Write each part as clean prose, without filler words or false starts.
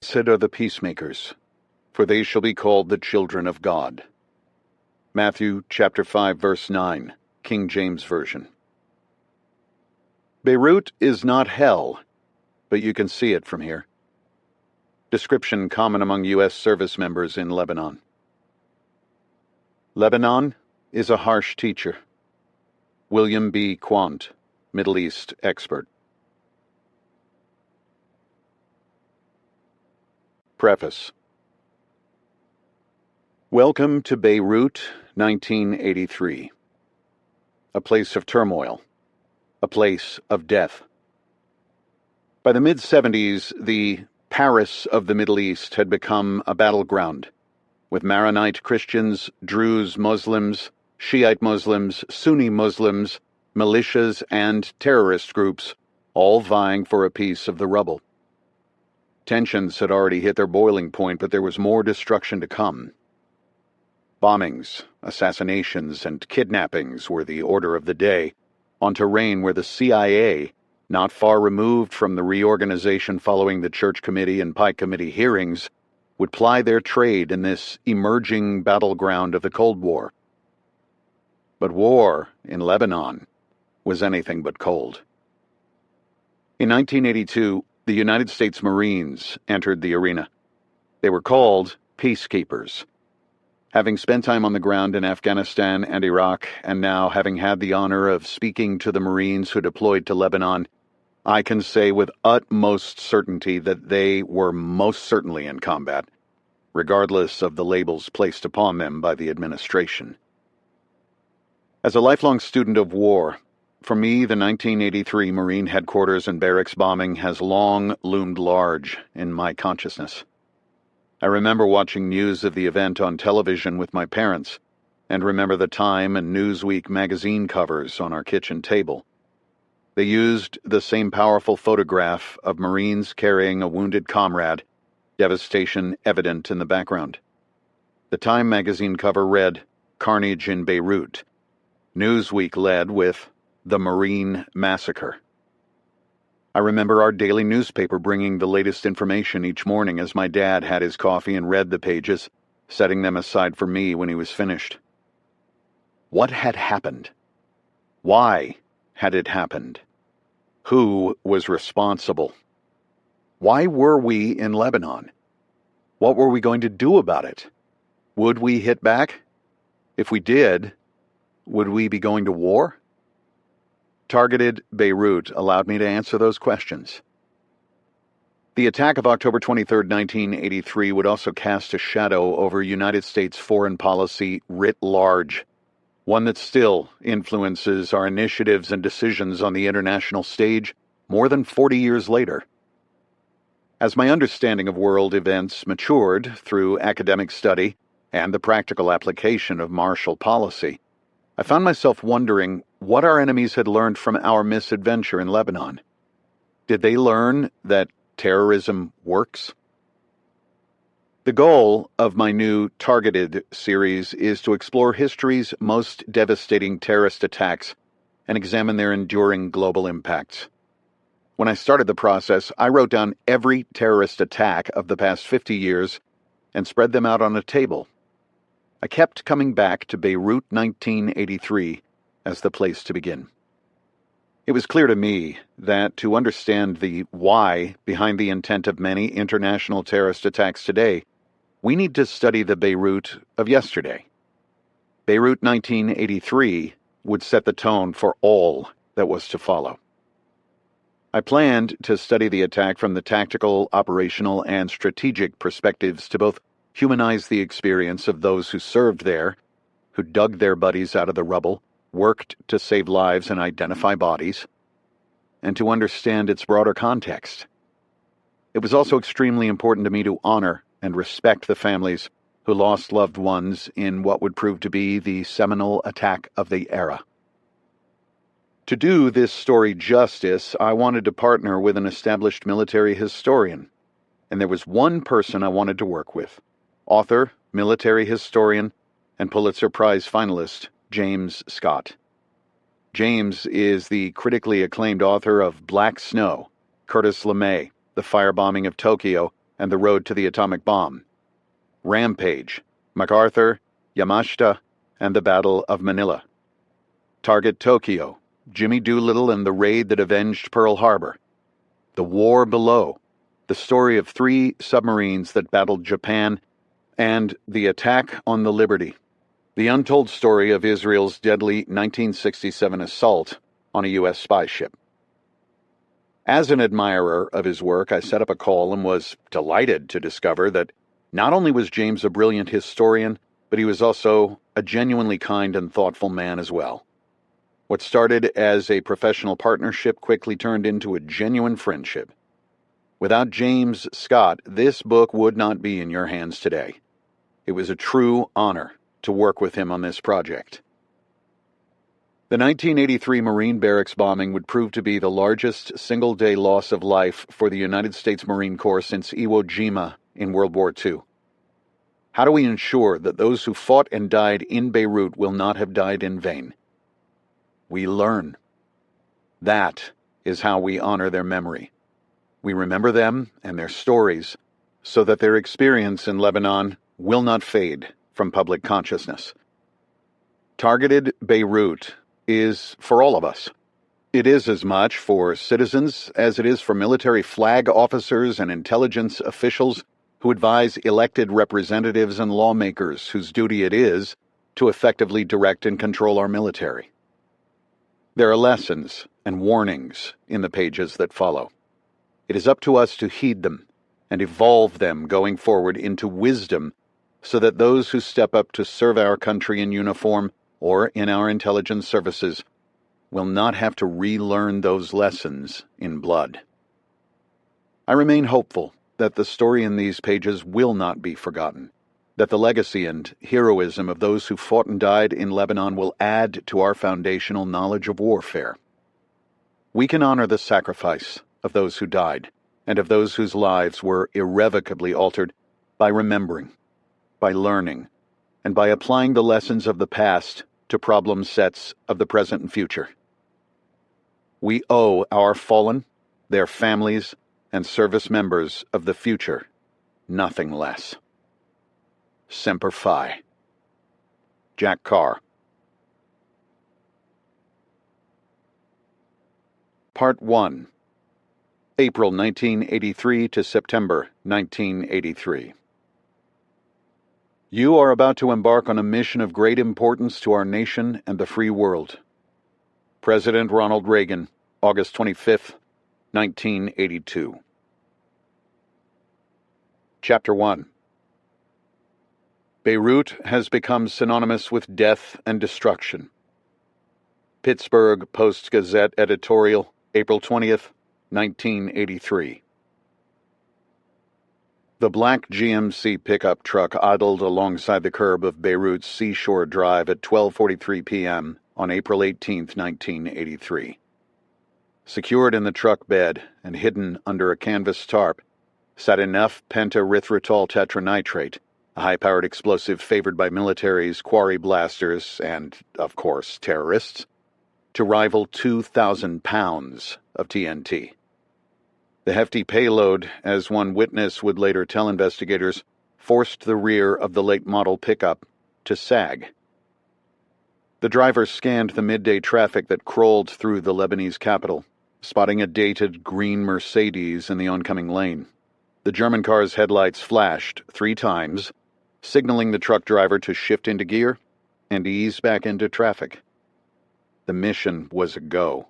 Blessed are the peacemakers, for they shall be called the children of God. Matthew chapter 5, verse 9, King James Version. Beirut is not hell, but you can see it from here. Description common among U.S. service members in Lebanon. Lebanon is a harsh teacher. William B. Quandt, Middle East expert. Preface. Welcome to Beirut, 1983. A place of turmoil. A place of death. By the mid-70s, the Paris of the Middle East had become a battleground, with Maronite Christians, Druze Muslims, Shiite Muslims, Sunni Muslims, militias, and terrorist groups all vying for a piece of the rubble. Tensions had already hit their boiling point, but there was more destruction to come. Bombings, assassinations, and kidnappings were the order of the day, on terrain where the CIA, not far removed from the reorganization following the Church Committee and Pike Committee hearings, would ply their trade in this emerging battleground of the Cold War. But war in Lebanon was anything but cold. In 1982, the United States Marines entered the arena. They were called peacekeepers. Having spent time on the ground in Afghanistan and Iraq, and now having had the honor of speaking to the Marines who deployed to Lebanon, I can say with utmost certainty that they were most certainly in combat, regardless of the labels placed upon them by the administration. As a lifelong student of war, for me, the 1983 Marine headquarters and barracks bombing has long loomed large in my consciousness. I remember watching news of the event on television with my parents, and remember the Time and Newsweek magazine covers on our kitchen table. They used the same powerful photograph of Marines carrying a wounded comrade, devastation evident in the background. The Time magazine cover read, "Carnage in Beirut." Newsweek led with, "The Marine Massacre." I remember our daily newspaper bringing the latest information each morning as my dad had his coffee and read the pages, setting them aside for me when he was finished. What had happened? Why had it happened? Who was responsible? Why were we in Lebanon? What were we going to do about it? Would we hit back? If we did, would we be going to war? Targeted Beirut allowed me to answer those questions. The attack of October 23, 1983 would also cast a shadow over United States foreign policy writ large, one that still influences our initiatives and decisions on the international stage more than 40 years later. As my understanding of world events matured through academic study and the practical application of martial policy, I found myself wondering what our enemies had learned from our misadventure in Lebanon. Did they learn that terrorism works? The goal of my new Targeted series is to explore history's most devastating terrorist attacks and examine their enduring global impacts. When I started the process, I wrote down every terrorist attack of the past 50 years and spread them out on a table. I kept coming back to Beirut 1983 as the place to begin. It was clear to me that to understand the why behind the intent of many international terrorist attacks today, we need to study the Beirut of yesterday. Beirut 1983 would set the tone for all that was to follow. I planned to study the attack from the tactical, operational, and strategic perspectives to both humanize the experience of those who served there, who dug their buddies out of the rubble, worked to save lives and identify bodies, and to understand its broader context. It was also extremely important to me to honor and respect the families who lost loved ones in what would prove to be the seminal attack of the era. To do this story justice, I wanted to partner with an established military historian, and there was one person I wanted to work with: author, military historian, and Pulitzer Prize finalist James Scott. James is the critically acclaimed author of Black Snow, Curtis LeMay, The Firebombing of Tokyo, and the road to the atomic bomb. Rampage, MacArthur, Yamashita, and the Battle of Manila. Target Tokyo, Jimmy Doolittle and the raid that avenged Pearl Harbor. The War Below, the story of 3 submarines that battled Japan, and the attack on the Liberty, the untold story of Israel's deadly 1967 assault on a U.S. spy ship. As an admirer of his work, I set up a call and was delighted to discover that not only was James a brilliant historian, but he was also a genuinely kind and thoughtful man as well. What started as a professional partnership quickly turned into a genuine friendship. Without James Scott, this book would not be in your hands today. It was a true honor to work with him on this project. The 1983 Marine Barracks bombing would prove to be the largest single-day loss of life for the United States Marine Corps since Iwo Jima in World War II. How do we ensure that those who fought and died in Beirut will not have died in vain? We learn. That is how we honor their memory. We remember them and their stories so that their experience in Lebanon will not fade from public consciousness. Targeted Beirut is for all of us. It is as much for citizens as it is for military flag officers and intelligence officials who advise elected representatives and lawmakers whose duty it is to effectively direct and control our military. There are lessons and warnings in the pages that follow. It is up to us to heed them and evolve them going forward into wisdom so that those who step up to serve our country in uniform or in our intelligence services will not have to relearn those lessons in blood. I remain hopeful that the story in these pages will not be forgotten, that the legacy and heroism of those who fought and died in Lebanon will add to our foundational knowledge of warfare. We can honor the sacrifice of those who died and of those whose lives were irrevocably altered by remembering, by learning, and by applying the lessons of the past to problem sets of the present and future. We owe our fallen, their families, and service members of the future nothing less. Semper Fi. Jack Carr. Part 1. April 1983 to September 1983. You are about to embark on a mission of great importance to our nation and the free world. President Ronald Reagan, August 25, 1982. Chapter 1. Beirut has become synonymous with death and destruction. Pittsburgh Post-Gazette editorial, April 20th, 1983. The black GMC pickup truck idled alongside the curb of Beirut's Seashore Drive at 12:43 p.m. on April 18, 1983. Secured in the truck bed and hidden under a canvas tarp sat enough pentaerythritol tetranitrate, a high-powered explosive favored by militaries, quarry blasters, and, of course, terrorists, to rival 2,000 pounds of TNT. The hefty payload, as one witness would later tell investigators, forced the rear of the late-model pickup to sag. The driver scanned the midday traffic that crawled through the Lebanese capital, spotting a dated green Mercedes in the oncoming lane. The German car's headlights flashed 3 times, signaling the truck driver to shift into gear and ease back into traffic. The mission was a go.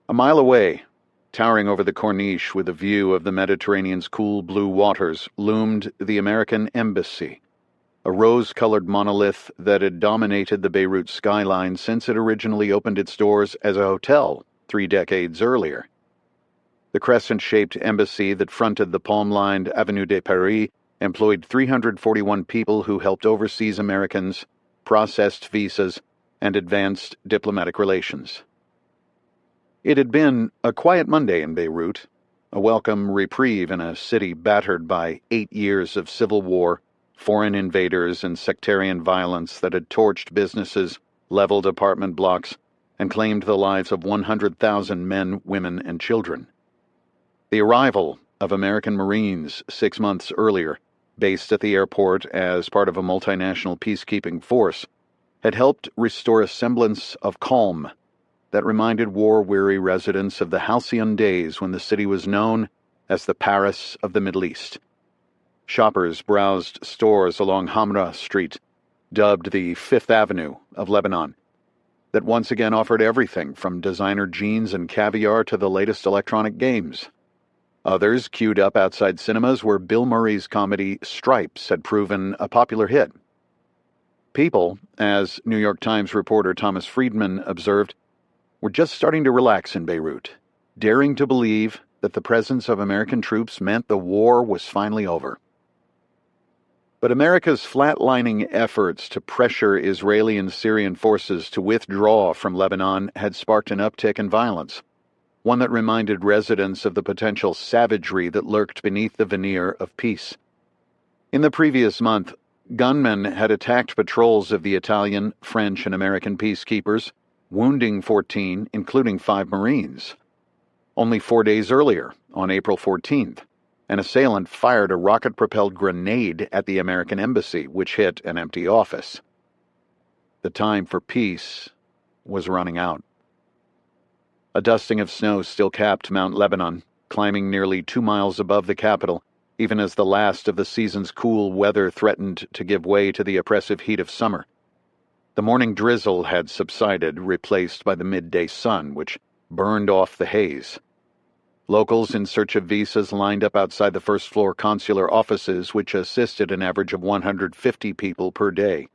A mile away, towering over the Corniche with a view of the Mediterranean's cool blue waters, loomed the American Embassy, a rose-colored monolith that had dominated the Beirut skyline since it originally opened its doors as a hotel 3 decades earlier. The crescent-shaped embassy that fronted the palm-lined Avenue de Paris employed 341 people who helped overseas Americans, processed visas, and advanced diplomatic relations. It had been a quiet Monday in Beirut, a welcome reprieve in a city battered by 8 years of civil war, foreign invaders, and sectarian violence that had torched businesses, leveled apartment blocks, and claimed the lives of 100,000 men, women, and children. The arrival of American Marines 6 months earlier, based at the airport as part of a multinational peacekeeping force, had helped restore a semblance of calm that reminded war-weary residents of the halcyon days when the city was known as the Paris of the Middle East. Shoppers browsed stores along Hamra Street, dubbed the Fifth Avenue of Lebanon, that once again offered everything from designer jeans and caviar to the latest electronic games. Others, queued up outside cinemas where Bill Murray's comedy Stripes had proven a popular hit. People, as New York Times reporter Thomas Friedman observed, were just starting to relax in Beirut, daring to believe that the presence of American troops meant the war was finally over. But America's flatlining efforts to pressure Israeli and Syrian forces to withdraw from Lebanon had sparked an uptick in violence, one that reminded residents of the potential savagery that lurked beneath the veneer of peace. In the previous month, gunmen had attacked patrols of the Italian, French, and American peacekeepers, wounding 14, including 5 Marines. Only 4 days earlier, on April 14th, an assailant fired a rocket-propelled grenade at the American embassy, which hit an empty office. The time for peace was running out. A dusting of snow still capped Mount Lebanon, climbing nearly 2 miles above the capital, even as the last of the season's cool weather threatened to give way to the oppressive heat of summer. The morning drizzle had subsided, replaced by the midday sun, which burned off the haze. Locals in search of visas lined up outside the first-floor consular offices, which assisted an average of 150 people per day.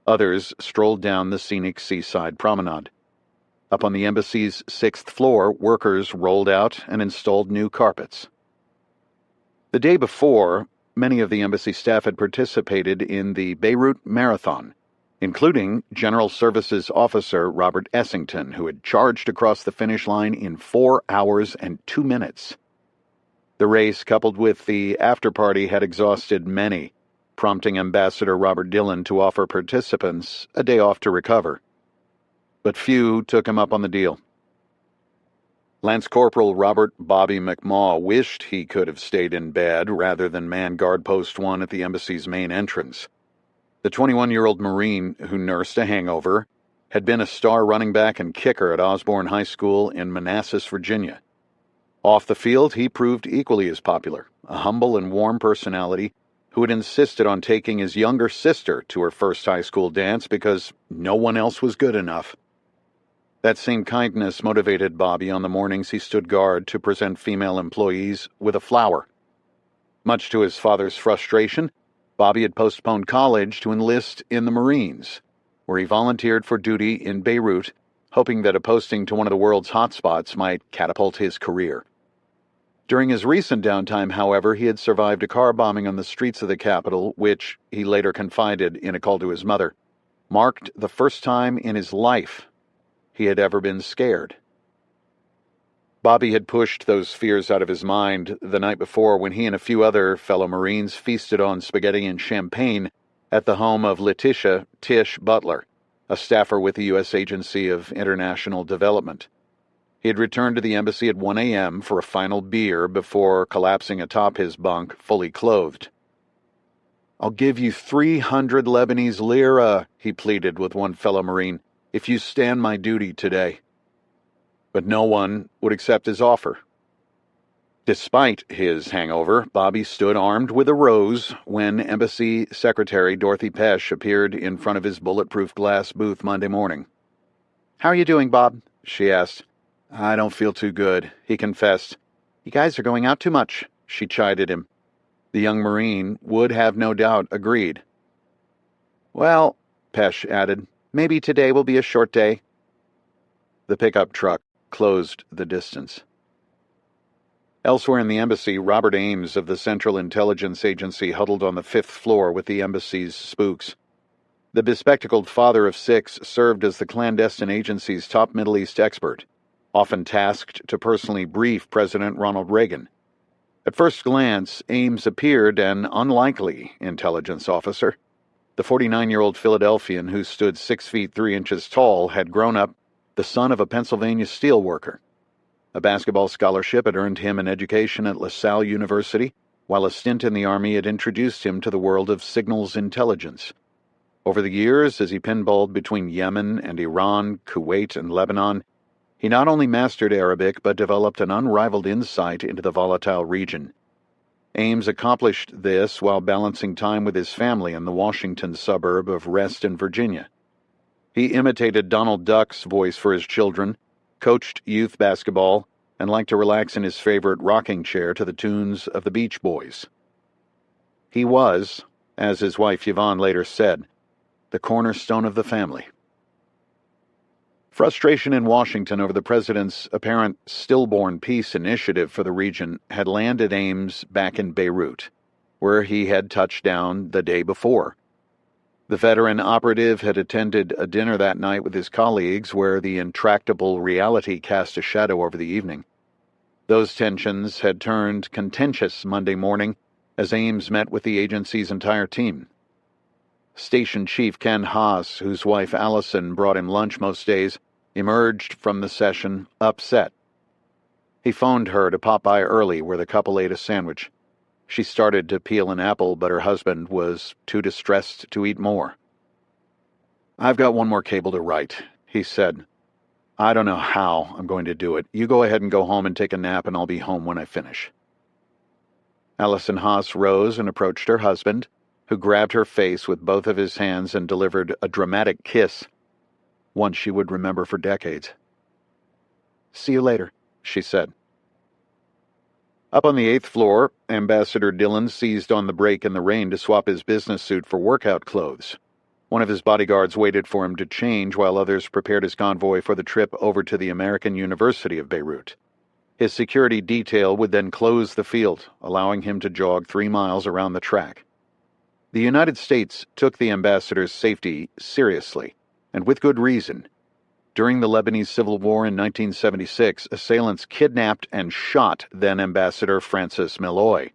Others strolled down the scenic seaside promenade. Up on the embassy's 6th floor, workers rolled out and installed new carpets. The day before, many of the embassy staff had participated in the Beirut Marathon, including General Services Officer Robert Essington, who had charged across the finish line in 4 hours and 2 minutes. The race, coupled with the after-party, had exhausted many, prompting Ambassador Robert Dillon to offer participants a day off to recover. But few took him up on the deal. Lance Corporal Robert Bobby McMaw wished he could have stayed in bed rather than man guard post 1 at the embassy's main entrance. The 21-year-old Marine who nursed a hangover had been a star running back and kicker at Osborne High School in Manassas, Virginia. Off the field, he proved equally as popular, a humble and warm personality who had insisted on taking his younger sister to her first high school dance because no one else was good enough. That same kindness motivated Bobby on the mornings he stood guard to present female employees with a flower. Much to his father's frustration, Bobby had postponed college to enlist in the Marines, where he volunteered for duty in Beirut, hoping that a posting to one of the world's hotspots might catapult his career. During his recent downtime, however, he had survived a car bombing on the streets of the capital, which, he later confided in a call to his mother, marked the first time in his life he had ever been scared. Bobby had pushed those fears out of his mind the night before when he and a few other fellow Marines feasted on spaghetti and champagne at the home of Letitia Tish Butler, a staffer with the U.S. Agency of International Development. He had returned to the embassy at 1 a.m. for a final beer before collapsing atop his bunk, fully clothed. "I'll give you 300 Lebanese lira," he pleaded with one fellow Marine, "if you stand my duty today." But no one would accept his offer. Despite his hangover, Bobby stood armed with a rose when Embassy Secretary Dorothy Pesch appeared in front of his bulletproof glass booth Monday morning. "How are you doing, Bob?" she asked. "I don't feel too good," he confessed. "You guys are going out too much," she chided him. The young Marine would have no doubt agreed. "Well," Pesch added, "maybe today will be a short day." The pickup truck closed the distance. Elsewhere in the embassy, Robert Ames of the Central Intelligence Agency huddled on the 5th floor with the embassy's spooks. The bespectacled father of 6 served as the clandestine agency's top Middle East expert, often tasked to personally brief President Ronald Reagan. At first glance, Ames appeared an unlikely intelligence officer. The 49-year-old Philadelphian, who stood 6 feet 3 inches tall, had grown up the son of a Pennsylvania steelworker. A basketball scholarship had earned him an education at LaSalle University, while a stint in the Army had introduced him to the world of signals intelligence. Over the years, as he pinballed between Yemen and Iran, Kuwait and Lebanon, he not only mastered Arabic but developed an unrivaled insight into the volatile region. Ames accomplished this while balancing time with his family in the Washington suburb of Reston, Virginia. He imitated Donald Duck's voice for his children, coached youth basketball, and liked to relax in his favorite rocking chair to the tunes of the Beach Boys. He was, as his wife Yvonne later said, the cornerstone of the family. Frustration in Washington over the president's apparent stillborn peace initiative for the region had landed Ames back in Beirut, where he had touched down the day before. The veteran operative had attended a dinner that night with his colleagues where the intractable reality cast a shadow over the evening. Those tensions had turned contentious Monday morning as Ames met with the agency's entire team. Station Chief Ken Haas, whose wife Allison brought him lunch most days, emerged from the session upset. He phoned her to pop by early where the couple ate a sandwich. She started to peel an apple, but her husband was too distressed to eat more. "I've got one more cable to write," he said. "I don't know how I'm going to do it. You go ahead and go home and take a nap, and I'll be home when I finish." Allison Haas rose and approached her husband, who grabbed her face with both of his hands and delivered a dramatic kiss, one she would remember for decades. "See you later," she said. Up on the 8th floor, Ambassador Dillon seized on the break in the rain to swap his business suit for workout clothes. One of his bodyguards waited for him to change while others prepared his convoy for the trip over to the American University of Beirut. His security detail would then close the field, allowing him to jog 3 miles around the track. The United States took the ambassador's safety seriously, and with good reason. During the Lebanese Civil War in 1976, assailants kidnapped and shot then-Ambassador Francis Malloy.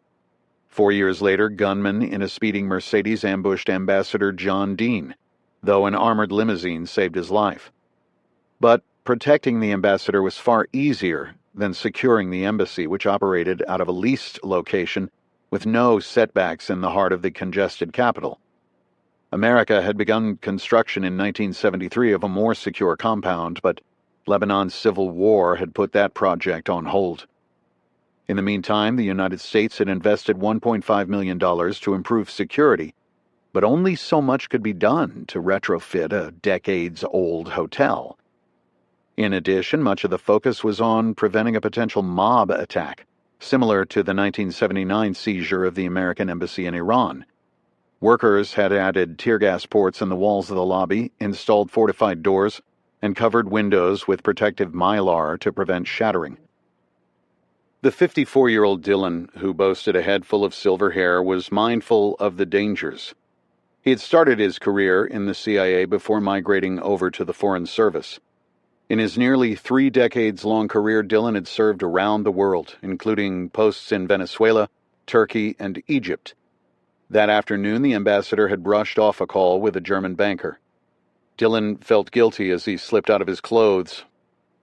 4 years later, gunmen in a speeding Mercedes ambushed Ambassador John Dean, though an armored limousine saved his life. But protecting the ambassador was far easier than securing the embassy, which operated out of a leased location with no setbacks in the heart of the congested capital. America had begun construction in 1973 of a more secure compound, but Lebanon's civil war had put that project on hold. In the meantime, the United States had invested $1.5 million to improve security, but only so much could be done to retrofit a decades-old hotel. In addition, much of the focus was on preventing a potential mob attack, similar to the 1979 seizure of the American embassy in Iran. Workers had added tear gas ports in the walls of the lobby, installed fortified doors, and covered windows with protective mylar to prevent shattering. The 54-year-old Dillon, who boasted a head full of silver hair, was mindful of the dangers. He had started his career in the CIA before migrating over to the Foreign Service. In his nearly 3 decades-long career, Dillon had served around the world, including posts in Venezuela, Turkey, and Egypt. That afternoon, the ambassador had brushed off a call with a German banker. Dillon felt guilty as he slipped out of his clothes.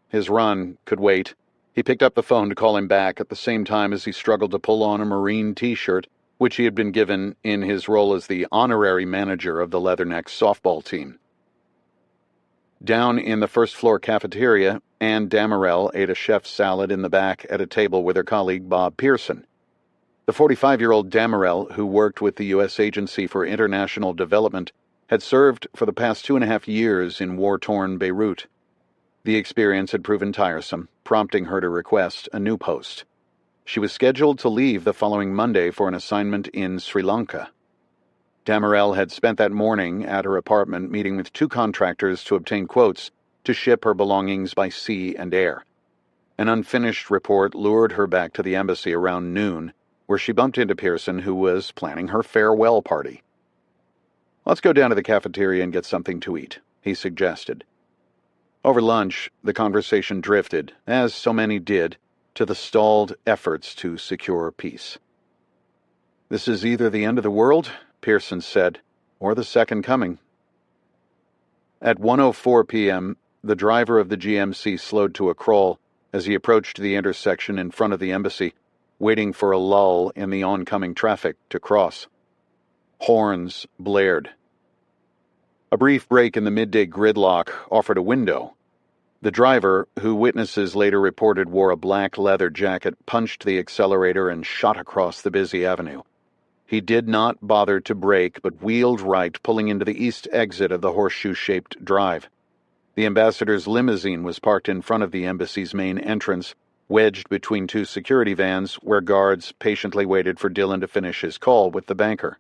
His run could wait. He picked up the phone to call him back at the same time as he struggled to pull on a Marine t-shirt, which he had been given in his role as the honorary manager of the Leathernecks softball team. Down in the first-floor cafeteria, Anne Damerel ate a chef's salad in the back at a table with her colleague Bob Pearson. The 45-year-old Damerel, who worked with the U.S. Agency for International Development, had served for the past 2.5 years in war-torn Beirut. The experience had proven tiresome, prompting her to request a new post. She was scheduled to leave the following Monday for an assignment in Sri Lanka. Damerel had spent that morning at her apartment meeting with 2 contractors to obtain quotes to ship her belongings by sea and air. An unfinished report lured her back to the embassy around noon, where she bumped into Pearson, who was planning her farewell party. "Let's go down to the cafeteria and get something to eat," he suggested. Over lunch, the conversation drifted, as so many did, to the stalled efforts to secure peace. "This is either the end of the world," Pearson said, "or the second coming." At 1:04 p.m., the driver of the GMC slowed to a crawl as he approached the intersection in front of the embassy, waiting for a lull in the oncoming traffic to cross. Horns blared. A brief break in the midday gridlock offered a window. The driver, who witnesses later reported wore a black leather jacket, punched the accelerator and shot across the busy avenue. He did not bother to brake, but wheeled right, pulling into the east exit of the horseshoe-shaped drive. The ambassador's limousine was parked in front of the embassy's main entrance, wedged between two security vans where guards patiently waited for Dillon to finish his call with the banker.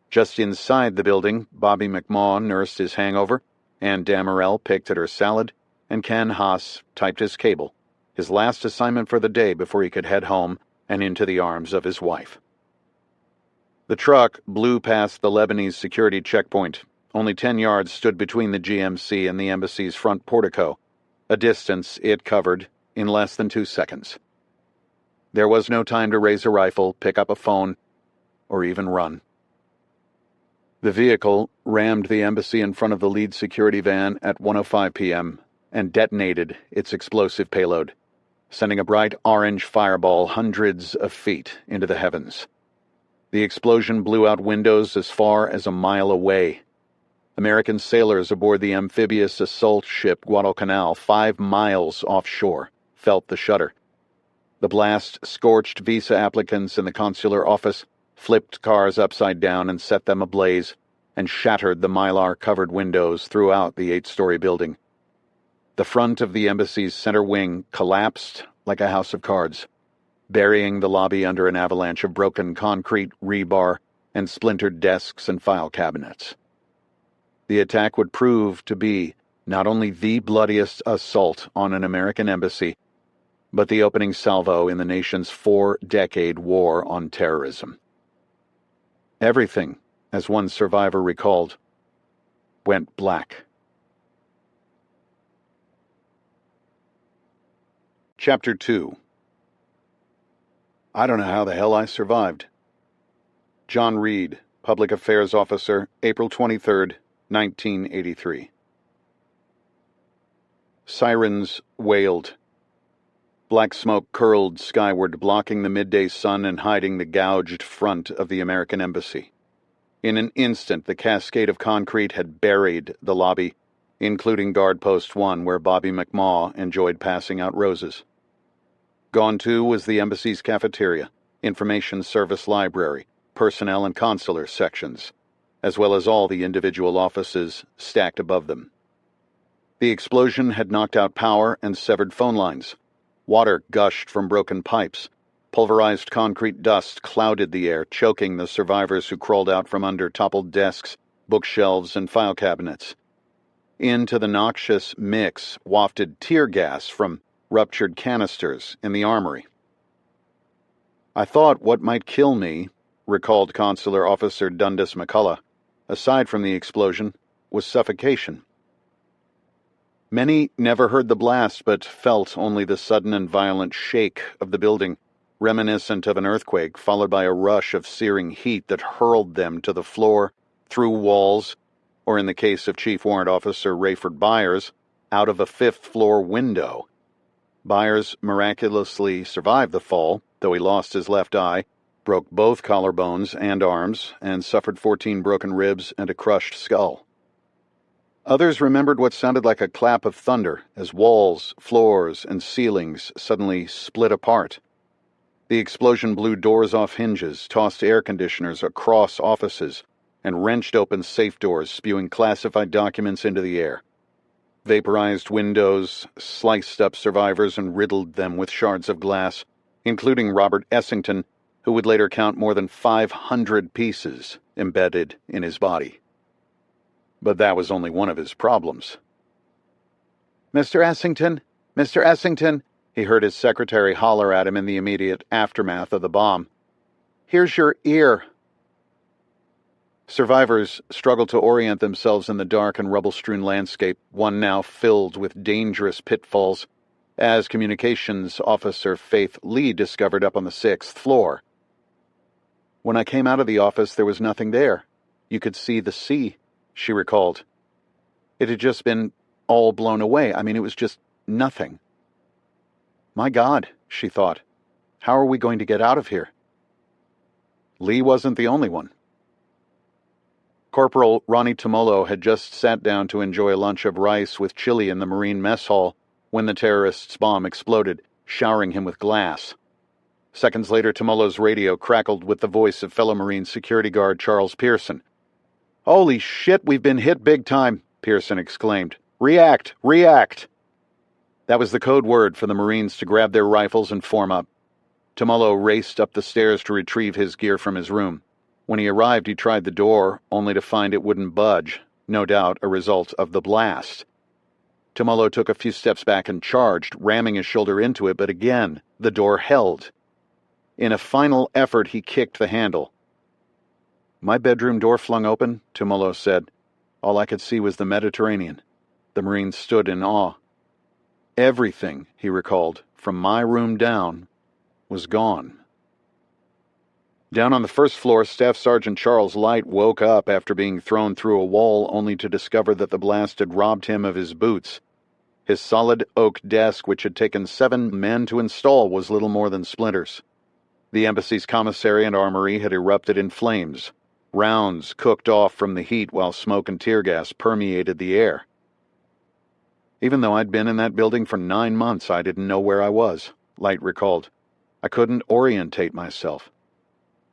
Just inside the building, Bobby McMaw nursed his hangover, Ann Damerel picked at her salad, and Ken Haas typed his cable, his last assignment for the day before he could head home and into the arms of his wife. The truck blew past the Lebanese security checkpoint. Only 10 yards stood between the GMC and the embassy's front portico, a distance it covered in less than 2 seconds. There was no time to raise a rifle, pick up a phone, or even run. The vehicle rammed the embassy in front of the lead security van at 1:05 p.m. and detonated its explosive payload, sending a bright orange fireball hundreds of feet into the heavens. The explosion blew out windows as far as a mile away. American sailors aboard the amphibious assault ship Guadalcanal, 5 miles offshore, felt the shudder. The blast scorched visa applicants in the consular office, flipped cars upside down and set them ablaze, and shattered the mylar-covered windows throughout the 8-story building. The front of the embassy's center wing collapsed like a house of cards, burying the lobby under an avalanche of broken concrete, rebar, and splintered desks and file cabinets. The attack would prove to be not only the bloodiest assault on an American embassy, but the opening salvo in the nation's 4-decade war on terrorism. Everything, as one survivor recalled, went black. Chapter 2. I don't know how the hell I survived. John Reed, Public Affairs Officer, April 23, 1983. Sirens wailed. Black smoke curled skyward, blocking the midday sun and hiding the gouged front of the American embassy. In an instant, the cascade of concrete had buried the lobby, including Guard Post 1, where Bobby McMaw enjoyed passing out roses. Gone too was the embassy's cafeteria, information service library, personnel and consular sections, as well as all the individual offices stacked above them. The explosion had knocked out power and severed phone lines. Water gushed from broken pipes. Pulverized concrete dust clouded the air, choking the survivors who crawled out from under toppled desks, bookshelves, and file cabinets. Into the noxious mix wafted tear gas from ruptured canisters in the armory. I thought what might kill me, recalled Consular Officer Dundas McCullough, aside from the explosion, was suffocation. Many never heard the blast, but felt only the sudden and violent shake of the building, reminiscent of an earthquake, followed by a rush of searing heat that hurled them to the floor, through walls, or in the case of Chief Warrant Officer Rayford Byers, out of a 5th-floor window. Byers miraculously survived the fall, though he lost his left eye, broke both collarbones and arms, and suffered 14 broken ribs and a crushed skull. Others remembered what sounded like a clap of thunder as walls, floors, and ceilings suddenly split apart. The explosion blew doors off hinges, tossed air conditioners across offices, and wrenched open safe doors, spewing classified documents into the air. Vaporized windows sliced up survivors and riddled them with shards of glass, including Robert Essington, who would later count more than 500 pieces embedded in his body. But that was only one of his problems. "Mr. Essington! Mr. Essington!" he heard his secretary holler at him in the immediate aftermath of the bomb. "Here's your ear." Survivors struggled to orient themselves in the dark and rubble-strewn landscape, one now filled with dangerous pitfalls, as Communications Officer Faith Lee discovered up on the 6th floor. "When I came out of the office, there was nothing there. You could see the sea," she recalled. "It had just been all blown away. I mean, it was just nothing." My God, she thought. How are we going to get out of here? Lee wasn't the only one. Corporal Ronnie Tumolo had just sat down to enjoy a lunch of rice with chili in the Marine mess hall when the terrorist's bomb exploded, showering him with glass. Seconds later, Tumolo's radio crackled with the voice of fellow Marine security guard Charles Pearson. "Holy shit, we've been hit big time," Pearson exclaimed. "React! React!" That was the code word for the Marines to grab their rifles and form up. Tumolo raced up the stairs to retrieve his gear from his room. When he arrived, he tried the door, only to find it wouldn't budge, no doubt a result of the blast. Tumolo took a few steps back and charged, ramming his shoulder into it, but again, the door held. In a final effort, he kicked the handle. "My bedroom door flung open," Tumolo said. "All I could see was the Mediterranean." The Marine stood in awe. Everything, he recalled, from my room down, was gone. Down on the first floor, Staff Sergeant Charles Light woke up after being thrown through a wall only to discover that the blast had robbed him of his boots. His solid oak desk, which had taken 7 men to install, was little more than splinters. The embassy's commissary and armory had erupted in flames. Rounds cooked off from the heat while smoke and tear gas permeated the air. Even though I'd been in that building for 9 months, I didn't know where I was, Light recalled. I couldn't orientate myself.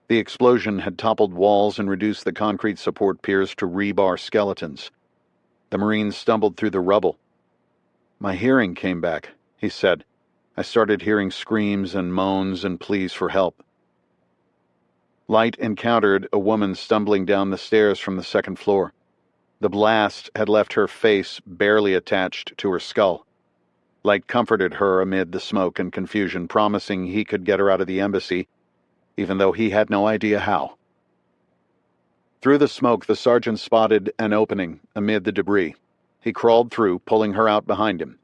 The explosion had toppled walls and reduced the concrete support piers to rebar skeletons. The Marines stumbled through the rubble. "My hearing came back," he said. "I started hearing screams and moans and pleas for help." Light encountered a woman stumbling down the stairs from the second floor. The blast had left her face barely attached to her skull. Light comforted her amid the smoke and confusion, promising he could get her out of the embassy, even though he had no idea how. Through the smoke, the sergeant spotted an opening amid the debris. He crawled through, pulling her out behind him.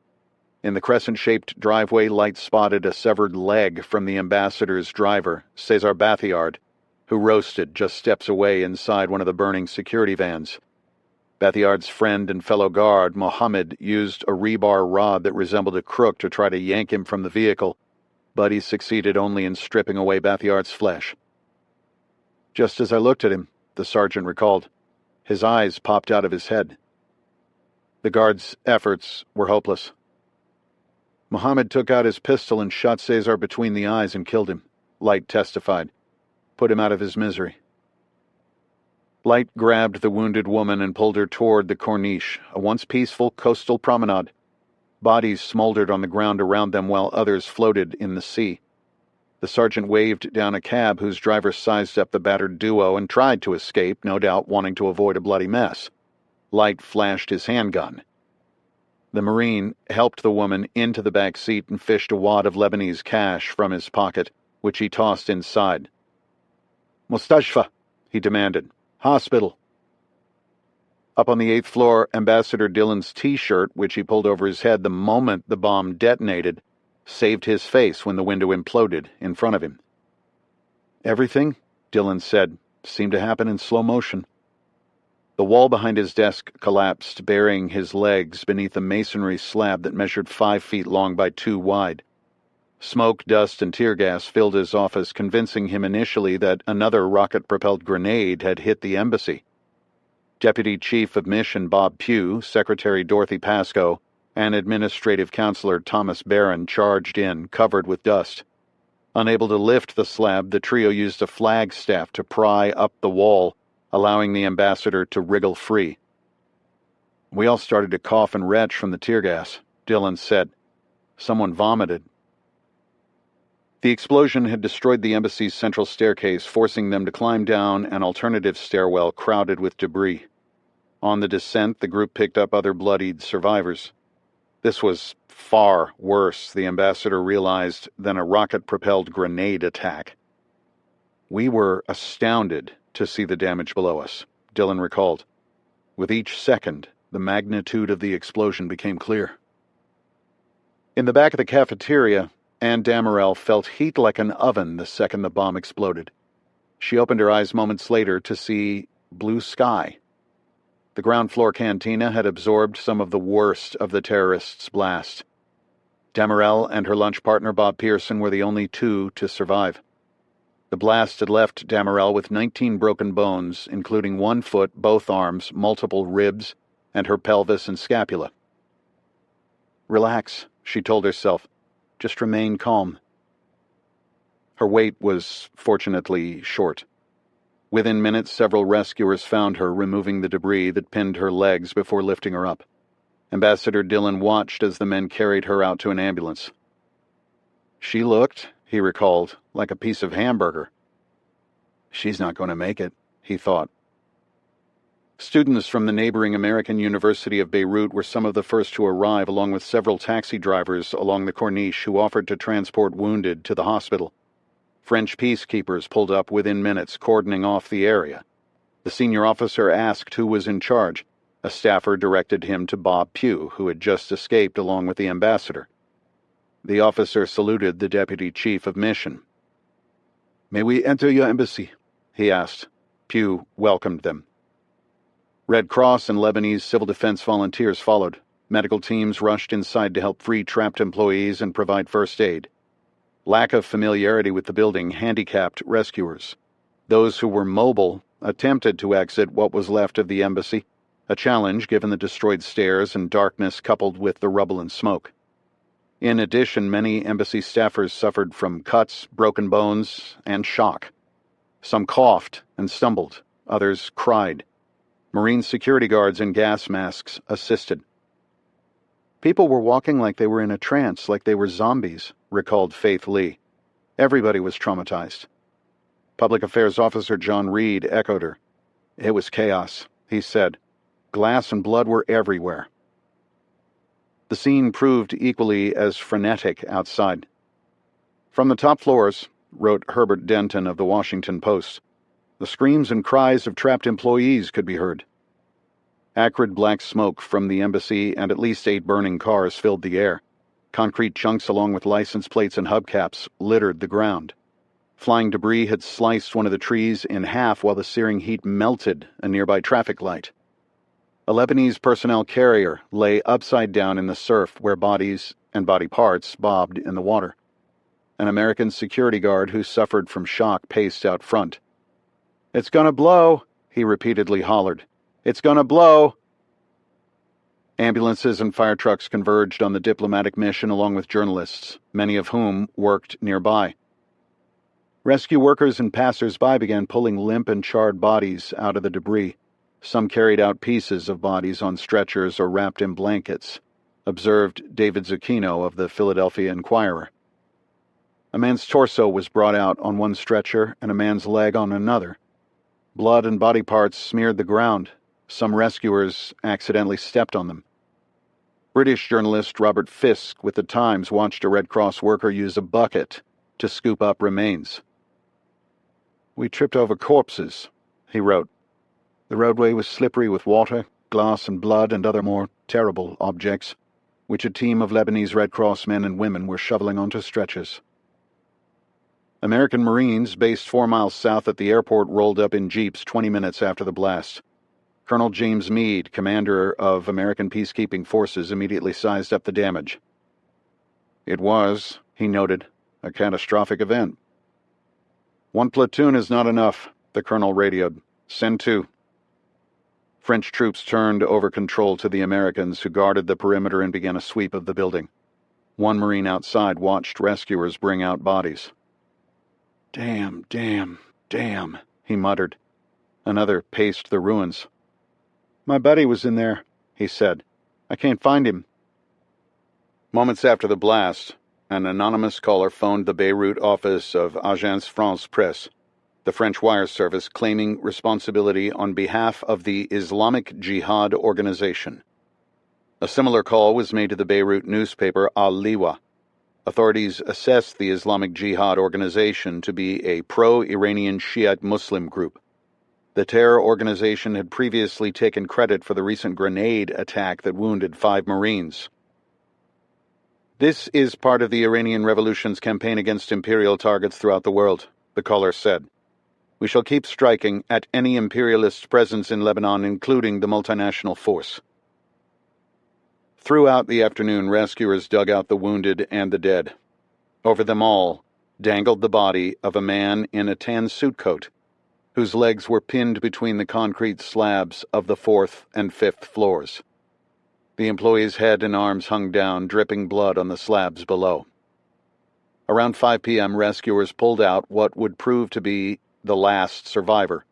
In the crescent-shaped driveway, Light spotted a severed leg from the ambassador's driver, Cesar Bathiard, who roasted just steps away inside one of the burning security vans. Bathiard's friend and fellow guard, Mohammed, used a rebar rod that resembled a crook to try to yank him from the vehicle, but he succeeded only in stripping away Bathiard's flesh. "Just as I looked at him," the sergeant recalled, his eyes popped out of his head. The guard's efforts were hopeless. Mohammed took out his pistol and shot Cesar between the eyes and killed him, Light testified. Put him out of his misery. Light grabbed the wounded woman and pulled her toward the corniche, a once peaceful coastal promenade. Bodies smoldered on the ground around them while others floated in the sea. The sergeant waved down a cab whose driver sized up the battered duo and tried to escape, no doubt wanting to avoid a bloody mess. Light flashed his handgun. The Marine helped the woman into the back seat and fished a wad of Lebanese cash from his pocket, which he tossed inside. "Mustashfa," he demanded. "Hospital." Up on the 8th floor, Ambassador Dillon's T-shirt, which he pulled over his head the moment the bomb detonated, saved his face when the window imploded in front of him. "Everything," Dillon said, "seemed to happen in slow motion." The wall behind his desk collapsed, burying his legs beneath a masonry slab that measured 5 feet long by 2 wide. Smoke, dust, and tear gas filled his office, convincing him initially that another rocket-propelled grenade had hit the embassy. Deputy Chief of Mission Bob Pugh, Secretary Dorothy Pascoe, and Administrative Counselor Thomas Barron charged in, covered with dust. Unable to lift the slab, the trio used a flagstaff to pry up the wall, allowing the ambassador to wriggle free. "We all started to cough and retch from the tear gas," Dillon said. "Someone vomited." The explosion had destroyed the embassy's central staircase, forcing them to climb down an alternative stairwell crowded with debris. On the descent, the group picked up other bloodied survivors. This was far worse, the ambassador realized, than a rocket-propelled grenade attack. "We were astounded to see the damage below us," Dillon recalled. With each second, the magnitude of the explosion became clear. In the back of the cafeteria, Anne Damerel felt heat like an oven the second the bomb exploded. She opened her eyes moments later to see blue sky. The ground floor cantina had absorbed some of the worst of the terrorists' blast. Damarel and her lunch partner Bob Pearson were the only two to survive. The blast had left Damarel with 19 broken bones, including one foot, both arms, multiple ribs, and her pelvis and scapula. "Relax," she told herself. "Just remain calm." Her wait was fortunately short. Within minutes, several rescuers found her, removing the debris that pinned her legs before lifting her up. Ambassador Dillon watched as the men carried her out to an ambulance. She looked, he recalled, like a piece of hamburger. "She's not going to make it," he thought. Students from the neighboring American University of Beirut were some of the first to arrive, along with several taxi drivers along the Corniche who offered to transport wounded to the hospital. French peacekeepers pulled up within minutes, cordoning off the area. The senior officer asked who was in charge. A staffer directed him to Bob Pugh, who had just escaped along with the ambassador. The officer saluted the deputy chief of mission. "May we enter your embassy?" he asked. Pugh welcomed them. Red Cross and Lebanese civil defense volunteers followed. Medical teams rushed inside to help free trapped employees and provide first aid. Lack of familiarity with the building handicapped rescuers. Those who were mobile attempted to exit what was left of the embassy, a challenge given the destroyed stairs and darkness coupled with the rubble and smoke. In addition, many embassy staffers suffered from cuts, broken bones, and shock. Some coughed and stumbled, others cried. Marine security guards in gas masks assisted. "People were walking like they were in a trance, like they were zombies," recalled Faith Lee. Everybody was traumatized. Public Affairs Officer John Reed echoed her. "It was chaos," he said. "Glass and blood were everywhere." The scene proved equally as frenetic outside. From the top floors, wrote Herbert Denton of the Washington Post, the screams and cries of trapped employees could be heard. Acrid black smoke from the embassy and at least 8 burning cars filled the air. Concrete chunks along with license plates and hubcaps littered the ground. Flying debris had sliced one of the trees in half while the searing heat melted a nearby traffic light. A Lebanese personnel carrier lay upside down in the surf where bodies and body parts bobbed in the water. An American security guard who suffered from shock paced out front. "It's gonna blow," he repeatedly hollered. "It's gonna blow." Ambulances and fire trucks converged on the diplomatic mission along with journalists, many of whom worked nearby. Rescue workers and passers-by began pulling limp and charred bodies out of the debris. Some carried out pieces of bodies on stretchers or wrapped in blankets, observed David Zucchino of the Philadelphia Inquirer. A man's torso was brought out on one stretcher and a man's leg on another. Blood and body parts smeared the ground. Some rescuers accidentally stepped on them. British journalist Robert Fisk with the Times watched a Red Cross worker use a bucket to scoop up remains. "We tripped over corpses," he wrote. "The roadway was slippery with water, glass and blood and other more terrible objects, which a team of Lebanese Red Cross men and women were shoveling onto stretchers." American Marines based 4 miles south at the airport rolled up in jeeps 20 minutes after the blast. Colonel James Meade, commander of American peacekeeping forces, immediately sized up the damage. "It was," he noted, "a catastrophic event." "1 platoon is not enough," the colonel radioed. "Send 2. French troops turned over control to the Americans, who guarded the perimeter and began a sweep of the building. One Marine outside watched rescuers bring out bodies. "Damn, damn, damn," he muttered. Another paced the ruins. "My buddy was in there," he said. "I can't find him." Moments after the blast, an anonymous caller phoned the Beirut office of Agence France Presse, the French wire service, claiming responsibility on behalf of the Islamic Jihad organization. A similar call was made to the Beirut newspaper Al-Liwa. Authorities assessed the Islamic Jihad organization to be a pro-Iranian Shiite Muslim group. The terror organization had previously taken credit for the recent grenade attack that wounded 5 Marines. "This is part of the Iranian Revolution's campaign against imperial targets throughout the world," the caller said. "We shall keep striking at any imperialist presence in Lebanon, including the multinational force." Throughout the afternoon, rescuers dug out the wounded and the dead. Over them all dangled the body of a man in a tan suit coat, whose legs were pinned between the concrete slabs of the 4th and 5th floors. The employee's head and arms hung down, dripping blood on the slabs below. Around 5 p.m., rescuers pulled out what would prove to be the last survivor,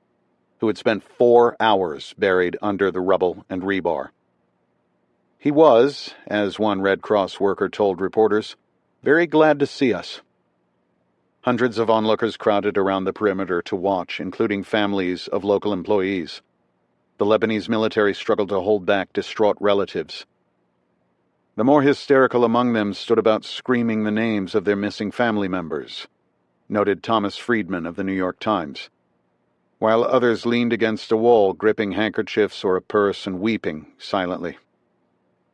who had spent 4 hours buried under the rubble and rebar. He was, as one Red Cross worker told reporters, very glad to see us. Hundreds of onlookers crowded around the perimeter to watch, including families of local employees. The Lebanese military struggled to hold back distraught relatives. The more hysterical among them stood about screaming the names of their missing family members, noted Thomas Friedman of the New York Times, while others leaned against a wall, gripping handkerchiefs or a purse and weeping silently.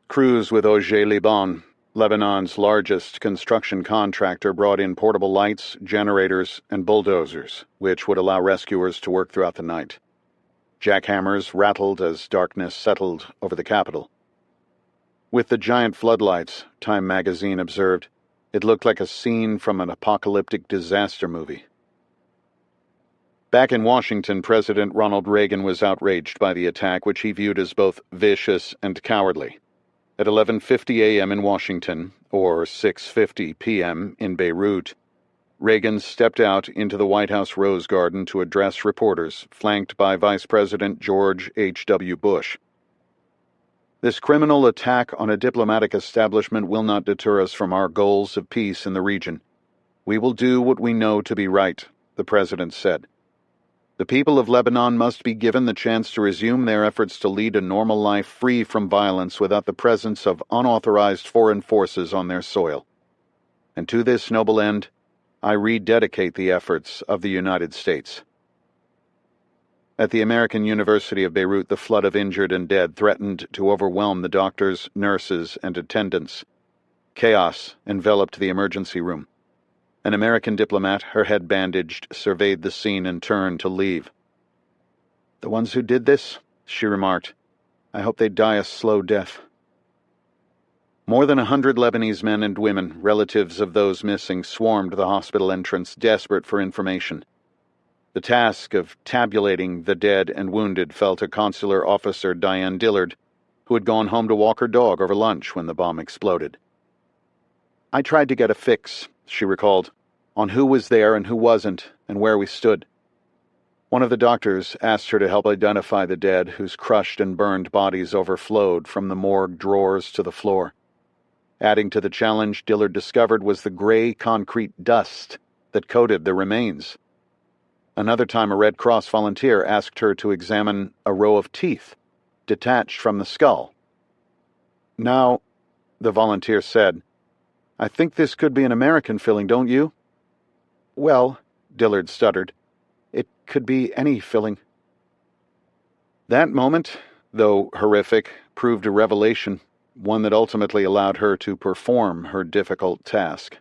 Crews with Lebanon, Lebanon's largest construction contractor, brought in portable lights, generators, and bulldozers, which would allow rescuers to work throughout the night. Jackhammers rattled as darkness settled over the capital. With the giant floodlights, Time magazine observed, it looked like a scene from an apocalyptic disaster movie. Back in Washington, President Ronald Reagan was outraged by the attack, which he viewed as both vicious and cowardly. At 11:50 a.m. in Washington, or 6:50 p.m. in Beirut, Reagan stepped out into the White House Rose Garden to address reporters, flanked by Vice President George H.W. Bush. This criminal attack on a diplomatic establishment will not deter us from our goals of peace in the region. We will do what we know to be right, the president said. The people of Lebanon must be given the chance to resume their efforts to lead a normal life free from violence without the presence of unauthorized foreign forces on their soil. And to this noble end, I rededicate the efforts of the United States. At the American University of Beirut, the flood of injured and dead threatened to overwhelm the doctors, nurses, and attendants. Chaos enveloped the emergency room. An American diplomat, her head bandaged, surveyed the scene and turned to leave. "The ones who did this," she remarked, "I hope they die a slow death." More than 100 Lebanese men and women, relatives of those missing, swarmed the hospital entrance, desperate for information. The task of tabulating the dead and wounded fell to Consular Officer Diane Dillard, who had gone home to walk her dog over lunch when the bomb exploded. "I tried to get a fix," she recalled, "on who was there and who wasn't, and where we stood." One of the doctors asked her to help identify the dead, whose crushed and burned bodies overflowed from the morgue drawers to the floor. Adding to the challenge, Dillard discovered was the gray concrete dust that coated the remains. Another time, a Red Cross volunteer asked her to examine a row of teeth detached from the skull. "Now," the volunteer said, "I think this could be an American filling, don't you?" "Well," Dillard stuttered, "it could be any filling." That moment, though horrific, proved a revelation, one that ultimately allowed her to perform her difficult task.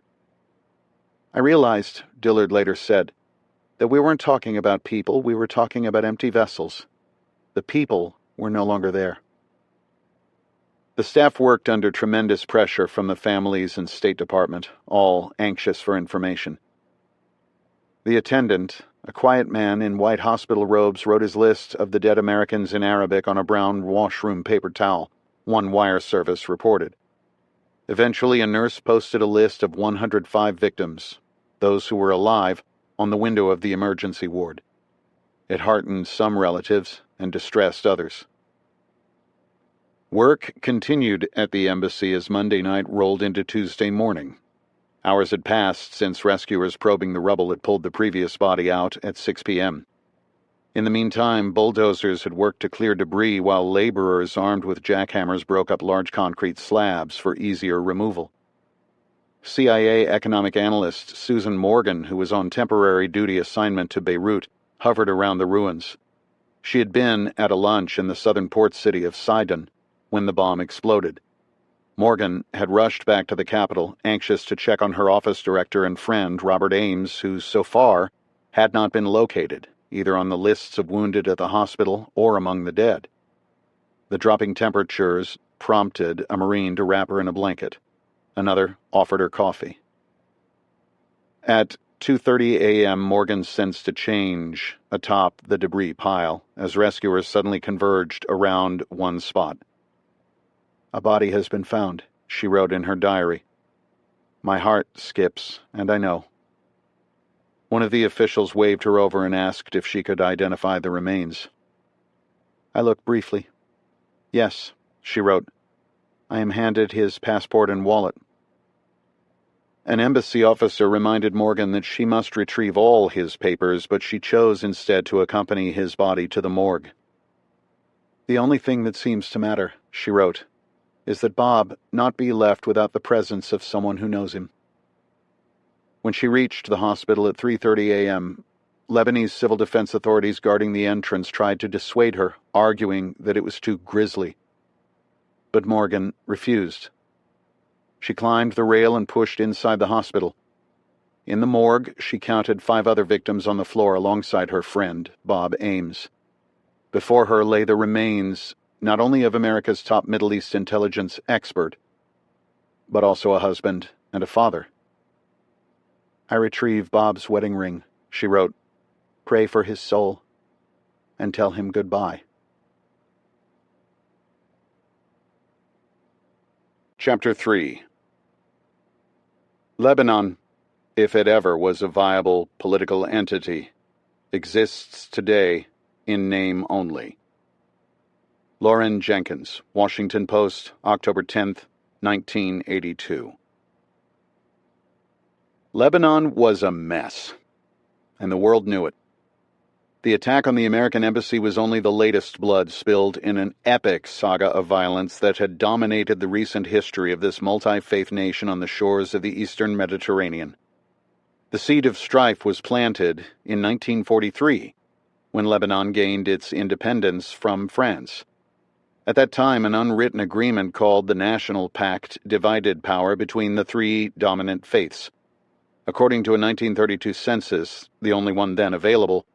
"I realized," Dillard later said, "that we weren't talking about people, we were talking about empty vessels. The people were no longer there." The staff worked under tremendous pressure from the families and State Department, all anxious for information. The attendant, a quiet man in white hospital robes, wrote his list of the dead Americans in Arabic on a brown washroom paper towel, one wire service reported. Eventually, a nurse posted a list of 105 victims, those who were alive, on the window of the emergency ward. It heartened some relatives and distressed others. Work continued at the embassy as Monday night rolled into Tuesday morning. Hours had passed since rescuers probing the rubble had pulled the previous body out at 6 p.m. In the meantime, bulldozers had worked to clear debris while laborers armed with jackhammers broke up large concrete slabs for easier removal. CIA economic analyst Susan Morgan, who was on temporary duty assignment to Beirut, hovered around the ruins. She had been at a lunch in the southern port city of Sidon when the bomb exploded. Morgan had rushed back to the capital, anxious to check on her office director and friend, Robert Ames, who so far had not been located, either on the lists of wounded at the hospital or among the dead. The dropping temperatures prompted a Marine to wrap her in a blanket. Another offered her coffee. At 2:30 a.m., Morgan sensed a change atop the debris pile as rescuers suddenly converged around one spot. "A body has been found," she wrote in her diary. "My heart skips, and I know." One of the officials waved her over and asked if she could identify the remains. I looked briefly. "Yes," she wrote. "I am handed his passport and wallet." An embassy officer reminded Morgan that she must retrieve all his papers, but she chose instead to accompany his body to the morgue. "The only thing that seems to matter," she wrote, "is that Bob not be left without the presence of someone who knows him." When she reached the hospital at 3:30 a.m., Lebanese civil defense authorities guarding the entrance tried to dissuade her, arguing that it was too grisly. But Morgan refused. She climbed the rail and pushed inside the hospital. In the morgue, she counted 5 other victims on the floor alongside her friend, Bob Ames. Before her lay the remains not only of America's top Middle East intelligence expert, but also a husband and a father. "I retrieve Bob's wedding ring," she wrote. "Pray for his soul and tell him goodbye." Chapter 3. Lebanon, if it ever was a viable political entity, exists today in name only. Lauren Jenkins, Washington Post, October 10, 1982. Lebanon was a mess, and the world knew it. The attack on the American embassy was only the latest blood spilled in an epic saga of violence that had dominated the recent history of this multi-faith nation on the shores of the eastern Mediterranean. The seed of strife was planted in 1943, when Lebanon gained its independence from France. At that time, an unwritten agreement called the National Pact divided power between the 3 dominant faiths. According to a 1932 census, the only one then available,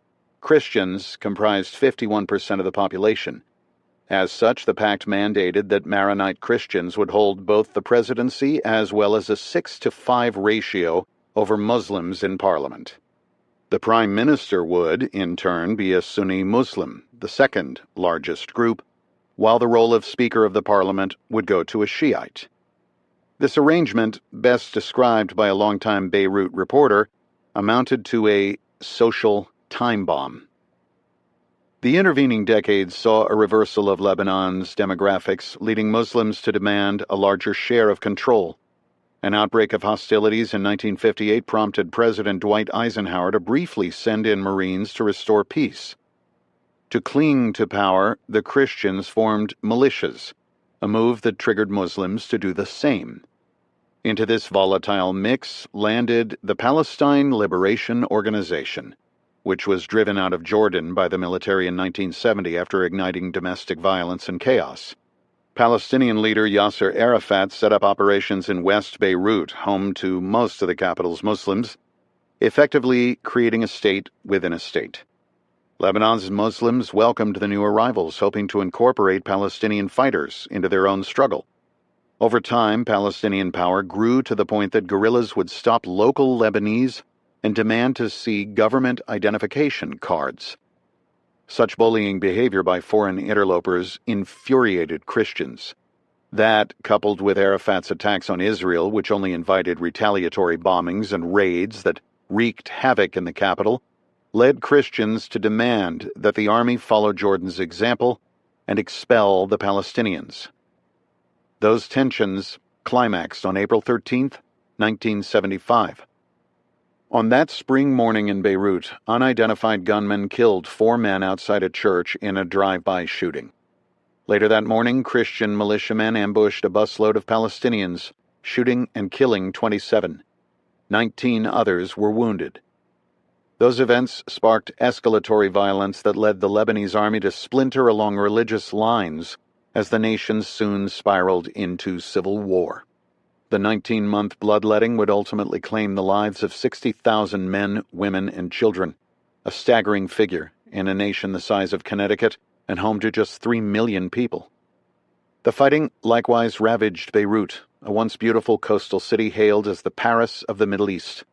Christians comprised 51% of the population. As such, the pact mandated that Maronite Christians would hold both the presidency as well as a 6-to-5 ratio over Muslims in parliament. The prime minister would, in turn, be a Sunni Muslim, the second largest group, while the role of Speaker of the Parliament would go to a Shiite. This arrangement, best described by a longtime Beirut reporter, amounted to a social time bomb. The intervening decades saw a reversal of Lebanon's demographics, leading Muslims to demand a larger share of control. An outbreak of hostilities in 1958 prompted President Dwight Eisenhower to briefly send in Marines to restore peace. To cling to power, the Christians formed militias, a move that triggered Muslims to do the same. Into this volatile mix landed the Palestine Liberation Organization, which was driven out of Jordan by the military in 1970 after igniting domestic violence and chaos. Palestinian leader Yasser Arafat set up operations in West Beirut, home to most of the capital's Muslims, effectively creating a state within a state. Lebanon's Muslims welcomed the new arrivals, hoping to incorporate Palestinian fighters into their own struggle. Over time, Palestinian power grew to the point that guerrillas would stop local Lebanese and demand to see government identification cards. Such bullying behavior by foreign interlopers infuriated Christians. That, coupled with Arafat's attacks on Israel, which only invited retaliatory bombings and raids that wreaked havoc in the capital, led Christians to demand that the army follow Jordan's example and expel the Palestinians. Those tensions climaxed on April 13, 1975. On that spring morning in Beirut, unidentified gunmen killed 4 men outside a church in a drive-by shooting. Later that morning, Christian militiamen ambushed a busload of Palestinians, shooting and killing 27. 19 others were wounded. Those events sparked escalatory violence that led the Lebanese army to splinter along religious lines as the nation soon spiraled into civil war. The 19-month bloodletting would ultimately claim the lives of 60,000 men, women, and children, a staggering figure in a nation the size of Connecticut and home to just 3 million people. The fighting likewise ravaged Beirut, a once beautiful coastal city hailed as the Paris of the Middle East.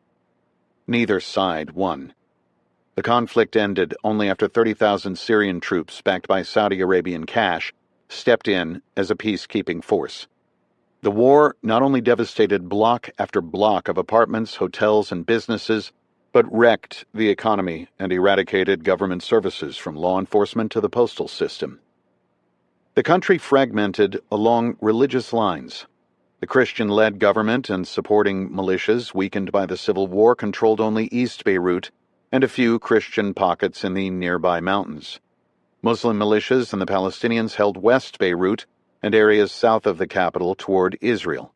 Neither side won. The conflict ended only after 30,000 Syrian troops, backed by Saudi Arabian cash, stepped in as a peacekeeping force. The war not only devastated block after block of apartments, hotels, and businesses, but wrecked the economy and eradicated government services from law enforcement to the postal system. The country fragmented along religious lines. The Christian-led government and supporting militias, weakened by the civil war, controlled only East Beirut and a few Christian pockets in the nearby mountains. Muslim militias and the Palestinians held West Beirut and areas south of the capital toward Israel.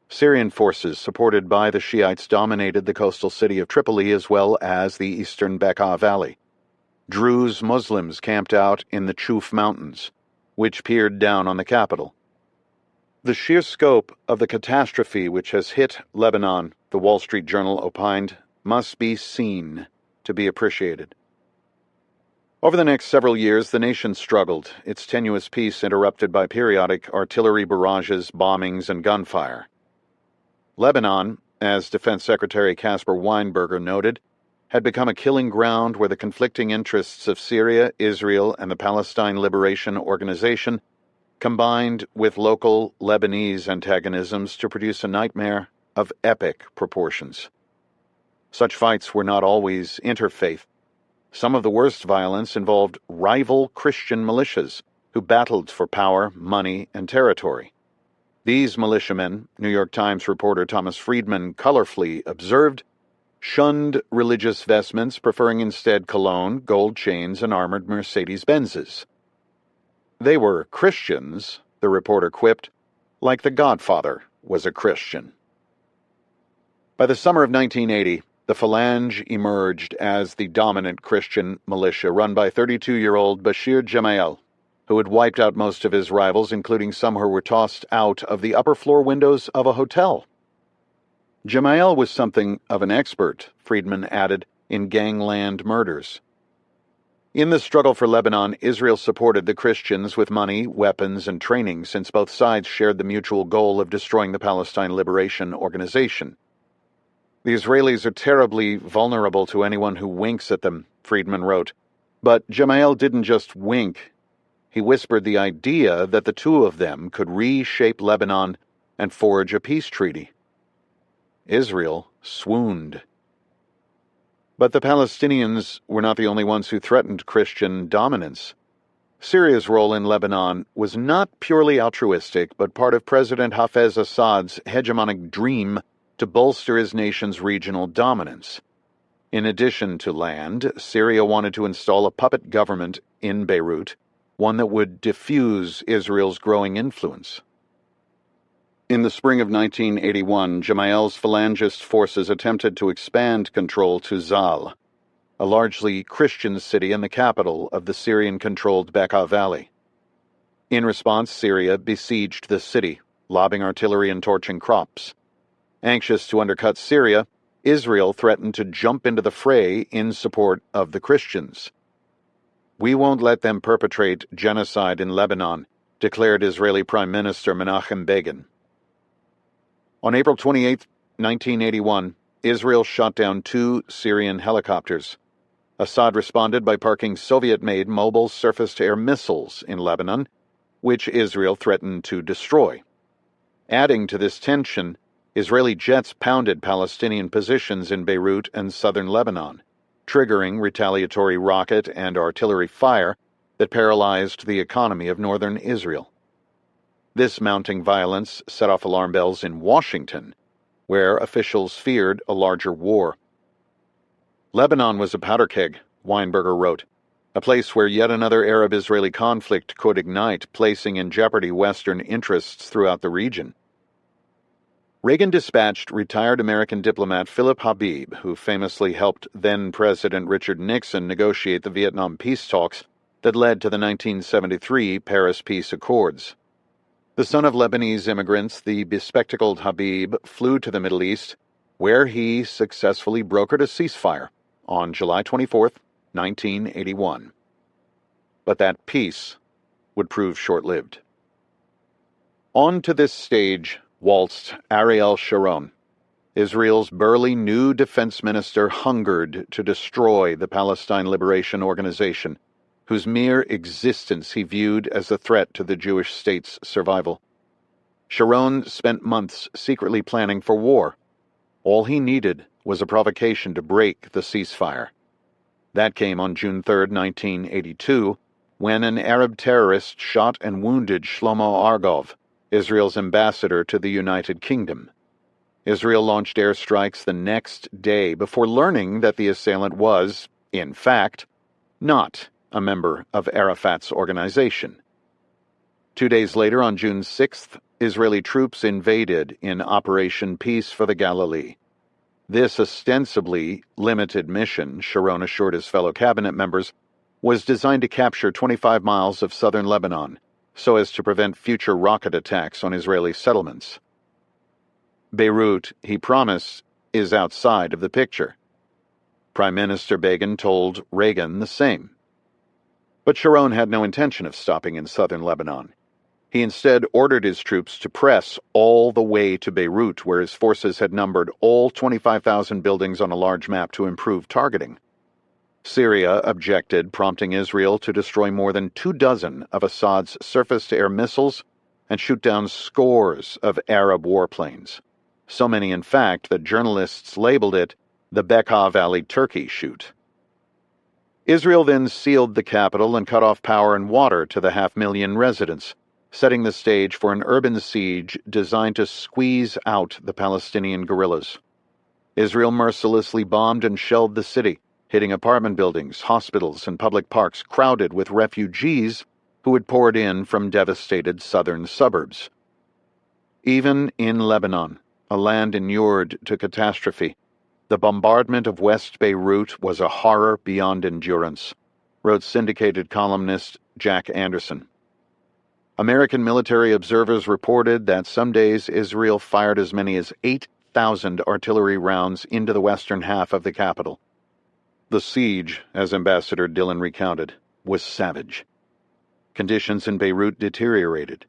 Syrian forces, supported by the Shiites, dominated the coastal city of Tripoli as well as the eastern Bekaa Valley. Druze Muslims camped out in the Chouf Mountains, which peered down on the capital. The sheer scope of the catastrophe which has hit Lebanon, the Wall Street Journal opined, must be seen to be appreciated. Over the next several years, the nation struggled, its tenuous peace interrupted by periodic artillery barrages, bombings, and gunfire. Lebanon, as Defense Secretary Caspar Weinberger noted, had become a killing ground where the conflicting interests of Syria, Israel, and the Palestine Liberation Organization combined with local Lebanese antagonisms to produce a nightmare of epic proportions. Such fights were not always interfaith. Some of the worst violence involved rival Christian militias who battled for power, money, and territory. These militiamen, New York Times reporter Thomas Friedman colorfully observed, shunned religious vestments, preferring instead cologne, gold chains, and armored Mercedes-Benzes. They were Christians, the reporter quipped, like the Godfather was a Christian. By the summer of 1980, the Phalange emerged as the dominant Christian militia run by 32-year-old Bashir Gemayel, who had wiped out most of his rivals, including some who were tossed out of the upper-floor windows of a hotel. Gemayel was something of an expert, Friedman added, in gangland murders. In the struggle for Lebanon, Israel supported the Christians with money, weapons, and training, since both sides shared the mutual goal of destroying the Palestine Liberation Organization. The Israelis are terribly vulnerable to anyone who winks at them, Friedman wrote. But Gemayel didn't just wink. He whispered the idea that the two of them could reshape Lebanon and forge a peace treaty. Israel swooned. But the Palestinians were not the only ones who threatened Christian dominance. Syria's role in Lebanon was not purely altruistic, but part of President Hafez Assad's hegemonic dream to bolster his nation's regional dominance. In addition to land, Syria wanted to install a puppet government in Beirut, one that would diffuse Israel's growing influence. In the spring of 1981, Gemayel's Phalangist forces attempted to expand control to Zal, a largely Christian city and the capital of the Syrian-controlled Bekaa Valley. In response, Syria besieged the city, lobbing artillery and torching crops. Anxious to undercut Syria, Israel threatened to jump into the fray in support of the Christians. "We won't let them perpetrate genocide in Lebanon," declared Israeli Prime Minister Menachem Begin. On April 28, 1981, Israel shot down 2 Syrian helicopters. Assad responded by parking Soviet-made mobile surface-to-air missiles in Lebanon, which Israel threatened to destroy. Adding to this tension, Israeli jets pounded Palestinian positions in Beirut and southern Lebanon, triggering retaliatory rocket and artillery fire that paralyzed the economy of northern Israel. This mounting violence set off alarm bells in Washington, where officials feared a larger war. Lebanon was a powder keg, Weinberger wrote, a place where yet another Arab-Israeli conflict could ignite, placing in jeopardy Western interests throughout the region. Reagan dispatched retired American diplomat Philip Habib, who famously helped then-President Richard Nixon negotiate the Vietnam peace talks that led to the 1973 Paris Peace Accords. The son of Lebanese immigrants, the bespectacled Habib flew to the Middle East, where he successfully brokered a ceasefire on July 24, 1981. But that peace would prove short-lived. Onto this stage waltzed Ariel Sharon. Israel's burly new defense minister hungered to destroy the Palestine Liberation Organization, whose mere existence he viewed as a threat to the Jewish state's survival. Sharon spent months secretly planning for war. All he needed was a provocation to break the ceasefire. That came on June 3, 1982, when an Arab terrorist shot and wounded Shlomo Argov, Israel's ambassador to the United Kingdom. Israel launched airstrikes the next day before learning that the assailant was, in fact, not a member of Arafat's organization. 2 days later, on June 6th, Israeli troops invaded in Operation Peace for the Galilee. This ostensibly limited mission, Sharon assured his fellow cabinet members, was designed to capture 25 miles of southern Lebanon so as to prevent future rocket attacks on Israeli settlements. Beirut, he promised, is outside of the picture. Prime Minister Begin told Reagan the same. But Sharon had no intention of stopping in southern Lebanon. He instead ordered his troops to press all the way to Beirut, where his forces had numbered all 25,000 buildings on a large map to improve targeting. Syria objected, prompting Israel to destroy more than 24 of Assad's surface-to-air missiles and shoot down scores of Arab warplanes. So many, in fact, that journalists labeled it the Bekaa Valley Turkey shoot. Israel then sealed the capital and cut off power and water to the 500,000 residents, setting the stage for an urban siege designed to squeeze out the Palestinian guerrillas. Israel mercilessly bombed and shelled the city, hitting apartment buildings, hospitals, and public parks crowded with refugees who had poured in from devastated southern suburbs. Even in Lebanon, a land inured to catastrophe, the bombardment of West Beirut was a horror beyond endurance, wrote syndicated columnist Jack Anderson. American military observers reported that some days Israel fired as many as 8,000 artillery rounds into the western half of the capital. The siege, as Ambassador Dillon recounted, was savage. Conditions in Beirut deteriorated.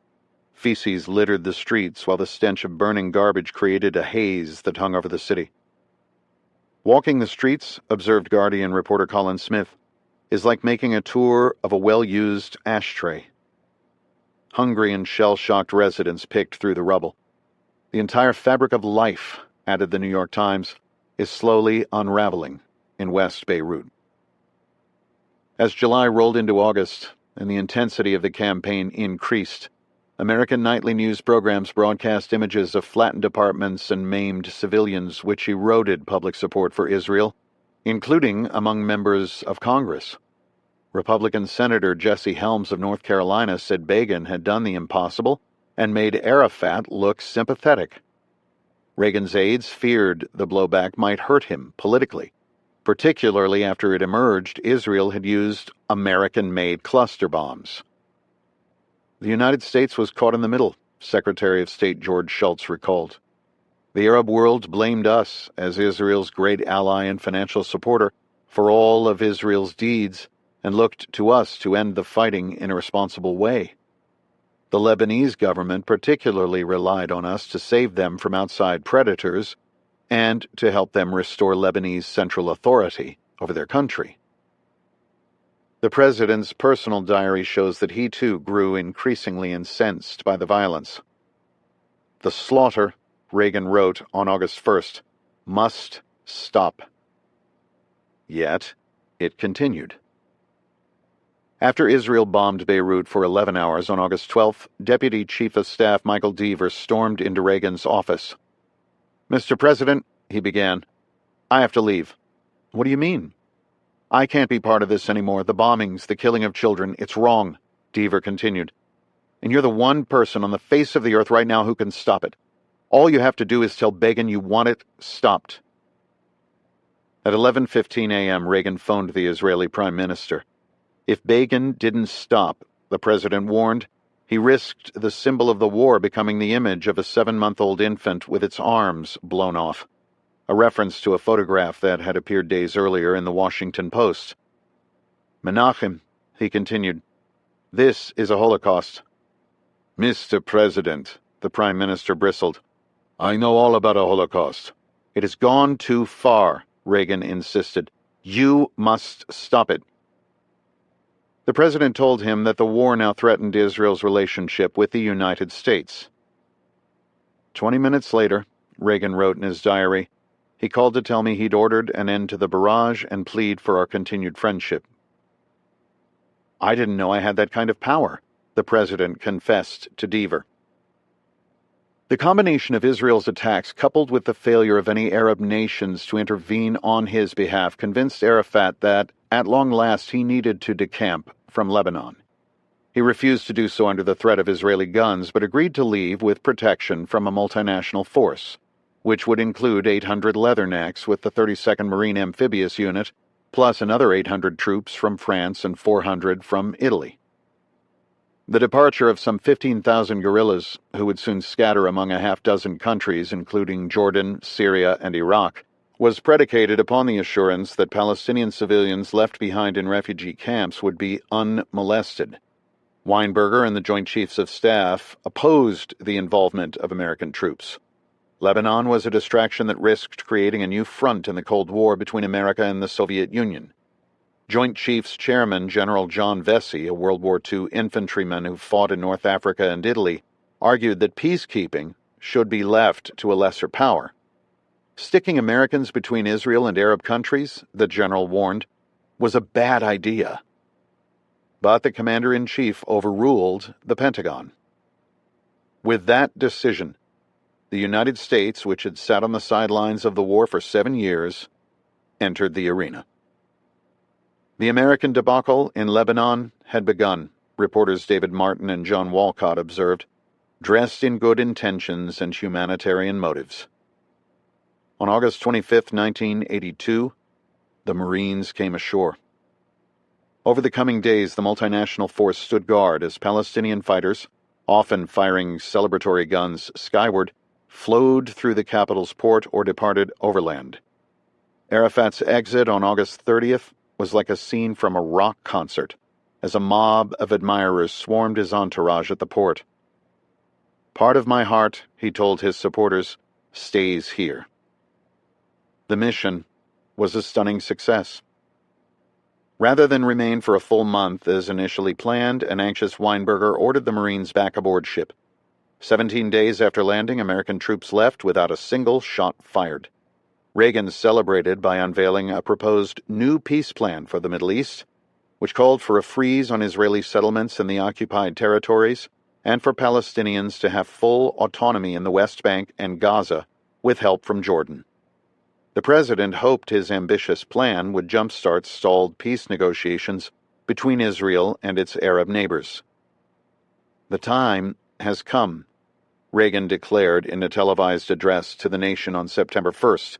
Feces littered the streets while the stench of burning garbage created a haze that hung over the city. Walking the streets, observed Guardian reporter Colin Smith, is like making a tour of a well-used ashtray. Hungry and shell-shocked residents picked through the rubble. The entire fabric of life, added the New York Times, is slowly unraveling in West Beirut. As July rolled into August and the intensity of the campaign increased, American nightly news programs broadcast images of flattened apartments and maimed civilians, which eroded public support for Israel, including among members of Congress. Republican Senator Jesse Helms of North Carolina said Begin had done the impossible and made Arafat look sympathetic. Reagan's aides feared the blowback might hurt him politically, particularly after it emerged Israel had used American-made cluster bombs. The United States was caught in the middle, Secretary of State George Shultz recalled. The Arab world blamed us, as Israel's great ally and financial supporter, for all of Israel's deeds, and looked to us to end the fighting in a responsible way. The Lebanese government particularly relied on us to save them from outside predators and to help them restore Lebanese central authority over their country. The president's personal diary shows that he too grew increasingly incensed by the violence. The slaughter, Reagan wrote on August 1st, must stop. Yet, it continued. After Israel bombed Beirut for 11 hours on August 12th, Deputy Chief of Staff Michael Deaver stormed into Reagan's office. "Mr. President," he began, "I have to leave." "What do you mean?" "I can't be part of this anymore. The bombings, the killing of children, it's wrong," Deaver continued. "And you're the one person on the face of the earth right now who can stop it. All you have to do is tell Begin you want it stopped." At 11:15 a.m., Reagan phoned the Israeli Prime Minister. If Begin didn't stop, the president warned, he risked the symbol of the war becoming the image of a 7-month-old infant with its arms blown off, a reference to a photograph that had appeared days earlier in the Washington Post. "Menachem," he continued, "this is a Holocaust." "Mr. President," the Prime Minister bristled, "I know all about a Holocaust." "It has gone too far," Reagan insisted. "You must stop it." The President told him that the war now threatened Israel's relationship with the United States. 20 minutes later, Reagan wrote in his diary, he called to tell me he'd ordered an end to the barrage and plead for our continued friendship. "I didn't know I had that kind of power," the President confessed to Deaver. The combination of Israel's attacks coupled with the failure of any Arab nations to intervene on his behalf convinced Arafat that, at long last, he needed to decamp from Lebanon. He refused to do so under the threat of Israeli guns, but agreed to leave with protection from a multinational force, which would include 800 Leathernecks with the 32nd Marine Amphibious Unit, plus another 800 troops from France and 400 from Italy. The departure of some 15,000 guerrillas, who would soon scatter among a half-dozen countries, including Jordan, Syria, and Iraq, was predicated upon the assurance that Palestinian civilians left behind in refugee camps would be unmolested. Weinberger and the Joint Chiefs of Staff opposed the involvement of American troops. Lebanon was a distraction that risked creating a new front in the Cold War between America and the Soviet Union. Joint Chiefs Chairman General John Vesey, a World War II infantryman who fought in North Africa and Italy, argued that peacekeeping should be left to a lesser power. Sticking Americans between Israel and Arab countries, the general warned, was a bad idea. But the Commander-in-Chief overruled the Pentagon. With that decision, the United States, which had sat on the sidelines of the war for 7 years, entered the arena. The American debacle in Lebanon had begun, reporters David Martin and John Walcott observed, dressed in good intentions and humanitarian motives. On August 25, 1982, the Marines came ashore. Over the coming days, the multinational force stood guard as Palestinian fighters, often firing celebratory guns skyward, flowed through the capital's port or departed overland. Arafat's exit on August 30th was like a scene from a rock concert, as a mob of admirers swarmed his entourage at the port. "Part of my heart," he told his supporters, "stays here." The mission was a stunning success. Rather than remain for a full month as initially planned, an anxious Weinberger ordered the Marines back aboard ship. 17 days after landing, American troops left without a single shot fired. Reagan celebrated by unveiling a proposed new peace plan for the Middle East, which called for a freeze on Israeli settlements in the occupied territories and for Palestinians to have full autonomy in the West Bank and Gaza with help from Jordan. The President hoped his ambitious plan would jumpstart stalled peace negotiations between Israel and its Arab neighbors. "The time has come," Reagan declared in a televised address to the nation on September 1st,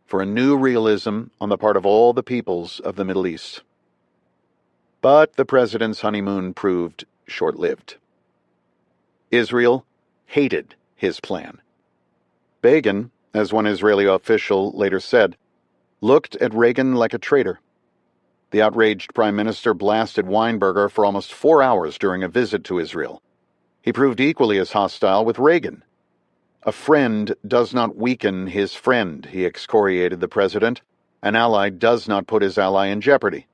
"for a new realism on the part of all the peoples of the Middle East." But the President's honeymoon proved short-lived. Israel hated his plan. Begin, as one Israeli official later said, looked at Reagan like a traitor. The outraged Prime Minister blasted Weinberger for almost 4 hours during a visit to Israel. He proved equally as hostile with Reagan. "A friend does not weaken his friend," he excoriated the President. "An ally does not put his ally in jeopardy."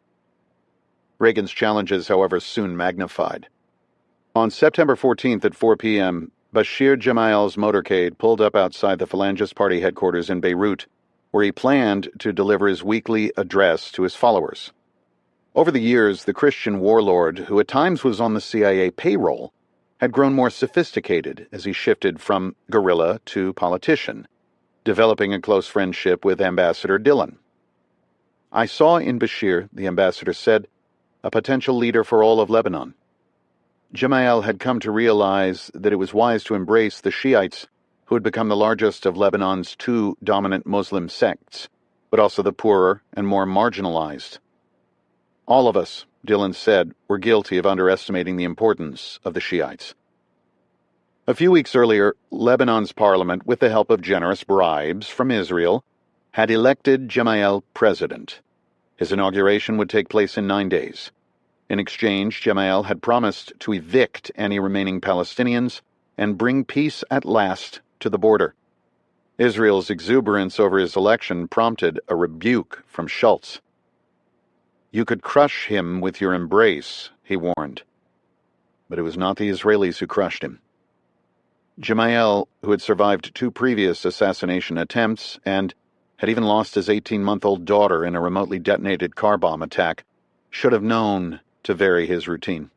Reagan's challenges, however, soon magnified. On September 14th at 4 p.m., Bashir Gemayel's motorcade pulled up outside the Phalangist Party headquarters in Beirut, where he planned to deliver his weekly address to his followers. Over the years, the Christian warlord, who at times was on the CIA payroll, had grown more sophisticated as he shifted from guerrilla to politician, developing a close friendship with Ambassador Dillon. "I saw in Bashir," the ambassador said, "a potential leader for all of Lebanon." Gemayel had come to realize that it was wise to embrace the Shiites, who had become the largest of Lebanon's 2 dominant Muslim sects, but also the poorer and more marginalized. "All of us," Dillon said, "were guilty of underestimating the importance of the Shiites." A few weeks earlier, Lebanon's parliament, with the help of generous bribes from Israel, had elected Gemayel president. His inauguration would take place in 9 days. In exchange, Gemayel had promised to evict any remaining Palestinians and bring peace at last to the border. Israel's exuberance over his election prompted a rebuke from Schultz. "You could crush him with your embrace," he warned. But it was not the Israelis who crushed him. Gemayel, who had survived 2 previous assassination attempts and had even lost his 18-month-old daughter in a remotely detonated car bomb attack, should have known to vary his routine.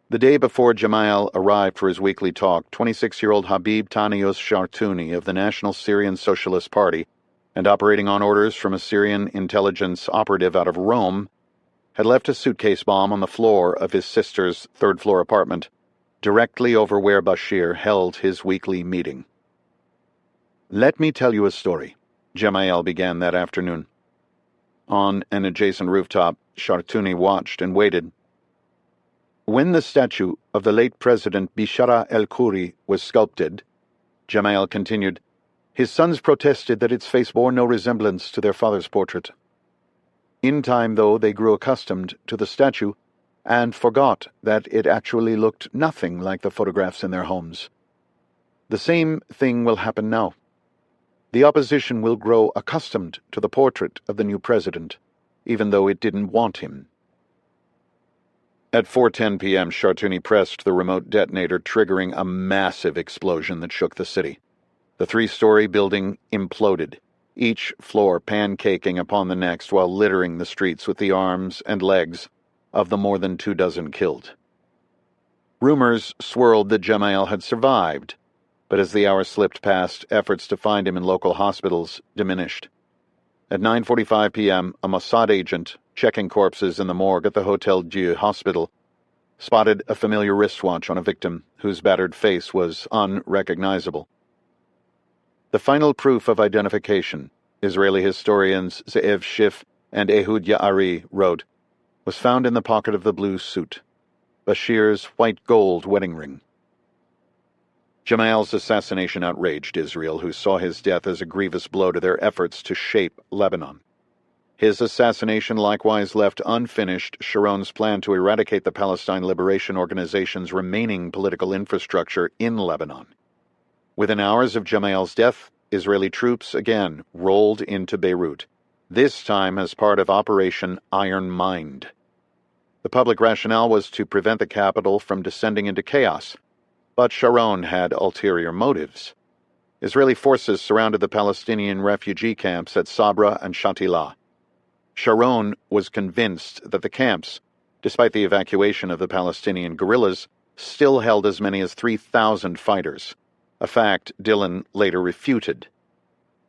The day before Gemayel arrived for his weekly talk, 26-year-old Habib Tanius Shartouni of the National Syrian Socialist Party, and operating on orders from a Syrian intelligence operative out of Rome, had left a suitcase bomb on the floor of his sister's 3rd-floor apartment, directly over where Bashir held his weekly meeting. "Let me tell you a story," Gemayel began that afternoon. On an adjacent rooftop, Shartouni watched and waited. "When the statue of the late President Bishara el-Khoury was sculpted," Gemayel continued, "his sons protested that its face bore no resemblance to their father's portrait. In time, though, they grew accustomed to the statue and forgot that it actually looked nothing like the photographs in their homes. The same thing will happen now. The opposition will grow accustomed to the portrait of the new president, even though it didn't want him." At 4:10 p.m., Shartouni pressed the remote detonator, triggering a massive explosion that shook the city. The 3-story building imploded, each floor pancaking upon the next while littering the streets with the arms and legs of the more than 24 killed. Rumors swirled that Gemayel had survived, but as the hours slipped past, efforts to find him in local hospitals diminished. At 9:45 p.m., a Mossad agent, checking corpses in the morgue at the Hotel Dieu hospital, spotted a familiar wristwatch on a victim whose battered face was unrecognizable. The final proof of identification, Israeli historians Ze'ev Schiff and Ehud Ya'ari wrote, was found in the pocket of the blue suit, Bashir's white gold wedding ring. Gemayel's assassination outraged Israel, who saw his death as a grievous blow to their efforts to shape Lebanon. His assassination likewise left unfinished Sharon's plan to eradicate the Palestine Liberation Organization's remaining political infrastructure in Lebanon. Within hours of Gemayel's death, Israeli troops again rolled into Beirut, this time as part of Operation Iron Mind. The public rationale was to prevent the capital from descending into chaos, but Sharon had ulterior motives. Israeli forces surrounded the Palestinian refugee camps at Sabra and Shatila. Sharon was convinced that the camps, despite the evacuation of the Palestinian guerrillas, still held as many as 3,000 fighters, a fact Dillon later refuted.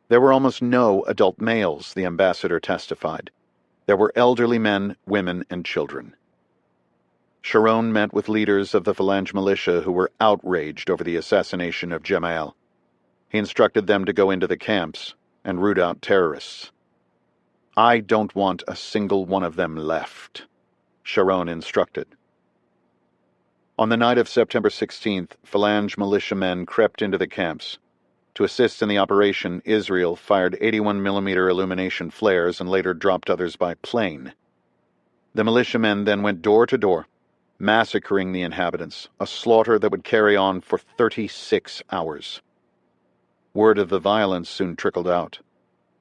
There were almost no adult males, the ambassador testified. There were elderly men, women, and children. Sharon met with leaders of the Phalange militia who were outraged over the assassination of Gemayel. He instructed them to go into the camps and root out terrorists. "I don't want a single one of them left," Sharon instructed. On the night of September 16th, Phalange militiamen crept into the camps. To assist in the operation, Israel fired 81mm illumination flares and later dropped others by plane. The militiamen then went door to door, massacring the inhabitants, a slaughter that would carry on for 36 hours. Word of the violence soon trickled out.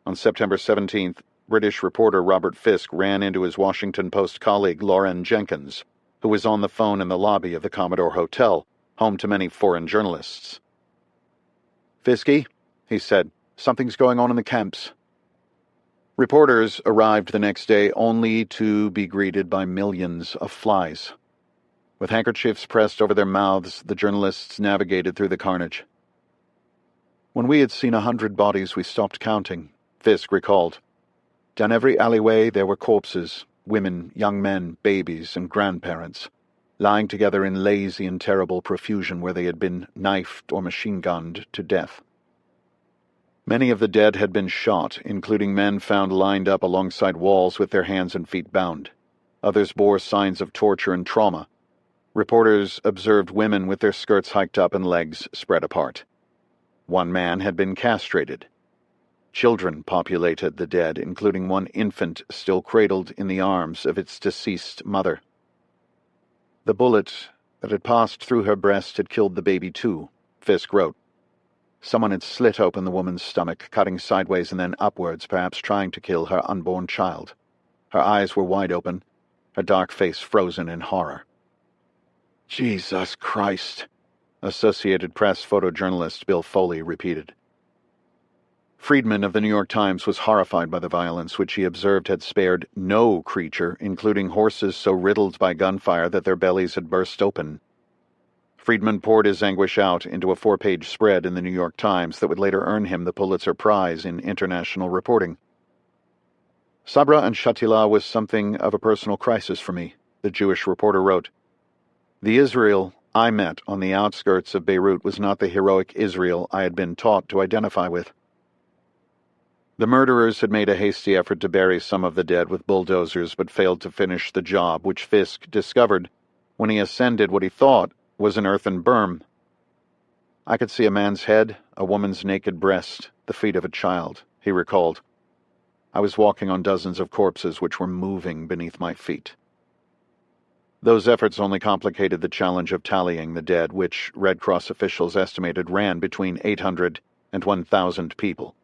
On September 17th, British reporter Robert Fisk ran into his Washington Post colleague Lauren Jenkins, who was on the phone in the lobby of the Commodore Hotel, home to many foreign journalists. "Fisky," he said, "something's going on in the camps." Reporters arrived the next day only to be greeted by millions of flies. With handkerchiefs pressed over their mouths, the journalists navigated through the carnage. "When we had seen 100 bodies, we stopped counting," Fisk recalled. "Down every alleyway there were corpses, women, young men, babies, and grandparents, lying together in lazy and terrible profusion where they had been knifed or machine-gunned to death. Many of the dead had been shot, including men found lined up alongside walls with their hands and feet bound. Others bore signs of torture and trauma. Reporters observed women with their skirts hiked up and legs spread apart. One man had been castrated. Children populated the dead, including one infant still cradled in the arms of its deceased mother. The bullet that had passed through her breast had killed the baby too, Fisk wrote. Someone had slit open the woman's stomach, cutting sideways and then upwards, perhaps trying to kill her unborn child. Her eyes were wide open, her dark face frozen in horror. Jesus Christ, Associated Press photojournalist Bill Foley repeated. Friedman of the New York Times was horrified by the violence, which he observed had spared no creature, including horses so riddled by gunfire that their bellies had burst open. Friedman poured his anguish out into a 4-page spread in the New York Times that would later earn him the Pulitzer Prize in international reporting. Sabra and Shatila was something of a personal crisis for me, the Jewish reporter wrote. The Israel I met on the outskirts of Beirut was not the heroic Israel I had been taught to identify with. The murderers had made a hasty effort to bury some of the dead with bulldozers, but failed to finish the job, which Fisk discovered when he ascended what he thought was an earthen berm. I could see a man's head, a woman's naked breast, the feet of a child, he recalled. I was walking on dozens of corpses which were moving beneath my feet. Those efforts only complicated the challenge of tallying the dead, which Red Cross officials estimated ran between 800 and 1,000 people.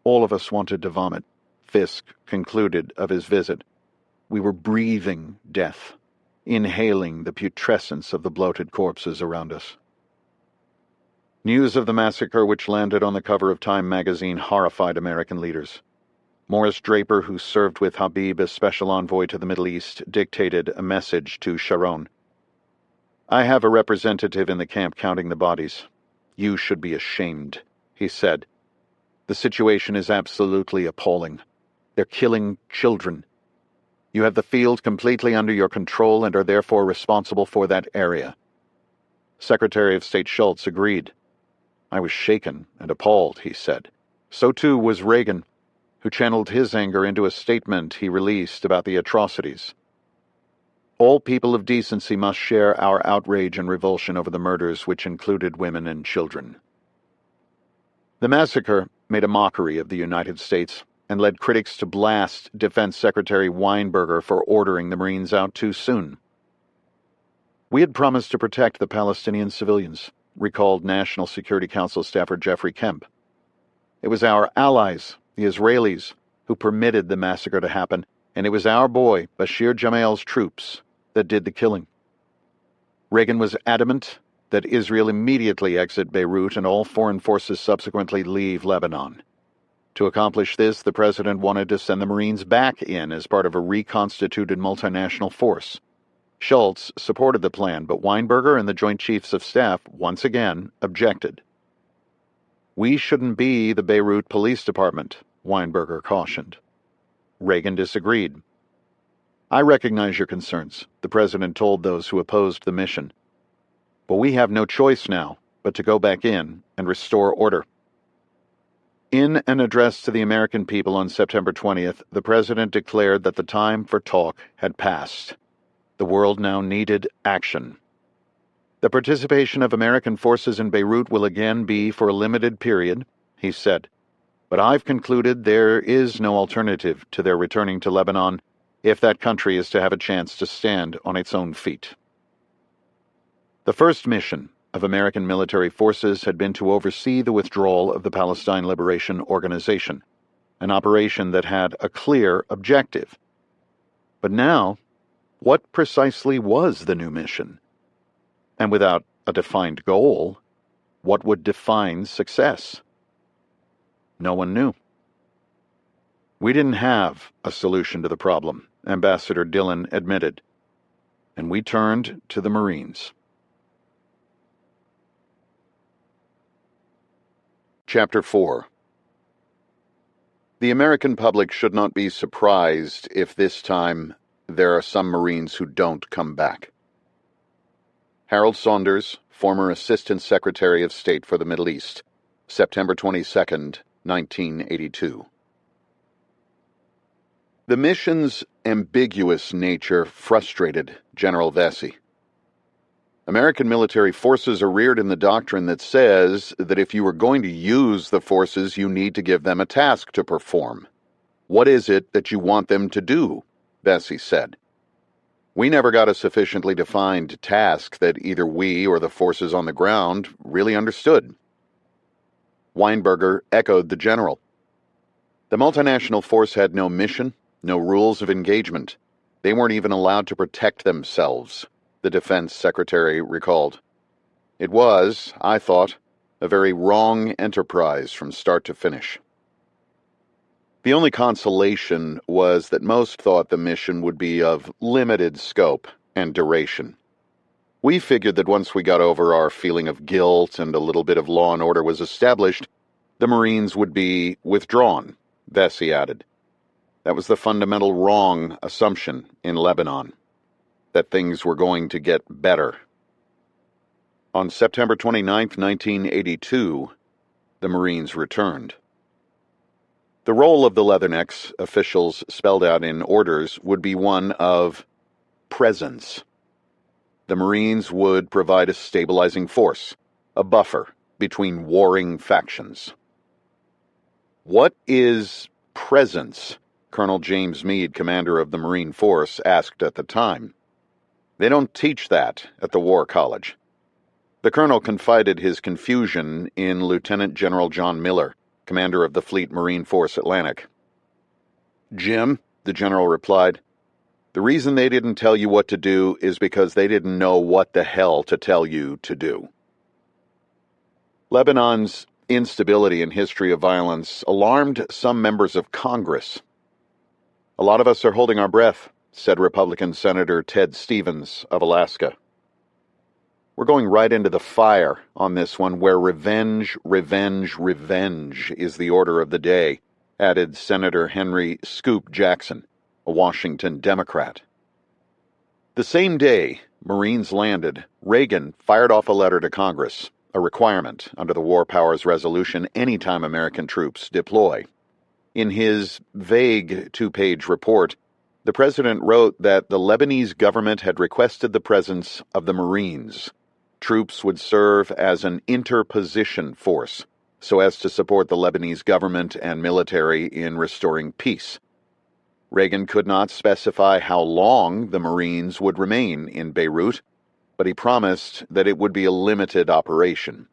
All of us wanted to vomit, Fisk concluded of his visit. We were breathing death, inhaling the putrescence of the bloated corpses around us. News of the massacre, which landed on the cover of Time magazine, horrified American leaders. Morris Draper, who served with Habib as special envoy to the Middle East, dictated a message to Sharon. I have a representative in the camp counting the bodies. You should be ashamed, he said. The situation is absolutely appalling. They're killing children. You have the field completely under your control and are therefore responsible for that area. Secretary of State Schultz agreed. I was shaken and appalled, he said. So too was Reagan, who channeled his anger into a statement he released about the atrocities. All people of decency must share our outrage and revulsion over the murders, which included women and children. The massacre made a mockery of the United States and led critics to blast Defense Secretary Weinberger for ordering the Marines out too soon. We had promised to protect the Palestinian civilians, recalled National Security Council staffer Jeffrey Kemp. It was our allies, the Israelis, who permitted the massacre to happen, and it was our boy, Bashir Jamal's troops, that did the killing. Reagan was adamant that Israel immediately exit Beirut and all foreign forces subsequently leave Lebanon. To accomplish this, the president wanted to send the Marines back in as part of a reconstituted multinational force. Schultz supported the plan, but Weinberger and the Joint Chiefs of Staff once again objected. We shouldn't be the Beirut Police Department, Weinberger cautioned. Reagan disagreed. I recognize your concerns, the president told those who opposed the mission. But we have no choice now but to go back in and restore order. In an address to the American people on September 20th, the president declared that the time for talk had passed. The world now needed action. The participation of American forces in Beirut will again be for a limited period, he said, but I've concluded there is no alternative to their returning to Lebanon if that country is to have a chance to stand on its own feet. The first mission of American military forces had been to oversee the withdrawal of the Palestine Liberation Organization, an operation that had a clear objective. But now, what precisely was the new mission? And without a defined goal, what would define success? No one knew. We didn't have a solution to the problem, Ambassador Dillon admitted, and we turned to the Marines. Chapter 4. The American public should not be surprised if this time there are some Marines who don't come back. Harold Saunders, former Assistant Secretary of State for the Middle East, September 22, 1982. The mission's ambiguous nature frustrated General Vesey. American military forces are reared in the doctrine that says that if you are going to use the forces, you need to give them a task to perform. What is it that you want them to do? Vesey said. We never got a sufficiently defined task that either we or the forces on the ground really understood. Weinberger echoed the general. The multinational force had no mission, no rules of engagement. They weren't even allowed to protect themselves, the defense secretary recalled. It was, I thought, a very wrong enterprise from start to finish. The only consolation was that most thought the mission would be of limited scope and duration. We figured that once we got over our feeling of guilt and a little bit of law and order was established, the Marines would be withdrawn, Vesey added. That was the fundamental wrong assumption in Lebanon, that things were going to get better. On September 29, 1982, the Marines returned. The role of the Leathernecks, officials spelled out in orders, would be one of presence. The Marines would provide a stabilizing force, a buffer between warring factions. What is presence? Colonel James Meade, commander of the Marine Force, asked at the time. They don't teach that at the War College. The colonel confided his confusion in Lieutenant General John Miller, commander of the Fleet Marine Force Atlantic. Jim, the general replied, the reason they didn't tell you what to do is because they didn't know what the hell to tell you to do. Lebanon's instability and history of violence alarmed some members of Congress. A lot of us are holding our breath, said Republican Senator Ted Stevens of Alaska. We're going right into the fire on this one, where revenge, revenge, revenge is the order of the day, added Senator Henry Scoop Jackson, a Washington Democrat. The same day Marines landed, Reagan fired off a letter to Congress, a requirement under the War Powers Resolution anytime American troops deploy. In his vague two-page report, the president wrote that the Lebanese government had requested the presence of the Marines. Troops would serve as an interposition force, so as to support the Lebanese government and military in restoring peace. Reagan could not specify how long the Marines would remain in Beirut, but he promised that it would be a limited operation.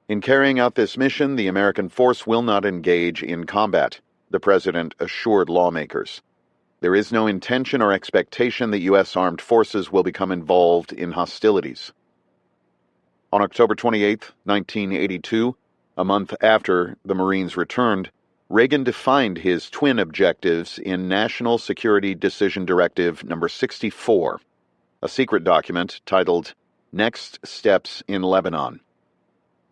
In carrying out this mission, the American force will not engage in combat, the president assured lawmakers. There is no intention or expectation that U.S. armed forces will become involved in hostilities. On October 28, 1982, a month after the Marines returned, Reagan defined his twin objectives in National Security Decision Directive No. 64, a secret document titled Next Steps in Lebanon.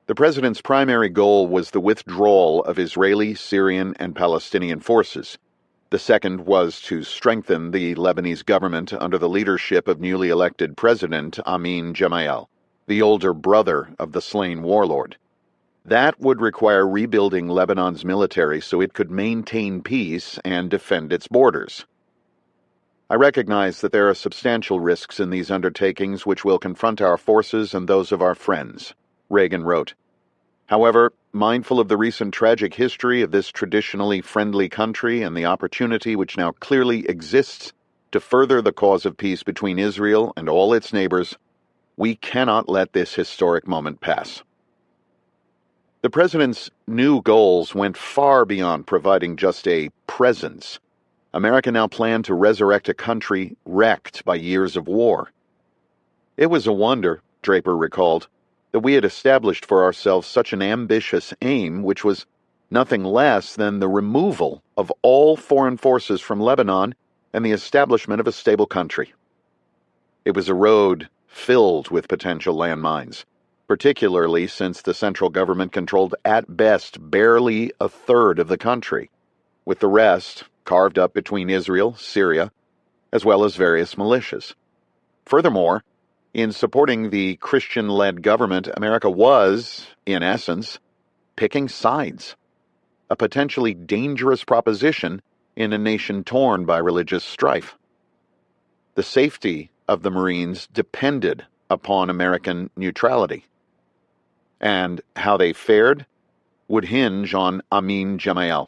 The president's primary goal was the withdrawal of Israeli, Syrian, and Palestinian forces. The second was to strengthen the Lebanese government under the leadership of newly elected President Amin Gemayel, the older brother of the slain warlord. That would require rebuilding Lebanon's military so it could maintain peace and defend its borders. I recognize that there are substantial risks in these undertakings which will confront our forces and those of our friends, Reagan wrote. However, mindful of the recent tragic history of this traditionally friendly country and the opportunity which now clearly exists to further the cause of peace between Israel and all its neighbors, we cannot let this historic moment pass. The president's new goals went far beyond providing just a presence. America now planned to resurrect a country wrecked by years of war. It was a wonder, Draper recalled, that we had established for ourselves such an ambitious aim, which was nothing less than the removal of all foreign forces from Lebanon and the establishment of a stable country. It was a road filled with potential landmines, particularly since the central government controlled at best barely a third of the country, with the rest carved up between Israel, Syria, as well as various militias. Furthermore, in supporting the Christian-led government, America was, in essence, picking sides, a potentially dangerous proposition in a nation torn by religious strife. The safety of the Marines depended upon American neutrality. And how they fared would hinge on Amin Gemayel.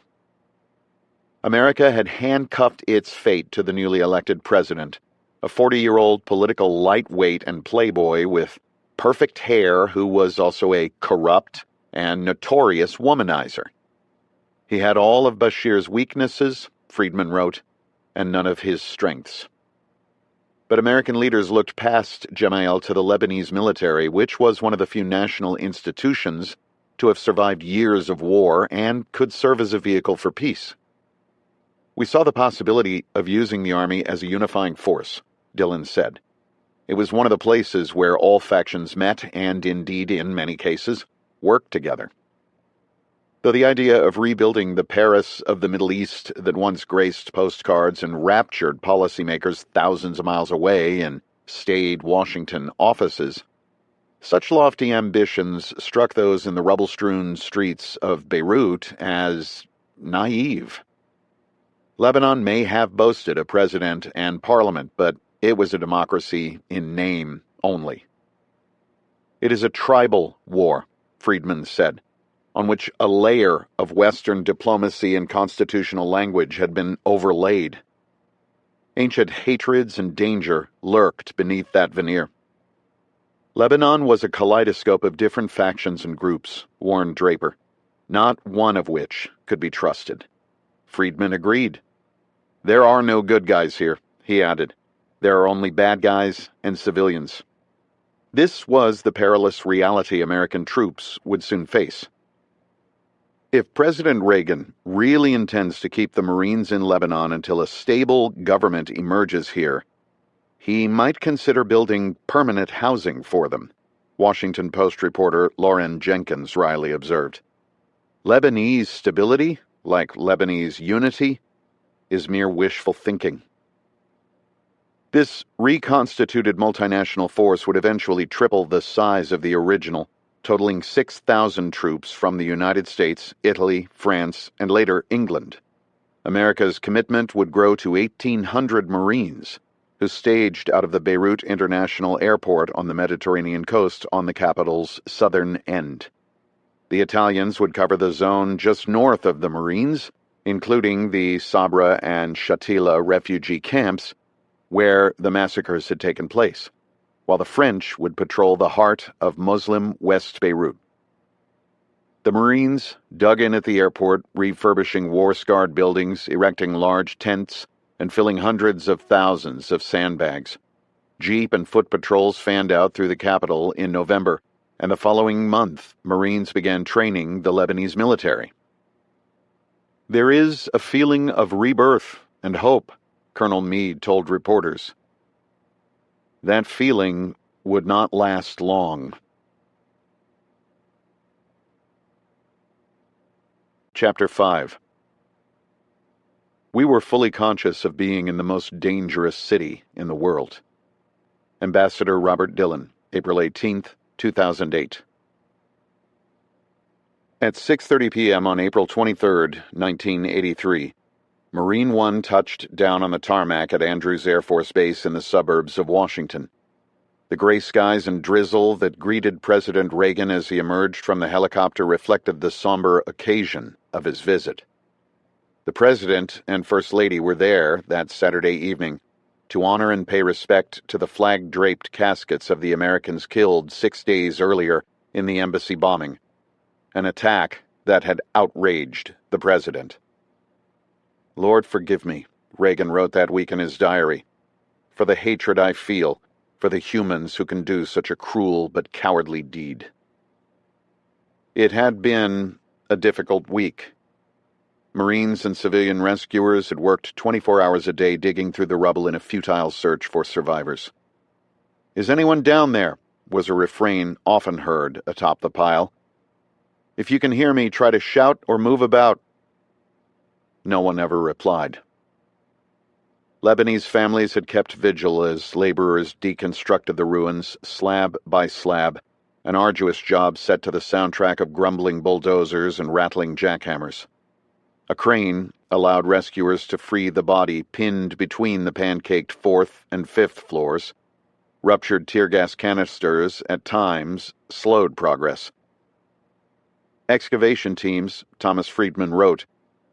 America had handcuffed its fate to the newly elected president, a 40-year-old political lightweight and playboy with perfect hair who was also a corrupt and notorious womanizer. He had all of Bashir's weaknesses, Friedman wrote, and none of his strengths. But American leaders looked past Gemayel to the Lebanese military, which was one of the few national institutions to have survived years of war and could serve as a vehicle for peace. We saw the possibility of using the army as a unifying force, Dillon said. It was one of the places where all factions met and, indeed, in many cases, worked together. Though the idea of rebuilding the Paris of the Middle East that once graced postcards and raptured policymakers thousands of miles away in staid Washington offices, such lofty ambitions struck those in the rubble-strewn streets of Beirut as naive. Lebanon may have boasted a president and parliament, but it was a democracy in name only. It is a tribal war, Friedman said, on which a layer of Western diplomacy and constitutional language had been overlaid. Ancient hatreds and danger lurked beneath that veneer. Lebanon was a kaleidoscope of different factions and groups, warned Draper, not one of which could be trusted. Friedman agreed. There are no good guys here, he added. There are only bad guys and civilians. This was the perilous reality American troops would soon face. If President Reagan really intends to keep the Marines in Lebanon until a stable government emerges here, he might consider building permanent housing for them, Washington Post reporter Lauren Jenkins Riley observed. Lebanese stability, like Lebanese unity, is mere wishful thinking. This reconstituted multinational force would eventually triple the size of the original, totaling 6,000 troops from the United States, Italy, France, and later England. America's commitment would grow to 1,800 Marines, who staged out of the Beirut International Airport on the Mediterranean coast on the capital's southern end. The Italians would cover the zone just north of the Marines, including the Sabra and Shatila refugee camps, where the massacres had taken place, while the French would patrol the heart of Muslim West Beirut. The Marines dug in at the airport, refurbishing war-scarred buildings, erecting large tents, and filling hundreds of thousands of sandbags. Jeep and foot patrols fanned out through the capital in November, and the following month, Marines began training the Lebanese military. There is a feeling of rebirth and hope, Colonel Meade told reporters. That feeling would not last long. Chapter 5. We were fully conscious of being in the most dangerous city in the world. Ambassador Robert Dillon, April 18, 2008. At 6:30 p.m. on April 23, 1983, Marine One touched down on the tarmac at Andrews Air Force Base in the suburbs of Washington. The gray skies and drizzle that greeted President Reagan as he emerged from the helicopter reflected the somber occasion of his visit. The President and First Lady were there that Saturday evening to honor and pay respect to the flag-draped caskets of the Americans killed 6 days earlier in the embassy bombing, an attack that had outraged the President. Lord, forgive me, Reagan wrote that week in his diary, for the hatred I feel for the humans who can do such a cruel but cowardly deed. It had been a difficult week. Marines and civilian rescuers had worked 24 hours a day digging through the rubble in a futile search for survivors. "Is anyone down there?" was a refrain often heard atop the pile. "If you can hear me, try to shout or move about." No one ever replied. Lebanese families had kept vigil as laborers deconstructed the ruins, slab by slab, an arduous job set to the soundtrack of grumbling bulldozers and rattling jackhammers. A crane allowed rescuers to free the body pinned between the pancaked 4th and 5th floors. Ruptured tear gas canisters at times slowed progress. Excavation teams, Thomas Friedman wrote,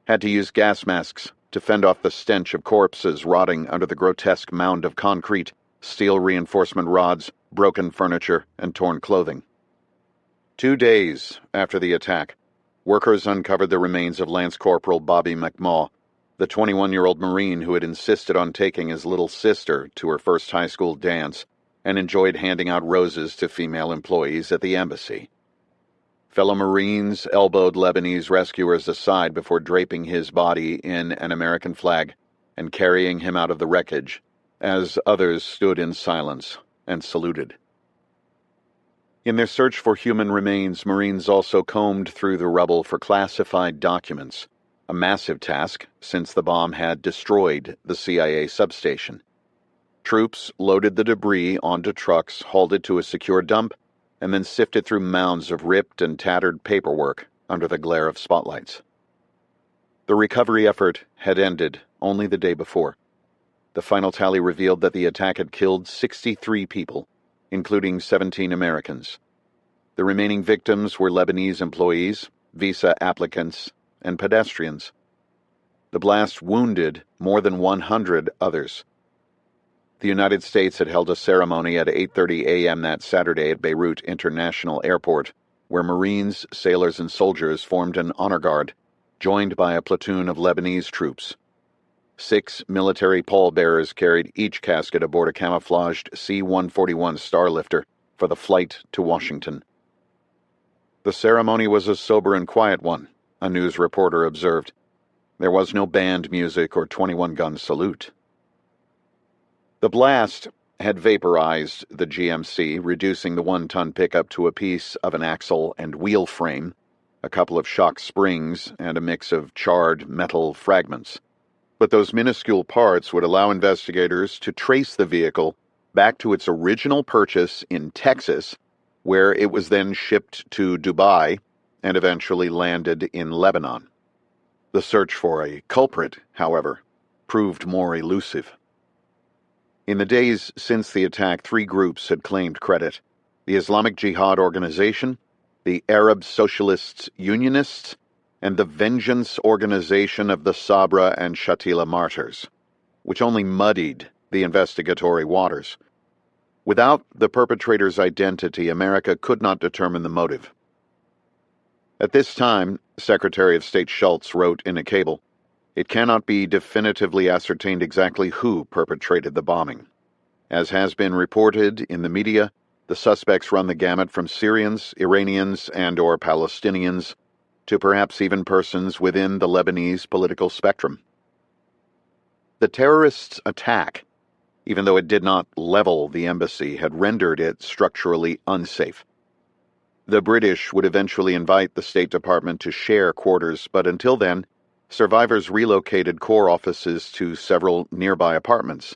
had to use gas masks to fend off the stench of corpses rotting under the grotesque mound of concrete, steel reinforcement rods, broken furniture, and torn clothing. 2 days after the attack, workers uncovered the remains of Lance Corporal Bobby McMaw, the 21-year-old Marine who had insisted on taking his little sister to her first high school dance and enjoyed handing out roses to female employees at the embassy. Fellow Marines elbowed Lebanese rescuers aside before draping his body in an American flag and carrying him out of the wreckage, as others stood in silence and saluted. In their search for human remains, Marines also combed through the rubble for classified documents, a massive task since the bomb had destroyed the CIA substation. Troops loaded the debris onto trucks, hauled it to a secure dump, and then sifted through mounds of ripped and tattered paperwork under the glare of spotlights. The recovery effort had ended only the day before. The final tally revealed that the attack had killed 63 people, including 17 Americans. The remaining victims were Lebanese employees, visa applicants, and pedestrians. The blast wounded more than 100 others. The United States had held a ceremony at 8:30 a.m. that Saturday at Beirut International Airport, where Marines, sailors, and soldiers formed an honor guard, joined by a platoon of Lebanese troops. 6 military pallbearers carried each casket aboard a camouflaged C-141 Starlifter for the flight to Washington. The ceremony was a sober and quiet one, a news reporter observed. There was no band music or 21-gun salute. The blast had vaporized the GMC, reducing the 1-ton pickup to a piece of an axle and wheel frame, a couple of shock springs, and a mix of charred metal fragments. But those minuscule parts would allow investigators to trace the vehicle back to its original purchase in Texas, where it was then shipped to Dubai and eventually landed in Lebanon. The search for a culprit, however, proved more elusive. In the days since the attack, 3 groups had claimed credit: the Islamic Jihad Organization, the Arab Socialists Unionists, and the Vengeance Organization of the Sabra and Shatila Martyrs, which only muddied the investigatory waters. Without the perpetrator's identity, America could not determine the motive. At this time, Secretary of State Schultz wrote in a cable, "It cannot be definitively ascertained exactly who perpetrated the bombing. As has been reported in the media, the suspects run the gamut from Syrians, Iranians, and/or Palestinians to perhaps even persons within the Lebanese political spectrum." The terrorists' attack, even though it did not level the embassy, had rendered it structurally unsafe. The British would eventually invite the State Department to share quarters, but until then, survivors relocated Corps offices to several nearby apartments.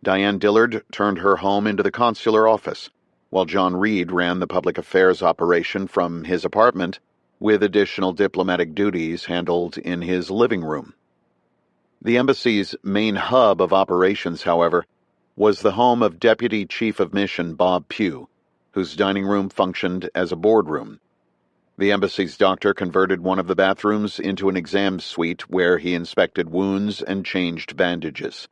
Diane Dillard turned her home into the consular office, while John Reed ran the public affairs operation from his apartment, with additional diplomatic duties handled in his living room. The embassy's main hub of operations, however, was the home of Deputy Chief of Mission Bob Pugh, whose dining room functioned as a boardroom. The embassy's doctor converted one of the bathrooms into an exam suite where he inspected wounds and changed bandages.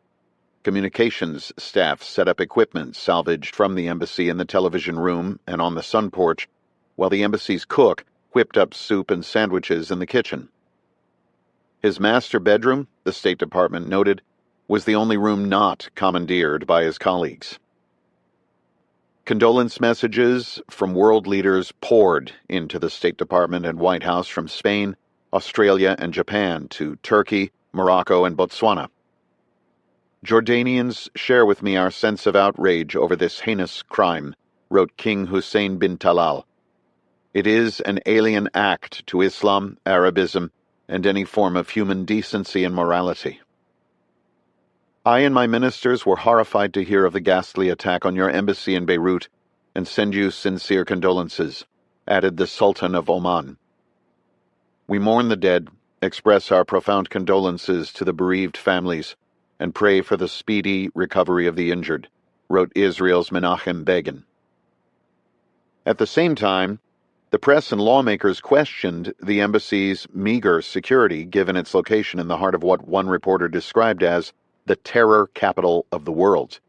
Communications staff set up equipment salvaged from the embassy in the television room and on the sun porch, while the embassy's cook whipped up soup and sandwiches in the kitchen. His master bedroom, the State Department noted, was the only room not commandeered by his colleagues. Condolence messages from world leaders poured into the State Department and White House from Spain, Australia, and Japan to Turkey, Morocco, and Botswana. "Jordanians share with me our sense of outrage over this heinous crime," wrote King Hussein bin Talal. "It is an alien act to Islam, Arabism, and any form of human decency and morality. I and my ministers were horrified to hear of the ghastly attack on your embassy in Beirut and send you sincere condolences," added the Sultan of Oman. "We mourn the dead, express our profound condolences to the bereaved families, and pray for the speedy recovery of the injured. wrote Israel's Menachem Begin. At the same time, the press and lawmakers questioned the embassy's meager security given its location in the heart of what one reporter described as the terror capital of the world.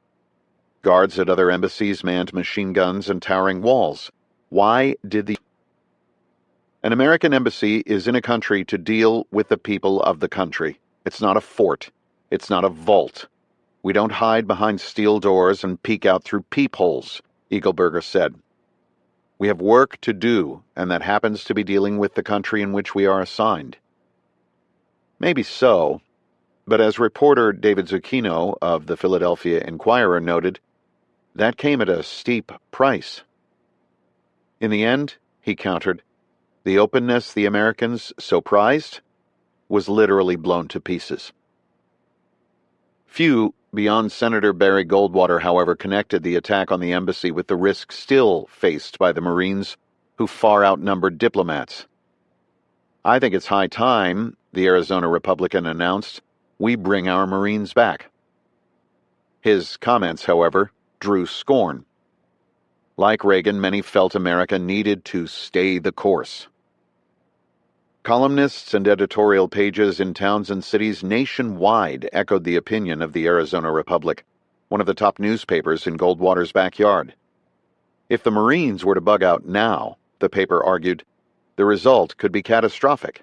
Guards at other embassies manned machine guns and towering walls. Why did An American embassy is in a country to deal with the people of the country. It's not a fort. It's not a vault. We don't hide behind steel doors and peek out through peepholes, Eagleburger said. We have work to do, and that happens to be dealing with the country in which we are assigned. Maybe so, but as reporter David Zucchino of the Philadelphia Inquirer noted, that came at a steep price. In the end, he countered, the openness the Americans so prized was literally blown to pieces. Few beyond Senator Barry Goldwater, however, connected the attack on the embassy with the risk still faced by the Marines, who far outnumbered diplomats. I think it's high time, the Arizona Republican announced, we bring our Marines back. His comments, however, drew scorn. Like Reagan, many felt America needed to stay the course. Columnists and editorial pages in towns and cities nationwide echoed the opinion of the Arizona Republic, one of the top newspapers in Goldwater's backyard. If the Marines were to bug out now, the paper argued, the result could be catastrophic.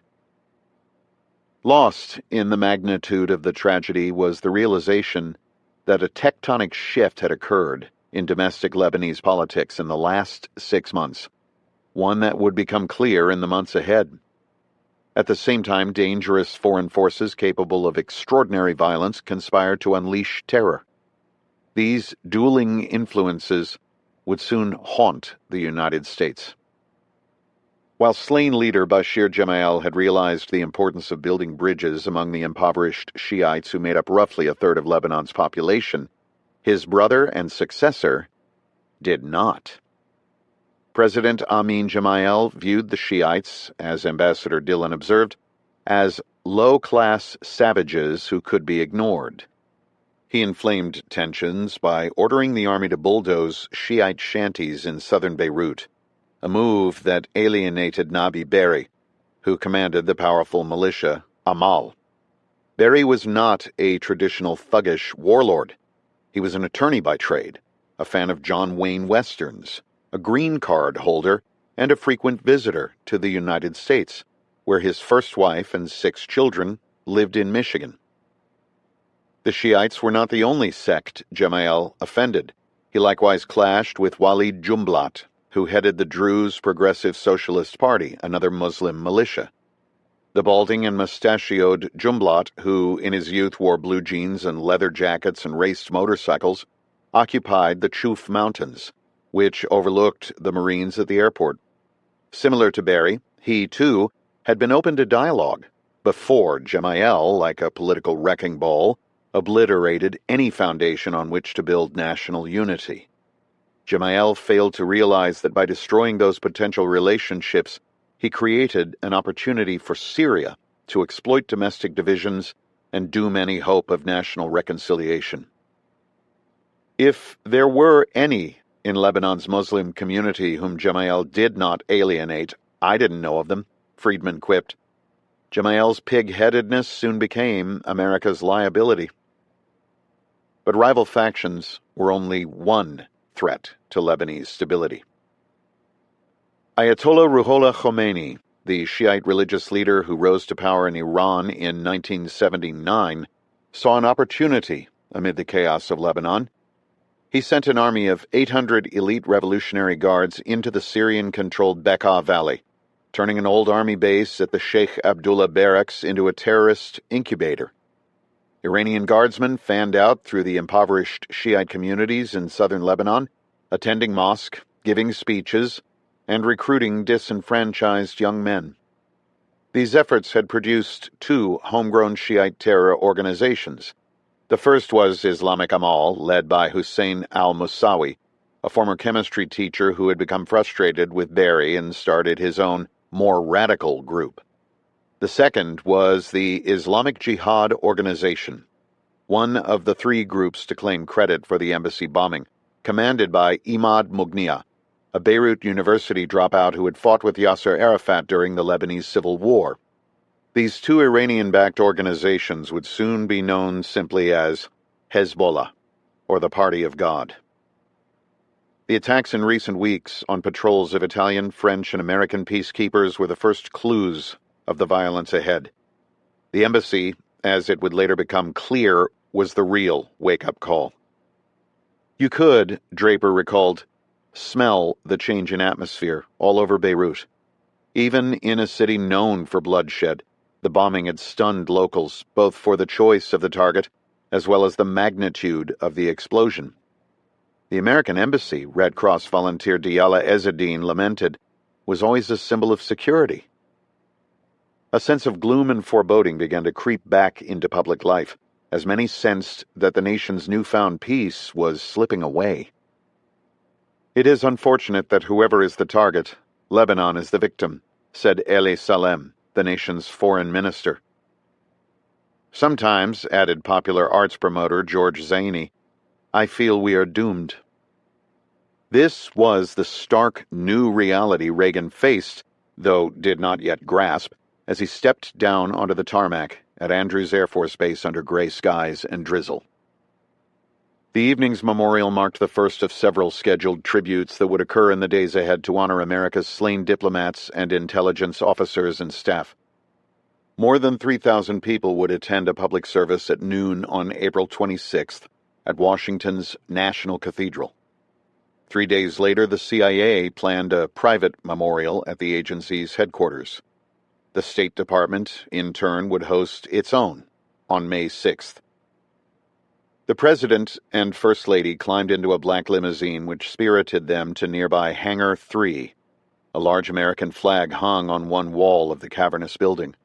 Lost in the magnitude of the tragedy was the realization that a tectonic shift had occurred in domestic Lebanese politics in the last 6 months, one that would become clear in the months ahead. At the same time, dangerous foreign forces capable of extraordinary violence conspired to unleash terror. These dueling influences would soon haunt the United States. While slain leader Bashir Gemayel had realized the importance of building bridges among the impoverished Shiites who made up roughly a third of Lebanon's population, his brother and successor did not. President Amin Gemayel viewed the Shiites, as Ambassador Dillon observed, as low-class savages who could be ignored. He inflamed tensions by ordering the army to bulldoze Shiite shanties in southern Beirut, a move that alienated Nabi Berri, who commanded the powerful militia Amal. Berri was not a traditional thuggish warlord. He was an attorney by trade, a fan of John Wayne westerns, a green card holder, and a frequent visitor to the United States, where his first wife and 6 children lived in Michigan. The Shiites were not the only sect Gemayel offended. He likewise clashed with Walid Jumblat, who headed the Druze Progressive Socialist Party, another Muslim militia. The balding and mustachioed Jumblat, who in his youth wore blue jeans and leather jackets and raced motorcycles, occupied the Chuf Mountains, which overlooked the Marines at the airport. Similar to Berri, he, too, had been open to dialogue before Gemayel, like a political wrecking ball, obliterated any foundation on which to build national unity. Gemayel failed to realize that by destroying those potential relationships, he created an opportunity for Syria to exploit domestic divisions and doom any hope of national reconciliation. If there were any in Lebanon's Muslim community whom Gemayel did not alienate, I didn't know of them, Friedman quipped. Gemayel's pig-headedness soon became America's liability. But rival factions were only one threat to Lebanese stability. Ayatollah Ruhollah Khomeini, the Shiite religious leader who rose to power in Iran in 1979, saw an opportunity amid the chaos of Lebanon. He sent an army of 800 elite Revolutionary Guards into the Syrian-controlled Bekaa Valley, turning an old army base at the Sheikh Abdullah Barracks into a terrorist incubator. Iranian guardsmen fanned out through the impoverished Shiite communities in southern Lebanon, attending mosque, giving speeches, and recruiting disenfranchised young men. These efforts had produced 2 homegrown Shiite terror organizations. The first was Islamic Amal, led by Hussein al-Musawi, a former chemistry teacher who had become frustrated with Berri and started his own, more radical group. The second was the Islamic Jihad Organization, one of the three groups to claim credit for the embassy bombing, commanded by Imad Mughniya, a Beirut University dropout who had fought with Yasser Arafat during the Lebanese Civil War. These two Iranian-backed organizations would soon be known simply as Hezbollah, or the Party of God. The attacks in recent weeks on patrols of Italian, French, and American peacekeepers were the first clues of the violence ahead. The embassy, as it would later become clear, was the real wake-up call. You could, Draper recalled, smell the change in atmosphere all over Beirut. Even in a city known for bloodshed, the bombing had stunned locals, both for the choice of the target as well as the magnitude of the explosion. The American embassy, Red Cross volunteer Diala Ezzedine lamented, was always a symbol of security. A sense of gloom and foreboding began to creep back into public life, as many sensed that the nation's newfound peace was slipping away. It is unfortunate that whoever is the target, Lebanon is the victim, said Elie Salem, the nation's foreign minister. Sometimes, added popular arts promoter George Zaini, I feel we are doomed. This was the stark new reality Reagan faced, though did not yet grasp, as he stepped down onto the tarmac at Andrews Air Force Base under gray skies and drizzle. The evening's memorial marked the first of several scheduled tributes that would occur in the days ahead to honor America's slain diplomats and intelligence officers and staff. More than 3,000 people would attend a public service at noon on April 26th at Washington's National Cathedral. 3 days later, the CIA planned a private memorial at the agency's headquarters. The State Department, in turn, would host its own on May 6th. The President and First Lady climbed into a black limousine which spirited them to nearby Hangar 3. A large American flag hung on one wall of the cavernous building.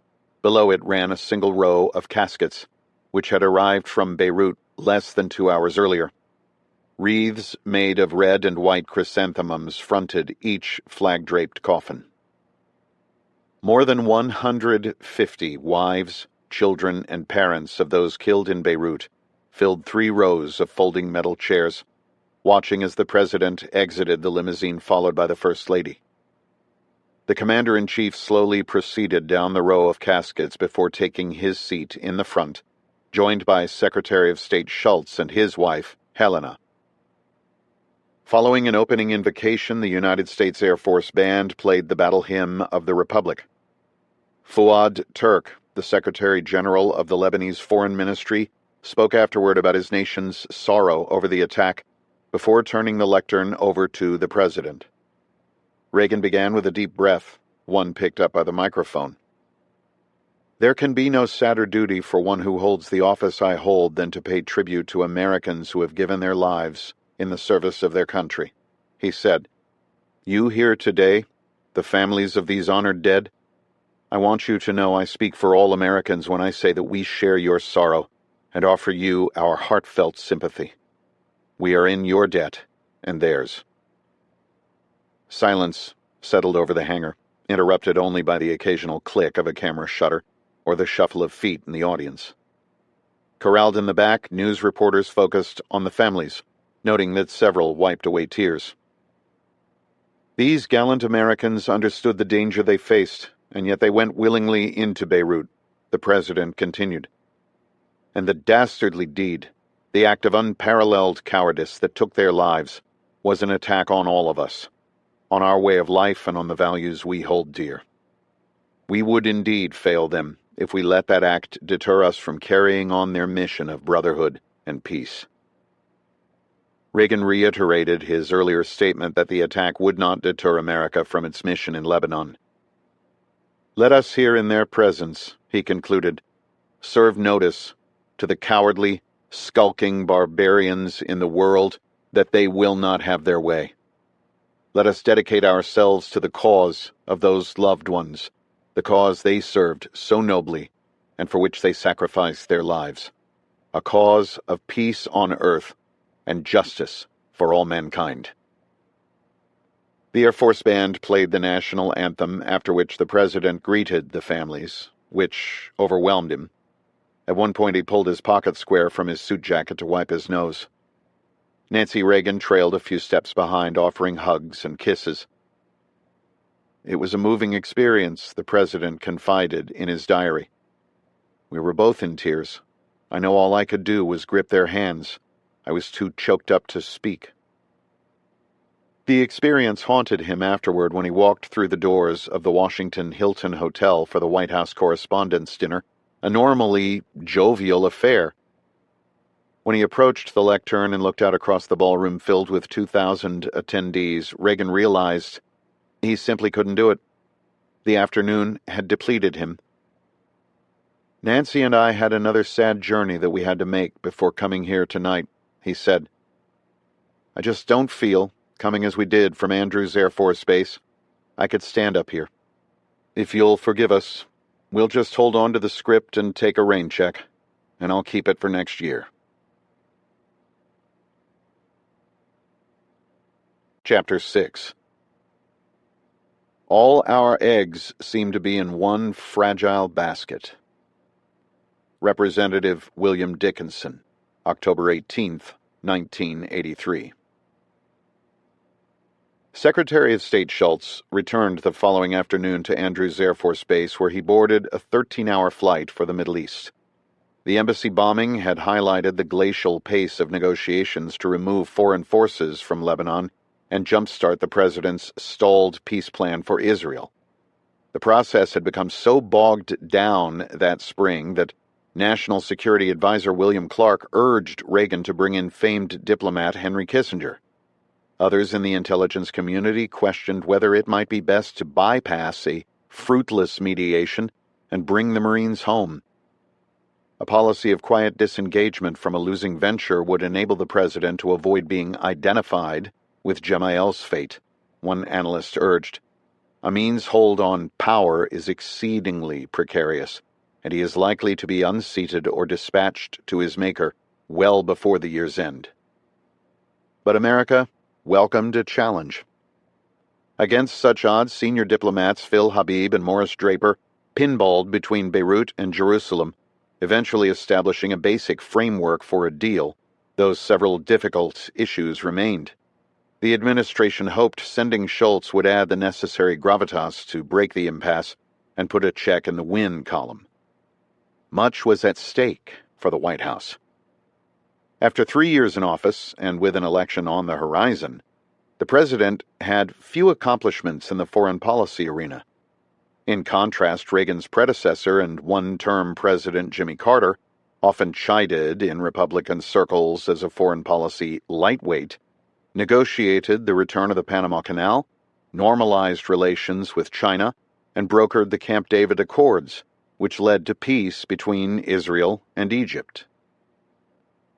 Below it ran a single row of caskets, which had arrived from Beirut less than 2 hours earlier. Wreaths made of red and white chrysanthemums fronted each flag-draped coffin. More than 150 wives, children, and parents of those killed in Beirut filled 3 rows of folding metal chairs, watching as the President exited the limousine followed by the First Lady. The Commander-in-Chief slowly proceeded down the row of caskets before taking his seat in the front, joined by Secretary of State Schultz and his wife, Helena. Following an opening invocation, the United States Air Force Band played the battle hymn of the Republic. Fuad Turk, the Secretary General of the Lebanese Foreign Ministry, spoke afterward about his nation's sorrow over the attack before turning the lectern over to the President. Reagan began with a deep breath, one picked up by the microphone. There can be no sadder duty for one who holds the office I hold than to pay tribute to Americans who have given their lives in the service of their country, he said. You here today, the families of these honored dead, I want you to know I speak for all Americans when I say that we share your sorrow and offer you our heartfelt sympathy. We are in your debt and theirs. Silence settled over the hangar, interrupted only by the occasional click of a camera shutter or the shuffle of feet in the audience. Corralled in the back, news reporters focused on the families, noting that several wiped away tears. These gallant Americans understood the danger they faced, and yet they went willingly into Beirut, the President continued. And the dastardly deed, the act of unparalleled cowardice that took their lives, was an attack on all of us, on our way of life and on the values we hold dear. We would indeed fail them if we let that act deter us from carrying on their mission of brotherhood and peace. Reagan reiterated his earlier statement that the attack would not deter America from its mission in Lebanon. Let us here in their presence, he concluded, serve notice to the cowardly, skulking barbarians in the world that they will not have their way. Let us dedicate ourselves to the cause of those loved ones, the cause they served so nobly and for which they sacrificed their lives, a cause of peace on earth and justice for all mankind. The Air Force Band played the national anthem, after which the President greeted the families, which overwhelmed him, At one point he pulled his pocket square from his suit jacket to wipe his nose. Nancy Reagan trailed a few steps behind, offering hugs and kisses. It was a moving experience, the president confided in his diary. We were both in tears. I know all I could do was grip their hands. I was too choked up to speak. The experience haunted him afterward when he walked through the doors of the Washington Hilton Hotel for the White House Correspondents' Dinner, a normally jovial affair. When he approached the lectern and looked out across the ballroom filled with 2,000 attendees, Reagan realized he simply couldn't do it. The afternoon had depleted him. Nancy and I had another sad journey that we had to make before coming here tonight, he said. I just don't feel, coming as we did from Andrews Air Force Base, I could stand up here. If you'll forgive us, we'll just hold on to the script and take a rain check, and I'll keep it for next year. Chapter 6. All our eggs seem to be in one fragile basket. Representative William Dickinson, October 18, 1983. Secretary of State Schultz returned the following afternoon to Andrews Air Force Base, where he boarded a 13-hour flight for the Middle East. The embassy bombing had highlighted the glacial pace of negotiations to remove foreign forces from Lebanon and jumpstart the president's stalled peace plan for Israel. The process had become so bogged down that spring that National Security Advisor William Clark urged Reagan to bring in famed diplomat Henry Kissinger. Others in the intelligence community questioned whether it might be best to bypass a fruitless mediation and bring the Marines home. A policy of quiet disengagement from a losing venture would enable the president to avoid being identified with Gemayel's fate, one analyst urged. Amin's hold on power is exceedingly precarious, and he is likely to be unseated or dispatched to his maker well before the year's end. But America welcomed a challenge. Against such odds, senior diplomats Phil Habib and Morris Draper pinballed between Beirut and Jerusalem, eventually establishing a basic framework for a deal, though several difficult issues remained. The administration hoped sending Schultz would add the necessary gravitas to break the impasse and put a check in the win column. Much was at stake for the White House. After 3 years in office, and with an election on the horizon, the president had few accomplishments in the foreign policy arena. In contrast, Reagan's predecessor and one-term President Jimmy Carter, often chided in Republican circles as a foreign policy lightweight, negotiated the return of the Panama Canal, normalized relations with China, and brokered the Camp David Accords, which led to peace between Israel and Egypt.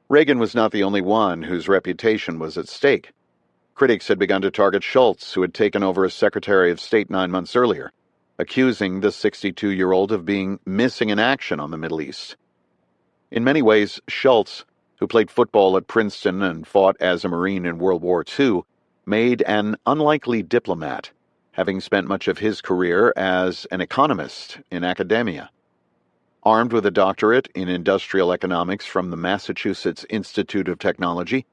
Reagan was not the only one whose reputation was at stake. Critics had begun to target Schultz, who had taken over as Secretary of State 9 months earlier, accusing the 62-year-old of being missing in action on the Middle East. In many ways, Schultz, who played football at Princeton and fought as a Marine in World War II, made an unlikely diplomat, having spent much of his career as an economist in academia. Armed with a doctorate in industrial economics from the Massachusetts Institute of Technology,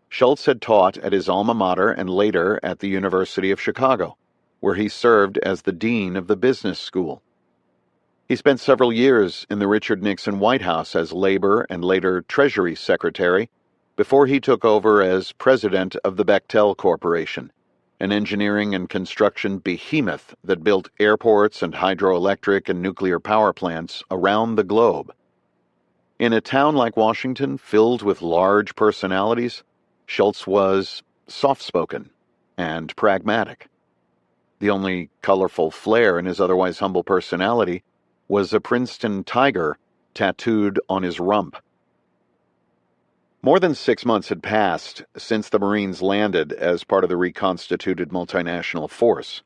Schultz had taught at his alma mater and later at the University of Chicago, where he served as the dean of the business school. He spent several years in the Richard Nixon White House as Labor and later Treasury Secretary before he took over as president of the Bechtel Corporation, an engineering and construction behemoth that built airports and hydroelectric and nuclear power plants around the globe. In a town like Washington, filled with large personalities, Schultz was soft-spoken and pragmatic. The only colorful flair in his otherwise humble personality was a Princeton tiger tattooed on his rump. More than 6 months had passed since the Marines landed as part of the reconstituted multinational force.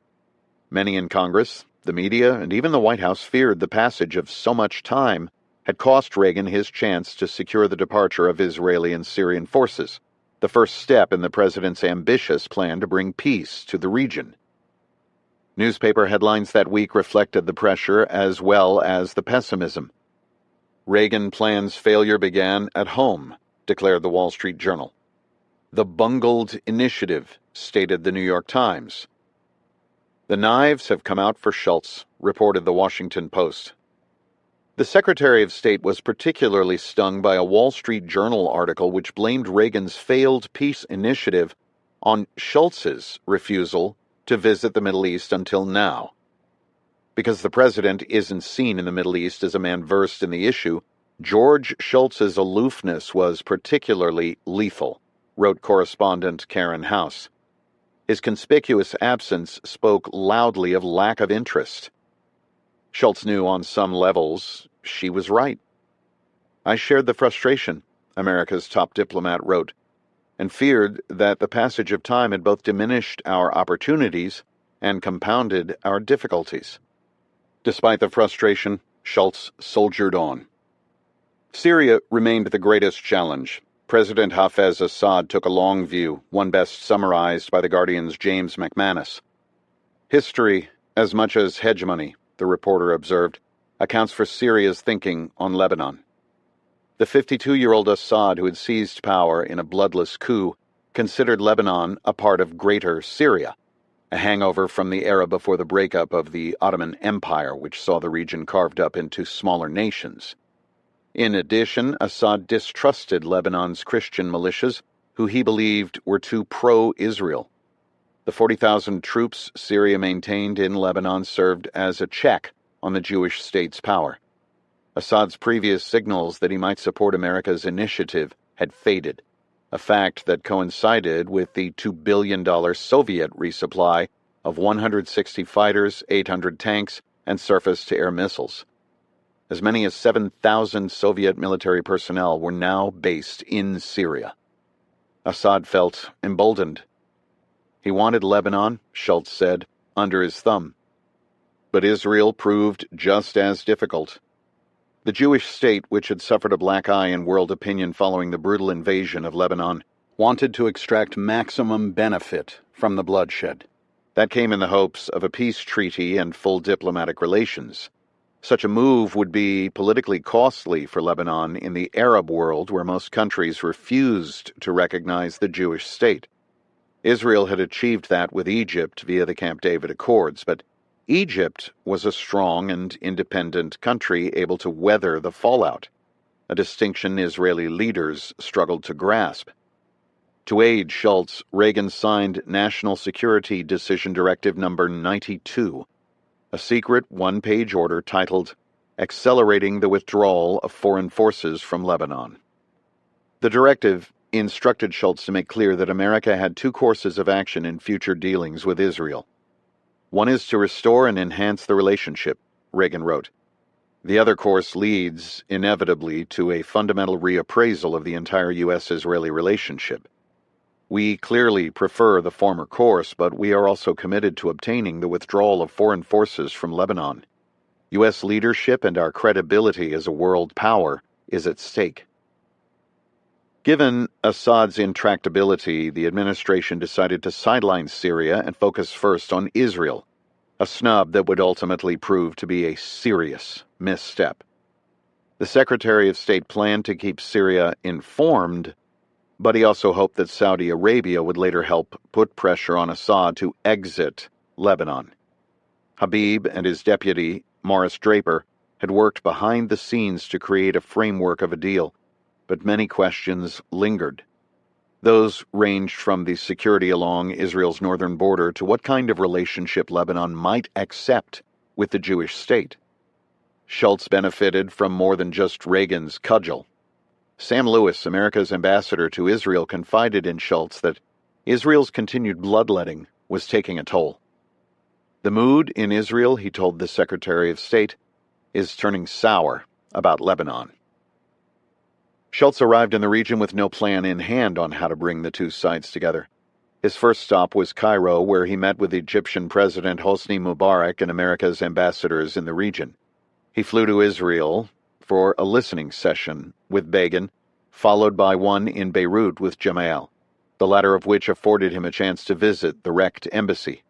Many in Congress, the media, and even the White House feared the passage of so much time had cost Reagan his chance to secure the departure of Israeli and Syrian forces, the first step in the president's ambitious plan to bring peace to the region. Newspaper headlines that week reflected the pressure as well as the pessimism. Reagan plans' failure began at home, declared the Wall Street Journal. The bungled initiative, stated the New York Times. The knives have come out for Schultz, reported the Washington Post. The Secretary of State was particularly stung by a Wall Street Journal article which blamed Reagan's failed peace initiative on Schultz's refusal to visit the Middle East until now. Because the president isn't seen in the Middle East as a man versed in the issue, George Schultz's aloofness was particularly lethal, wrote correspondent Karen House. His conspicuous absence spoke loudly of lack of interest. Schultz knew on some levels she was right. I shared the frustration, America's top diplomat wrote, and feared that the passage of time had both diminished our opportunities and compounded our difficulties. Despite the frustration, Schultz soldiered on. Syria remained the greatest challenge. President Hafez Assad took a long view, one best summarized by The Guardian's James McManus. History, as much as hegemony, the reporter observed, accounts for Syria's thinking on Lebanon. The 52-year-old Assad, who had seized power in a bloodless coup, considered Lebanon a part of Greater Syria, a hangover from the era before the breakup of the Ottoman Empire, which saw the region carved up into smaller nations. In addition, Assad distrusted Lebanon's Christian militias, who he believed were too pro-Israel. The 40,000 troops Syria maintained in Lebanon served as a check on the Jewish state's power. Assad's previous signals that he might support America's initiative had faded, a fact that coincided with the $2 billion Soviet resupply of 160 fighters, 800 tanks, and surface-to-air missiles. As many as 7,000 Soviet military personnel were now based in Syria. Assad felt emboldened. He wanted Lebanon, Schultz said, under his thumb. But Israel proved just as difficult. The Jewish state, which had suffered a black eye in world opinion following the brutal invasion of Lebanon, wanted to extract maximum benefit from the bloodshed. That came in the hopes of a peace treaty and full diplomatic relations. Such a move would be politically costly for Lebanon in the Arab world, where most countries refused to recognize the Jewish state. Israel had achieved that with Egypt via the Camp David Accords, but Egypt was a strong and independent country able to weather the fallout, a distinction Israeli leaders struggled to grasp. To aid Schultz, Reagan signed National Security Decision Directive No. 92, a secret one-page order titled Accelerating the Withdrawal of Foreign Forces from Lebanon. The directive instructed Schultz to make clear that America had two courses of action in future dealings with Israel. One is to restore and enhance the relationship, Reagan wrote. The other course leads, inevitably, to a fundamental reappraisal of the entire U.S.-Israeli relationship. We clearly prefer the former course, but we are also committed to obtaining the withdrawal of foreign forces from Lebanon. U.S. leadership and our credibility as a world power is at stake. Given Assad's intractability, the administration decided to sideline Syria and focus first on Israel, a snub that would ultimately prove to be a serious misstep. The Secretary of State planned to keep Syria informed, but he also hoped that Saudi Arabia would later help put pressure on Assad to exit Lebanon. Habib and his deputy, Morris Draper, had worked behind the scenes to create a framework of a deal, but many questions lingered. Those ranged from the security along Israel's northern border to what kind of relationship Lebanon might accept with the Jewish state. Schultz benefited from more than just Reagan's cudgel. Sam Lewis, America's ambassador to Israel, confided in Schultz that Israel's continued bloodletting was taking a toll. The mood in Israel, he told the Secretary of State, is turning sour about Lebanon. Schultz arrived in the region with no plan in hand on how to bring the two sides together. His first stop was Cairo, where he met with Egyptian President Hosni Mubarak and America's ambassadors in the region. He flew to Israel for a listening session with Begin, followed by one in Beirut with Jamal, the latter of which afforded him a chance to visit the wrecked embassy.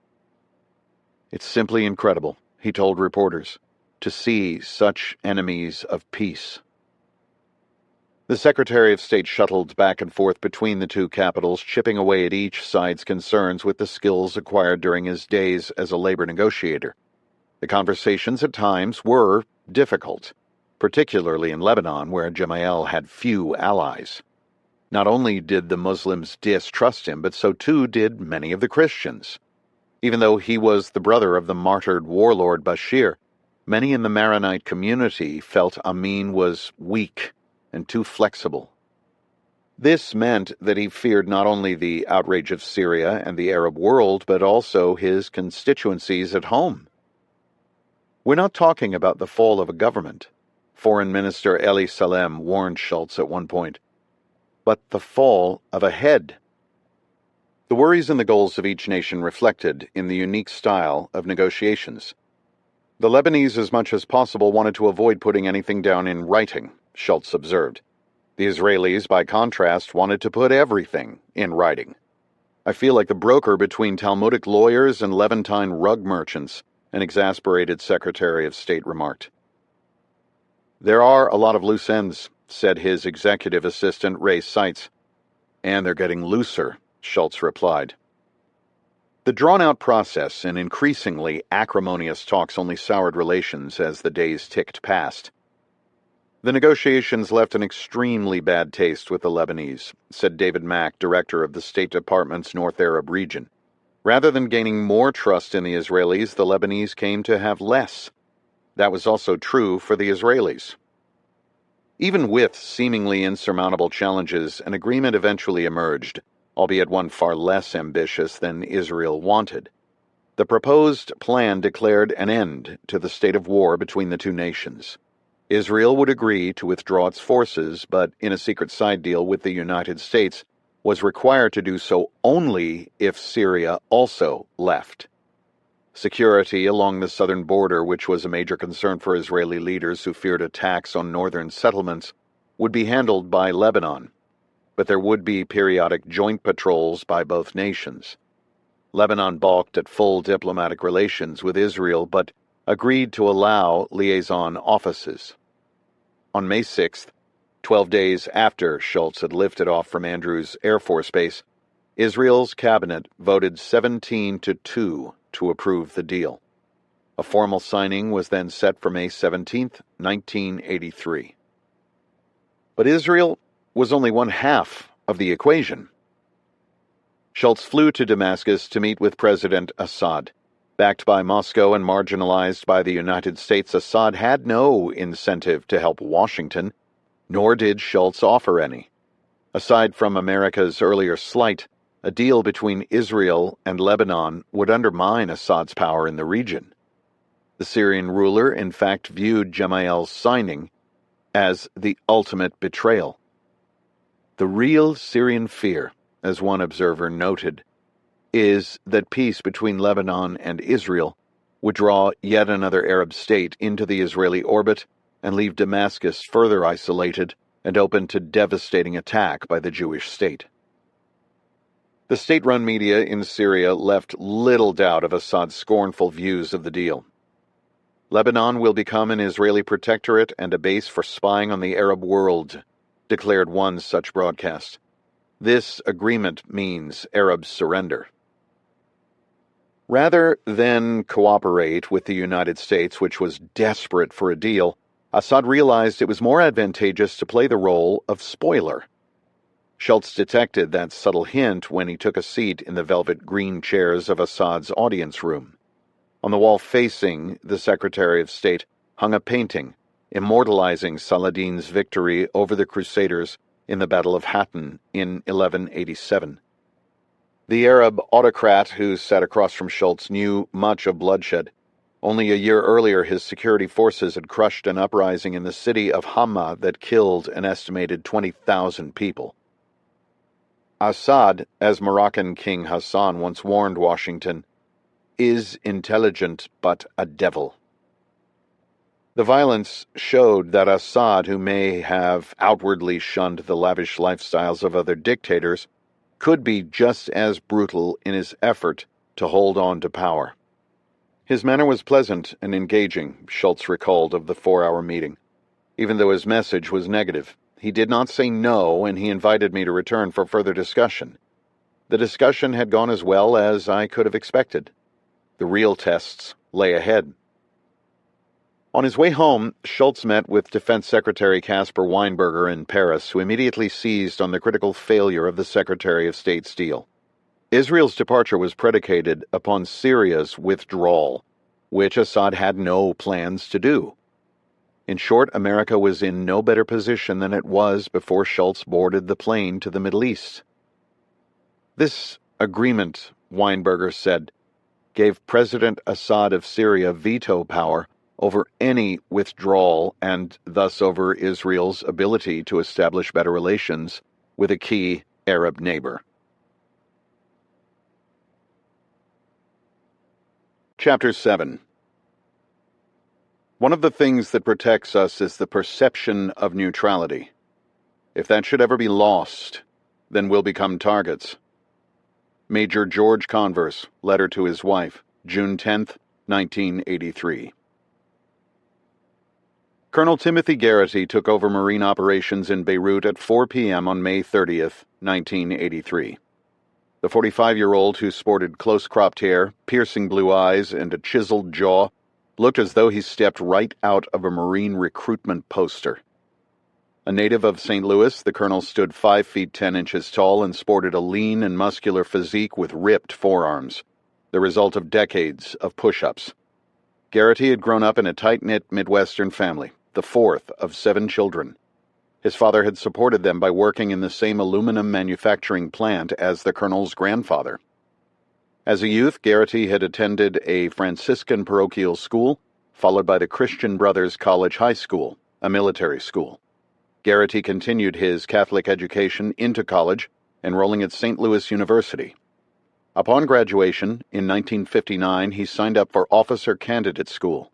It's simply incredible, he told reporters, to see such enemies of peace. The Secretary of State shuttled back and forth between the two capitals, chipping away at each side's concerns with the skills acquired during his days as a labor negotiator. The conversations at times were difficult, particularly in Lebanon, where Gemayel had few allies. Not only did the Muslims distrust him, but so too did many of the Christians. Even though he was the brother of the martyred warlord Bashir, many in the Maronite community felt Amin was weak and too flexible. This meant that he feared not only the outrage of Syria and the Arab world, but also his constituencies at home. We're not talking about the fall of a government, Foreign Minister Eli Salem warned Schultz at one point, but the fall of a head. The worries and the goals of each nation reflected in the unique style of negotiations. The Lebanese, as much as possible, wanted to avoid putting anything down in writing, Schultz observed. The Israelis, by contrast, wanted to put everything in writing. I feel like the broker between Talmudic lawyers and Levantine rug merchants, an exasperated Secretary of State remarked. There are a lot of loose ends, said his executive assistant, Ray Seitz. And they're getting looser, Schultz replied. The drawn-out process and increasingly acrimonious talks only soured relations as the days ticked past. The negotiations left an extremely bad taste with the Lebanese, said David Mack, director of the State Department's North Arab region. Rather than gaining more trust in the Israelis, the Lebanese came to have less. That was also true for the Israelis. Even with seemingly insurmountable challenges, an agreement eventually emerged, albeit one far less ambitious than Israel wanted. The proposed plan declared an end to the state of war between the two nations. Israel would agree to withdraw its forces, but in a secret side deal with the United States, was required to do so only if Syria also left. Security along the southern border, which was a major concern for Israeli leaders who feared attacks on northern settlements, would be handled by Lebanon, but there would be periodic joint patrols by both nations. Lebanon balked at full diplomatic relations with Israel, but agreed to allow liaison offices. On May 6th, 12 days after Schultz had lifted off from Andrews Air Force Base, Israel's cabinet voted 17-2 to approve the deal. A formal signing was then set for May 17th, 1983. But Israel was only one half of the equation. Schultz flew to Damascus to meet with President Assad. Backed by Moscow and marginalized by the United States, Assad had no incentive to help Washington, nor did Schultz offer any. Aside from America's earlier slight, a deal between Israel and Lebanon would undermine Assad's power in the region. The Syrian ruler, in fact, viewed Gemayel's signing as the ultimate betrayal. The real Syrian fear, as one observer noted, is that peace between Lebanon and Israel would draw yet another Arab state into the Israeli orbit and leave Damascus further isolated and open to devastating attack by the Jewish state. The state-run media in Syria left little doubt of Assad's scornful views of the deal. Lebanon will become an Israeli protectorate and a base for spying on the Arab world, declared one such broadcast. This agreement means Arab surrender. Rather than cooperate with the United States, which was desperate for a deal, Assad realized it was more advantageous to play the role of spoiler. Schultz detected that subtle hint when he took a seat in the velvet green chairs of Assad's audience room. On the wall facing the Secretary of State hung a painting immortalizing Saladin's victory over the Crusaders in the Battle of Hattin in 1187. The Arab autocrat who sat across from Schultz knew much of bloodshed. Only a year earlier, his security forces had crushed an uprising in the city of Hama that killed an estimated 20,000 people. Assad, as Moroccan King Hassan once warned Washington, is intelligent but a devil. The violence showed that Assad, who may have outwardly shunned the lavish lifestyles of other dictators, could be just as brutal in his effort to hold on to power. His manner was pleasant and engaging, Schultz recalled of the 4-hour meeting, even though his message was negative. he did not say no, and he invited me to return for further discussion. The discussion had gone as well as I could have expected. The real tests lay ahead. On his way home, Schultz met with Defense Secretary Caspar Weinberger in Paris, who immediately seized on the critical failure of the Secretary of State's deal. Israel's departure was predicated upon Syria's withdrawal, which Assad had no plans to do. In short, America was in no better position than it was before Schultz boarded the plane to the Middle East. This agreement, Weinberger said, gave President Assad of Syria veto power over any withdrawal and thus over Israel's ability to establish better relations with a key Arab neighbor. Chapter 7. One of the things that protects us is the perception of neutrality. If that should ever be lost, then we'll become targets. Major George Converse, letter to his wife, June 10, 1983. Colonel Timothy Garrity took over Marine operations in Beirut at 4 p.m. on May 30, 1983. The 45-year-old, who sported close-cropped hair, piercing blue eyes, and a chiseled jaw, looked as though he stepped right out of a Marine recruitment poster. A native of St. Louis, the colonel stood 5 feet 10 inches tall and sported a lean and muscular physique with ripped forearms, the result of decades of push-ups. Garrity had grown up in a tight-knit Midwestern family, the fourth of 7 children. His father had supported them by working in the same aluminum manufacturing plant as the colonel's grandfather. As a youth, Garrity had attended a Franciscan parochial school, followed by the Christian Brothers College High School, a military school. Garrity continued his Catholic education into college, enrolling at St. Louis University. Upon graduation, in 1959, he signed up for Officer Candidate School.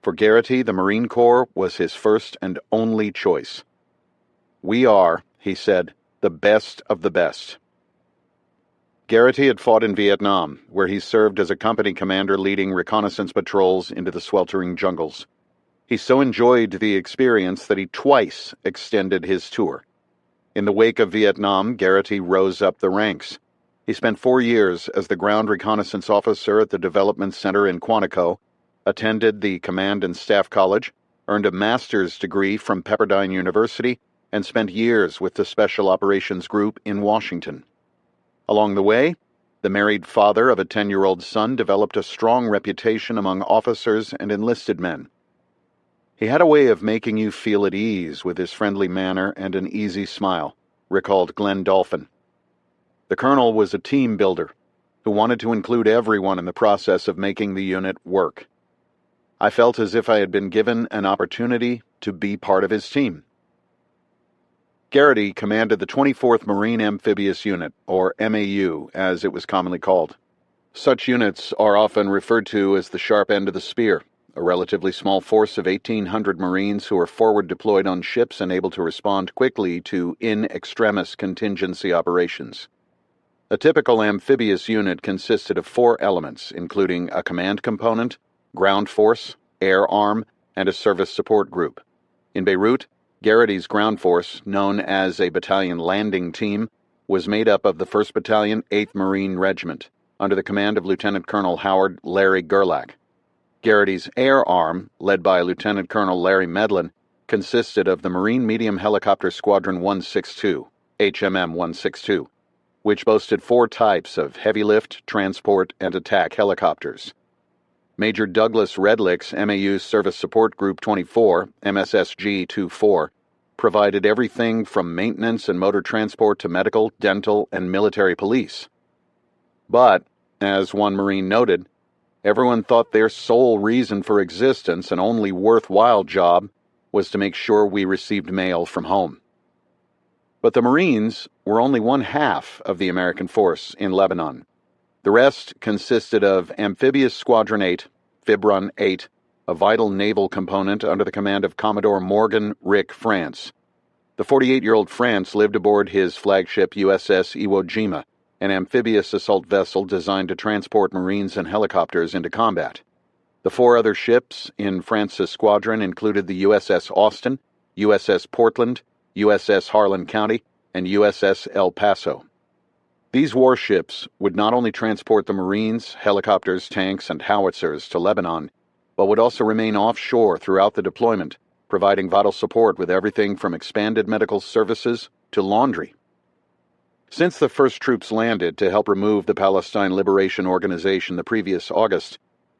For Garrity, the Marine Corps was his first and only choice. "We are," he said, "the best of the best." Garrity had fought in Vietnam, where he served as a company commander leading reconnaissance patrols into the sweltering jungles. He so enjoyed the experience that he twice extended his tour. In the wake of Vietnam, Garrity rose up the ranks. He spent 4 years as the ground reconnaissance officer at the Development Center in Quantico, attended the Command and Staff College, earned a master's degree from Pepperdine University, and spent years with the Special Operations Group in Washington. Along the way, the married father of a 10-year-old son developed a strong reputation among officers and enlisted men. He had a way of making you feel at ease with his friendly manner and an easy smile, recalled Glenn Dolphin. The colonel was a team builder who wanted to include everyone in the process of making the unit work. I felt as if I had been given an opportunity to be part of his team. Garrity commanded the 24th Marine Amphibious Unit, or MAU, as it was commonly called. Such units are often referred to as the sharp end of the spear, a relatively small force of 1,800 Marines who are forward deployed on ships and able to respond quickly to in extremis contingency operations. A typical amphibious unit consisted of 4 elements, including a command component, ground force, air arm, and a service support group. In Beirut, Garrity's ground force, known as a battalion landing team, was made up of the 1st Battalion, 8th Marine Regiment, under the command of Lieutenant Colonel Howard Larry Gerlach. Garrity's air arm, led by Lieutenant Colonel Larry Medlin, consisted of the Marine Medium Helicopter Squadron 162, HMM 162, which boasted 4 types of heavy lift, transport, and attack helicopters. Major Douglas Redlick's MAU Service Support Group 24, MSSG-24, provided everything from maintenance and motor transport to medical, dental, and military police. But, as one Marine noted, everyone thought their sole reason for existence and only worthwhile job was to make sure we received mail from home. But the Marines were only one half of the American force in Lebanon. The rest consisted of Amphibious Squadron 8, Fibron 8, a vital naval component under the command of Commodore Morgan Rick France. The 48-year-old France lived aboard his flagship USS Iwo Jima, an amphibious assault vessel designed to transport Marines and helicopters into combat. The 4 other ships in France's squadron included the USS Austin, USS Portland, USS Harlan County, and USS El Paso. These warships would not only transport the Marines, helicopters, tanks, and howitzers to Lebanon, but would also remain offshore throughout the deployment, providing vital support with everything from expanded medical services to laundry. Since the first troops landed to help remove the Palestine Liberation Organization the previous August,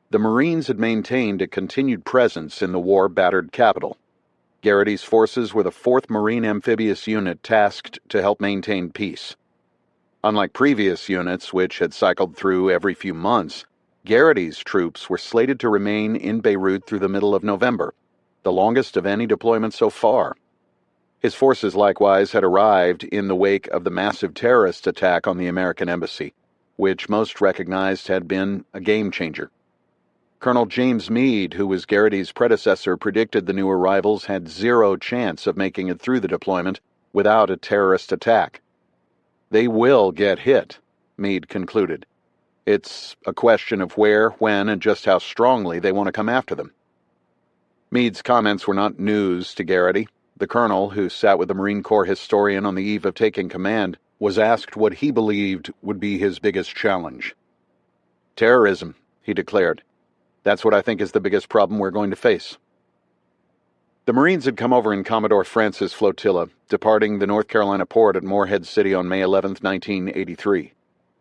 the Marines had maintained a continued presence in the war-battered capital. Garrity's forces were the 4th Marine Amphibious Unit tasked to help maintain peace. Unlike previous units, which had cycled through every few months, Garrity's troops were slated to remain in Beirut through the middle of November, the longest of any deployment so far. His forces likewise had arrived in the wake of the massive terrorist attack on the American embassy, which most recognized had been a game-changer. Colonel James Meade, who was Garrity's predecessor, predicted the new arrivals had zero chance of making it through the deployment without a terrorist attack. They will get hit, Meade concluded. It's a question of where, when, and just how strongly they want to come after them. Meade's comments were not news to Garrity. The colonel, who sat with the Marine Corps historian on the eve of taking command, was asked what he believed would be his biggest challenge. Terrorism, he declared. That's what I think is the biggest problem we're going to face. The Marines had come over in Commodore Francis' flotilla, departing the North Carolina port at Morehead City on May 11, 1983.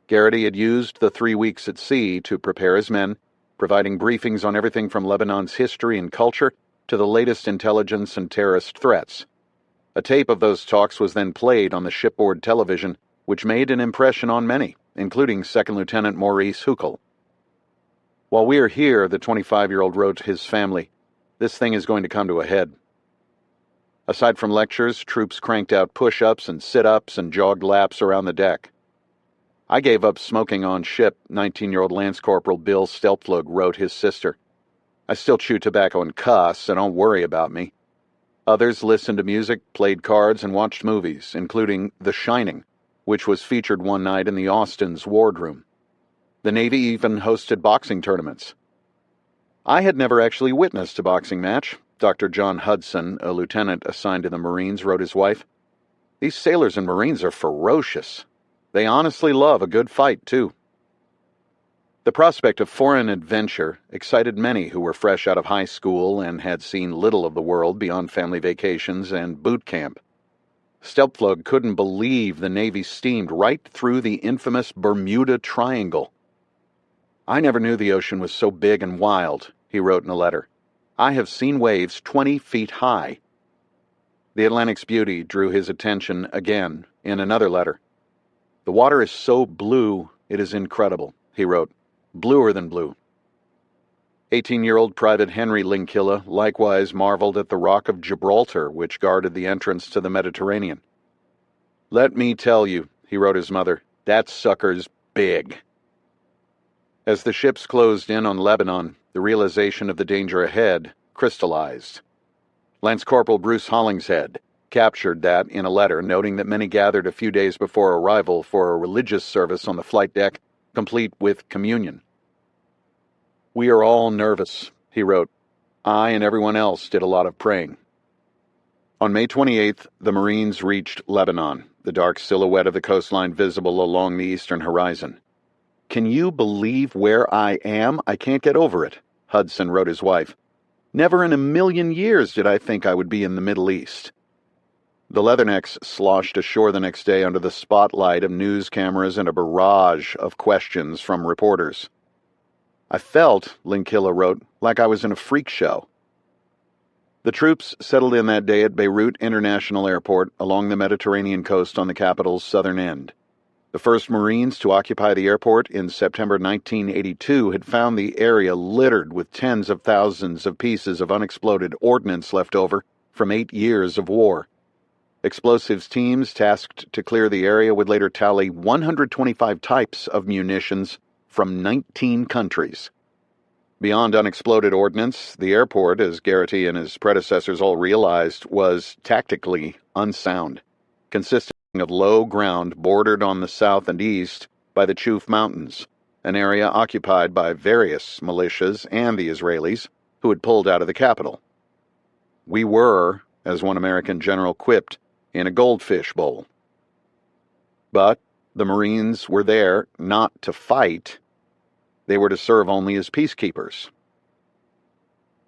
Garrity had used the 3 weeks at sea to prepare his men, providing briefings on everything from Lebanon's history and culture to the latest intelligence and terrorist threats. A tape of those talks was then played on the shipboard television, which made an impression on many, including Second Lieutenant Maurice Huckel. While we're here, the 25-year-old wrote his family, this thing is going to come to a head. Aside from lectures, troops cranked out push-ups and sit-ups and jogged laps around the deck. I gave up smoking on ship, 19-year-old Lance Corporal Bill Stelpflug wrote his sister. I still chew tobacco and cuss, so don't worry about me. Others listened to music, played cards, and watched movies, including The Shining, which was featured one night in the Austin's wardroom. The Navy even hosted boxing tournaments. I had never actually witnessed a boxing match. Dr. John Hudson, a lieutenant assigned to the Marines, wrote his wife. These sailors and Marines are ferocious. They honestly love a good fight, too. The prospect of foreign adventure excited many who were fresh out of high school and had seen little of the world beyond family vacations and boot camp. Stelpflug couldn't believe the Navy steamed right through the infamous Bermuda Triangle. I never knew the ocean was so big and wild, he wrote in a letter. I have seen waves 20 feet high. The Atlantic's beauty drew his attention again in another letter. The water is so blue, it is incredible, he wrote. Bluer than blue. 18-year-old Private Henry Linkilla likewise marveled at the Rock of Gibraltar, which guarded the entrance to the Mediterranean. Let me tell you, he wrote his mother, that sucker's big. As the ships closed in on Lebanon, the realization of the danger ahead crystallized. Lance Corporal Bruce Hollingshead captured that in a letter, noting that many gathered a few days before arrival for a religious service on the flight deck, complete with communion. We are all nervous, he wrote. I and everyone else did a lot of praying. On May 28th, the Marines reached Lebanon, the dark silhouette of the coastline visible along the eastern horizon. Can you believe where I am? I can't get over it, Hudson wrote his wife. Never in a million years did I think I would be in the Middle East. The Leathernecks sloshed ashore the next day under the spotlight of news cameras and a barrage of questions from reporters. I felt, Linkilla wrote, like I was in a freak show. The troops settled in that day at Beirut International Airport along the Mediterranean coast on the capital's southern end. The first Marines to occupy the airport in September 1982 had found the area littered with tens of thousands of pieces of unexploded ordnance left over from 8 years of war. Explosives teams tasked to clear the area would later tally 125 types of munitions from 19 countries. Beyond unexploded ordnance, the airport, as Garrity and his predecessors all realized, was tactically unsound, consisting of low ground bordered on the south and east by the Chouf Mountains, an area occupied by various militias and the Israelis who had pulled out of the capital. We were, as one American general quipped, in a goldfish bowl. But the Marines were there not to fight. They were to serve only as peacekeepers.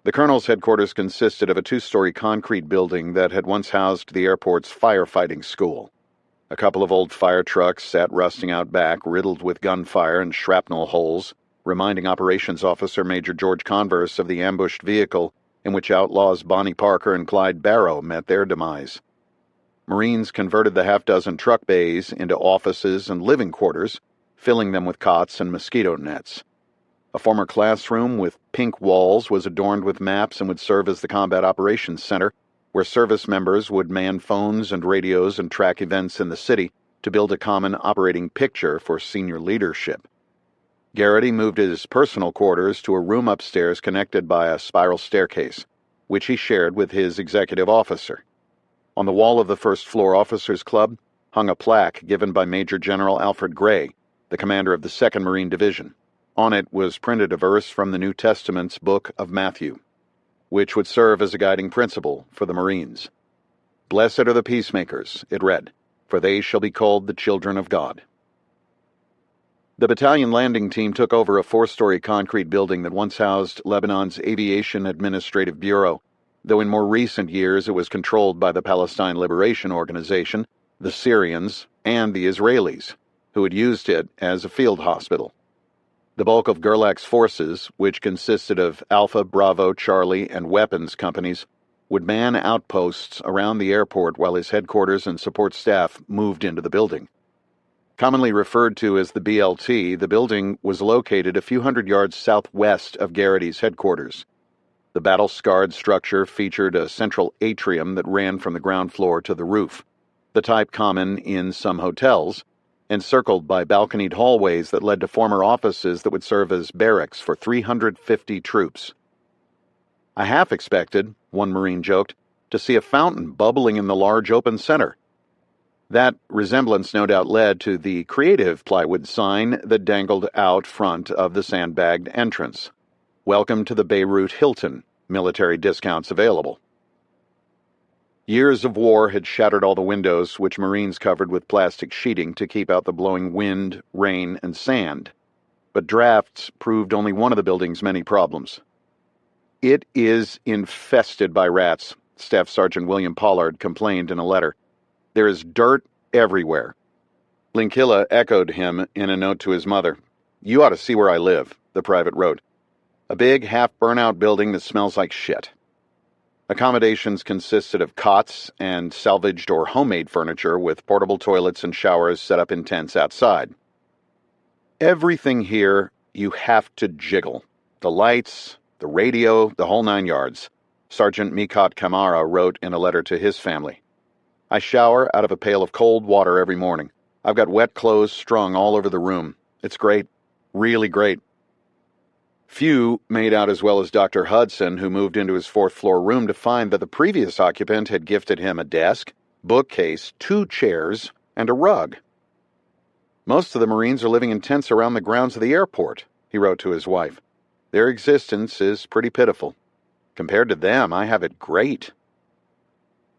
The colonel's headquarters consisted of a 2-story concrete building that had once housed the airport's firefighting school. A couple of old fire trucks sat rusting out back, riddled with gunfire and shrapnel holes, reminding Operations Officer Major George Converse of the ambushed vehicle in which outlaws Bonnie Parker and Clyde Barrow met their demise. Marines converted the half-dozen truck bays into offices and living quarters, filling them with cots and mosquito nets. A former classroom with pink walls was adorned with maps and would serve as the Combat Operations Center, where service members would man phones and radios and track events in the city to build a common operating picture for senior leadership. Garrity moved his personal quarters to a room upstairs connected by a spiral staircase, which he shared with his executive officer. On the wall of the first-floor officers' club hung a plaque given by Major General Alfred Gray, the commander of the 2nd Marine Division. On it was printed a verse from the New Testament's book of Matthew, which would serve as a guiding principle for the Marines. "Blessed are the peacemakers," it read, "for they shall be called the children of God." The battalion landing team took over a 4-story concrete building that once housed Lebanon's Aviation Administrative Bureau, though in more recent years it was controlled by the Palestine Liberation Organization, the Syrians, and the Israelis, who had used it as a field hospital. The bulk of Gerlach's forces, which consisted of Alpha, Bravo, Charlie, and weapons companies, would man outposts around the airport while his headquarters and support staff moved into the building. Commonly referred to as the BLT, the building was located a few hundred yards southwest of Garrity's headquarters. The battle-scarred structure featured a central atrium that ran from the ground floor to the roof, the type common in some hotels, encircled by balconied hallways that led to former offices that would serve as barracks for 350 troops. "I half expected," one Marine joked, "to see a fountain bubbling in the large open center." That resemblance no doubt led to the creative plywood sign that dangled out front of the sandbagged entrance. "Welcome to the Beirut Hilton. Military discounts available." Years of war had shattered all the windows, which Marines covered with plastic sheeting to keep out the blowing wind, rain, and sand. But drafts proved only one of the building's many problems. "It is infested by rats," Staff Sergeant William Pollard complained in a letter. "There is dirt everywhere." Linkilla echoed him in a note to his mother. "You ought to see where I live," the private wrote. "A big, half-burnout building that smells like shit." Accommodations consisted of cots and salvaged or homemade furniture with portable toilets and showers set up in tents outside. "Everything here you have to jiggle. The lights, the radio, the whole 9 yards," Sergeant Mikot Kamara wrote in a letter to his family. "I shower out of a pail of cold water every morning. I've got wet clothes strung all over the room. It's great. Really great." Few made out as well as Dr. Hudson, who moved into his 4th-floor room to find that the previous occupant had gifted him a desk, bookcase, 2 chairs, and a rug. "Most of the Marines are living in tents around the grounds of the airport," he wrote to his wife. "Their existence is pretty pitiful. Compared to them, I have it great."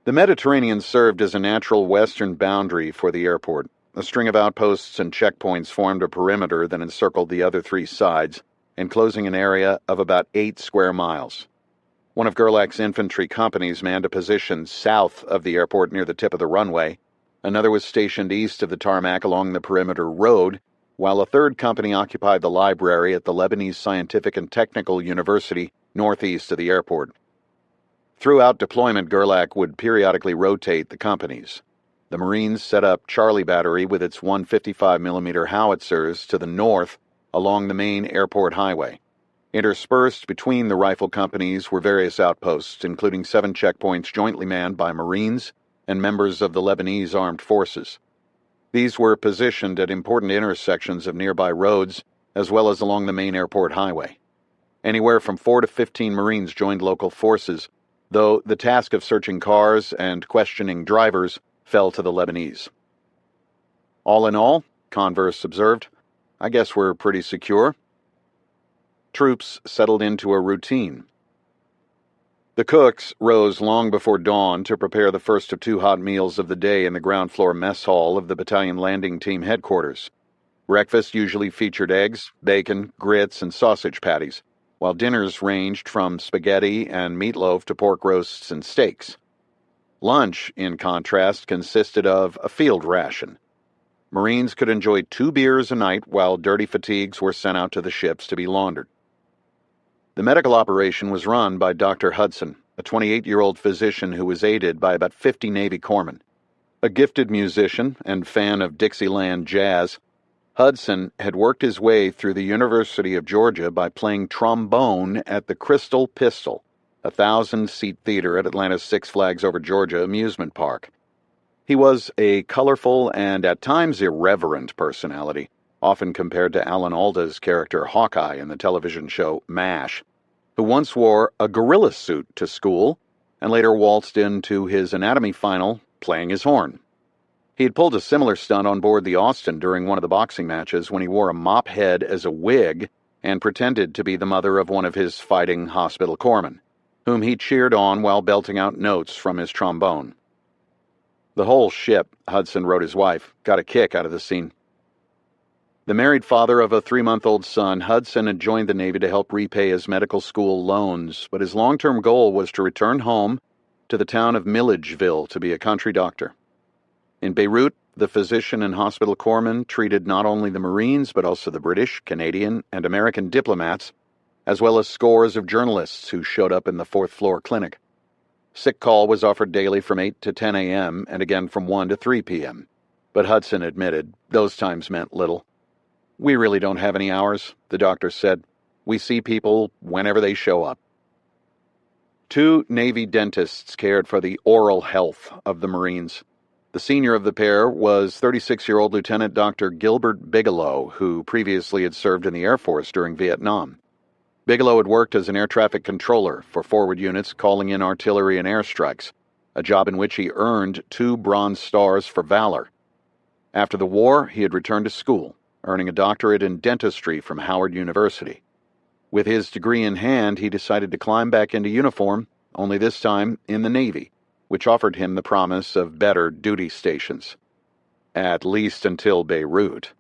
The Mediterranean served as a natural western boundary for the airport. A string of outposts and checkpoints formed a perimeter that encircled the other 3 sides, enclosing an area of about 8 square miles. One of Gerlach's infantry companies manned a position south of the airport near the tip of the runway. Another was stationed east of the tarmac along the perimeter road, while a 3rd company occupied the library at the Lebanese Scientific and Technical University northeast of the airport. Throughout deployment, Gerlach would periodically rotate the companies. The Marines set up Charlie Battery with its 155mm howitzers to the north along the main airport highway. Interspersed between the rifle companies were various outposts, including 7 checkpoints jointly manned by Marines and members of the Lebanese armed forces. These were positioned at important intersections of nearby roads, as well as along the main airport highway. Anywhere from 4 to 15 Marines joined local forces, though the task of searching cars and questioning drivers fell to the Lebanese. "All in all," Converse observed, "I guess we're pretty secure." Troops settled into a routine. The cooks rose long before dawn to prepare the first of two hot meals of the day in the ground floor mess hall of the battalion landing team headquarters. Breakfast usually featured eggs, bacon, grits, and sausage patties, while dinners ranged from spaghetti and meatloaf to pork roasts and steaks. Lunch, in contrast, consisted of a field ration. Marines could enjoy 2 beers a night while dirty fatigues were sent out to the ships to be laundered. The medical operation was run by Dr. Hudson, a 28-year-old physician who was aided by about 50 Navy corpsmen. A gifted musician and fan of Dixieland jazz, Hudson had worked his way through the University of Georgia by playing trombone at the Crystal Pistol, a 1,000-seat theater at Atlanta's Six Flags Over Georgia amusement park. He was a colorful and at times irreverent personality, often compared to Alan Alda's character Hawkeye in the television show MASH, who once wore a gorilla suit to school and later waltzed into his anatomy final playing his horn. He had pulled a similar stunt on board the Austin during one of the boxing matches when he wore a mop head as a wig and pretended to be the mother of one of his fighting hospital corpsmen, whom he cheered on while belting out notes from his trombone. The whole ship, Hudson wrote his wife, got a kick out of the scene. The married father of a 3-month-old son, Hudson had joined the Navy to help repay his medical school loans, but his long-term goal was to return home to the town of Milledgeville to be a country doctor. In Beirut, the physician and hospital corpsmen treated not only the Marines but also the British, Canadian, and American diplomats, as well as scores of journalists who showed up in the 4th floor clinic. Sick call was offered daily from 8 to 10 a.m. and again from 1 to 3 p.m. But Hudson admitted those times meant little. "We really don't have any hours," the doctor said. "We see people whenever they show up." 2 Navy dentists cared for the oral health of the Marines. The senior of the pair was 36-year-old Lieutenant Dr. Gilbert Bigelow, who previously had served in the Air Force during Vietnam. Bigelow had worked as an air traffic controller for forward units calling in artillery and airstrikes, a job in which he earned 2 Bronze Stars for valor. After the war, he had returned to school, earning a doctorate in dentistry from Howard University. With his degree in hand, he decided to climb back into uniform, only this time in the Navy, which offered him the promise of better duty stations. At least until Beirut.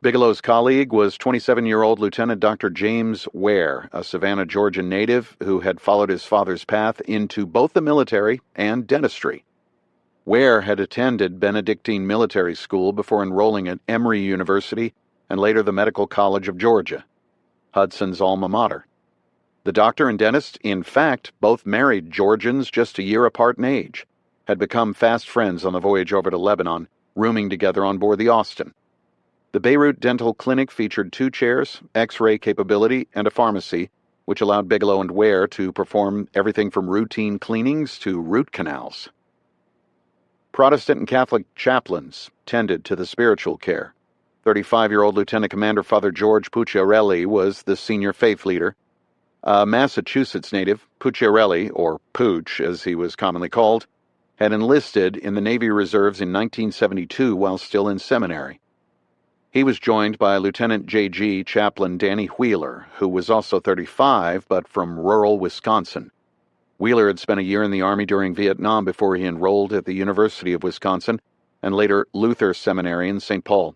Bigelow's colleague was 27-year-old Lieutenant Dr. James Ware, a Savannah, Georgia native who had followed his father's path into both the military and dentistry. Ware had attended Benedictine Military School before enrolling at Emory University and later the Medical College of Georgia, Hudson's alma mater. The doctor and dentist, in fact, both married Georgians just a year apart in age, had become fast friends on the voyage over to Lebanon, rooming together on board the Austin. The Beirut Dental Clinic featured 2 chairs, X-ray capability, and a pharmacy, which allowed Bigelow and Ware to perform everything from routine cleanings to root canals. Protestant and Catholic chaplains tended to the spiritual care. 35-year-old Lieutenant Commander Father George Pucciarelli was the senior faith leader. A Massachusetts native, Pucciarelli, or Pooch as he was commonly called, had enlisted in the Navy Reserves in 1972 while still in seminary. He was joined by Lieutenant J.G. Chaplain Danny Wheeler, who was also 35 but from rural Wisconsin. Wheeler had spent a year in the Army during Vietnam before he enrolled at the University of Wisconsin and later Luther Seminary in St. Paul.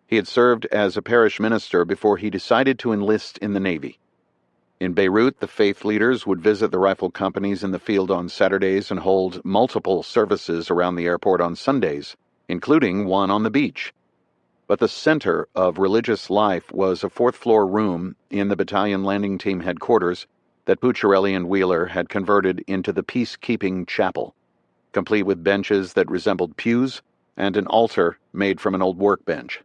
He had served as a parish minister before he decided to enlist in the Navy. In Beirut, the faith leaders would visit the rifle companies in the field on Saturdays and hold multiple services around the airport on Sundays, including one on the beach. But the center of religious life was a 4th-floor room in the battalion landing team headquarters that Pucciarelli and Wheeler had converted into the peacekeeping chapel, complete with benches that resembled pews and an altar made from an old workbench.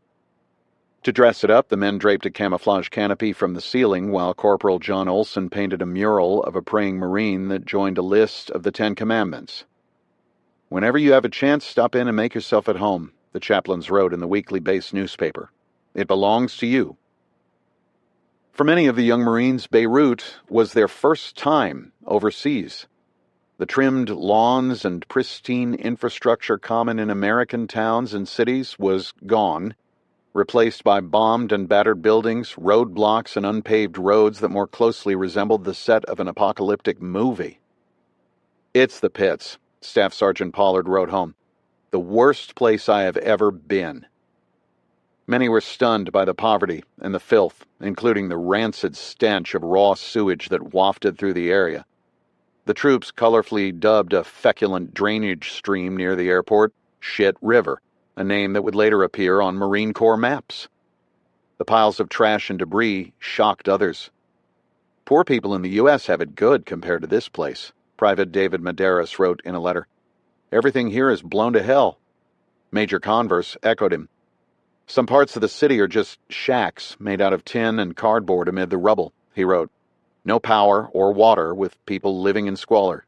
To dress it up, the men draped a camouflage canopy from the ceiling while Corporal John Olson painted a mural of a praying Marine that joined a list of the 10 Commandments. "Whenever you have a chance, stop in and make yourself at home," the chaplains wrote in the weekly-based newspaper. "It belongs to you." For many of the young Marines, Beirut was their first time overseas. The trimmed lawns and pristine infrastructure common in American towns and cities was gone, replaced by bombed and battered buildings, roadblocks, and unpaved roads that more closely resembled the set of an apocalyptic movie. "It's the pits," Staff Sergeant Pollard wrote home. "The worst place I have ever been." Many were stunned by the poverty and the filth, including the rancid stench of raw sewage that wafted through the area. The troops colorfully dubbed a feculent drainage stream near the airport Shit River, a name that would later appear on Marine Corps maps. The piles of trash and debris shocked others. "Poor people in the U.S. have it good compared to this place," Private David Medeiros wrote in a letter. "Everything here is blown to hell." Major Converse echoed him. "Some parts of the city are just shacks made out of tin and cardboard amid the rubble," he wrote. "No power or water, with people living in squalor."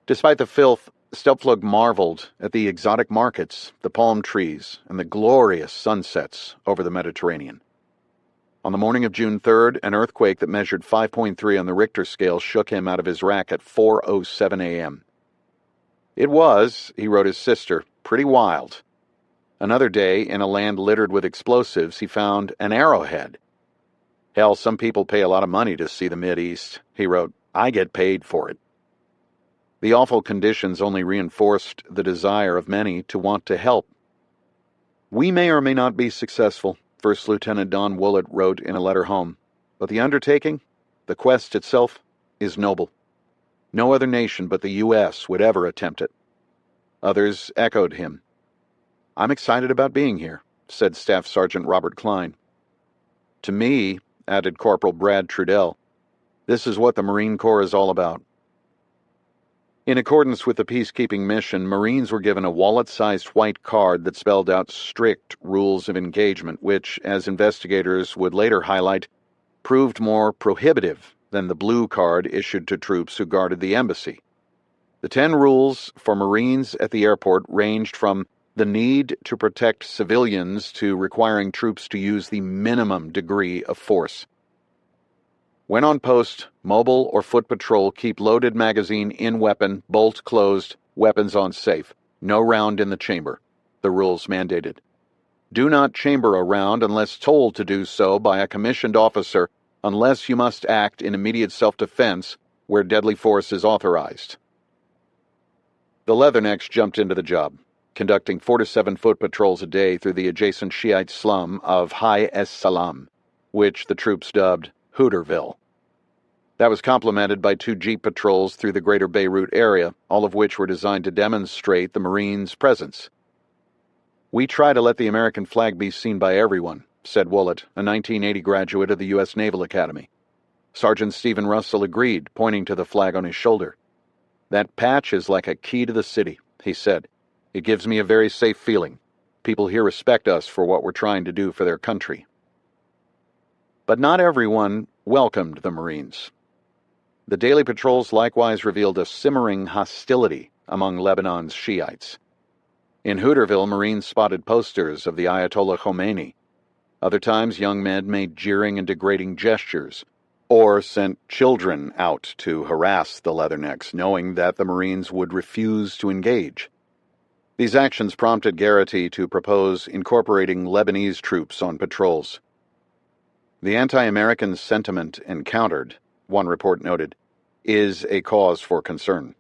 Despite the filth, Stelpflug marveled at the exotic markets, the palm trees, and the glorious sunsets over the Mediterranean. On the morning of June 3rd, an earthquake that measured 5.3 on the Richter scale shook him out of his rack at 4:07 a.m. "It was," he wrote his sister, "pretty wild." Another day, in a land littered with explosives, he found an arrowhead. "Hell, some people pay a lot of money to see the Mideast," he wrote. "I get paid for it." The awful conditions only reinforced the desire of many to want to help. "We may or may not be successful," First Lieutenant Don Woollett wrote in a letter home, "but the undertaking, the quest itself, is noble. No other nation but the U.S. would ever attempt it." Others echoed him. "I'm excited about being here," said Staff Sergeant Robert Klein. "To me," added Corporal Brad Trudell, "this is what the Marine Corps is all about." In accordance with the peacekeeping mission, Marines were given a wallet-sized white card that spelled out strict rules of engagement, which, as investigators would later highlight, proved more prohibitive than the blue card issued to troops who guarded the embassy. The 10 rules for Marines at the airport ranged from the need to protect civilians to requiring troops to use the minimum degree of force. When on post, mobile or foot patrol, keep loaded magazine in weapon, bolt closed, weapons on safe. No round in the chamber, the rules mandated. Do not chamber a round unless told to do so by a commissioned officer, unless you must act in immediate self-defense where deadly force is authorized. The Leathernecks jumped into the job, conducting 4 to 7 foot patrols a day through the adjacent Shiite slum of Hai Es Salam, which the troops dubbed Hooterville. That was complemented by 2 Jeep patrols through the greater Beirut area, all of which were designed to demonstrate the Marines' presence. "We try to let the American flag be seen by everyone," said Woollett, a 1980 graduate of the U.S. Naval Academy. Sergeant Stephen Russell agreed, pointing to the flag on his shoulder. "That patch is like a key to the city," he said. "It gives me a very safe feeling. People here respect us for what we're trying to do for their country." But not everyone welcomed the Marines. The daily patrols likewise revealed a simmering hostility among Lebanon's Shiites. In Hooterville, Marines spotted posters of the Ayatollah Khomeini. Other times, young men made jeering and degrading gestures, or sent children out to harass the Leathernecks, knowing that the Marines would refuse to engage. These actions prompted Garrity to propose incorporating Lebanese troops on patrols. "The anti-American sentiment encountered," one report noted, "is a cause for concern."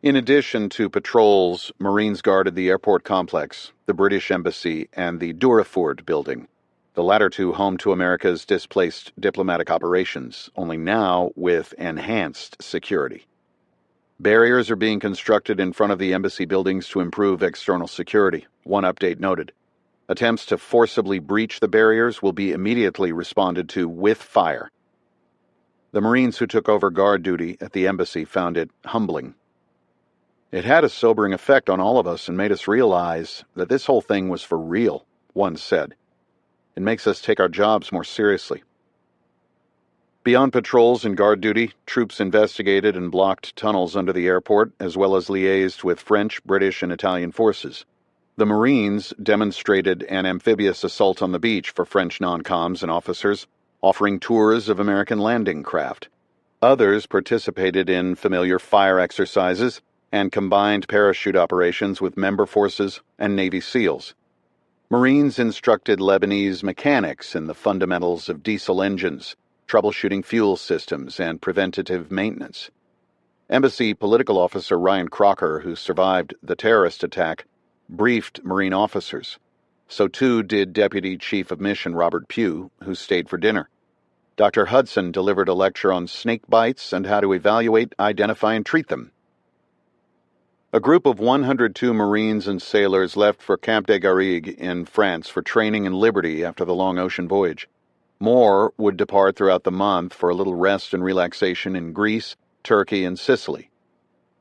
In addition to patrols, Marines guarded the airport complex, the British Embassy, and the Duraford building, the latter 2 home to America's displaced diplomatic operations, only now with enhanced security. Barriers are being constructed in front of the embassy buildings to improve external security, one update noted. Attempts to forcibly breach the barriers will be immediately responded to with fire. The Marines who took over guard duty at the embassy found it humbling. "It had a sobering effect on all of us and made us realize that this whole thing was for real," one said. "It makes us take our jobs more seriously." Beyond patrols and guard duty, troops investigated and blocked tunnels under the airport, as well as liaised with French, British, and Italian forces. The Marines demonstrated an amphibious assault on the beach for French non-coms and officers, offering tours of American landing craft. Others participated in familiar fire exercises and combined parachute operations with member forces and Navy SEALs. Marines instructed Lebanese mechanics in the fundamentals of diesel engines, troubleshooting fuel systems, and preventative maintenance. Embassy political officer Ryan Crocker, who survived the terrorist attack, briefed Marine officers. So too did Deputy Chief of Mission Robert Pugh, who stayed for dinner. Dr. Hudson delivered a lecture on snake bites and how to evaluate, identify, and treat them. A group of 102 Marines and sailors left for Camp de Garrigue in France for training and liberty after the long ocean voyage. More would depart throughout the month for a little rest and relaxation in Greece, Turkey, and Sicily.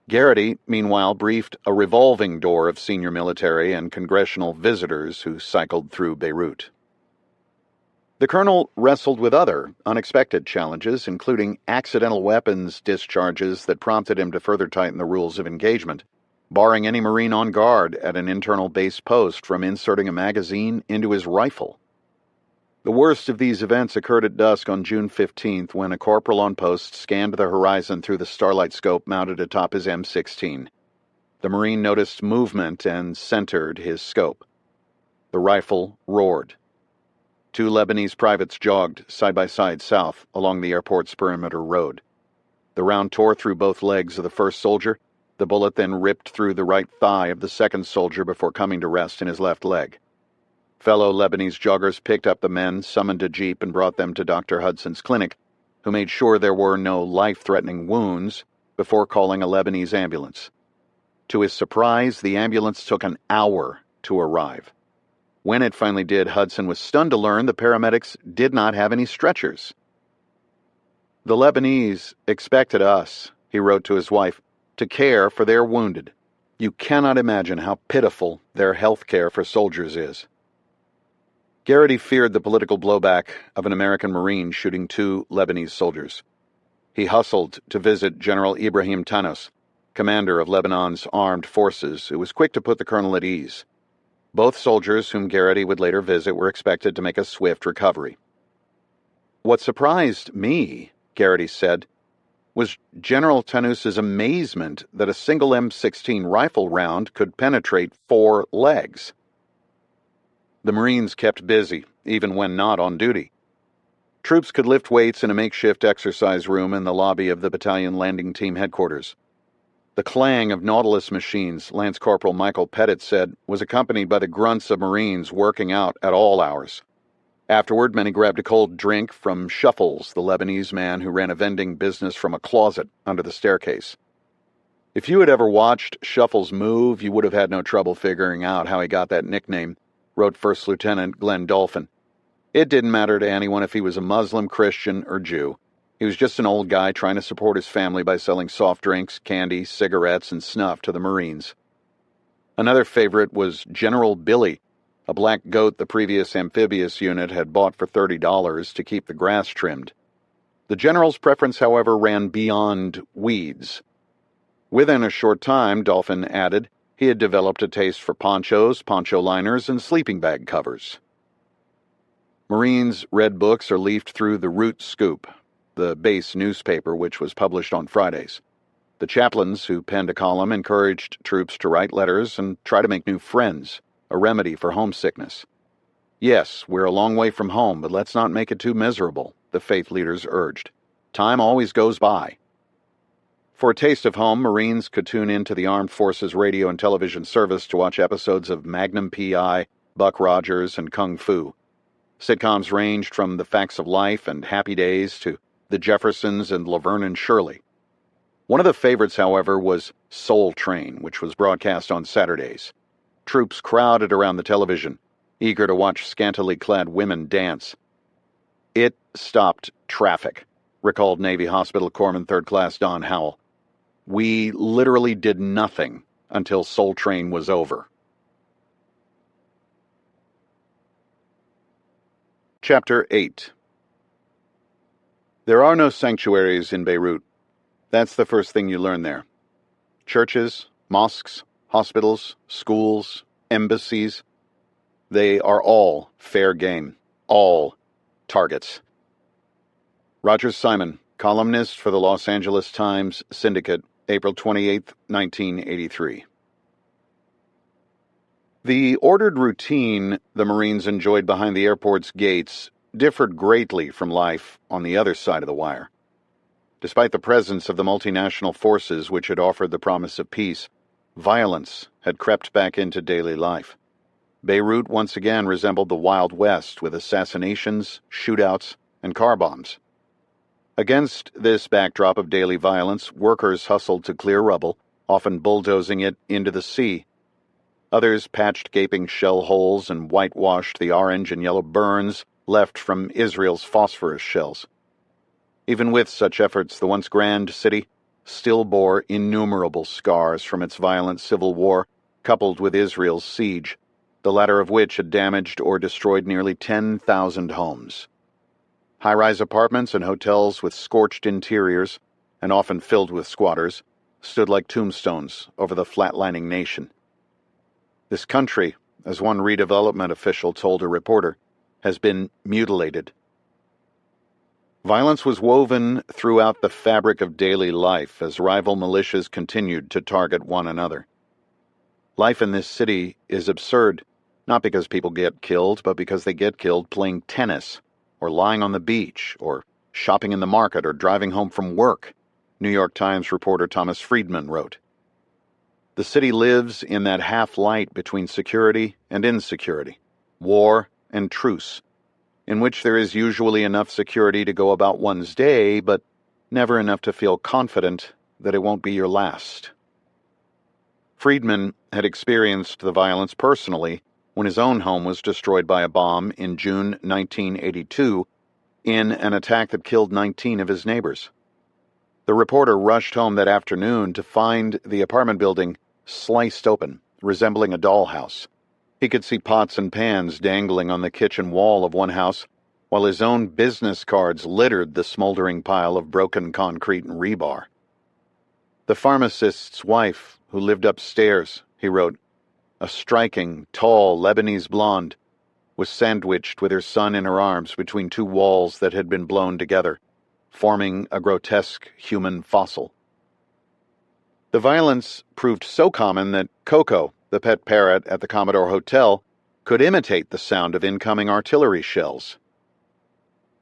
Garrity, meanwhile, briefed a revolving door of senior military and congressional visitors who cycled through Beirut. The colonel wrestled with other, unexpected challenges, including accidental weapons discharges that prompted him to further tighten the rules of engagement, barring any Marine on guard at an internal base post from inserting a magazine into his rifle. The worst of these events occurred at dusk on June 15th when a corporal on post scanned the horizon through the starlight scope mounted atop his M16. The Marine noticed movement and centered his scope. The rifle roared. 2 Lebanese privates jogged side by side south along the airport's perimeter road. The round tore through both legs of the first soldier. The bullet then ripped through the right thigh of the second soldier before coming to rest in his left leg. Fellow Lebanese joggers picked up the men, summoned a jeep, and brought them to Dr. Hudson's clinic, who made sure there were no life-threatening wounds before calling a Lebanese ambulance. To his surprise, the ambulance took an hour to arrive. When it finally did, Hudson was stunned to learn the paramedics did not have any stretchers. "The Lebanese expected us," he wrote to his wife, "to care for their wounded. You cannot imagine how pitiful their health care for soldiers is." Garrity feared the political blowback of an American Marine shooting 2 Lebanese soldiers. He hustled to visit General Ibrahim Tanos, commander of Lebanon's armed forces, who was quick to put the colonel at ease. Both soldiers, whom Garrity would later visit, were expected to make a swift recovery. "What surprised me," Garrity said, "was General Tanos's amazement that a single M16 rifle round could penetrate 4 legs." The Marines kept busy, even when not on duty. Troops could lift weights in a makeshift exercise room in the lobby of the battalion landing team headquarters. The clang of Nautilus machines, Lance Corporal Michael Pettit said, was accompanied by the grunts of Marines working out at all hours. Afterward, many grabbed a cold drink from Shuffles, the Lebanese man who ran a vending business from a closet under the staircase. If you had ever watched Shuffles move, you would have had no trouble figuring out how he got that nickname, wrote First Lieutenant Glenn Dolphin. It didn't matter to anyone if he was a Muslim, Christian, or Jew. He was just an old guy trying to support his family by selling soft drinks, candy, cigarettes, and snuff to the Marines. Another favorite was General Billy, a black goat the previous amphibious unit had bought for $30 to keep the grass trimmed. The general's preference, however, ran beyond weeds. Within a short time, Dolphin added, he had developed a taste for ponchos, poncho liners, and sleeping bag covers. Marines read books or leafed through the Root Scoop, the base newspaper which was published on Fridays. The chaplains who penned a column encouraged troops to write letters and try to make new friends, a remedy for homesickness. "Yes, we're a long way from home, but let's not make it too miserable," the faith leaders urged. "Time always goes by." For a taste of home, Marines could tune in to the Armed Forces radio and television service to watch episodes of Magnum P.I., Buck Rogers, and Kung Fu. Sitcoms ranged from The Facts of Life and Happy Days to The Jeffersons and Laverne and Shirley. One of the favorites, however, was Soul Train, which was broadcast on Saturdays. Troops crowded around the television, eager to watch scantily clad women dance. "It stopped traffic," recalled Navy Hospital Corpsman Third Class Don Howell. "We literally did nothing until Soul Train was over." Chapter 8. There are no sanctuaries in Beirut. That's the first thing you learn there. Churches, mosques, hospitals, schools, embassies, they are all fair game, all targets. Roger Simon, columnist for the Los Angeles Times Syndicate, April 28, 1983. The ordered routine the Marines enjoyed behind the airport's gates differed greatly from life on the other side of the wire. Despite the presence of the multinational forces which had offered the promise of peace, violence had crept back into daily life. Beirut once again resembled the Wild West with assassinations, shootouts, and car bombs. Against this backdrop of daily violence, workers hustled to clear rubble, often bulldozing it into the sea. Others patched gaping shell holes and whitewashed the orange and yellow burns left from Israel's phosphorus shells. Even with such efforts, the once grand city still bore innumerable scars from its violent civil war, coupled with Israel's siege, the latter of which had damaged or destroyed nearly 10,000 homes. High-rise apartments and hotels with scorched interiors, and often filled with squatters, stood like tombstones over the flatlining nation. This country, as one redevelopment official told a reporter, has been mutilated. Violence was woven throughout the fabric of daily life as rival militias continued to target one another. Life in this city is absurd, not because people get killed, but because they get killed playing tennis, or lying on the beach, or shopping in the market, or driving home from work, New York Times reporter Thomas Friedman wrote. The city lives in that half-light between security and insecurity, war and truce, in which there is usually enough security to go about one's day, but never enough to feel confident that it won't be your last. Friedman had experienced the violence personally when his own home was destroyed by a bomb in June 1982 in an attack that killed 19 of his neighbors. The reporter rushed home that afternoon to find the apartment building sliced open, resembling a dollhouse. He could see pots and pans dangling on the kitchen wall of one house, while his own business cards littered the smoldering pile of broken concrete and rebar. The pharmacist's wife, who lived upstairs, he wrote, a striking, tall Lebanese blonde, was sandwiched with her son in her arms between two walls that had been blown together, forming a grotesque human fossil. The violence proved so common that Coco, the pet parrot at the Commodore Hotel, could imitate the sound of incoming artillery shells.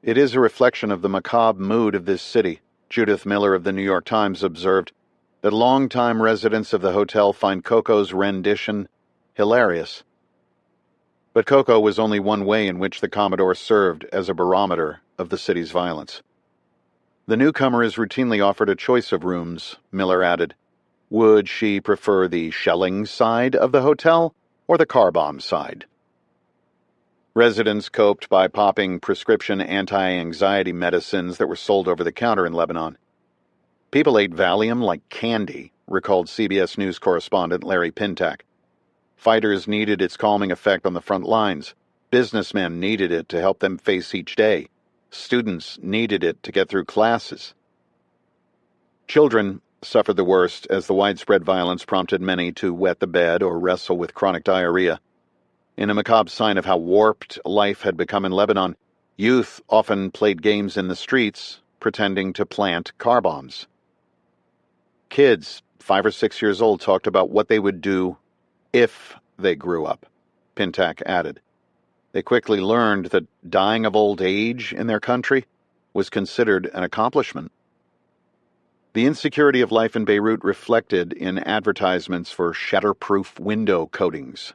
It is a reflection of the macabre mood of this city, Judith Miller of the New York Times observed, that longtime residents of the hotel find Coco's rendition hilarious. But Coco was only one way in which the Commodore served as a barometer of the city's violence. The newcomer is routinely offered a choice of rooms, Miller added. Would she prefer the shelling side of the hotel or the car bomb side? Residents coped by popping prescription anti-anxiety medicines that were sold over the counter in Lebanon. People ate Valium like candy, recalled CBS News correspondent Larry Pintack. Fighters needed its calming effect on the front lines. Businessmen needed it to help them face each day. Students needed it to get through classes. Children suffered the worst as the widespread violence prompted many to wet the bed or wrestle with chronic diarrhea. In a macabre sign of how warped life had become in Lebanon, youth often played games in the streets, pretending to plant car bombs. Kids, 5 or 6 years old, talked about what they would do if they grew up, Pintack added. They quickly learned that dying of old age in their country was considered an accomplishment. The insecurity of life in Beirut reflected in advertisements for shatterproof window coatings.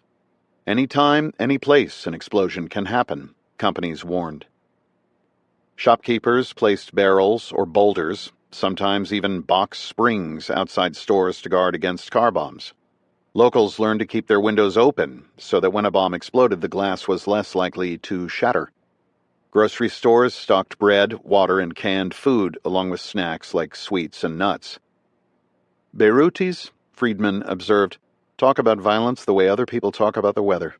Anytime, any place an explosion can happen, companies warned. Shopkeepers placed barrels or boulders, sometimes even box springs, outside stores to guard against car bombs. Locals learned to keep their windows open so that when a bomb exploded, the glass was less likely to shatter. Grocery stores stocked bread, water, and canned food, along with snacks like sweets and nuts. Beirutis, Friedman observed, talk about violence the way other people talk about the weather.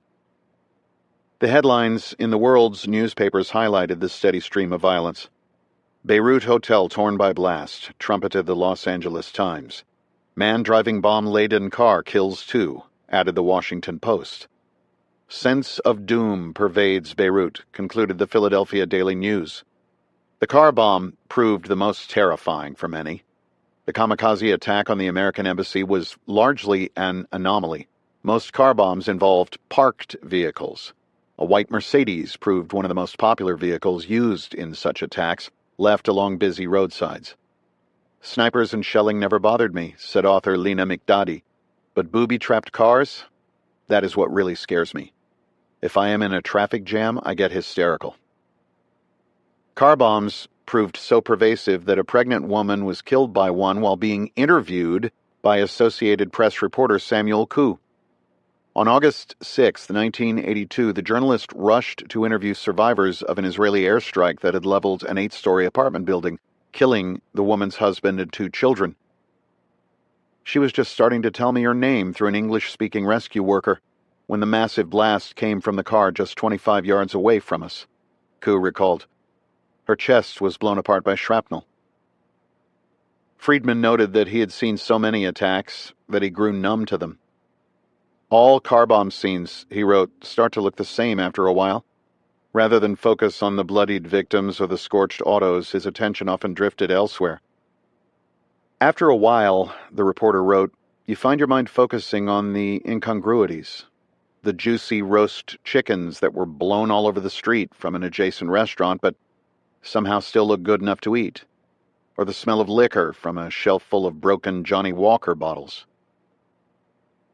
The headlines in the world's newspapers highlighted this steady stream of violence. Beirut hotel torn by blast, trumpeted the Los Angeles Times. Man driving bomb-laden car kills 2, added the Washington Post. Sense of doom pervades Beirut, concluded the Philadelphia Daily News. The car bomb proved the most terrifying for many. The kamikaze attack on the American embassy was largely an anomaly, Most car bombs involved parked vehicles. A white Mercedes proved one of the most popular vehicles used in such attacks, left along busy roadsides. Snipers and shelling never bothered me, said author Lena McDaddy, but booby-trapped cars? That is what really scares me. If I am in a traffic jam, I get hysterical. Car bombs proved so pervasive that a pregnant woman was killed by one while being interviewed by Associated Press reporter Samuel Koo. On August 6, 1982, the journalist rushed to interview survivors of an Israeli airstrike that had leveled an 8-story apartment building, killing the woman's husband and 2 children. She was just starting to tell me her name through an English-speaking rescue worker when the massive blast came from the car just 25 yards away from us, Koo recalled. Her chest was blown apart by shrapnel. Friedman noted that he had seen so many attacks that he grew numb to them. All car bomb scenes, he wrote, start to look the same after a while. Rather than focus on the bloodied victims or the scorched autos, his attention often drifted elsewhere. After a while, the reporter wrote, you find your mind focusing on the incongruities. The juicy roast chickens that were blown all over the street from an adjacent restaurant, but somehow still look good enough to eat. Or the smell of liquor from a shelf full of broken Johnny Walker bottles.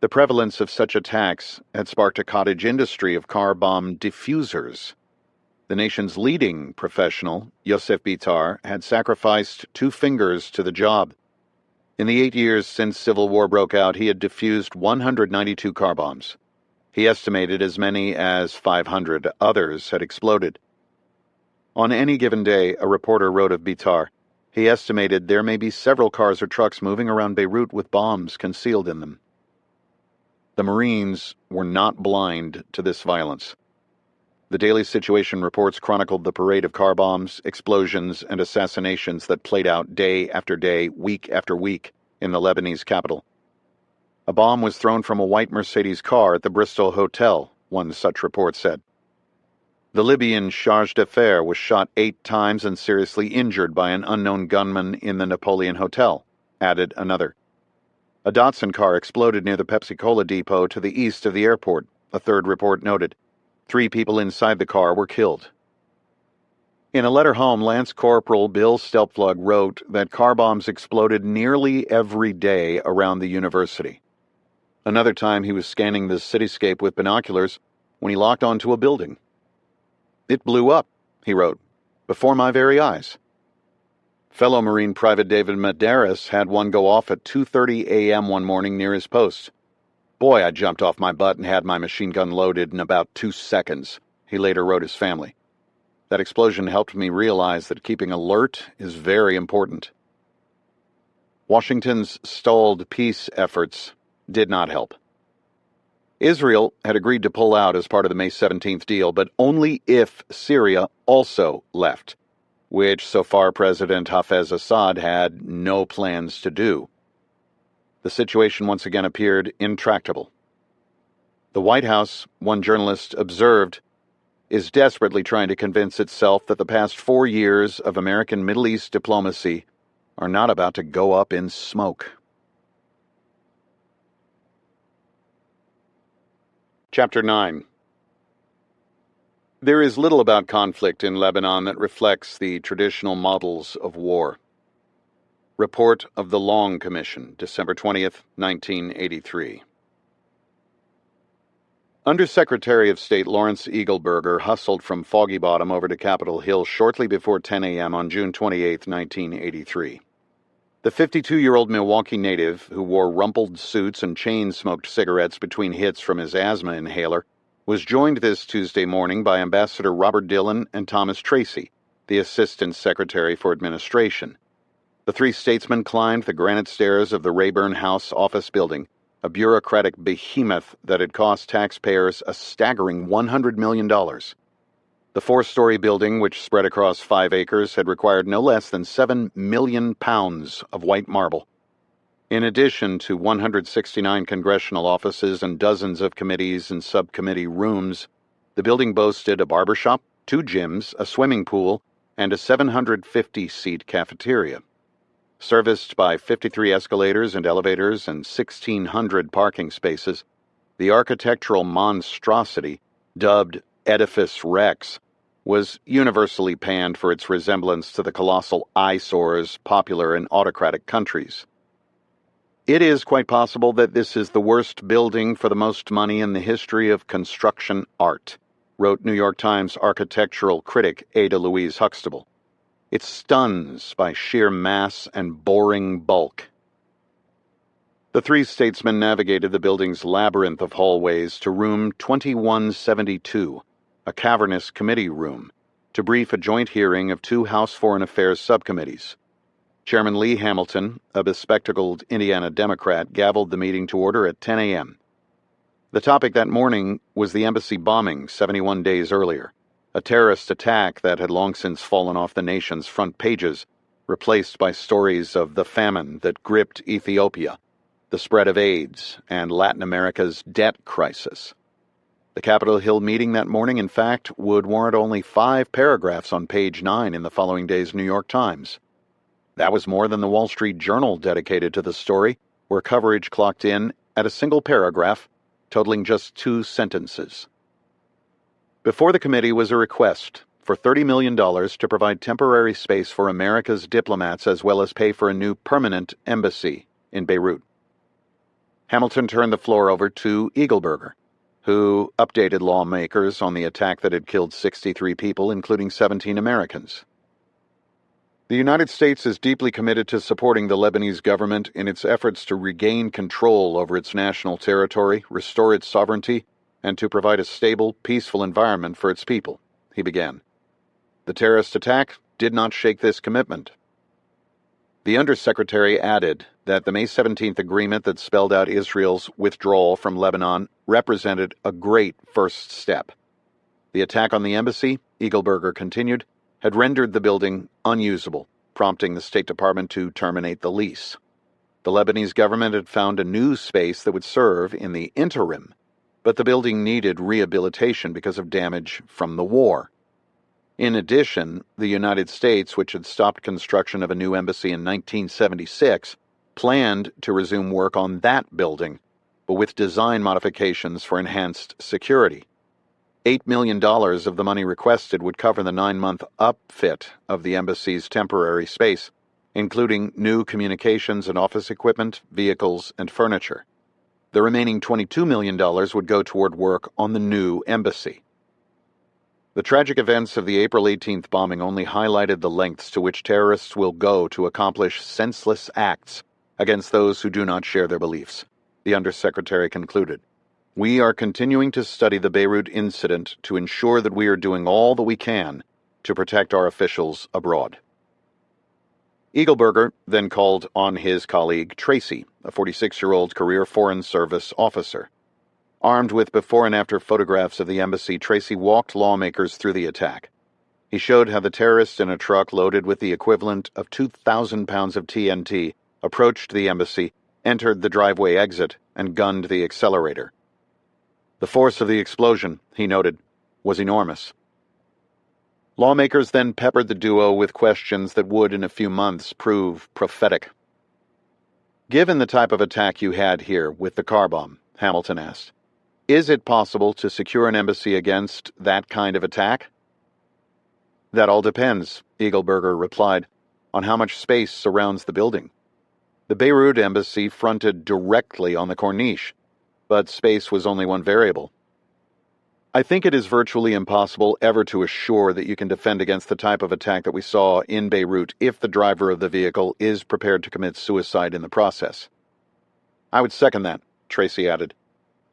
The prevalence of such attacks had sparked a cottage industry of car bomb diffusers. The nation's leading professional, Yosef Bitar, had sacrificed 2 fingers to the job. In the 8 years since civil war broke out, he had diffused 192 car bombs. He estimated as many as 500 others had exploded. On any given day, a reporter wrote of Bitar, he estimated there may be several cars or trucks moving around Beirut with bombs concealed in them. The Marines were not blind to this violence. The Daily Situation reports chronicled the parade of car bombs, explosions, and assassinations that played out day after day, week after week, in the Lebanese capital. A bomb was thrown from a white Mercedes car at the Bristol Hotel, one such report said. The Libyan charge d'affaires was shot 8 times and seriously injured by an unknown gunman in the Napoleon Hotel, added another. A Datsun car exploded near the Pepsi-Cola depot to the east of the airport, a third report noted. 3 people inside the car were killed. In a letter home, Lance Corporal Bill Stelpflug wrote that car bombs exploded nearly every day around the university. Another time he was scanning the cityscape with binoculars when he locked onto a building. It blew up, he wrote, before my very eyes. Fellow Marine Private David Medeiros had one go off at 2:30 a.m. one morning near his post. Boy, I jumped off my butt and had my machine gun loaded in about 2 seconds, he later wrote his family. That explosion helped me realize that keeping alert is very important. Washington's stalled peace efforts did not help. Israel had agreed to pull out as part of the May 17th deal, but only if Syria also left, which so far President Hafez Assad had no plans to do. The situation once again appeared intractable. The White House, one journalist observed, is desperately trying to convince itself that the past 4 years of American Middle East diplomacy are not about to go up in smoke. Chapter 9. There is little about conflict in Lebanon that reflects the traditional models of war. Report of the Long Commission, December 20th, 1983. Undersecretary of State Lawrence Eagleburger hustled from Foggy Bottom over to Capitol Hill shortly before 10 a.m. on June 28, 1983. The 52-year-old Milwaukee native, who wore rumpled suits and chain-smoked cigarettes between hits from his asthma inhaler, was joined this Tuesday morning by Ambassador Robert Dillon and Thomas Tracy, the Assistant Secretary for Administration. The 3 statesmen climbed the granite stairs of the Rayburn House office building, a bureaucratic behemoth that had cost taxpayers a staggering $100 million. The 4-story building, which spread across 5 acres, had required no less than 7 million pounds of white marble. In addition to 169 congressional offices and dozens of committees and subcommittee rooms, the building boasted a barbershop, 2 gyms, a swimming pool, and a 750-seat cafeteria. Serviced by 53 escalators and elevators and 1,600 parking spaces, The architectural monstrosity, dubbed Edifice Rex, was universally panned for its resemblance to the colossal eyesores popular in autocratic countries. It is quite possible that this is the worst building for the most money in the history of construction art, wrote New York Times architectural critic Ada Louise Huxtable. It stuns by sheer mass and boring bulk. The three statesmen navigated the building's labyrinth of hallways to room 2172, a cavernous committee room, to brief a joint hearing of two House Foreign Affairs subcommittees. Chairman Lee Hamilton, a bespectacled Indiana Democrat, gavelled the meeting to order at 10 a.m. The topic that morning was the embassy bombing 71 days earlier, a terrorist attack that had long since fallen off the nation's front pages, replaced by stories of the famine that gripped Ethiopia, the spread of AIDS, and Latin America's debt crisis. The Capitol Hill meeting that morning, in fact, would warrant only 5 paragraphs on page 9 in the following day's New York Times. That was more than the Wall Street Journal dedicated to the story, where coverage clocked in at a single paragraph, totaling just 2 sentences. Before the committee was a request for $30 million to provide temporary space for America's diplomats as well as pay for a new permanent embassy in Beirut. Hamilton turned the floor over to Eagleburger, who updated lawmakers on the attack that had killed 63 people, including 17 Americans. The United States is deeply committed to supporting the Lebanese government in its efforts to regain control over its national territory, restore its sovereignty, and to provide a stable, peaceful environment for its people, he began. The terrorist attack did not shake this commitment. The Undersecretary added that the May 17th agreement that spelled out Israel's withdrawal from Lebanon represented a great first step. The attack on the embassy, Eagleburger continued, had rendered the building unusable, prompting the State Department to terminate the lease. The Lebanese government had found a new space that would serve in the interim, but the building needed rehabilitation because of damage from the war. In addition, the United States, which had stopped construction of a new embassy in 1976, planned to resume work on that building, but with design modifications for enhanced security. $8 million of the money requested would cover the 9-month upfit of the embassy's temporary space, including new communications and office equipment, vehicles, and furniture. The remaining $22 million would go toward work on the new embassy. The tragic events of the April 18th bombing only highlighted the lengths to which terrorists will go to accomplish senseless acts against those who do not share their beliefs, the Undersecretary concluded. We are continuing to study the Beirut incident to ensure that we are doing all that we can to protect our officials abroad. Eagleburger then called on his colleague Tracy, a 46-year-old career Foreign Service officer. Armed with before and after photographs of the embassy, Tracy walked lawmakers through the attack. He showed how the terrorists in a truck loaded with the equivalent of 2,000 pounds of TNT approached the embassy, entered the driveway exit, and gunned the accelerator. The force of the explosion, he noted, was enormous. Lawmakers then peppered the duo with questions that would, in a few months, prove prophetic. Given the type of attack you had here with the car bomb, Hamilton asked, is it possible to secure an embassy against that kind of attack? That all depends, Eagleburger replied, on how much space surrounds the building. The Beirut embassy fronted directly on the Corniche, but space was only one variable. I think it is virtually impossible ever to assure that you can defend against the type of attack that we saw in Beirut if the driver of the vehicle is prepared to commit suicide in the process. I would second that, Tracy added.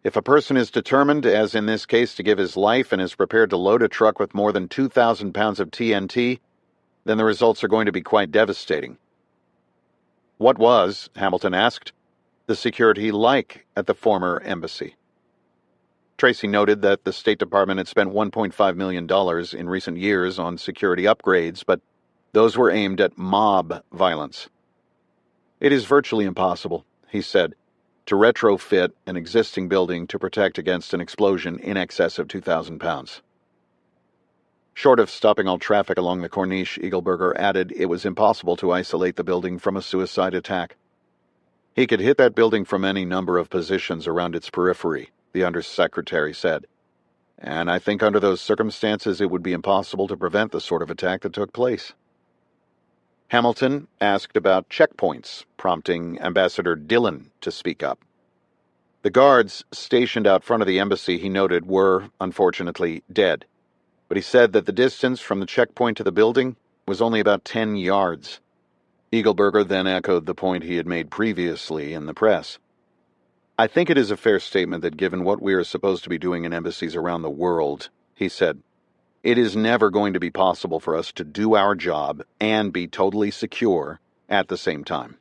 If a person is determined, as in this case, to give his life and is prepared to load a truck with more than 2,000 pounds of TNT, then the results are going to be quite devastating. What was, Hamilton asked, the security like at the former embassy? Tracy noted that the State Department had spent $1.5 million in recent years on security upgrades, but those were aimed at mob violence. It is virtually impossible, he said, to retrofit an existing building to protect against an explosion in excess of 2,000 pounds. Short of stopping all traffic along the Corniche, Eagleburger added it was impossible to isolate the building from a suicide attack. He could hit that building from any number of positions around its periphery, the undersecretary said. And I think under those circumstances it would be impossible to prevent the sort of attack that took place. Hamilton asked about checkpoints, prompting Ambassador Dillon to speak up. The guards stationed out front of the embassy, he noted, were, unfortunately, dead. But he said that the distance from the checkpoint to the building was only about 10 yards. Eagleburger then echoed the point he had made previously in the press. I think it is a fair statement that given what we are supposed to be doing in embassies around the world, he said, it is never going to be possible for us to do our job and be totally secure at the same time.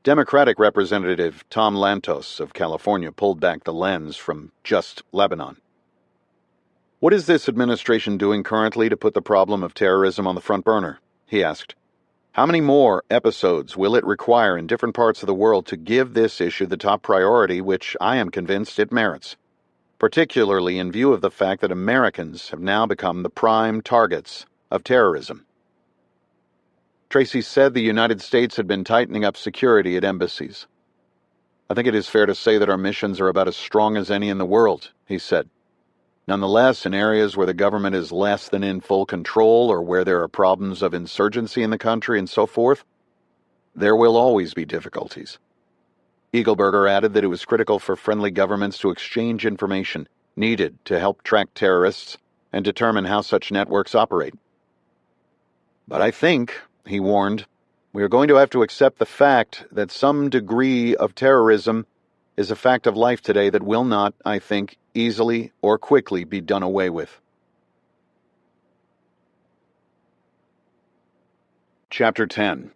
Democratic Representative Tom Lantos of California pulled back the lens from just Lebanon. What is this administration doing currently to put the problem of terrorism on the front burner? He asked. How many more episodes will it require in different parts of the world to give this issue the top priority, which I am convinced it merits, particularly in view of the fact that Americans have now become the prime targets of terrorism? Tracy said the United States had been tightening up security at embassies. I think it is fair to say that our missions are about as strong as any in the world, he said. Nonetheless, in areas where the government is less than in full control or where there are problems of insurgency in the country and so forth, there will always be difficulties. Eagleburger added that it was critical for friendly governments to exchange information needed to help track terrorists and determine how such networks operate. But I think, he warned, we are going to have to accept the fact that some degree of terrorism is a fact of life today that will not, I think, easily or quickly be done away with. Chapter 10.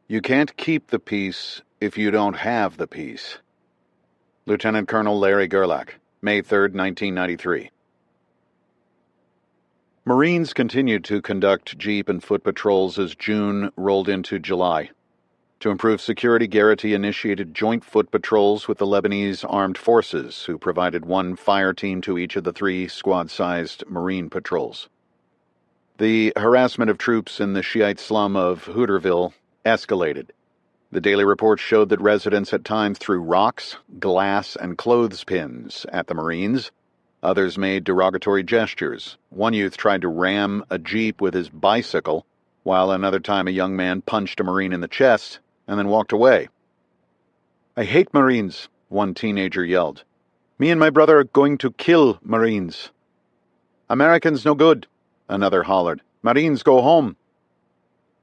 You can't keep the peace if you don't have the peace. Lieutenant Colonel Larry Gerlach, May 3, 1993. Marines continued to conduct jeep and foot patrols as June rolled into July. To improve security, Garrity initiated joint foot patrols with the Lebanese armed forces, who provided one fire team to each of the 3 squad-sized Marine patrols. The harassment of troops in the Shiite slum of Hooterville escalated. The daily reports showed that residents at times threw rocks, glass, and clothespins at the Marines. Others made derogatory gestures. One youth tried to ram a jeep with his bicycle, while another time a young man punched a Marine in the chest and then walked away. I hate Marines, one teenager yelled. Me and my brother are going to kill Marines. Americans no good, another hollered. Marines go home.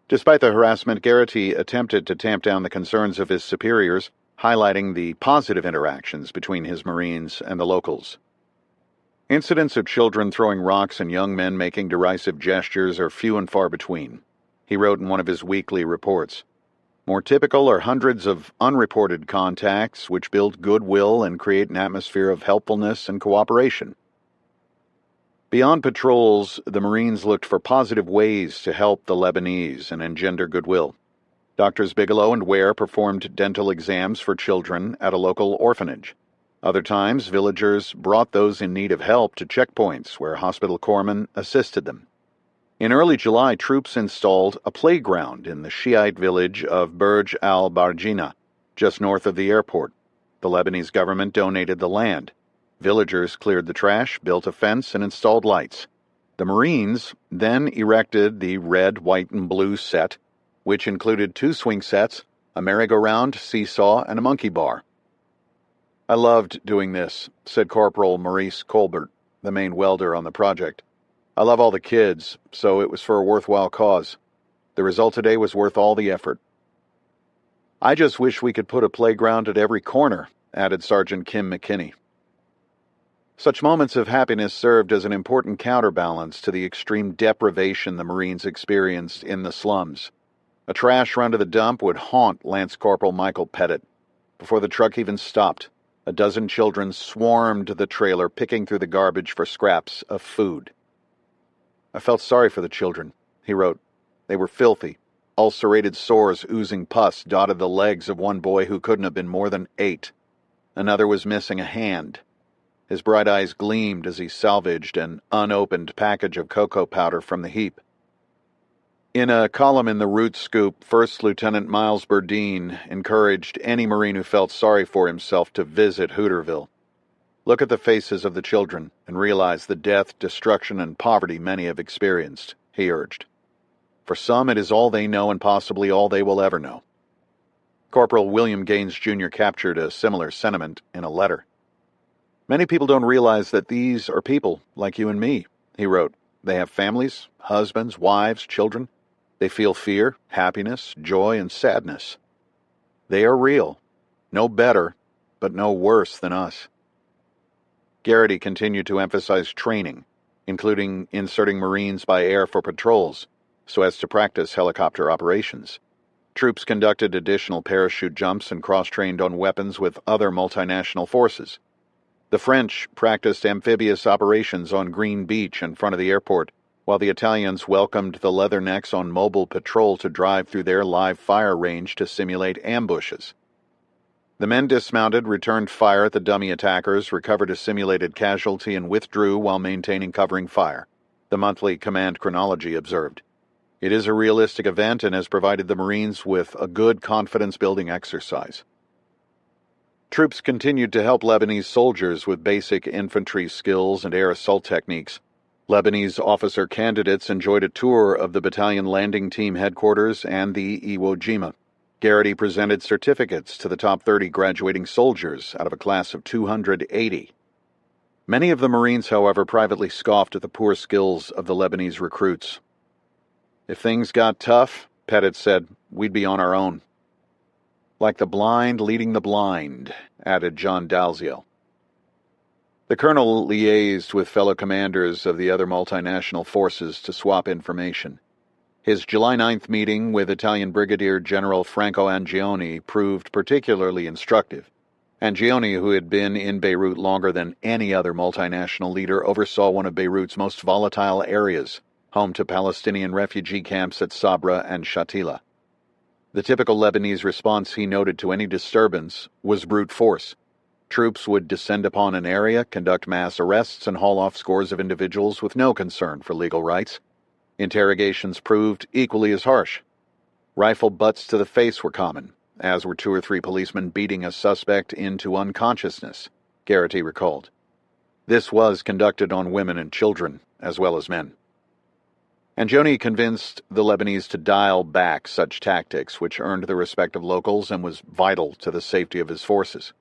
Despite the harassment, Garrity attempted to tamp down the concerns of his superiors, highlighting the positive interactions between his Marines and the locals. Incidents of children throwing rocks and young men making derisive gestures are few and far between, he wrote in one of his weekly reports. More typical are hundreds of unreported contacts which build goodwill and create an atmosphere of helpfulness and cooperation. Beyond patrols, the Marines looked for positive ways to help the Lebanese and engender goodwill. Doctors Bigelow and Ware performed dental exams for children at a local orphanage. Other times, villagers brought those in need of help to checkpoints where hospital corpsmen assisted them. In early July, troops installed a playground in the Shiite village of Burj al-Barjina, just north of the airport. The Lebanese government donated the land. Villagers cleared the trash, built a fence, and installed lights. The Marines then erected the red, white, and blue set, which included 2 swing sets, a merry-go-round, seesaw, and a monkey bar. I loved doing this, said Corporal Maurice Colbert, the main welder on the project. I love all the kids, so it was for a worthwhile cause. The result today was worth all the effort. I just wish we could put a playground at every corner, added Sergeant Kim McKinney. Such moments of happiness served as an important counterbalance to the extreme deprivation the Marines experienced in the slums. A trash run to the dump would haunt Lance Corporal Michael Pettit. Before the truck even stopped, a dozen children swarmed the trailer, picking through the garbage for scraps of food. I felt sorry for the children, he wrote. They were filthy. Ulcerated sores oozing pus dotted the legs of one boy who couldn't have been more than 8. Another was missing a hand. His bright eyes gleamed as he salvaged an unopened package of cocoa powder from the heap. In a column in the Root Scoop, First Lieutenant Miles Burdine encouraged any Marine who felt sorry for himself to visit Hooterville. Look at the faces of the children and realize the death, destruction, and poverty many have experienced, he urged. For some, it is all they know and possibly all they will ever know. Corporal William Gaines, Jr. captured a similar sentiment in a letter. Many people don't realize that these are people like you and me, he wrote. They have families, husbands, wives, children. They feel fear, happiness, joy, and sadness. They are real, no better, but no worse than us. Garrity continued to emphasize training, including inserting Marines by air for patrols, so as to practice helicopter operations. Troops conducted additional parachute jumps and cross-trained on weapons with other multinational forces. The French practiced amphibious operations on Green Beach in front of the airport, while the Italians welcomed the Leathernecks on mobile patrol to drive through their live fire range to simulate ambushes. The men dismounted, returned fire at the dummy attackers, recovered a simulated casualty, and withdrew while maintaining covering fire, the monthly command chronology observed. It is a realistic event and has provided the Marines with a good confidence-building exercise. Troops continued to help Lebanese soldiers with basic infantry skills and air assault techniques. Lebanese officer candidates enjoyed a tour of the battalion landing team headquarters and the Iwo Jima. Garrity presented certificates to the top 30 graduating soldiers out of a class of 280. Many of the Marines, however, privately scoffed at the poor skills of the Lebanese recruits. If things got tough, Pettit said, we'd be on our own. Like the blind leading the blind, added John Dalziel. The colonel liaised with fellow commanders of the other multinational forces to swap information. His July 9th meeting with Italian Brigadier General Franco Angioni proved particularly instructive. Angioni, who had been in Beirut longer than any other multinational leader, oversaw one of Beirut's most volatile areas, home to Palestinian refugee camps at Sabra and Shatila. The typical Lebanese response, he noted, to any disturbance was brute force. Troops would descend upon an area, conduct mass arrests, and haul off scores of individuals with no concern for legal rights. Interrogations proved equally as harsh. Rifle butts to the face were common, as were 2 or 3 policemen beating a suspect into unconsciousness, Garrity recalled. This was conducted on women and children, as well as men. Angioni convinced the Lebanese to dial back such tactics, which earned the respect of locals and was vital to the safety of his forces.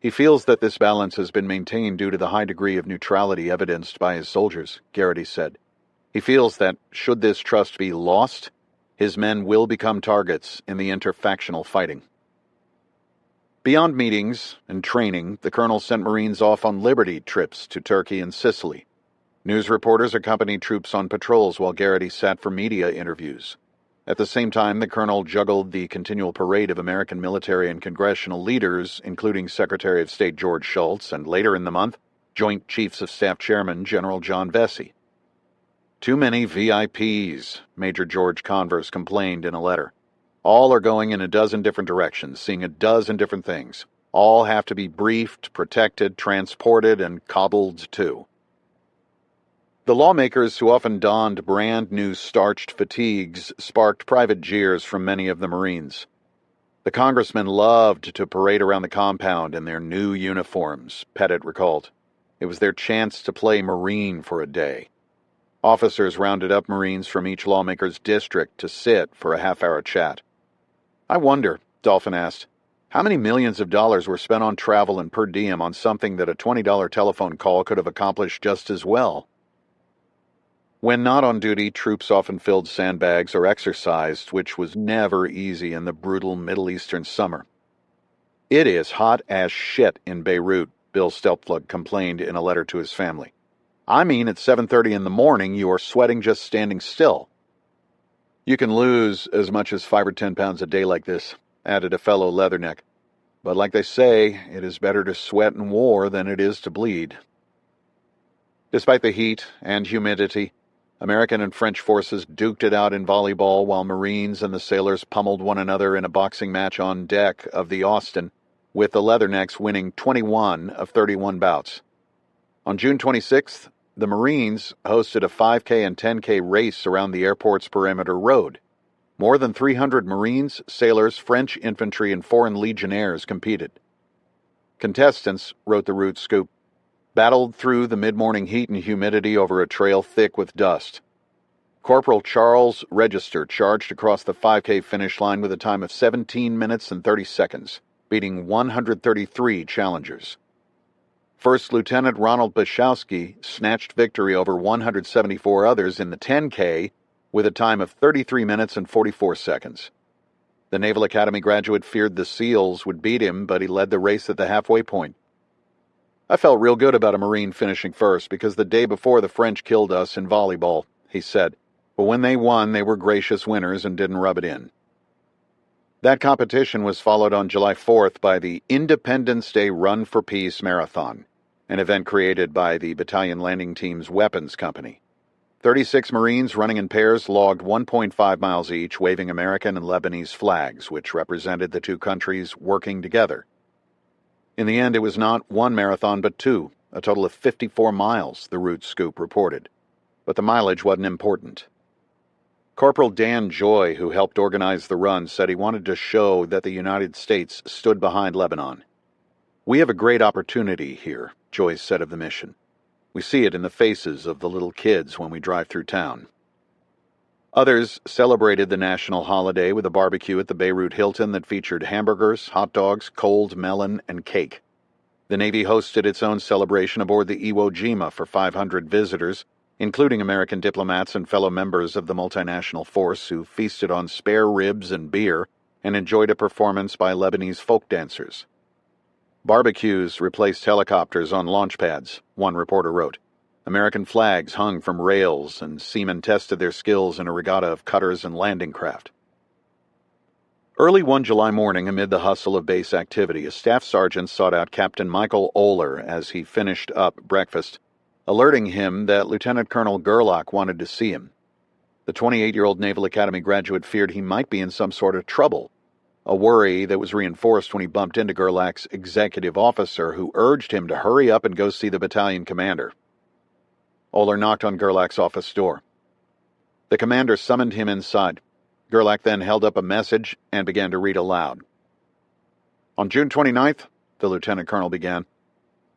He feels that this balance has been maintained due to the high degree of neutrality evidenced by his soldiers, Garrity said. He feels that, should this trust be lost, his men will become targets in the interfactional fighting. Beyond meetings and training, the colonel sent Marines off on liberty trips to Turkey and Sicily. News reporters accompanied troops on patrols while Garrity sat for media interviews. At the same time, the colonel juggled the continual parade of American military and congressional leaders, including Secretary of State George Shultz and, later in the month, Joint Chiefs of Staff Chairman General John Vesey. Too many VIPs, Major George Converse complained in a letter. All are going in a dozen different directions, seeing a dozen different things. All have to be briefed, protected, transported, and coddled too. The lawmakers, who often donned brand-new starched fatigues, sparked private jeers from many of the Marines. The congressmen loved to parade around the compound in their new uniforms, Pettit recalled. It was their chance to play Marine for a day. Officers rounded up Marines from each lawmaker's district to sit for a half-hour chat. I wonder, Dolphin asked, how many millions of dollars were spent on travel and per diem on something that a $20 telephone call could have accomplished just as well? When not on duty, troops often filled sandbags or exercised, which was never easy in the brutal Middle Eastern summer. It is hot as shit in Beirut, Bill Stelpflug complained in a letter to his family. I mean, at 7:30 in the morning, you are sweating just standing still. You can lose as much as 5 or 10 pounds a day like this, added a fellow leatherneck. But like they say, it is better to sweat in war than it is to bleed. Despite the heat and humidity, American and French forces duked it out in volleyball while Marines and the sailors pummeled one another in a boxing match on deck of the Austin, with the Leathernecks winning 21 of 31 bouts. On June 26th, the Marines hosted a 5K and 10K race around the airport's perimeter road. More than 300 Marines, sailors, French infantry, and foreign legionnaires competed. Contestants, wrote the Root Scoop, battled through the mid-morning heat and humidity over a trail thick with dust. Corporal Charles Register charged across the 5K finish line with a time of 17 minutes and 30 seconds, beating 133 challengers. First Lieutenant Ronald Bashowski snatched victory over 174 others in the 10K with a time of 33 minutes and 44 seconds. The Naval Academy graduate feared the SEALs would beat him, but he led the race at the halfway point. I felt real good about a Marine finishing first because the day before the French killed us in volleyball, he said. But when they won, they were gracious winners and didn't rub it in. That competition was followed on July 4th by the Independence Day Run for Peace Marathon, an event created by the Battalion Landing Team's Weapons Company. 36 Marines running in pairs logged 1.5 miles each, waving American and Lebanese flags, which represented the two countries working together. In the end, it was not one marathon but two, a total of 54 miles, the Root Scoop reported. But the mileage wasn't important. Corporal Dan Joy, who helped organize the run, said he wanted to show that the United States stood behind Lebanon. "We have a great opportunity here," Joy said of the mission. "We see it in the faces of the little kids when we drive through town." Others celebrated the national holiday with a barbecue at the Beirut Hilton that featured hamburgers, hot dogs, cold melon, and cake. The Navy hosted its own celebration aboard the Iwo Jima for 500 visitors, including American diplomats and fellow members of the multinational force who feasted on spare ribs and beer and enjoyed a performance by Lebanese folk dancers. Barbecues replaced helicopters on launch pads, one reporter wrote. American flags hung from rails, and seamen tested their skills in a regatta of cutters and landing craft. Early one July morning, amid the hustle of base activity, a staff sergeant sought out Captain Michael Oler as he finished up breakfast, alerting him that Lieutenant Colonel Gerlach wanted to see him. The 28-year-old Naval Academy graduate feared he might be in some sort of trouble, a worry that was reinforced when he bumped into Gerlach's executive officer, who urged him to hurry up and go see the battalion commander. Oler knocked on Gerlach's office door. The commander summoned him inside. Gerlach then held up a message and began to read aloud. "On June 29th, the lieutenant colonel began,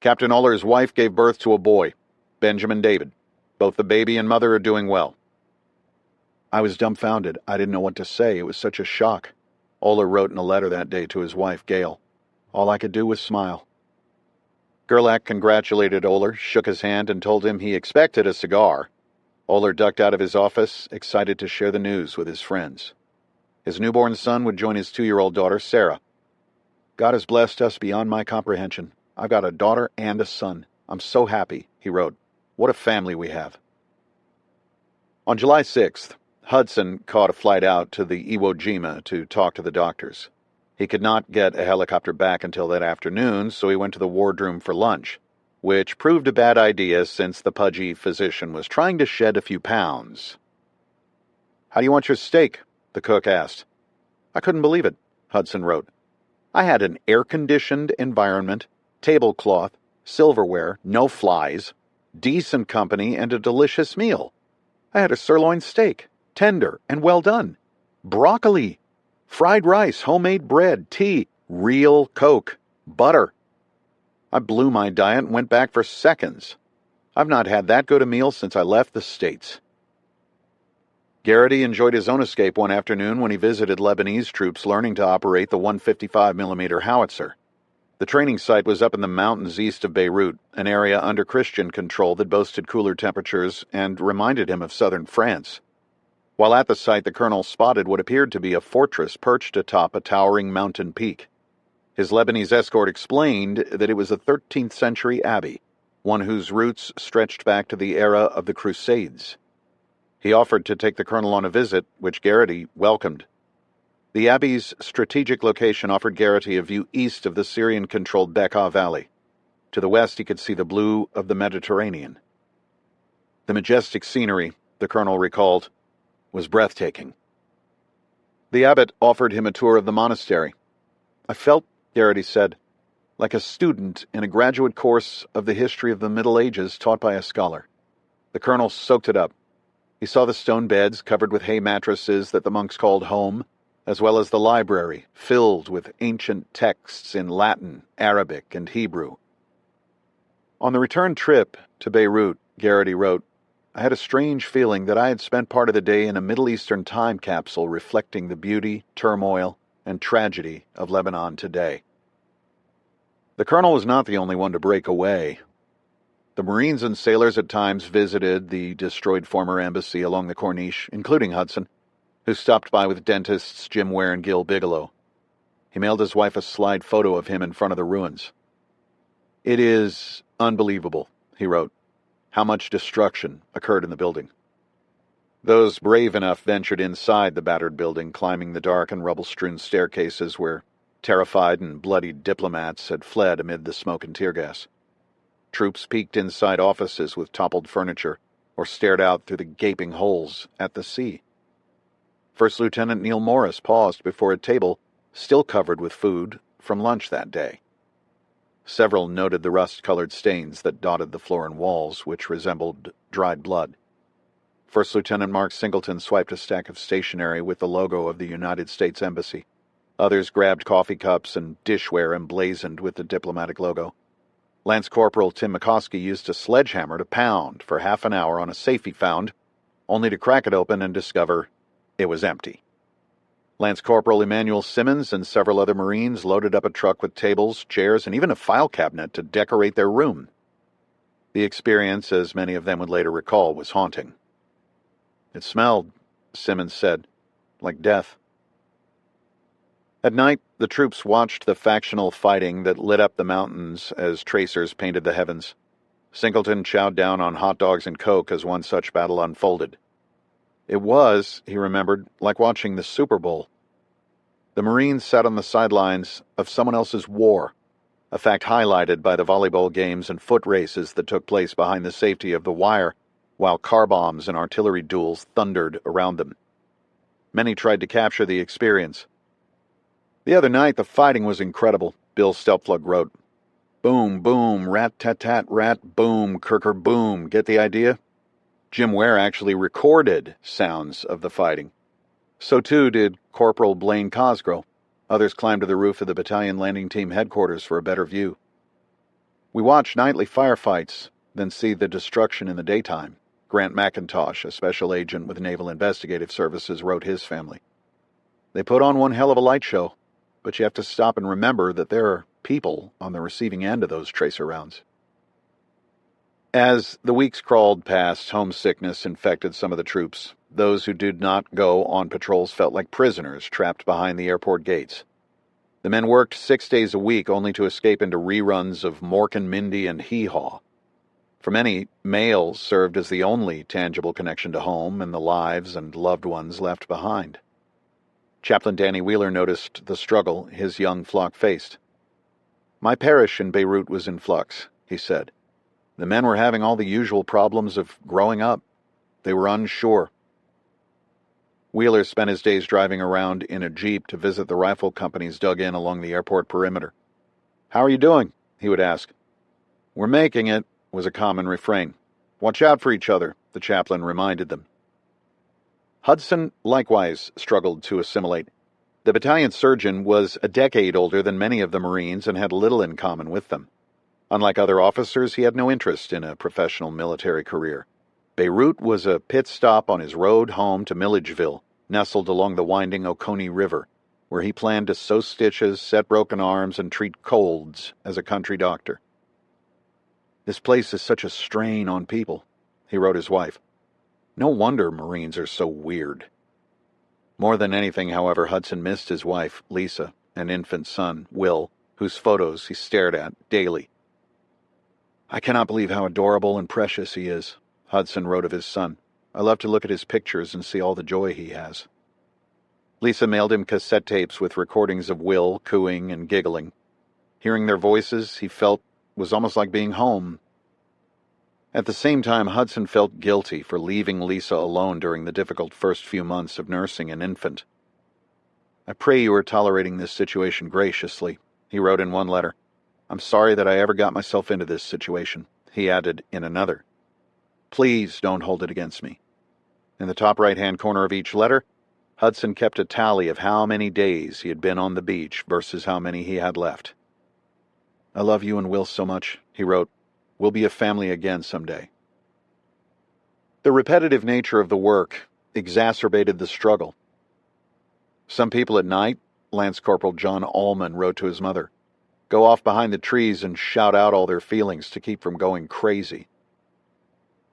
Captain Oler's wife gave birth to a boy, Benjamin David. Both the baby and mother are doing well." I was dumbfounded. I didn't know what to say. It was such a shock. Oler wrote in a letter that day to his wife, Gail. All I could do was smile. Gerlach congratulated Oler, shook his hand, and told him he expected a cigar. Oler ducked out of his office, excited to share the news with his friends. His newborn son would join his 2-year-old daughter, Sarah. "God has blessed us beyond my comprehension. I've got a daughter and a son. I'm so happy," he wrote. "What a family we have." On July 6th, Hudson caught a flight out to the Iwo Jima to talk to the doctors. He could not get a helicopter back until that afternoon, so he went to the wardroom for lunch, which proved a bad idea since the pudgy physician was trying to shed a few pounds. "How do you want your steak?" the cook asked. "I couldn't believe it," Hudson wrote. "I had an air-conditioned environment, tablecloth, silverware, no flies, decent company, and a delicious meal. I had a sirloin steak, tender and well done, broccoli, fried rice, homemade bread, tea, real Coke, butter. I blew my diet and went back for seconds. I've not had that good a meal since I left the States." Garrity enjoyed his own escape one afternoon when he visited Lebanese troops learning to operate the 155mm howitzer. The training site was up in the mountains east of Beirut, an area under Christian control that boasted cooler temperatures and reminded him of southern France. While at the site, the colonel spotted what appeared to be a fortress perched atop a towering mountain peak. His Lebanese escort explained that it was a 13th century abbey, one whose roots stretched back to the era of the Crusades. He offered to take the colonel on a visit, which Garrity welcomed. The abbey's strategic location offered Garrity a view east of the Syrian-controlled Bekaa Valley. To the west, he could see the blue of the Mediterranean. The majestic scenery, the colonel recalled, was breathtaking. The abbot offered him a tour of the monastery. "I felt," Garrity said, "like a student in a graduate course of the history of the Middle Ages taught by a scholar. The colonel soaked it up. He saw the stone beds covered with hay mattresses that the monks called home, as well as the library, filled with ancient texts in Latin, Arabic, and Hebrew. On the return trip to Beirut, Garrity wrote, I had a strange feeling that I had spent part of the day in a Middle Eastern time capsule reflecting the beauty, turmoil, and tragedy of Lebanon today. The colonel was not the only one to break away. The Marines and sailors at times visited the destroyed former embassy along the Corniche, including Hudson, who stopped by with dentists Jim Ware and Gil Bigelow. He mailed his wife a slide photo of him in front of the ruins. It is unbelievable, he wrote, how much destruction occurred in the building. Those brave enough ventured inside the battered building, climbing the dark and rubble-strewn staircases where terrified and bloodied diplomats had fled amid the smoke and tear gas. Troops peeked inside offices with toppled furniture or stared out through the gaping holes at the sea. First Lieutenant Neil Morris paused before a table still covered with food from lunch that day. Several noted the rust-colored stains that dotted the floor and walls, which resembled dried blood. First Lieutenant Mark Singleton swiped a stack of stationery with the logo of the United States Embassy. Others grabbed coffee cups and dishware emblazoned with the diplomatic logo. Lance Corporal Tim McCoskey used a sledgehammer to pound for half an hour on a safe he found, only to crack it open and discover it was empty. Lance Corporal Emmanuel Simmons and several other Marines loaded up a truck with tables, chairs, and even a file cabinet to decorate their room. The experience, as many of them would later recall, was haunting. It smelled, Simmons said, like death. At night, the troops watched the factional fighting that lit up the mountains as tracers painted the heavens. Singleton chowed down on hot dogs and Coke as one such battle unfolded. It was, he remembered, like watching the Super Bowl. The Marines sat on the sidelines of someone else's war, a fact highlighted by the volleyball games and foot races that took place behind the safety of the wire, while car bombs and artillery duels thundered around them. Many tried to capture the experience. The other night, the fighting was incredible, Bill Stelpflug wrote. Boom, boom, rat-tat-tat, rat, boom, kirker, boom. Get the idea? Jim Ware actually recorded sounds of the fighting. So too did Corporal Blaine Cosgrove. Others climbed to the roof of the battalion landing team headquarters for a better view. We watch nightly firefights, then see the destruction in the daytime. Grant McIntosh, a special agent with Naval Investigative Services, wrote his family. They put on one hell of a light show, but you have to stop and remember that there are people on the receiving end of those tracer rounds. As the weeks crawled past, homesickness infected some of the troops. Those who did not go on patrols felt like prisoners trapped behind the airport gates. The men worked 6 days a week only to escape into reruns of Mork and Mindy and Hee Haw. For many, mail served as the only tangible connection to home and the lives and loved ones left behind. Chaplain Danny Wheeler noticed the struggle his young flock faced. My parish in Beirut was in flux, he said. The men were having all the usual problems of growing up. They were unsure. Wheeler spent his days driving around in a jeep to visit the rifle companies dug in along the airport perimeter. How are you doing? He would ask. We're making it, was a common refrain. Watch out for each other, the chaplain reminded them. Hudson likewise struggled to assimilate. The battalion surgeon was a decade older than many of the Marines and had little in common with them. Unlike other officers, he had no interest in a professional military career. Beirut was a pit stop on his road home to Milledgeville, nestled along the winding Oconee River, where he planned to sew stitches, set broken arms, and treat colds as a country doctor. This place is such a strain on people, he wrote his wife. No wonder Marines are so weird. More than anything, however, Hudson missed his wife, Lisa, and infant son, Will, whose photos he stared at daily. I cannot believe how adorable and precious he is, Hudson wrote of his son. I love to look at his pictures and see all the joy he has. Lisa mailed him cassette tapes with recordings of Will cooing and giggling. Hearing their voices, he felt, was almost like being home. At the same time, Hudson felt guilty for leaving Lisa alone during the difficult first few months of nursing an infant. I pray you are tolerating this situation graciously, he wrote in one letter. I'm sorry that I ever got myself into this situation, he added in another. Please don't hold it against me." In the top right-hand corner of each letter, Hudson kept a tally of how many days he had been on the beach versus how many he had left. "I love you and Will so much," he wrote. "We'll be a family again someday." The repetitive nature of the work exacerbated the struggle. "Some people at night," Lance Corporal John Allman wrote to his mother, "go off behind the trees and shout out all their feelings to keep from going crazy."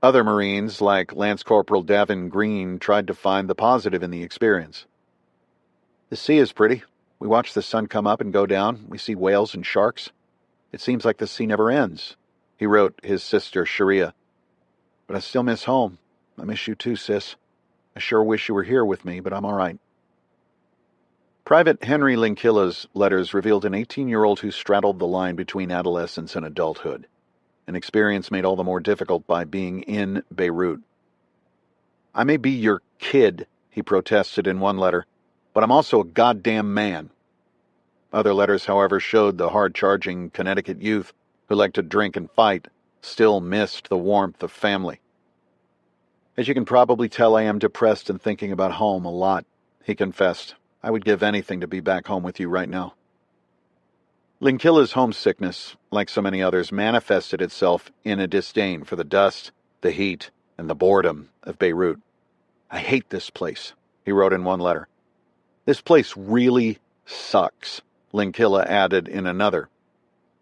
Other Marines, like Lance Corporal Davin Green, tried to find the positive in the experience. "The sea is pretty. We watch the sun come up and go down. We see whales and sharks. It seems like the sea never ends," he wrote his sister Sharia. "But I still miss home. I miss you too, sis. I sure wish you were here with me, but I'm all right." Private Henry Linkilla's letters revealed an 18-year-old who straddled the line between adolescence and adulthood, an experience made all the more difficult by being in Beirut. "I may be your kid," he protested in one letter, "but I'm also a goddamn man." Other letters, however, showed the hard-charging Connecticut youth who liked to drink and fight still missed the warmth of family. "As you can probably tell, I am depressed and thinking about home a lot," he confessed. "I would give anything to be back home with you right now." Linkilla's homesickness, like so many others, manifested itself in a disdain for the dust, the heat, and the boredom of Beirut. "I hate this place," he wrote in one letter. "This place really sucks," Linkilla added in another.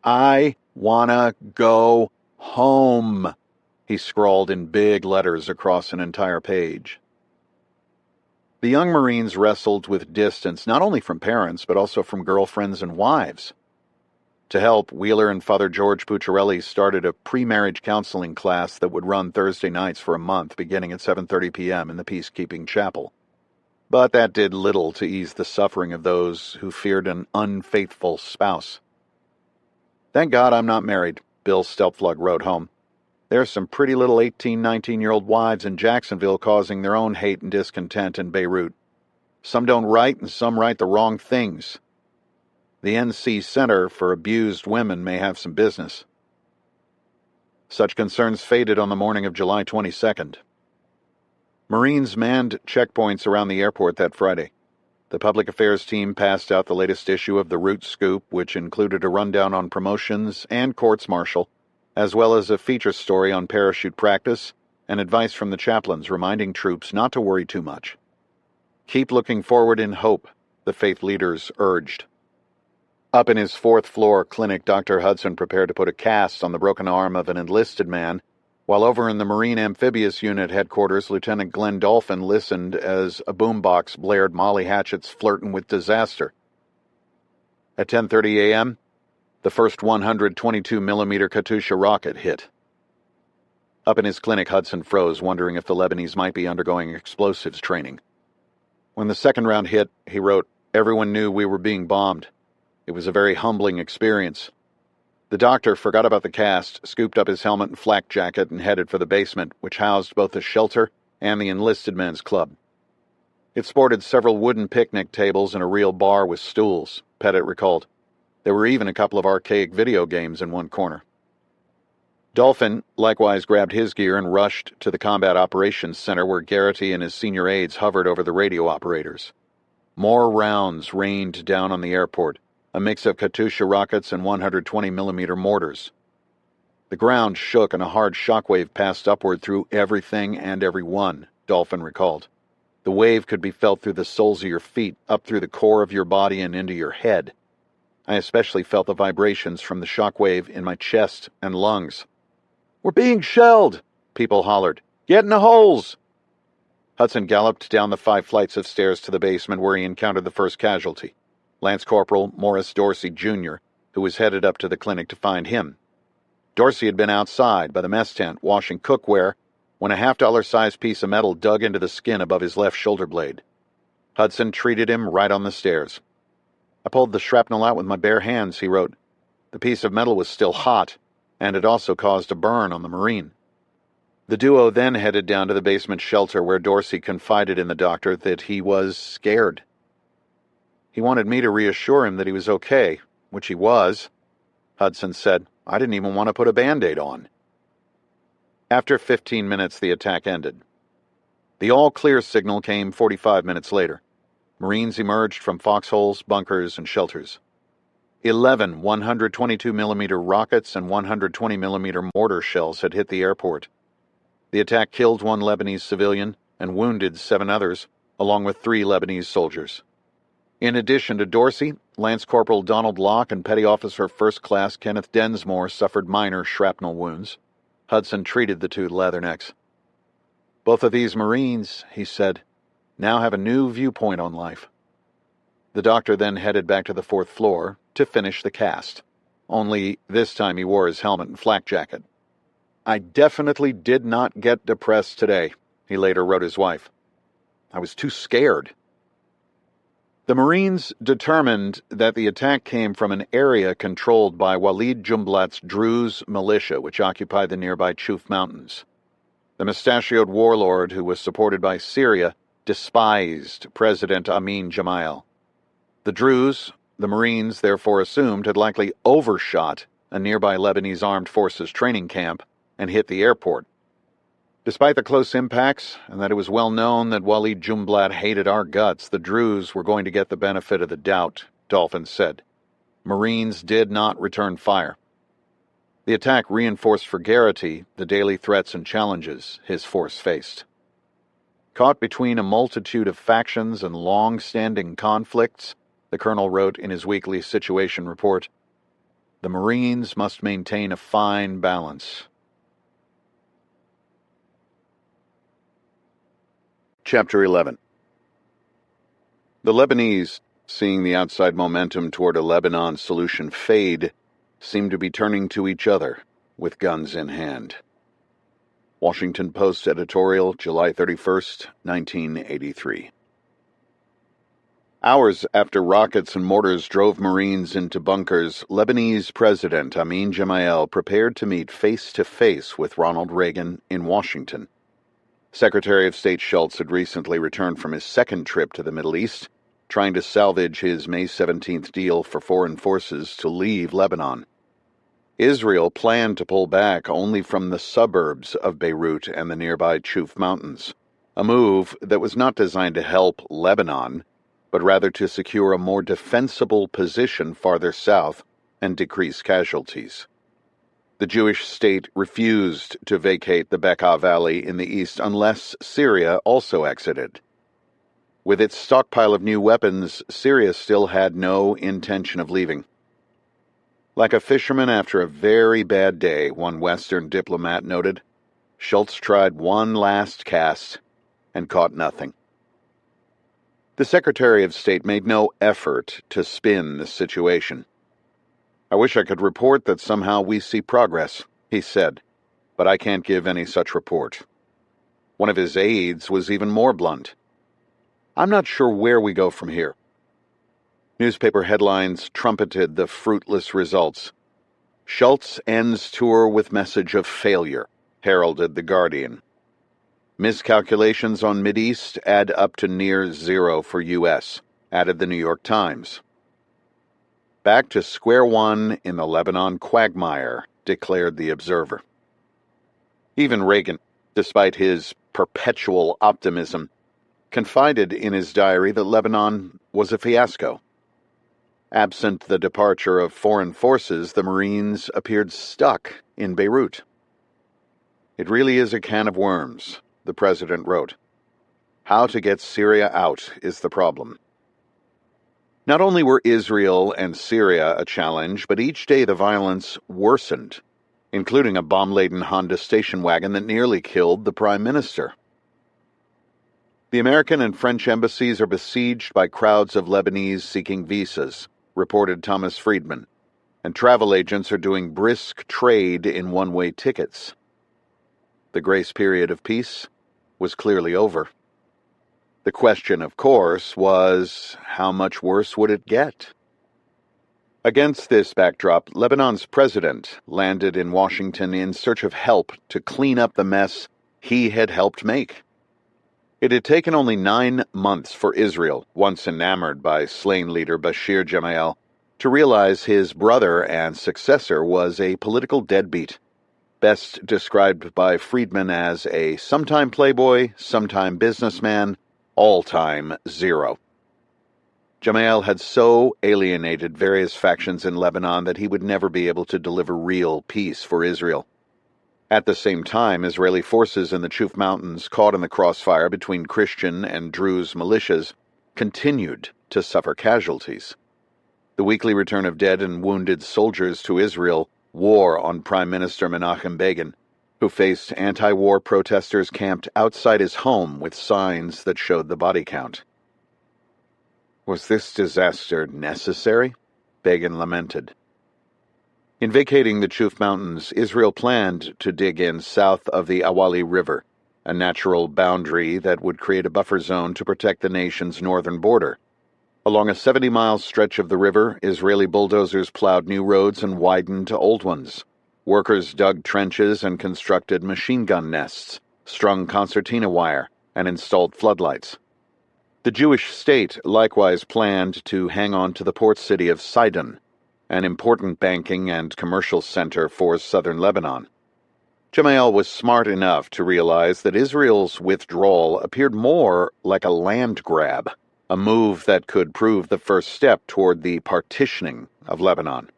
"I wanna go home," he scrawled in big letters across an entire page. The young Marines wrestled with distance not only from parents, but also from girlfriends and wives. To help, Wheeler and Father George Pucciarelli started a pre-marriage counseling class that would run Thursday nights for a month, beginning at 7:30 p.m. in the Peacekeeping Chapel. But that did little to ease the suffering of those who feared an unfaithful spouse. "Thank God I'm not married," Bill Stelpflug wrote home. "There's some pretty little 18, 19-year-old wives in Jacksonville causing their own hate and discontent in Beirut. Some don't write and some write the wrong things. The NC Center for Abused Women may have some business." Such concerns faded on the morning of July 22nd. Marines manned checkpoints around the airport that Friday. The public affairs team passed out the latest issue of the Root Scoop, which included a rundown on promotions and courts-martial, as well as a feature story on parachute practice and advice from the chaplains reminding troops not to worry too much. "Keep looking forward in hope," the faith leaders urged. Up in his fourth-floor clinic, Dr. Hudson prepared to put a cast on the broken arm of an enlisted man, while over in the Marine Amphibious Unit headquarters, Lieutenant Glenn Dolphin listened as a boombox blared Molly Hatchet's "Flirtin' with Disaster." At 10:30 a.m., the first 122mm Katyusha rocket hit. Up in his clinic, Hudson froze, wondering if the Lebanese might be undergoing explosives training. When the second round hit, he wrote, "Everyone knew we were being bombed. It was a very humbling experience." The doctor forgot about the cast, scooped up his helmet and flak jacket, and headed for the basement, which housed both the shelter and the enlisted men's club. It sported several wooden picnic tables and a real bar with stools, Pettit recalled. There were even a couple of archaic video games in one corner. Dolphin likewise grabbed his gear and rushed to the Combat Operations Center, where Garrity and his senior aides hovered over the radio operators. More rounds rained down on the airport, a mix of Katyusha rockets and 120mm mortars. The ground shook and a hard shockwave passed upward through everything and everyone, Dolphin recalled. The wave could be felt through the soles of your feet, up through the core of your body and into your head. I especially felt the vibrations from the shockwave in my chest and lungs. "We're being shelled!" people hollered. "Get in the holes!" Hudson galloped down the 5 flights of stairs to the basement, where he encountered the first casualty, Lance Corporal Morris Dorsey, Jr., who was headed up to the clinic to find him. Dorsey had been outside by the mess tent washing cookware when a $50 piece of metal dug into the skin above his left shoulder blade. Hudson treated him right on the stairs. "I pulled the shrapnel out with my bare hands," he wrote. "The piece of metal was still hot, and it also caused a burn on the Marine." The duo then headed down to the basement shelter, where Dorsey confided in the doctor that he was scared. He wanted me to reassure him that he was okay, which he was. Hudson said, "I didn't even want to put a Band-Aid on." After 15 minutes, the attack ended. The all-clear signal came 45 minutes later. Marines emerged from foxholes, bunkers, and shelters. 11 122mm rockets and 120mm mortar shells had hit the airport. The attack killed 1 Lebanese civilian and wounded 7 others, along with 3 Lebanese soldiers. In addition to Dorsey, Lance Corporal Donald Locke and Petty Officer First Class Kenneth Densmore suffered minor shrapnel wounds. Hudson treated the 2 leathernecks. "Both of these Marines," he said, "now have a new viewpoint on life." The doctor then headed back to the 4th floor to finish the cast. Only this time he wore his helmet and flak jacket. "I definitely did not get depressed today," he later wrote his wife. "I was too scared." The Marines determined that the attack came from an area controlled by Walid Jumblat's Druze militia, which occupied the nearby Chouf Mountains. The mustachioed warlord, who was supported by Syria, despised President Amin Gemayel. The Druze, the Marines therefore assumed, had likely overshot a nearby Lebanese armed forces training camp and hit the airport. Despite the close impacts, and that it was well known that Walid Jumblat hated our guts, the Druze were going to get the benefit of the doubt, Dolphin said. Marines did not return fire. The attack reinforced for Garrity the daily threats and challenges his force faced. Caught between a multitude of factions and long-standing conflicts, the colonel wrote in his weekly situation report, "The Marines must maintain a fine balance." Chapter 11. The Lebanese, seeing the outside momentum toward a Lebanon solution fade, seemed to be turning to each other with guns in hand. Washington Post editorial, July 31st, 1983. Hours after rockets and mortars drove Marines into bunkers, Lebanese President Amin Gemayel prepared to meet face-to-face with Ronald Reagan in Washington. Secretary of State Schultz had recently returned from his second trip to the Middle East, trying to salvage his May 17th deal for foreign forces to leave Lebanon. Israel planned to pull back only from the suburbs of Beirut and the nearby Chouf Mountains, a move that was not designed to help Lebanon, but rather to secure a more defensible position farther south and decrease casualties. The Jewish state refused to vacate the Bekaa Valley in the east unless Syria also exited. With its stockpile of new weapons, Syria still had no intention of leaving. Like a fisherman after a very bad day, one Western diplomat noted, Schultz tried one last cast and caught nothing. The Secretary of State made no effort to spin the situation. "I wish I could report that somehow we see progress," he said, "but I can't give any such report." One of his aides was even more blunt. "I'm not sure where we go from here." Newspaper headlines trumpeted the fruitless results. "Schultz ends tour with message of failure," heralded The Guardian. "Miscalculations on Mideast add up to near zero for U.S.," added the New York Times. "Back to square one in the Lebanon quagmire," declared the Observer. Even Reagan, despite his perpetual optimism, confided in his diary that Lebanon was a fiasco. Absent the departure of foreign forces, the Marines appeared stuck in Beirut. "It really is a can of worms," the president wrote. "How to get Syria out is the problem." Not only were Israel and Syria a challenge, but each day the violence worsened, including a bomb-laden Honda station wagon that nearly killed the Prime Minister. "The American and French embassies are besieged by crowds of Lebanese seeking visas," reported Thomas Friedman, "and travel agents are doing brisk trade in one-way tickets." The grace period of peace was clearly over. The question, of course, was how much worse would it get? Against this backdrop, Lebanon's president landed in Washington in search of help to clean up the mess he had helped make. It had taken only 9 months for Israel, once enamored by slain leader Bashir Gemayel, to realize his brother and successor was a political deadbeat. best described by Friedman as a sometime playboy, sometime businessman, all-time zero. Gemayel had so alienated various factions in Lebanon that he would never be able to deliver real peace for Israel. At the same time, Israeli forces in the Chuf Mountains, caught in the crossfire between Christian and Druze militias, continued to suffer casualties. The weekly return of dead and wounded soldiers to Israel wore on Prime Minister Menachem Begin, who faced anti-war protesters camped outside his home with signs that showed the body count. Was this disaster necessary? Begin lamented. In vacating the Chuf Mountains, Israel planned to dig in south of the Awali River, a natural boundary that would create a buffer zone to protect the nation's northern border. Along a 70-mile stretch of the river, Israeli bulldozers plowed new roads and widened old ones. Workers dug trenches and constructed machine gun nests, strung concertina wire, and installed floodlights. The Jewish state likewise planned to hang on to the port city of Sidon, an important banking and commercial center for southern Lebanon. Gemayel was smart enough to realize that Israel's withdrawal appeared more like a land grab, a move that could prove the first step toward the partitioning of Lebanon.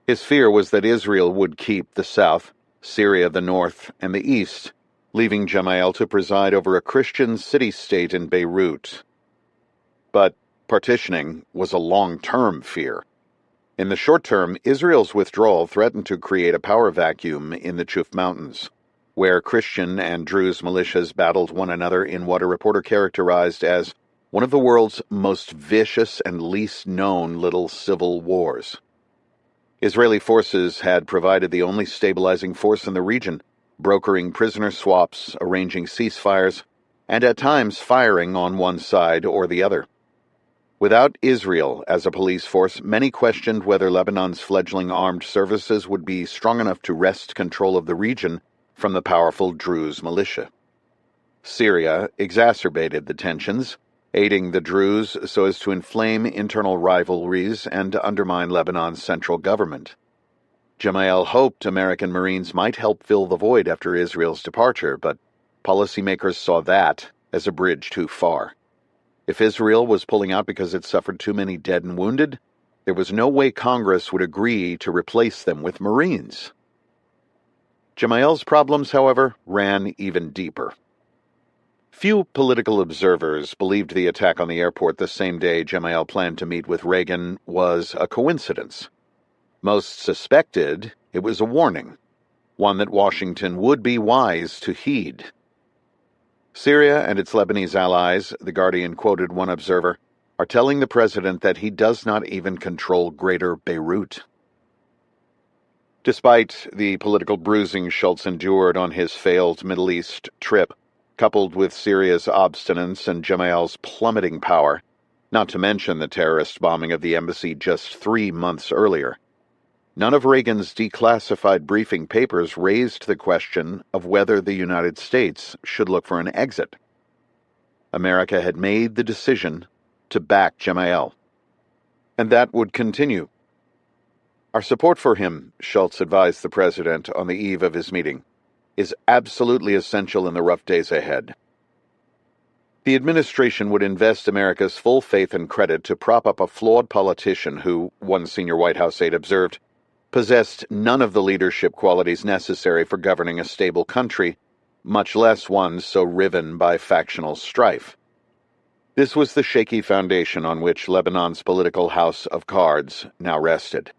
His fear was that Israel would keep the south, Syria the north, and the east, leaving Gemayel to preside over a Christian city-state in Beirut. But partitioning was a long-term fear. In the short term, Israel's withdrawal threatened to create a power vacuum in the Chuf Mountains, where Christian and Druze militias battled one another in what a reporter characterized as one of the world's most vicious and least known little civil wars. Israeli forces had provided the only stabilizing force in the region, brokering prisoner swaps, arranging ceasefires, and at times firing on one side or the other. Without Israel as a police force, many questioned whether Lebanon's fledgling armed services would be strong enough to wrest control of the region from the powerful Druze militia. Syria exacerbated the tensions, aiding the Druze so as to inflame internal rivalries and undermine Lebanon's central government. Gemayel hoped American Marines might help fill the void after Israel's departure, but policymakers saw that as a bridge too far. If Israel was pulling out because it suffered too many dead and wounded, there was no way Congress would agree to replace them with Marines. Gemayel's problems, however, ran even deeper. Few political observers believed the attack on the airport the same day Gemayel planned to meet with Reagan was a coincidence. Most suspected it was a warning, one that Washington would be wise to heed. Syria and its Lebanese allies, The Guardian quoted one observer, are telling the president that he does not even control greater Beirut. Despite the political bruising Schultz endured on his failed Middle East trip, coupled with Syria's obstinance and Gemayel's plummeting power, not to mention the terrorist bombing of the embassy just 3 months earlier, none of Reagan's declassified briefing papers raised the question of whether the United States should look for an exit. America had made the decision to back Gemayel, and that would continue. Our support for him, Schultz advised the president on the eve of his meeting, is absolutely essential in the rough days ahead. The administration would invest America's full faith and credit to prop up a flawed politician who, one senior White House aide observed, possessed none of the leadership qualities necessary for governing a stable country, much less one so riven by factional strife. This was the shaky foundation on which Lebanon's political house of cards now rested.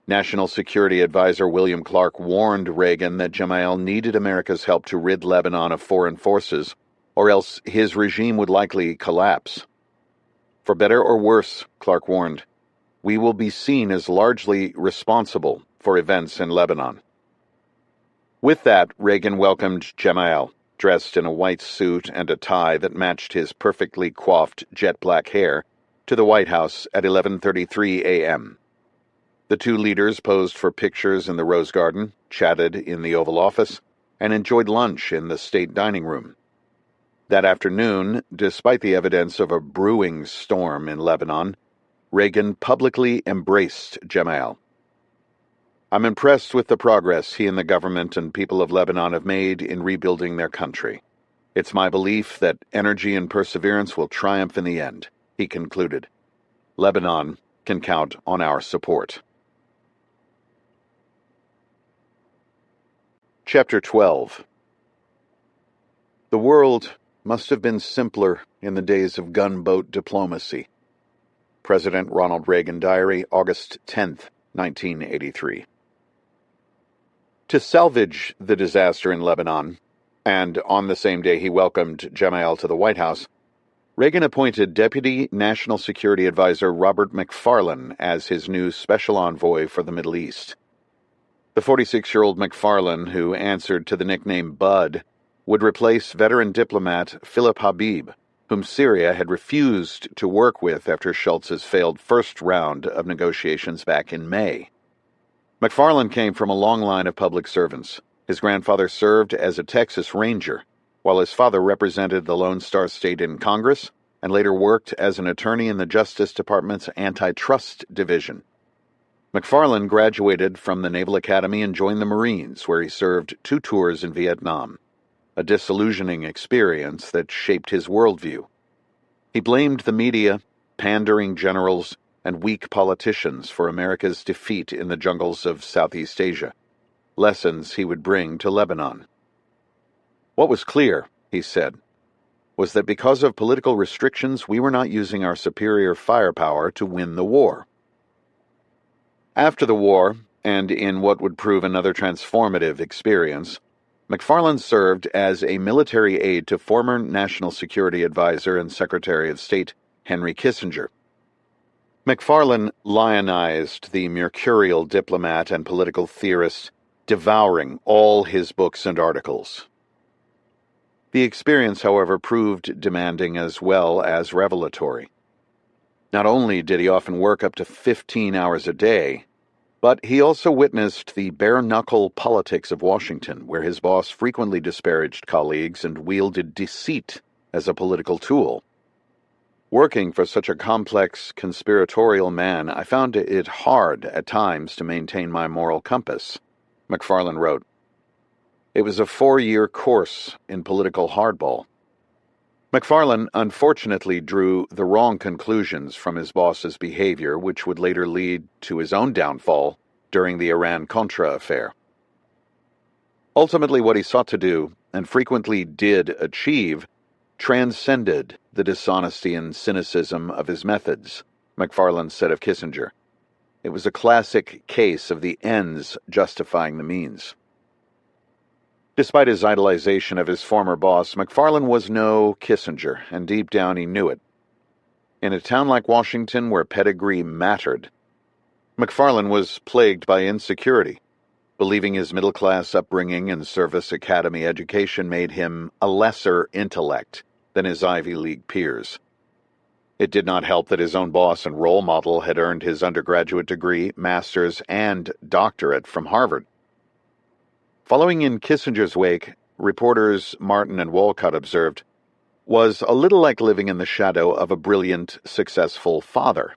National Security Advisor William Clark warned Reagan that Gemayel needed America's help to rid Lebanon of foreign forces, or else his regime would likely collapse. For better or worse, Clark warned, we will be seen as largely responsible for events in Lebanon. With that, Reagan welcomed Gemayel, dressed in a white suit and a tie that matched his perfectly coiffed jet-black hair, to the White House at 11:33 a.m. The two leaders posed for pictures in the Rose Garden, chatted in the Oval Office, and enjoyed lunch in the state dining room. That afternoon, despite the evidence of a brewing storm in Lebanon, Reagan publicly embraced Gemayel. I'm impressed with the progress he and the government and people of Lebanon have made in rebuilding their country. It's my belief that energy and perseverance will triumph in the end," he concluded. "Lebanon can count on our support." Chapter 12. The world must have been simpler in the days of gunboat diplomacy. President Ronald Reagan Diary, August 10th, 1983. To salvage the disaster in Lebanon, and on the same day he welcomed Gemayel to the White House, Reagan appointed Deputy National Security Advisor Robert McFarlane as his new special envoy for the Middle East. The 46-year-old McFarlane, who answered to the nickname Bud, would replace veteran diplomat Philip Habib, whom Syria had refused to work with after Schultz's failed first round of negotiations back in May. McFarlane came from a long line of public servants. His grandfather served as a Texas Ranger, while his father represented the Lone Star State in Congress and later worked as an attorney in the Justice Department's Antitrust Division. McFarlane graduated from the Naval Academy and joined the Marines, where he served 2 tours in Vietnam, a disillusioning experience that shaped his worldview. He blamed the media, pandering generals, and weak politicians for America's defeat in the jungles of Southeast Asia, lessons he would bring to Lebanon. What was clear, he said, was that because of political restrictions, we were not using our superior firepower to win the war. After the war, and in what would prove another transformative experience, McFarlane served as a military aide to former National Security Advisor and Secretary of State Henry Kissinger. McFarlane lionized the mercurial diplomat and political theorist, devouring all his books and articles. The experience, however, proved demanding as well as revelatory. Not only did he often work up to 15 hours a day, but he also witnessed the bare-knuckle politics of Washington, where his boss frequently disparaged colleagues and wielded deceit as a political tool. Working for such a complex, conspiratorial man, I found it hard at times to maintain my moral compass, McFarlane wrote. It was a 4-year course in political hardball. McFarlane unfortunately drew the wrong conclusions from his boss's behavior, which would later lead to his own downfall during the Iran-Contra affair. Ultimately, what he sought to do, and frequently did achieve, transcended the dishonesty and cynicism of his methods, McFarlane said of Kissinger. It was a classic case of the ends justifying the means. Despite his idolization of his former boss, McFarlane was no Kissinger, and deep down he knew it. In a town like Washington, where pedigree mattered, McFarlane was plagued by insecurity, believing his middle-class upbringing and service academy education made him a lesser intellect than his Ivy League peers. It did not help that his own boss and role model had earned his undergraduate degree, master's, and doctorate from Harvard. Following in Kissinger's wake, reporters Martin and Walcott observed, was a little like living in the shadow of a brilliant, successful father.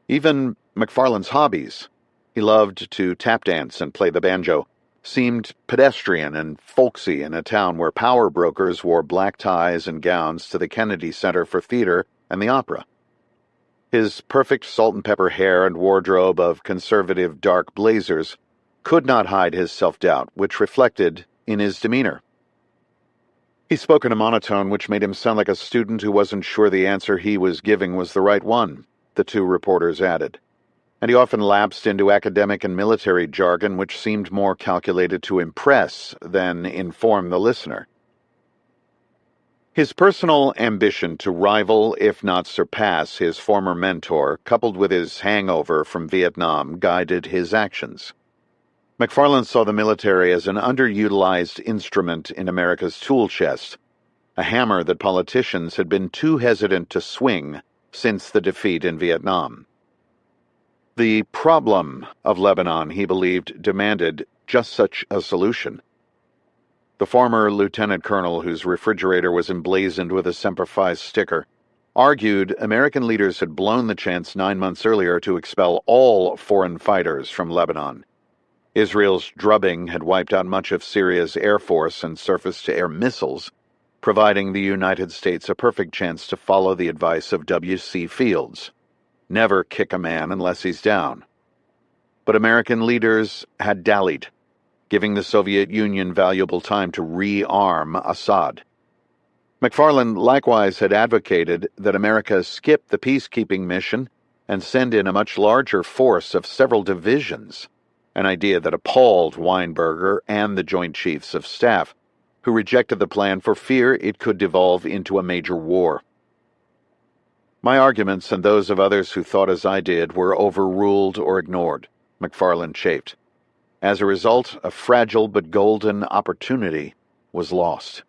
Even McFarlane's hobbies, he loved to tap dance and play the banjo, seemed pedestrian and folksy in a town where power brokers wore black ties and gowns to the Kennedy Center for Theater and the Opera. His perfect salt-and-pepper hair and wardrobe of conservative dark blazers could not hide his self-doubt, which reflected in his demeanor. He spoke in a monotone which made him sound like a student who wasn't sure the answer he was giving was the right one, the 2 reporters added. And he often lapsed into academic and military jargon which seemed more calculated to impress than inform the listener. His personal ambition to rival, if not surpass, his former mentor, coupled with his hangover from Vietnam, guided his actions. McFarlane saw the military as an underutilized instrument in America's tool chest, a hammer that politicians had been too hesitant to swing since the defeat in Vietnam. The problem of Lebanon, he believed, demanded just such a solution. The former lieutenant colonel, whose refrigerator was emblazoned with a Semper Fi sticker, argued American leaders had blown the chance 9 months earlier to expel all foreign fighters from Lebanon, Israel's drubbing had wiped out much of Syria's air force and surface-to-air missiles, providing the United States a perfect chance to follow the advice of W.C. Fields: never kick a man unless he's down. But American leaders had dallied, giving the Soviet Union valuable time to rearm Assad. McFarland likewise had advocated that America skip the peacekeeping mission and send in a much larger force of several divisions, an idea that appalled Weinberger and the Joint Chiefs of Staff, who rejected the plan for fear it could devolve into a major war. My arguments and those of others who thought as I did were overruled or ignored, McFarland chafed. As a result, a fragile but golden opportunity was lost.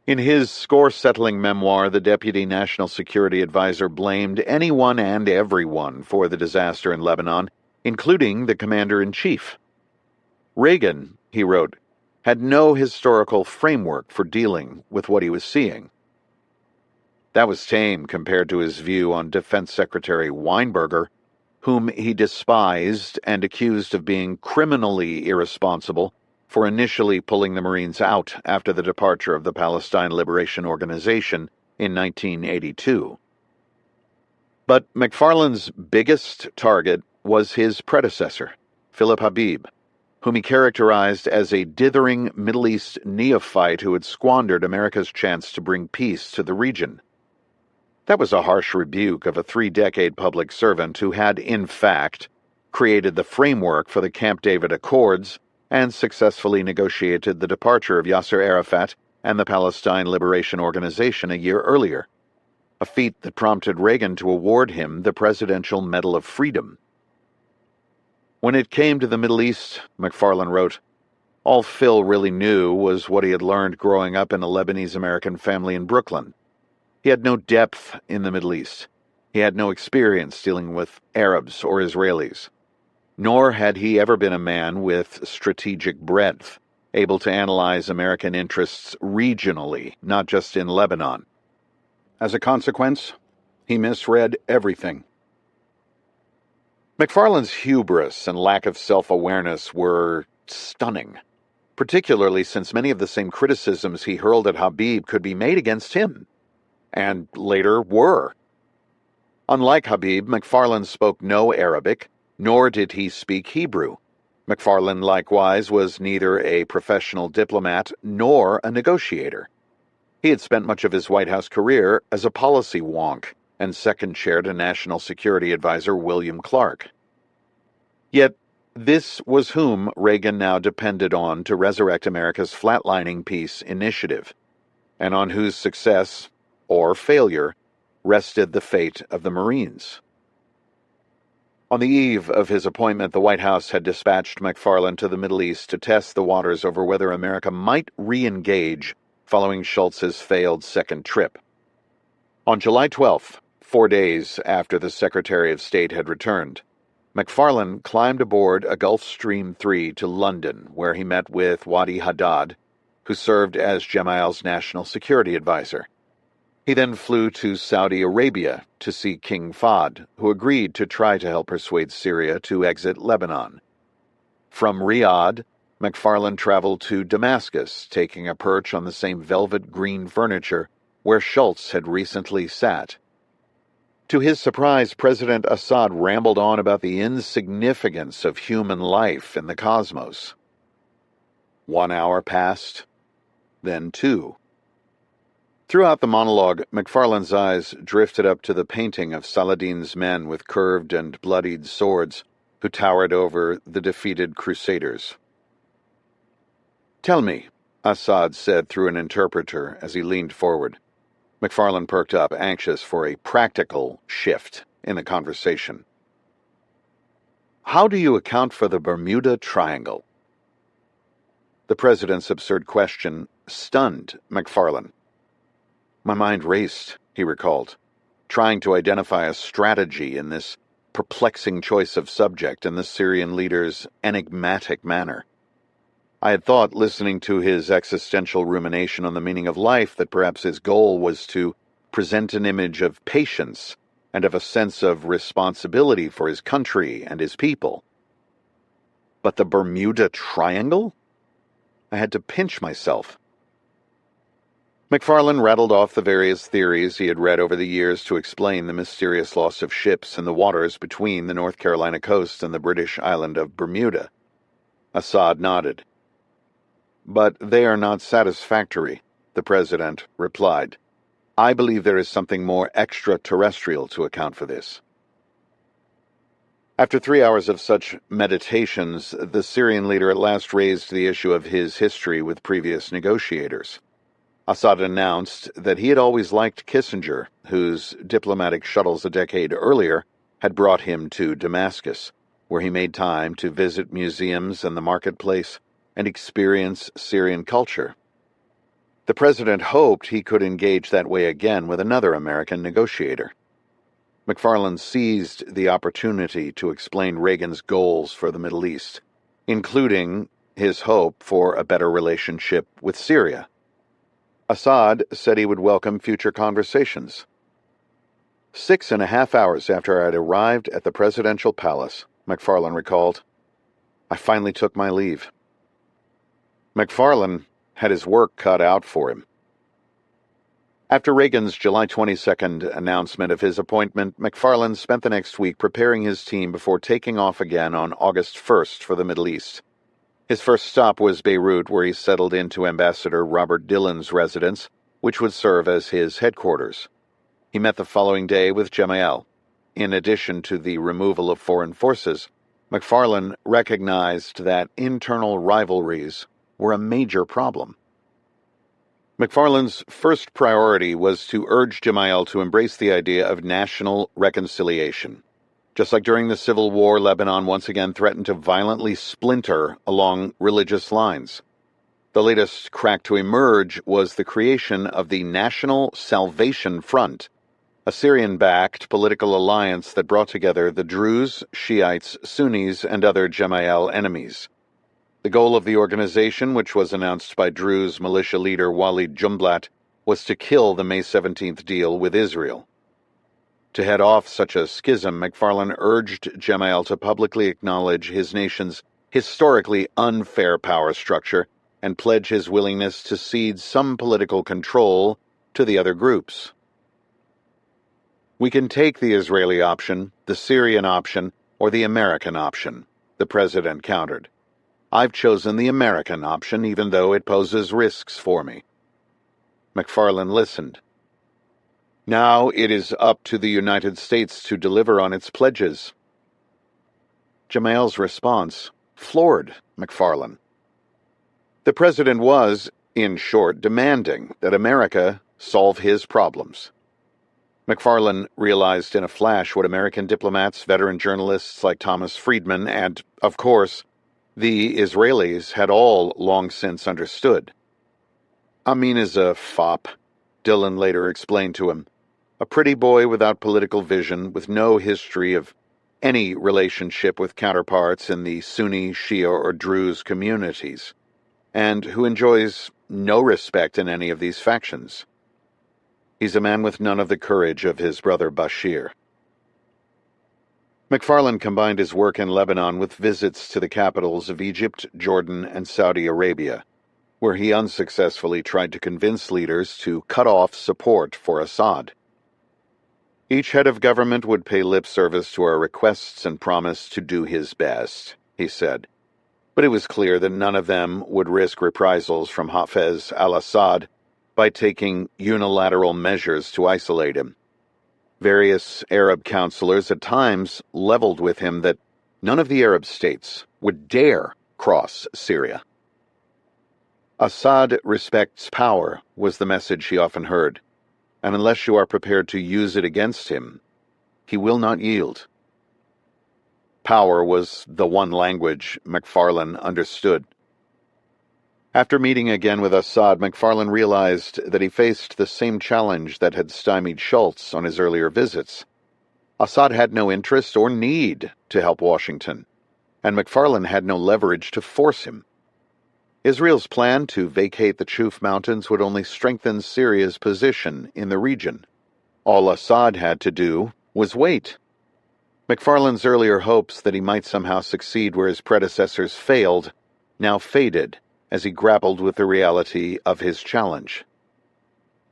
In his score-settling memoir, the Deputy National Security Advisor blamed anyone and everyone for the disaster in Lebanon, including the Commander-in-Chief. Reagan, he wrote, had no historical framework for dealing with what he was seeing. That was tame compared to his view on Defense Secretary Weinberger, whom he despised and accused of being criminally irresponsible for initially pulling the Marines out after the departure of the Palestine Liberation Organization in 1982. But McFarland's biggest target was his predecessor, Philip Habib, whom he characterized as a dithering Middle East neophyte who had squandered America's chance to bring peace to the region. That was a harsh rebuke of a 3-decade public servant who had, in fact, created the framework for the Camp David Accords and successfully negotiated the departure of Yasser Arafat and the Palestine Liberation Organization a year earlier, a feat that prompted Reagan to award him the Presidential Medal of Freedom. When it came to the Middle East, McFarland wrote, all Phil really knew was what he had learned growing up in a Lebanese-American family in Brooklyn. He had no depth in the Middle East. He had no experience dealing with Arabs or Israelis. Nor had he ever been a man with strategic breadth, able to analyze American interests regionally, not just in Lebanon. As a consequence, he misread everything. McFarland's hubris and lack of self-awareness were stunning, particularly since many of the same criticisms he hurled at Habib could be made against him, and later were. Unlike Habib, McFarland spoke no Arabic, nor did he speak Hebrew. McFarland, likewise, was neither a professional diplomat nor a negotiator. He had spent much of his White House career as a policy wonk and second-chaired to National Security Advisor William Clark. Yet, this was whom Reagan now depended on to resurrect America's flatlining peace initiative, and on whose success, or failure, rested the fate of the Marines. On the eve of his appointment, the White House had dispatched McFarland to the Middle East to test the waters over whether America might re-engage following Shultz's failed second trip. On July 12th, 4 days after the Secretary of State had returned, McFarland climbed aboard a Gulfstream III to London, where he met with Wadi Haddad, who served as Gemayel's national security advisor. He then flew to Saudi Arabia to see King Fahd, who agreed to try to help persuade Syria to exit Lebanon. From Riyadh, McFarland traveled to Damascus, taking a perch on the same velvet green furniture where Schultz had recently sat. To his surprise, President Assad rambled on about the insignificance of human life in the cosmos. 1 hour passed, then 2. Throughout the monologue, McFarland's eyes drifted up to the painting of Saladin's men with curved and bloodied swords who towered over the defeated crusaders. "Tell me," Assad said through an interpreter as he leaned forward. McFarland perked up, anxious for a practical shift in the conversation. "How do you account for the Bermuda Triangle?" The president's absurd question stunned McFarland. "My mind raced," he recalled, trying to identify a strategy in this perplexing choice of subject and the Syrian leader's enigmatic manner. I had thought, listening to his existential rumination on the meaning of life, that perhaps his goal was to present an image of patience and of a sense of responsibility for his country and his people. But the Bermuda Triangle? I had to pinch myself. McFarlane rattled off the various theories he had read over the years to explain the mysterious loss of ships in the waters between the North Carolina coast and the British island of Bermuda. Assad nodded. "But they are not satisfactory," the president replied. "I believe there is something more extraterrestrial to account for this." After 3 hours of such meditations, the Syrian leader at last raised the issue of his history with previous negotiators. Assad announced that he had always liked Kissinger, whose diplomatic shuttles a decade earlier had brought him to Damascus, where he made time to visit museums and the marketplace and experience Syrian culture. The president hoped he could engage that way again with another American negotiator. McFarlane seized the opportunity to explain Reagan's goals for the Middle East, including his hope for a better relationship with Syria. Assad said he would welcome future conversations. 6.5 hours after I had arrived at the presidential palace, McFarlane recalled, I finally took my leave. McFarlane had his work cut out for him. After Reagan's July 22nd announcement of his appointment, McFarlane spent the next week preparing his team before taking off again on August 1st for the Middle East. His first stop was Beirut, where he settled into Ambassador Robert Dillon's residence, which would serve as his headquarters. He met the following day with Gemayel. In addition to the removal of foreign forces, McFarlane recognized that internal rivalries were a major problem. McFarlane's first priority was to urge Gemayel to embrace the idea of national reconciliation. Just like during the Civil War, Lebanon once again threatened to violently splinter along religious lines. The latest crack to emerge was the creation of the National Salvation Front, a Syrian-backed political alliance that brought together the Druze, Shiites, Sunnis, and other Gemayel enemies. The goal of the organization, which was announced by Druze militia leader Walid Jumblat, was to kill the May 17th deal with Israel. To head off such a schism, McFarlane urged Gemayel to publicly acknowledge his nation's historically unfair power structure and pledge his willingness to cede some political control to the other groups. "We can take the Israeli option, the Syrian option, or the American option," the president countered. "I've chosen the American option, even though it poses risks for me." McFarlane listened. "Now it is up to the United States to deliver on its pledges." Gemayel's response floored McFarlane. The president was, in short, demanding that America solve his problems. McFarlane realized in a flash what American diplomats, veteran journalists like Thomas Friedman, and, of course, the Israelis had all long since understood. "Amin is a fop," Dillon later explained to him. "A pretty boy without political vision, with no history of any relationship with counterparts in the Sunni, Shia, or Druze communities, and who enjoys no respect in any of these factions. He's a man with none of the courage of his brother Bashir." McFarlane combined his work in Lebanon with visits to the capitals of Egypt, Jordan, and Saudi Arabia, where he unsuccessfully tried to convince leaders to cut off support for Assad. "Each head of government would pay lip service to our requests and promise to do his best," he said. But it was clear that none of them would risk reprisals from Hafez al-Assad by taking unilateral measures to isolate him. Various Arab counselors at times leveled with him that none of the Arab states would dare cross Syria. "Assad respects power," was the message he often heard, "and unless you are prepared to use it against him, he will not yield." Power was the one language McFarlane understood. After meeting again with Assad, McFarlane realized that he faced the same challenge that had stymied Schultz on his earlier visits. Assad had no interest or need to help Washington, and McFarlane had no leverage to force him. Israel's plan to vacate the Chouf Mountains would only strengthen Syria's position in the region. All Assad had to do was wait. McFarland's earlier hopes that he might somehow succeed where his predecessors failed now faded as he grappled with the reality of his challenge.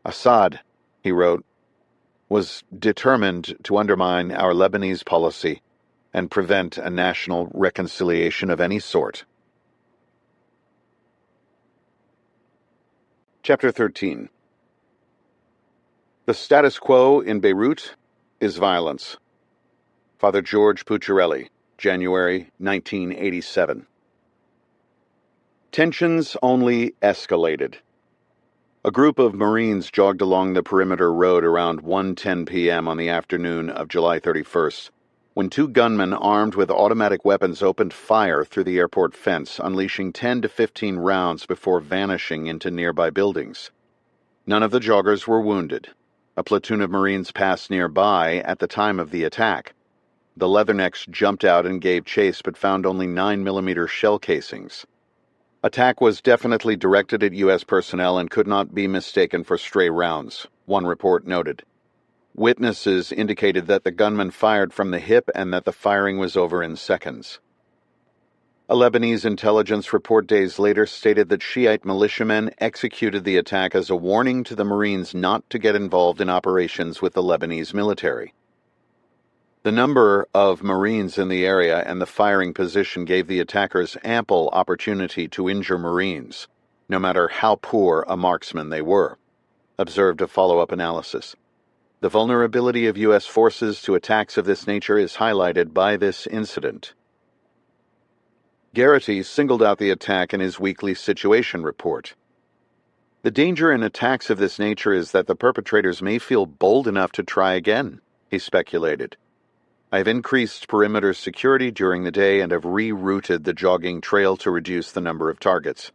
Assad, he wrote, was determined to undermine our Lebanese policy and prevent a national reconciliation of any sort. Chapter 13. The status quo in Beirut is violence. Father George Pucciarelli, January 1987. Tensions only escalated. A group of Marines jogged along the perimeter road around 1:10 p.m. on the afternoon of July 31st, when two gunmen armed with automatic weapons opened fire through the airport fence, unleashing 10 to 15 rounds before vanishing into nearby buildings. None of the joggers were wounded. A platoon of Marines passed nearby at the time of the attack. The Leathernecks jumped out and gave chase but found only 9mm shell casings. Attack was definitely directed at U.S. personnel and could not be mistaken for stray rounds, one report noted. Witnesses indicated that the gunman fired from the hip and that the firing was over in seconds. A Lebanese intelligence report days later stated that Shiite militiamen executed the attack as a warning to the Marines not to get involved in operations with the Lebanese military. The number of Marines in the area and the firing position gave the attackers ample opportunity to injure Marines, no matter how poor a marksman they were, observed a follow-up analysis. The vulnerability of U.S. forces to attacks of this nature is highlighted by this incident. Garrity singled out the attack in his weekly situation report. The danger in attacks of this nature is that the perpetrators may feel bold enough to try again, he speculated. I have increased perimeter security during the day and have rerouted the jogging trail to reduce the number of targets.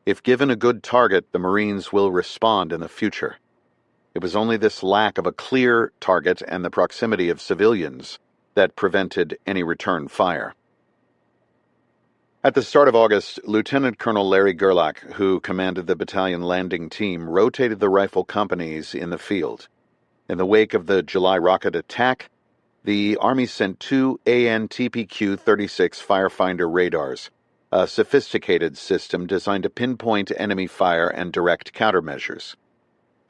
If given a good target, the Marines will respond in the future. It was only this lack of a clear target and the proximity of civilians that prevented any return fire. At the start of August, Lieutenant Colonel Larry Gerlach, who commanded the battalion landing team, rotated the rifle companies in the field. In the wake of the July rocket attack, the Army sent two AN/TPQ-36 Firefinder radars, a sophisticated system designed to pinpoint enemy fire and direct countermeasures.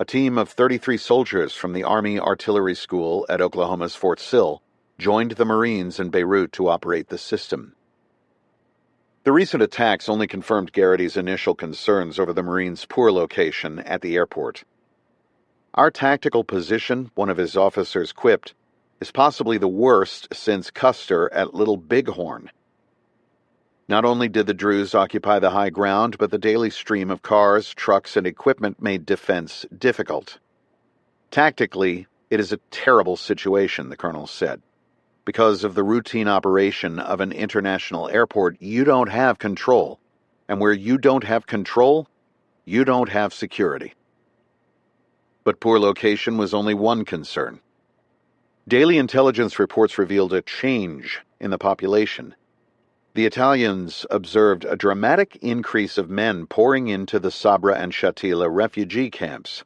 A team of 33 soldiers from the Army Artillery School at Oklahoma's Fort Sill joined the Marines in Beirut to operate the system. The recent attacks only confirmed Garrity's initial concerns over the Marines' poor location at the airport. Our tactical position, one of his officers quipped, is possibly the worst since Custer at Little Bighorn. Not only did the Druze occupy the high ground, but the daily stream of cars, trucks, and equipment made defense difficult. Tactically, it is a terrible situation, the colonel said. Because of the routine operation of an international airport, you don't have control. And where you don't have control, you don't have security. But poor location was only one concern. Daily intelligence reports revealed a change in the population. The Italians observed a dramatic increase of men pouring into the Sabra and Shatila refugee camps.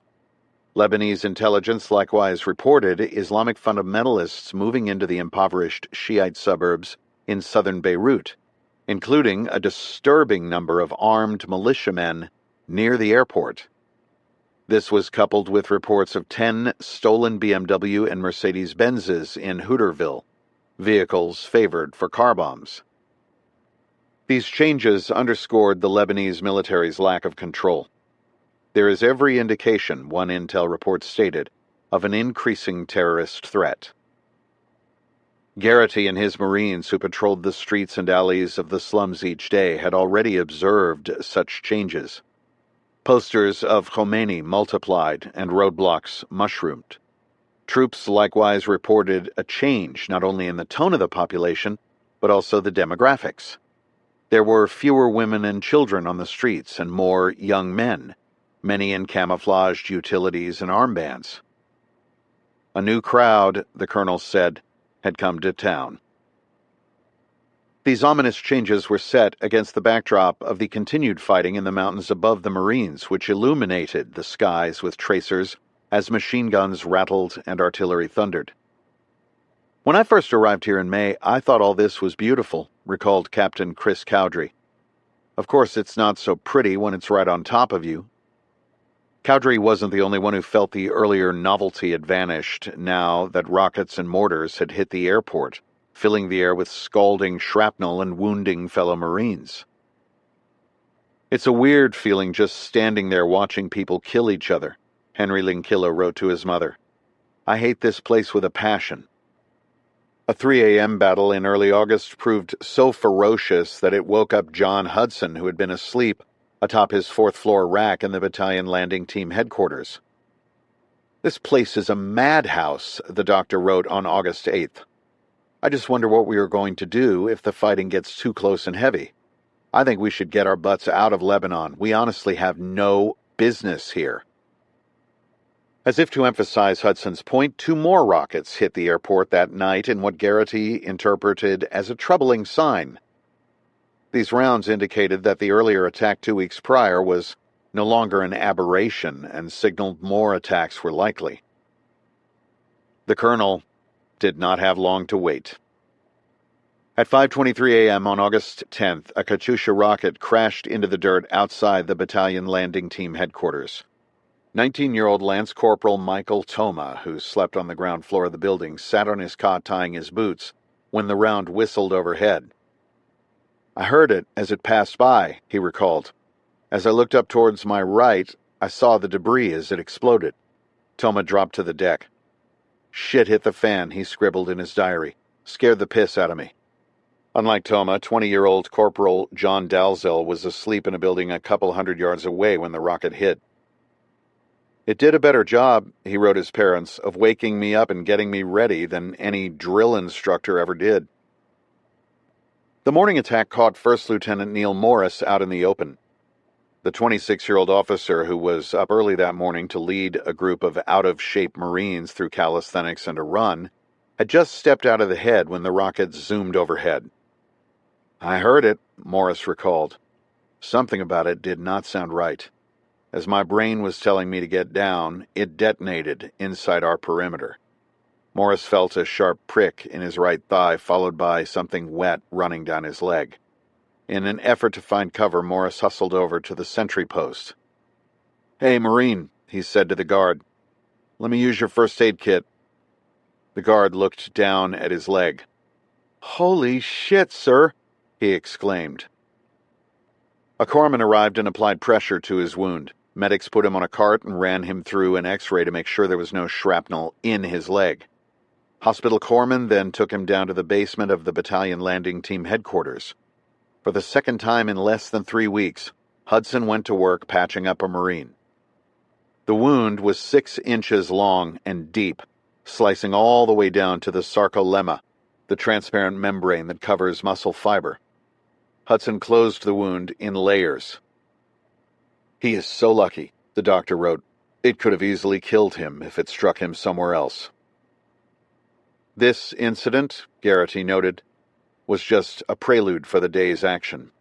Lebanese intelligence likewise reported Islamic fundamentalists moving into the impoverished Shiite suburbs in southern Beirut, including a disturbing number of armed militiamen near the airport. This was coupled with reports of 10 stolen BMW and Mercedes-Benzes in Hooterville, vehicles favored for car bombs. These changes underscored the Lebanese military's lack of control. There is every indication, one intel report stated, of an increasing terrorist threat. Garrity and his Marines who patrolled the streets and alleys of the slums each day had already observed such changes. Posters of Khomeini multiplied and roadblocks mushroomed. Troops likewise reported a change not only in the tone of the population, but also the demographics. There were fewer women and children on the streets and more young men, many in camouflaged utilities and armbands. A new crowd, the colonel said, had come to town. These ominous changes were set against the backdrop of the continued fighting in the mountains above the Marines, which illuminated the skies with tracers as machine guns rattled and artillery thundered. When I first arrived here in May, I thought all this was beautiful, recalled Captain Chris Cowdrey. Of course, it's not so pretty when it's right on top of you. Cowdrey wasn't the only one who felt the earlier novelty had vanished now that rockets and mortars had hit the airport, filling the air with scalding shrapnel and wounding fellow Marines. It's a weird feeling just standing there watching people kill each other, Henry Linkillo wrote to his mother. I hate this place with a passion. A 3 a.m. battle in early August proved so ferocious that it woke up John Hudson, who had been asleep atop his fourth-floor rack in the battalion landing team headquarters. This place is a madhouse, the doctor wrote on August 8th. I just wonder what we are going to do if the fighting gets too close and heavy. I think we should get our butts out of Lebanon. We honestly have no business here. As if to emphasize Hudson's point, 2 more rockets hit the airport that night in what Garrity interpreted as a troubling sign. These rounds indicated that the earlier attack 2 weeks prior was no longer an aberration and signaled more attacks were likely. The colonel did not have long to wait. At 5:23 a.m. on August 10th, a Katyusha rocket crashed into the dirt outside the battalion landing team headquarters. 19-year-old Lance Corporal Michael Toma, who slept on the ground floor of the building, sat on his cot tying his boots when the round whistled overhead. I heard it as it passed by, he recalled. As I looked up towards my right, I saw the debris as it exploded. Toma dropped to the deck. Shit hit the fan, he scribbled in his diary. Scared the piss out of me. Unlike Toma, 20-year-old Corporal John Dalzell was asleep in a building a couple hundred yards away when the rocket hit. It did a better job, he wrote his parents, of waking me up and getting me ready than any drill instructor ever did. The morning attack caught First Lieutenant Neil Morris out in the open. The 26-year-old officer who was up early that morning to lead a group of out-of-shape Marines through calisthenics and a run had just stepped out of the head when the rocket zoomed overhead. I heard it, Morris recalled. Something about it did not sound right. As my brain was telling me to get down, it detonated inside our perimeter. Morris felt a sharp prick in his right thigh, followed by something wet running down his leg. In an effort to find cover, Morris hustled over to the sentry post. Hey, Marine, he said to the guard. Let me use your first aid kit. The guard looked down at his leg. Holy shit, sir, he exclaimed. A corpsman arrived and applied pressure to his wound. Medics put him on a cart and ran him through an x-ray to make sure there was no shrapnel in his leg. Hospital corpsmen then took him down to the basement of the battalion landing team headquarters. For the second time in less than 3 weeks, Hudson went to work patching up a Marine. The wound was 6 inches long and deep, slicing all the way down to the sarcolemma, the transparent membrane that covers muscle fiber. Hudson closed the wound in layers. He is so lucky, the doctor wrote. It could have easily killed him if it struck him somewhere else. This incident, Garrity noted, was just a prelude for the day's action.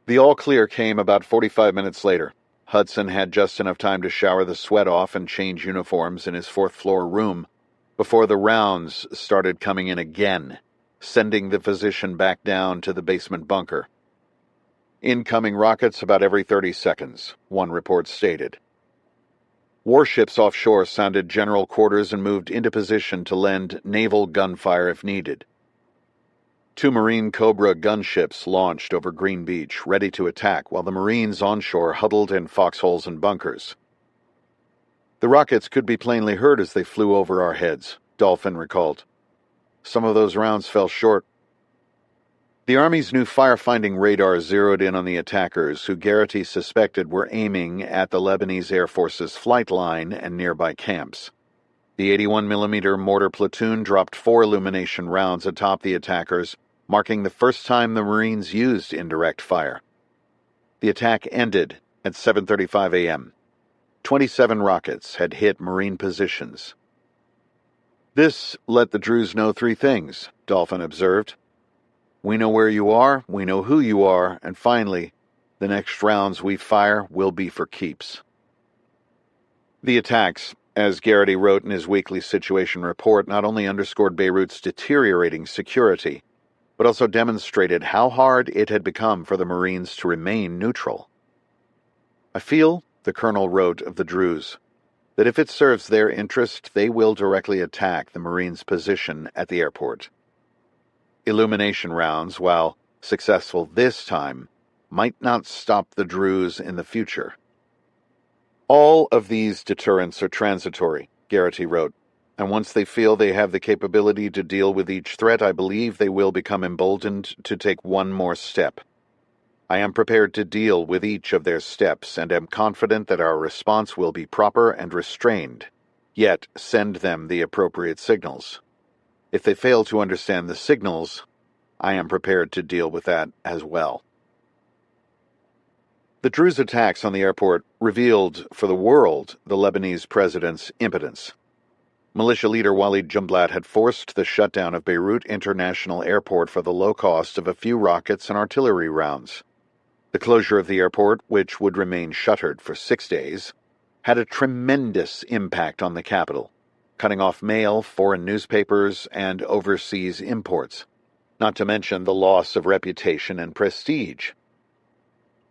The all-clear came about 45 minutes later. Hudson had just enough time to shower the sweat off and change uniforms in his fourth-floor room before the rounds started coming in again, sending the physician back down to the basement bunker. Incoming rockets about every 30 seconds, one report stated. Warships offshore sounded general quarters and moved into position to lend naval gunfire if needed. 2 Marine Cobra gunships launched over Green Beach, ready to attack, while the Marines onshore huddled in foxholes and bunkers. The rockets could be plainly heard as they flew over our heads, Dolphin recalled. Some of those rounds fell short. The Army's new firefighting radar zeroed in on the attackers, who Garrity suspected were aiming at the Lebanese Air Force's flight line and nearby camps. The 81mm mortar platoon dropped 4 illumination rounds atop the attackers, marking the first time the Marines used indirect fire. The attack ended at 7:35 a.m. 27 rockets had hit Marine positions. This let the Druze know 3 things, Dolphin observed. We know where you are, we know who you are, and finally, the next rounds we fire will be for keeps. The attacks, as Garrity wrote in his weekly situation report, not only underscored Beirut's deteriorating security, but also demonstrated how hard it had become for the Marines to remain neutral. "I feel," the colonel wrote of the Druze, "that if it serves their interest, they will directly attack the Marines' position at the airport. Illumination rounds, while successful this time, might not stop the Druze in the future." "All of these deterrents are transitory," Garrity wrote, "and once they feel they have the capability to deal with each threat, I believe they will become emboldened to take one more step. I am prepared to deal with each of their steps, and am confident that our response will be proper and restrained, yet send them the appropriate signals. If they fail to understand the signals, I am prepared to deal with that as well." The Druze attacks on the airport revealed for the world the Lebanese president's impotence. Militia leader Walid Jumblat had forced the shutdown of Beirut International Airport for the low cost of a few rockets and artillery rounds. The closure of the airport, which would remain shuttered for 6 days, had a tremendous impact on the capital, cutting off mail, foreign newspapers, and overseas imports, not to mention the loss of reputation and prestige.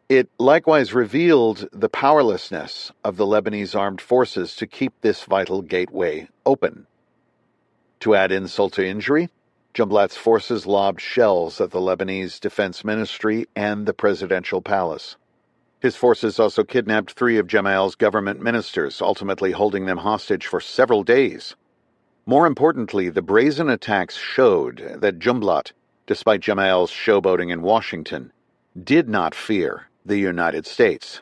It likewise revealed the powerlessness of the Lebanese armed forces to keep this vital gateway open. To add insult to injury, Jumblat's forces lobbed shells at the Lebanese Defense Ministry and the presidential palace. His forces also kidnapped 3 of Jamal's government ministers, ultimately holding them hostage for several days. More importantly, the brazen attacks showed that Jumblat, despite Jamal's showboating in Washington, did not fear the United States.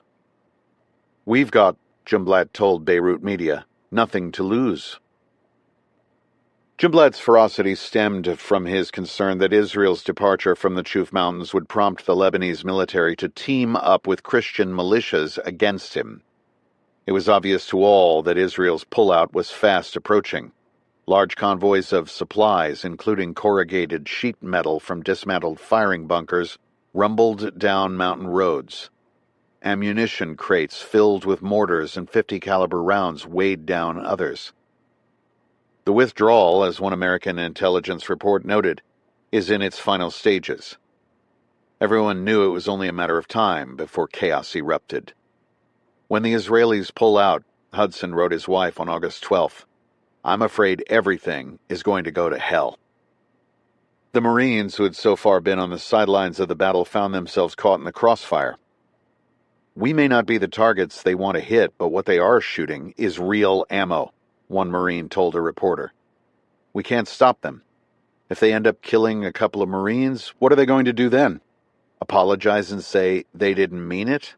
"We've got," Jumblat told Beirut media, "nothing to lose." Jumblat's ferocity stemmed from his concern that Israel's departure from the Chouf Mountains would prompt the Lebanese military to team up with Christian militias against him. It was obvious to all that Israel's pullout was fast approaching. Large convoys of supplies, including corrugated sheet metal from dismantled firing bunkers, rumbled down mountain roads. Ammunition crates filled with mortars and .50 caliber rounds weighed down others. The withdrawal, as one American intelligence report noted, is in its final stages. Everyone knew it was only a matter of time before chaos erupted. "When the Israelis pull out," Hudson wrote his wife on August 12th, "I'm afraid everything is going to go to hell." The Marines, who had so far been on the sidelines of the battle, found themselves caught in the crossfire. "We may not be the targets they want to hit, but what they are shooting is real ammo," one Marine told a reporter. "We can't stop them. If they end up killing a couple of Marines, what are they going to do then? Apologize and say they didn't mean it?"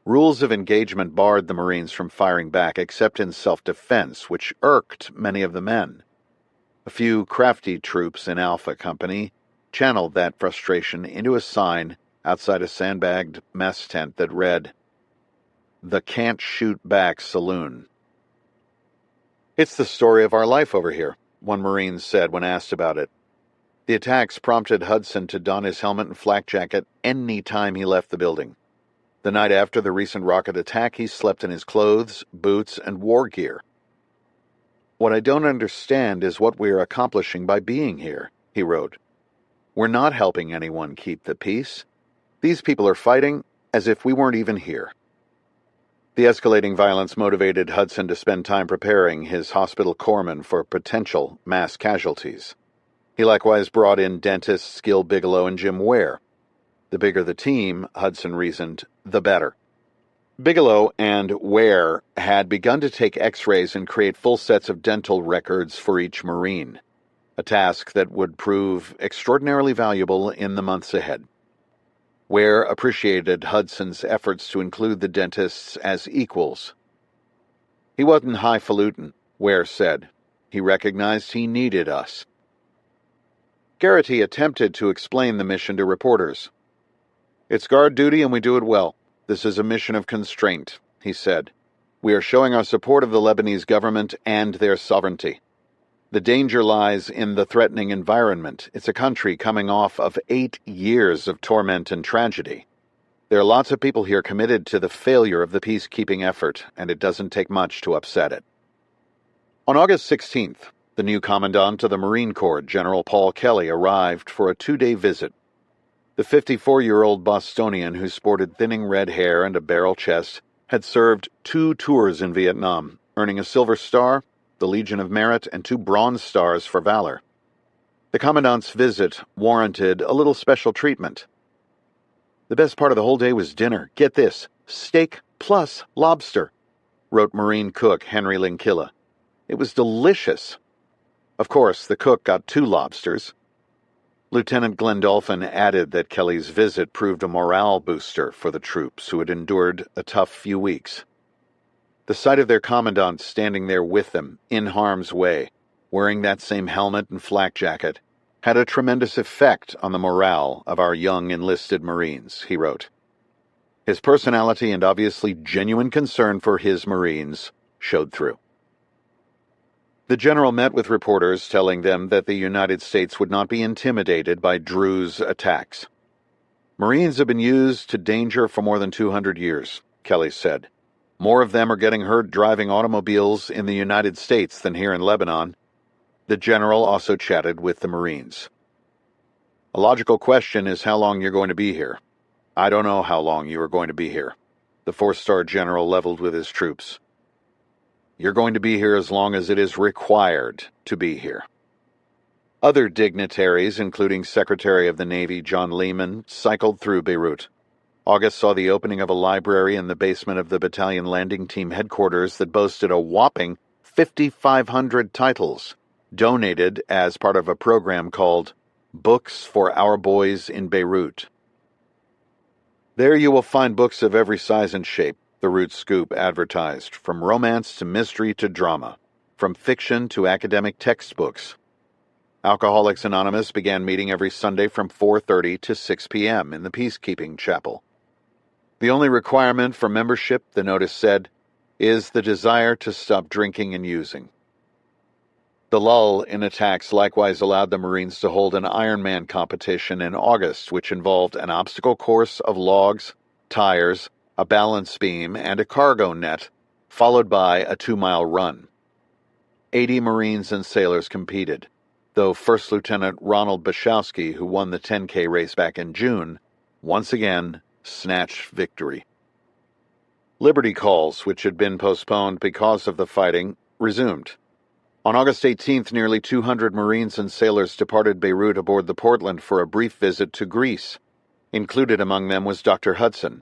Rules of engagement barred the Marines from firing back except in self-defense, which irked many of the men. A few crafty troops in Alpha Company channeled that frustration into a sign outside a sandbagged mess tent that read, "The Can't Shoot Back Saloon." "It's the story of our life over here," one Marine said when asked about it. The attacks prompted Hudson to don his helmet and flak jacket any time he left the building. The night after the recent rocket attack, he slept in his clothes, boots, and war gear. "What I don't understand is what we're accomplishing by being here," he wrote. "We're not helping anyone keep the peace. These people are fighting as if we weren't even here." The escalating violence motivated Hudson to spend time preparing his hospital corpsmen for potential mass casualties. He likewise brought in dentists Gil Bigelow and Jim Ware. The bigger the team, Hudson reasoned, the better. Bigelow and Ware had begun to take x-rays and create full sets of dental records for each Marine, a task that would prove extraordinarily valuable in the months ahead. Ware appreciated Hudson's efforts to include the dentists as equals. "He wasn't highfalutin," Ware said. "He recognized he needed us." Garrity attempted to explain the mission to reporters. "It's guard duty and we do it well. This is a mission of constraint," he said. "We are showing our support of the Lebanese government and their sovereignty. The danger lies in the threatening environment. It's a country coming off of 8 years of torment and tragedy. There are lots of people here committed to the failure of the peacekeeping effort, and it doesn't take much to upset it." On August 16th, the new Commandant of the Marine Corps, General Paul Kelly, arrived for a 2-day visit. The 54-year-old Bostonian, who sported thinning red hair and a barrel chest, had served 2 tours in Vietnam, earning a Silver Star, the Legion of Merit, and 2 Bronze Stars for valor. The Commandant's visit warranted a little special treatment. "The best part of the whole day was dinner. Get this, steak plus lobster," wrote Marine cook Henry Linkilla. "It was delicious." Of course, the cook got 2 lobsters. Lieutenant Glendolphin added that Kelly's visit proved a morale booster for the troops who had endured a tough few weeks. The sight of their commandant standing there with them, in harm's way, wearing that same helmet and flak jacket, had a tremendous effect on the morale of our young enlisted Marines, he wrote. His personality and obviously genuine concern for his Marines showed through. The general met with reporters, telling them that the United States would not be intimidated by Drew's attacks. "Marines have been used to danger for more than 200 years, Kelly said. "More of them are getting hurt driving automobiles in the United States than here in Lebanon." The general also chatted with the Marines. "A logical question is how long you're going to be here." "I don't know how long you are going to be here." The 4-star general leveled with his troops. "You're going to be here as long as it is required to be here." Other dignitaries, including Secretary of the Navy John Lehman, cycled through Beirut. August saw the opening of a library in the basement of the battalion landing team headquarters that boasted a whopping 5,500 titles, donated as part of a program called Books for Our Boys in Beirut. "There you will find books of every size and shape," the Root Scoop advertised, "from romance to mystery to drama, from fiction to academic textbooks." Alcoholics Anonymous began meeting every Sunday from 4:30 to 6 p.m. in the Peacekeeping Chapel. "The only requirement for membership," the notice said, "is the desire to stop drinking and using." The lull in attacks likewise allowed the Marines to hold an Ironman competition in August, which involved an obstacle course of logs, tires, a balance beam, and a cargo net, followed by a 2-mile run. 80 Marines and sailors competed, though First Lieutenant Ronald Bashowski, who won the 10K race back in June, once again snatched victory. Liberty calls, which had been postponed because of the fighting, resumed. On August 18th, nearly 200 Marines and sailors departed Beirut aboard the Portland for a brief visit to Greece. Included among them was Dr. Hudson.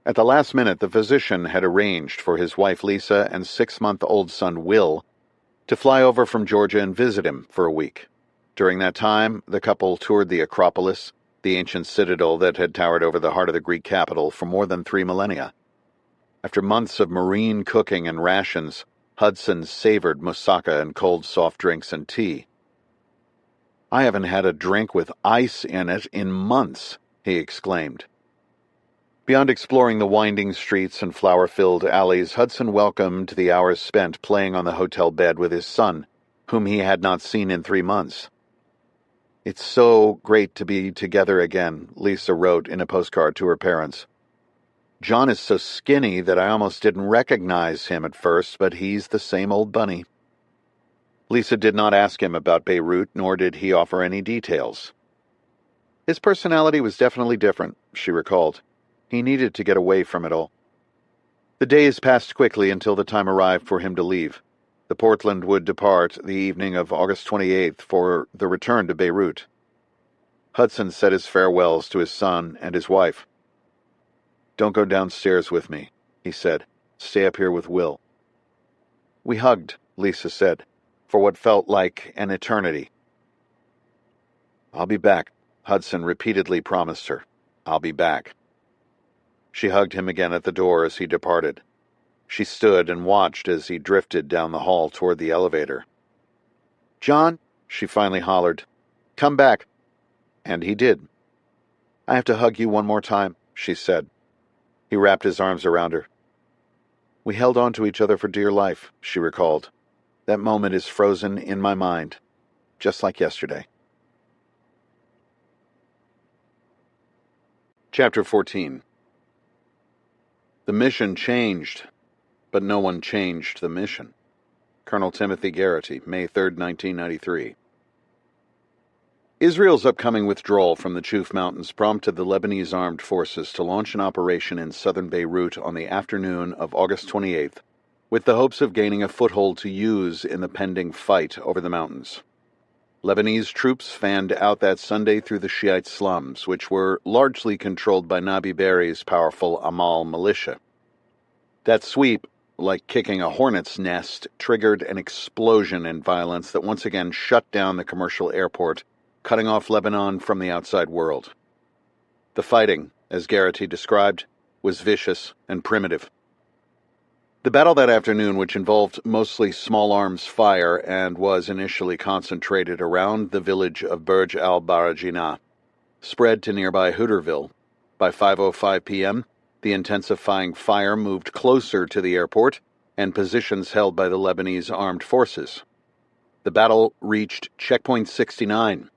At the last minute, the physician had arranged for his wife Lisa and 6-month-old son Will to fly over from Georgia and visit him for a week. During that time, the couple toured the Acropolis, the ancient citadel that had towered over the heart of the Greek capital for more than 3 millennia. After months of marine cooking and rations, Hudson savored moussaka and cold soft drinks and tea. "I haven't had a drink with ice in it in months," he exclaimed. Beyond exploring the winding streets and flower-filled alleys, Hudson welcomed the hours spent playing on the hotel bed with his son, whom he had not seen in 3 months. "It's so great to be together again," Lisa wrote in a postcard to her parents. "John is so skinny that I almost didn't recognize him at first, but he's the same old bunny." Lisa did not ask him about Beirut, nor did he offer any details. His personality was definitely different, she recalled. He needed to get away from it all. The days passed quickly until the time arrived for him to leave. The Portland would depart the evening of August 28th for the return to Beirut. Hudson said his farewells to his son and his wife. "Don't go downstairs with me," he said. "Stay up here with Will." "We hugged," Lisa said, "for what felt like an eternity." "I'll be back," Hudson repeatedly promised her. "I'll be back." She hugged him again at the door as he departed. She stood and watched as he drifted down the hall toward the elevator. "John," she finally hollered, "come back." And he did. "I have to hug you one more time," she said. He wrapped his arms around her. "We held on to each other for dear life," she recalled. "That moment is frozen in my mind, just like yesterday." Chapter 14. The mission changed, but no one changed the mission. Colonel Timothy Garrity, May 3, 1993. Israel's upcoming withdrawal from the Chouf Mountains prompted the Lebanese armed forces to launch an operation in southern Beirut on the afternoon of August 28th, with the hopes of gaining a foothold to use in the pending fight over the mountains. Lebanese troops fanned out that Sunday through the Shiite slums, which were largely controlled by Nabi Berri's powerful Amal militia. That sweep, like kicking a hornet's nest, triggered an explosion in violence that once again shut down the commercial airport, cutting off Lebanon from the outside world. The fighting, as Garrity described, was vicious and primitive. The battle that afternoon, which involved mostly small arms fire and was initially concentrated around the village of Burj al-Barajina, spread to nearby Hooterville. By 5:05 p.m., the intensifying fire moved closer to the airport and positions held by the Lebanese armed forces. The battle reached Checkpoint 69,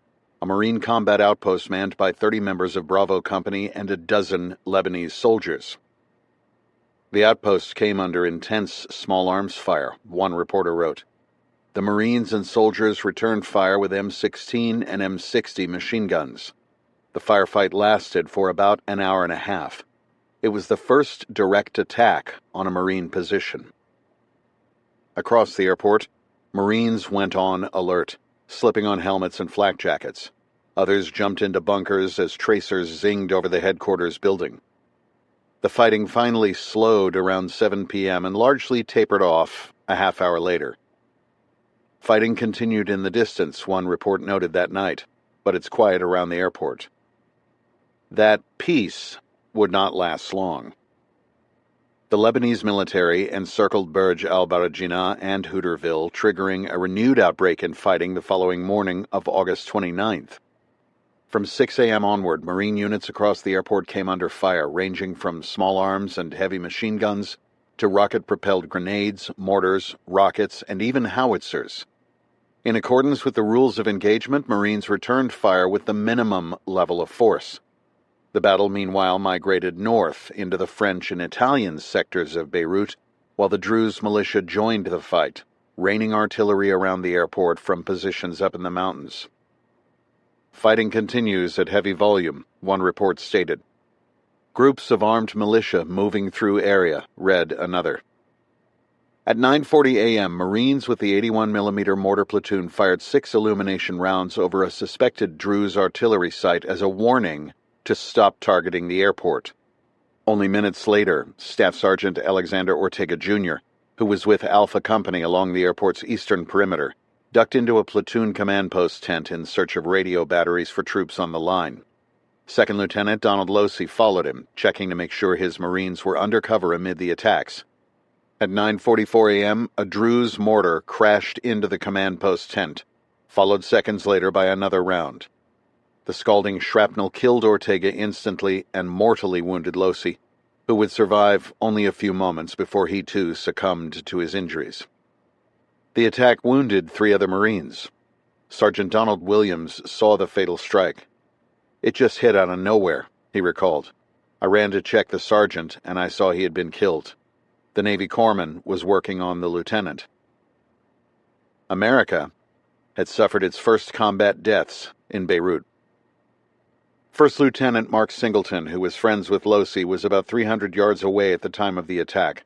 a Marine combat outpost manned by 30 members of Bravo Company and a dozen Lebanese soldiers. The outpost came under intense small arms fire, one reporter wrote. The Marines and soldiers returned fire with M16 and M60 machine guns. The firefight lasted for about an hour and a half. It was the first direct attack on a Marine position. Across the airport, Marines went on alert, slipping on helmets and flak jackets. Others jumped into bunkers as tracers zinged over the headquarters building. The fighting finally slowed around 7 p.m. and largely tapered off a half hour later. Fighting continued in the distance, one report noted that night, but it's quiet around the airport. That peace would not last long. The Lebanese military encircled Burj al-Barajina and Hooterville, triggering a renewed outbreak in fighting the following morning of August 29th. From 6 a.m. onward, Marine units across the airport came under fire, ranging from small arms and heavy machine guns to rocket-propelled grenades, mortars, rockets, and even howitzers. In accordance with the rules of engagement, Marines returned fire with the minimum level of force. The battle, meanwhile, migrated north into the French and Italian sectors of Beirut, while the Druze militia joined the fight, raining artillery around the airport from positions up in the mountains. Fighting continues at heavy volume, one report stated. Groups of armed militia moving through area, read another. At 9:40 a.m., Marines with the 81mm mortar platoon fired 6 illumination rounds over a suspected Druze artillery site as a warning to stop targeting the airport. Only minutes later, Staff Sergeant Alexander Ortega Jr., who was with Alpha Company along the airport's eastern perimeter, ducked into a platoon command post tent in search of radio batteries for troops on the line. Second Lieutenant Donald Losey followed him, checking to make sure his Marines were under cover amid the attacks. At 9:44 a.m., a Druze mortar crashed into the command post tent, followed seconds later by another round. The scalding shrapnel killed Ortega instantly and mortally wounded Losey, who would survive only a few moments before he too succumbed to his injuries. The attack wounded 3 other Marines. Sergeant Donald Williams saw the fatal strike. It just hit out of nowhere, he recalled. I ran to check the sergeant, and I saw he had been killed. The Navy corpsman was working on the lieutenant. America had suffered its first combat deaths in Beirut. First Lieutenant Mark Singleton, who was friends with Losey, was about 300 yards away at the time of the attack.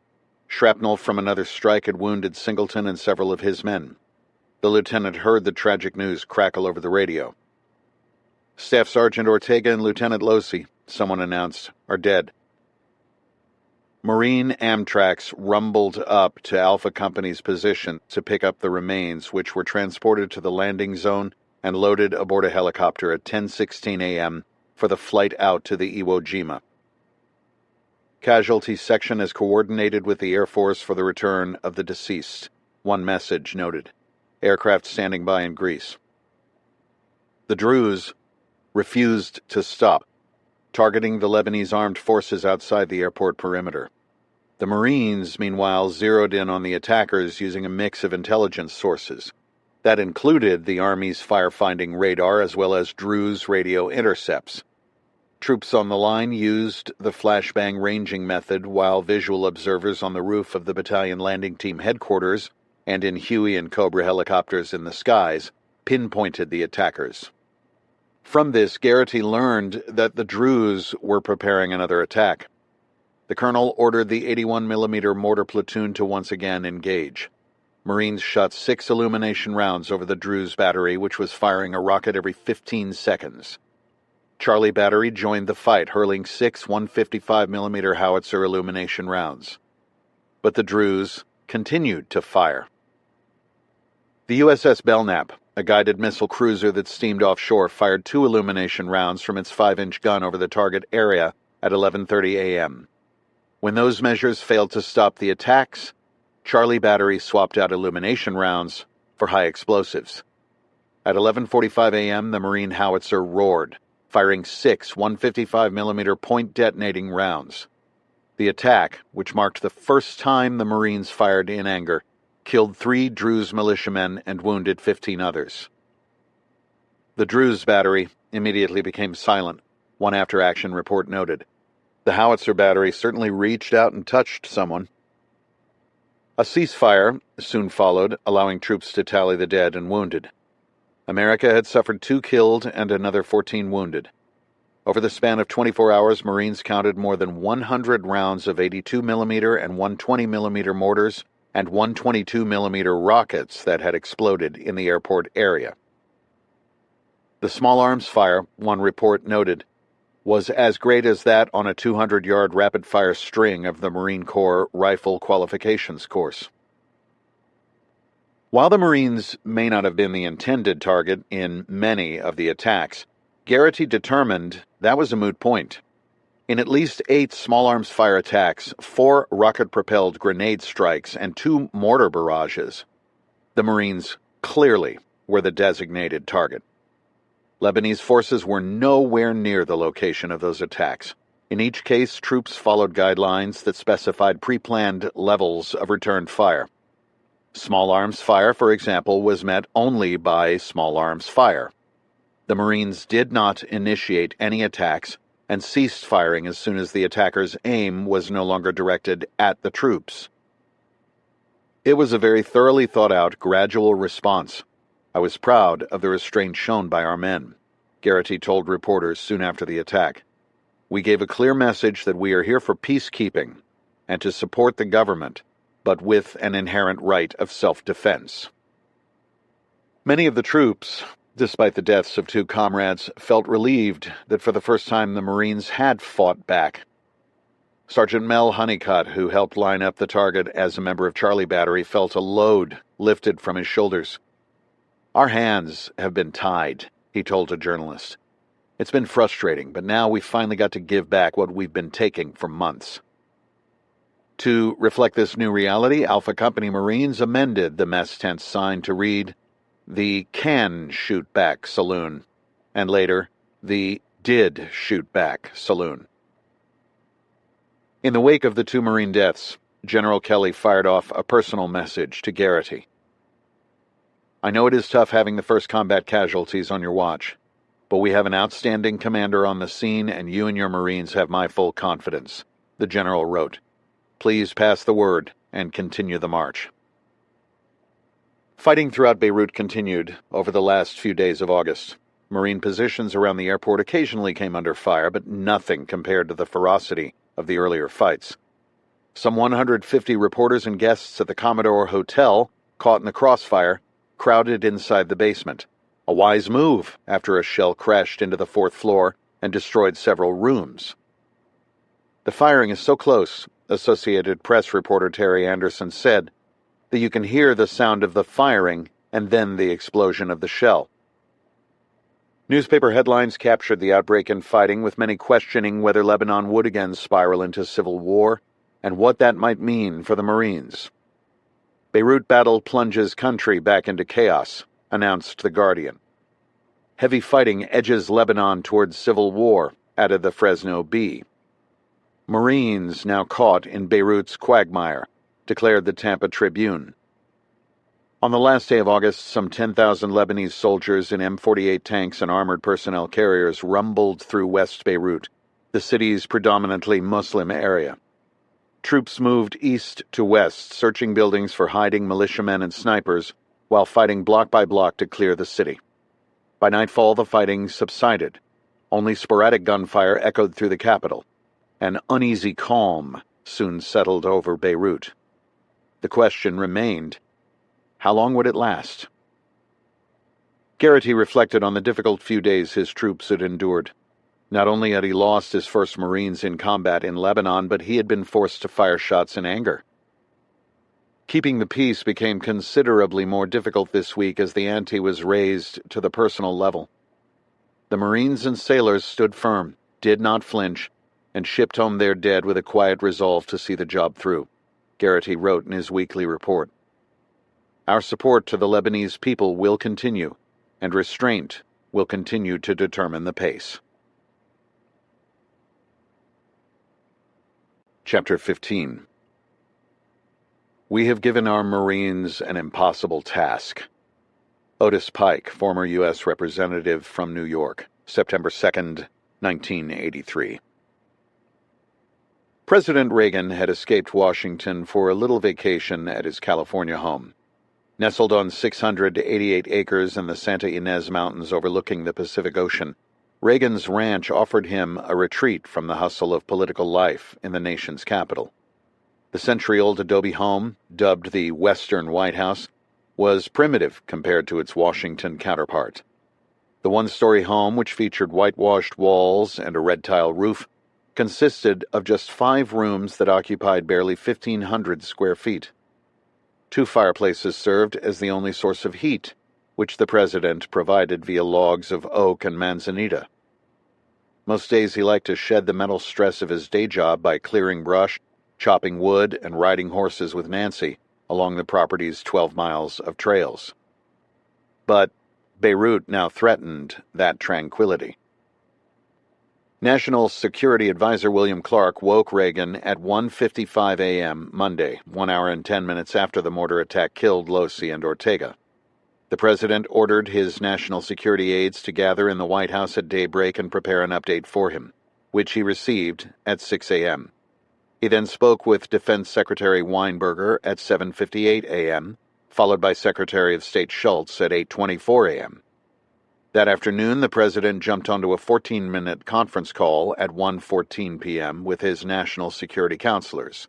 Shrapnel from another strike had wounded Singleton and several of his men. The lieutenant heard the tragic news crackle over the radio. Staff Sergeant Ortega and Lieutenant Losey, someone announced, are dead. Marine Amtraks rumbled up to Alpha Company's position to pick up the remains, which were transported to the landing zone and loaded aboard a helicopter at 10:16 a.m. for the flight out to the Iwo Jima. Casualty section is coordinated with the Air Force for the return of the deceased, one message noted. Aircraft standing by in Greece. The Druze refused to stop, targeting the Lebanese armed forces outside the airport perimeter. The Marines, meanwhile, zeroed in on the attackers using a mix of intelligence sources. That included the Army's firefighting radar as well as Druze radio intercepts. Troops on the line used the flashbang ranging method, while visual observers on the roof of the battalion landing team headquarters and in Huey and Cobra helicopters in the skies, pinpointed the attackers. From this, Garrity learned that the Druze were preparing another attack. The colonel ordered the 81mm mortar platoon to once again engage. Marines shot 6 illumination rounds over the Druze battery, which was firing a rocket every 15 seconds. Charlie Battery joined the fight, hurling 6 155mm howitzer illumination rounds. But the Druze continued to fire. The USS Belknap, a guided missile cruiser that steamed offshore, fired 2 illumination rounds from its 5-inch gun over the target area at 11:30 a.m. When those measures failed to stop the attacks, Charlie Battery swapped out illumination rounds for high explosives. At 11:45 a.m., the Marine howitzer roared, firing 6 155mm point-detonating rounds. The attack, which marked the first time the Marines fired in anger, killed 3 Druze militiamen and wounded 15 others. The Druze battery immediately became silent, one after-action report noted. The howitzer battery certainly reached out and touched someone. A ceasefire soon followed, allowing troops to tally the dead and wounded. America had suffered 2 killed and another 14 wounded. Over the span of 24 hours, Marines counted more than 100 rounds of 82mm and 120mm mortars and 122mm rockets that had exploded in the airport area. The small arms fire, one report noted, was as great as that on a 200-yard rapid-fire string of the Marine Corps Rifle Qualifications course. While the Marines may not have been the intended target in many of the attacks, Garrity determined that was a moot point. In at least 8 small arms fire attacks, 4 rocket-propelled grenade strikes, and 2 mortar barrages, the Marines clearly were the designated target. Lebanese forces were nowhere near the location of those attacks. In each case, troops followed guidelines that specified pre-planned levels of return fire. Small arms fire, for example, was met only by small arms fire. The Marines did not initiate any attacks and ceased firing as soon as the attackers' aim was no longer directed at the troops. It was a very thoroughly thought-out, gradual response. I was proud of the restraint shown by our men, Garrity told reporters soon after the attack. We gave a clear message that we are here for peacekeeping and to support the government, but with an inherent right of self-defense. Many of the troops, despite the deaths of 2 comrades, felt relieved that for the first time the Marines had fought back. Sergeant Mel Honeycutt, who helped line up the target as a member of Charlie Battery, felt a load lifted from his shoulders. Our hands have been tied, he told a journalist. It's been frustrating, but now we finally got to give back what we've been taking for months. To reflect this new reality, Alpha Company Marines amended the mess tent sign to read, "The Can Shoot Back Saloon," and later, the Did Shoot Back Saloon. In the wake of the 2 Marine deaths, General Kelly fired off a personal message to Garrity. I know it is tough having the first combat casualties on your watch, but we have an outstanding commander on the scene and you and your Marines have my full confidence, the general wrote. Please pass the word and continue the march. Fighting throughout Beirut continued over the last few days of August. Marine positions around the airport occasionally came under fire, but nothing compared to the ferocity of the earlier fights. Some 150 reporters and guests at the Commodore Hotel, caught in the crossfire, crowded inside the basement. A wise move after a shell crashed into the 4th floor and destroyed several rooms. The firing is so close, Associated Press reporter Terry Anderson said, that you can hear the sound of the firing and then the explosion of the shell. Newspaper headlines captured the outbreak and fighting, with many questioning whether Lebanon would again spiral into civil war and what that might mean for the Marines. Beirut battle plunges country back into chaos, announced The Guardian. Heavy fighting edges Lebanon towards civil war, added the Fresno Bee. Marines now caught in Beirut's quagmire, declared the Tampa Tribune. On the last day of August, some 10,000 Lebanese soldiers in M48 tanks and armored personnel carriers rumbled through West Beirut, the city's predominantly Muslim area. Troops moved east to west, searching buildings for hiding militiamen and snipers, while fighting block by block to clear the city. By nightfall, the fighting subsided. Only sporadic gunfire echoed through the capital. An uneasy calm soon settled over Beirut. The question remained, how long would it last? Garrity reflected on the difficult few days his troops had endured. Not only had he lost his first Marines in combat in Lebanon, but he had been forced to fire shots in anger. Keeping the peace became considerably more difficult this week as the ante was raised to the personal level. The Marines and sailors stood firm, did not flinch, and shipped home their dead with a quiet resolve to see the job through, Garrity wrote in his weekly report. Our support to the Lebanese people will continue, and restraint will continue to determine the pace. Chapter 15. We have given our Marines an impossible task. Otis Pike, former U.S. Representative from New York, September 2nd, 1983. President Reagan had escaped Washington for a little vacation at his California home. Nestled on 688 acres in the Santa Ynez Mountains overlooking the Pacific Ocean, Reagan's ranch offered him a retreat from the hustle of political life in the nation's capital. The century-old adobe home, dubbed the Western White House, was primitive compared to its Washington counterpart. The one-story home, which featured whitewashed walls and a red-tile roof, consisted of just 5 rooms that occupied barely 1,500 square feet. 2 fireplaces served as the only source of heat, which the president provided via logs of oak and manzanita. Most days he liked to shed the mental stress of his day job by clearing brush, chopping wood, and riding horses with Nancy along the property's 12 miles of trails. But Beirut now threatened that tranquility. National Security Advisor William Clark woke Reagan at 1:55 a.m. Monday, 1 hour and 10 minutes after the mortar attack killed Losi and Ortega. The president ordered his national security aides to gather in the White House at daybreak and prepare an update for him, which he received at 6 a.m. He then spoke with Defense Secretary Weinberger at 7:58 a.m., followed by Secretary of State Schultz at 8:24 a.m. That afternoon, the president jumped onto a 14-minute conference call at 1:14 p.m. with his national security counselors.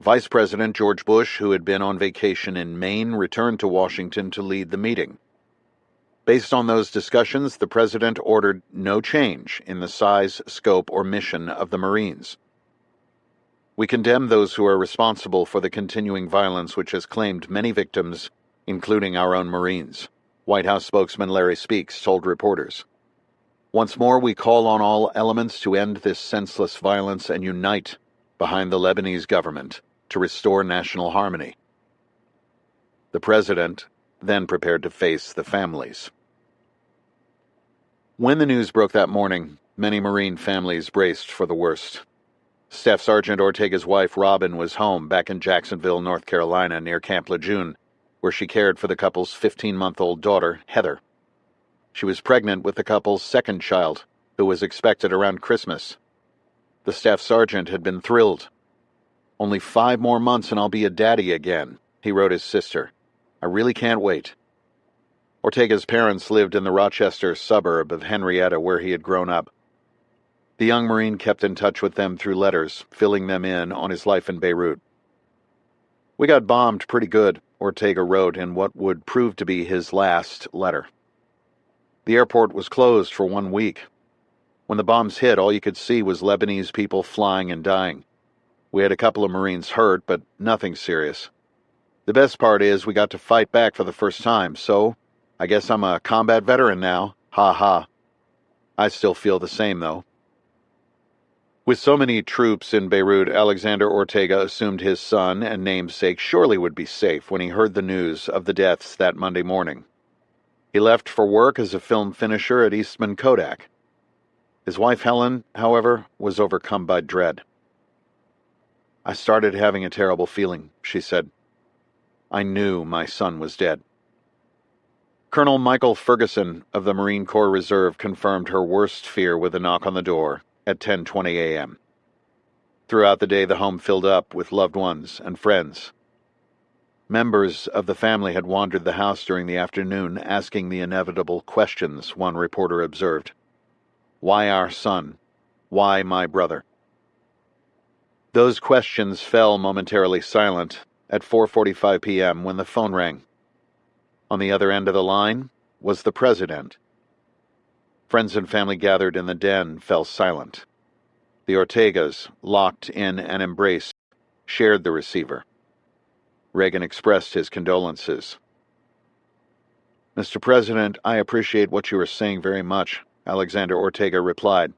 Vice President George Bush, who had been on vacation in Maine, returned to Washington to lead the meeting. Based on those discussions, the president ordered no change in the size, scope, or mission of the Marines. We condemn those who are responsible for the continuing violence which has claimed many victims, including our own Marines, White House spokesman Larry Speaks told reporters. Once more, we call on all elements to end this senseless violence and unite behind the Lebanese government to restore national harmony. The president then prepared to face the families. When the news broke that morning, many Marine families braced for the worst. Staff Sergeant Ortega's wife, Robin, was home back in Jacksonville, North Carolina, near Camp Lejeune, where she cared for the couple's 15-month-old daughter, Heather. She was pregnant with the couple's second child, who was expected around Christmas. The staff sergeant had been thrilled. "Only 5 more months and I'll be a daddy again," he wrote his sister. "I really can't wait." Ortega's parents lived in the Rochester suburb of Henrietta, where he had grown up. The young Marine kept in touch with them through letters, filling them in on his life in Beirut. "We got bombed pretty good," Ortega wrote in what would prove to be his last letter. "The airport was closed for 1 week. When the bombs hit, all you could see was Lebanese people flying and dying. We had a couple of Marines hurt, but nothing serious. The best part is we got to fight back for the first time, so I guess I'm a combat veteran now. Ha ha. I still feel the same, though." With so many troops in Beirut, Alexander Ortega assumed his son and namesake surely would be safe when he heard the news of the deaths that Monday morning. He left for work as a film finisher at Eastman Kodak. His wife Helen, however, was overcome by dread. "I started having a terrible feeling," she said. "I knew my son was dead." Colonel Michael Ferguson of the Marine Corps Reserve confirmed her worst fear with a knock on the door at 10:20 a.m. Throughout the day, the home filled up with loved ones and friends. Members of the family had wandered the house during the afternoon, asking the inevitable questions, one reporter observed. Why our son? Why my brother? Those questions fell momentarily silent at 4:45 p.m. when the phone rang. On the other end of the line was the president. Friends and family gathered in the den fell silent. The Ortegas, locked in an embrace, shared the receiver. Reagan expressed his condolences. "Mr. President, I appreciate what you are saying very much," Alexander Ortega replied.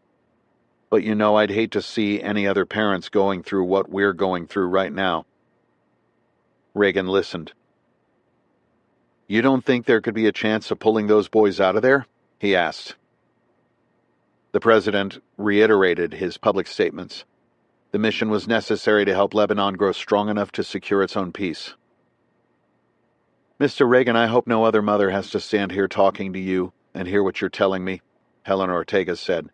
"But you know I'd hate to see any other parents going through what we're going through right now." Reagan listened. "You don't think there could be a chance of pulling those boys out of there?" he asked. The president reiterated his public statements. The mission was necessary to help Lebanon grow strong enough to secure its own peace. "Mr. Reagan, I hope no other mother has to stand here talking to you and hear what you're telling me," Helen Ortega said.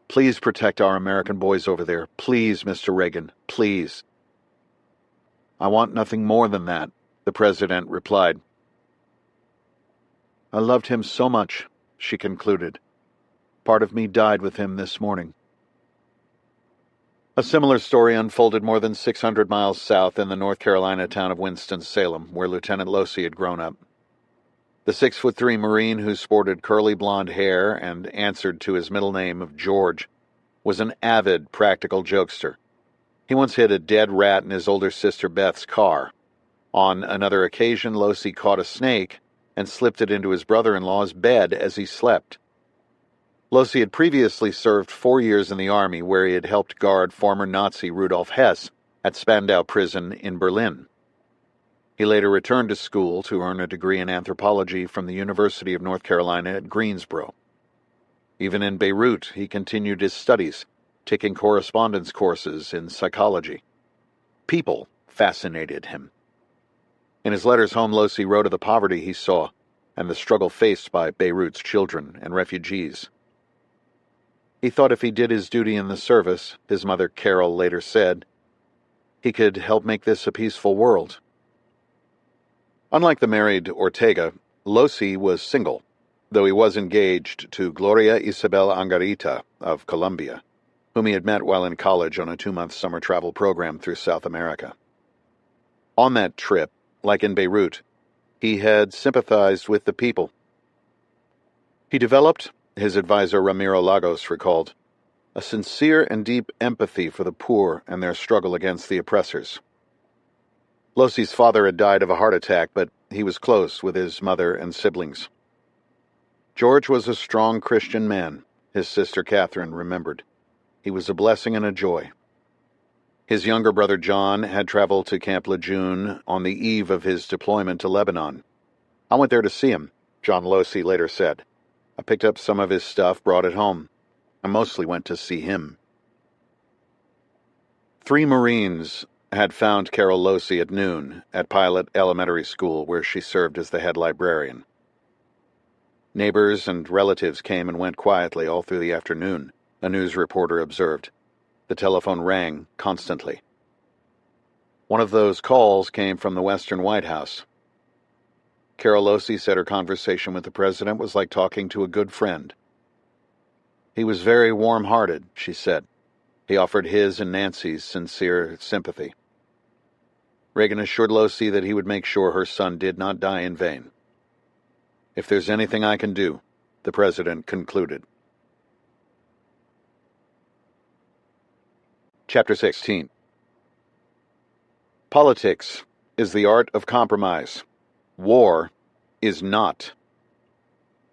"Please protect our American boys over there. Please, Mr. Reagan, please." "I want nothing more than that," the president replied. "I loved him so much," she concluded. "Part of me died with him this morning." A similar story unfolded more than 600 miles south in the North Carolina town of Winston-Salem, where Lieutenant Losey had grown up. The 6'3" Marine who sported curly blonde hair and answered to his middle name of George was an avid practical jokester. He once hid a dead rat in his older sister Beth's car. On another occasion, Losey caught a snake and slipped it into his brother-in-law's bed as he slept. Losey had previously served 4 years in the Army, where he had helped guard former Nazi Rudolf Hess at Spandau Prison in Berlin. He later returned to school to earn a degree in anthropology from the University of North Carolina at Greensboro. Even in Beirut, he continued his studies, taking correspondence courses in psychology. People fascinated him. In his letters home, Losey wrote of the poverty he saw and the struggle faced by Beirut's children and refugees. He thought if he did his duty in the service, his mother Carol later said, he could help make this a peaceful world. Unlike the married Ortega, Losey was single, though he was engaged to Gloria Isabel Angarita of Colombia, whom he had met while in college on a 2-month summer travel program through South America. On that trip, like in Beirut, he had sympathized with the people. He developed, his advisor Ramiro Lagos recalled, a sincere and deep empathy for the poor and their struggle against the oppressors. Losey's father had died of a heart attack, but he was close with his mother and siblings. George was a strong Christian man, his sister Catherine remembered. He was a blessing and a joy. His younger brother John had traveled to Camp Lejeune on the eve of his deployment to Lebanon. "I went there to see him," John Losey later said. "I picked up some of his stuff, brought it home. I mostly went to see him." 3 Marines had found Carol Losey at noon at Pilot Elementary School, where she served as the head librarian. Neighbors and relatives came and went quietly all through the afternoon, a news reporter observed. The telephone rang constantly. One of those calls came from the Western White House. Carol Losey said her conversation with the president was like talking to a good friend. "He was very warm-hearted," she said. He offered his and Nancy's sincere sympathy. Reagan assured Losey that he would make sure her son did not die in vain. "If there's anything I can do," the president concluded. Chapter 16. Politics is the art of compromise. War is not.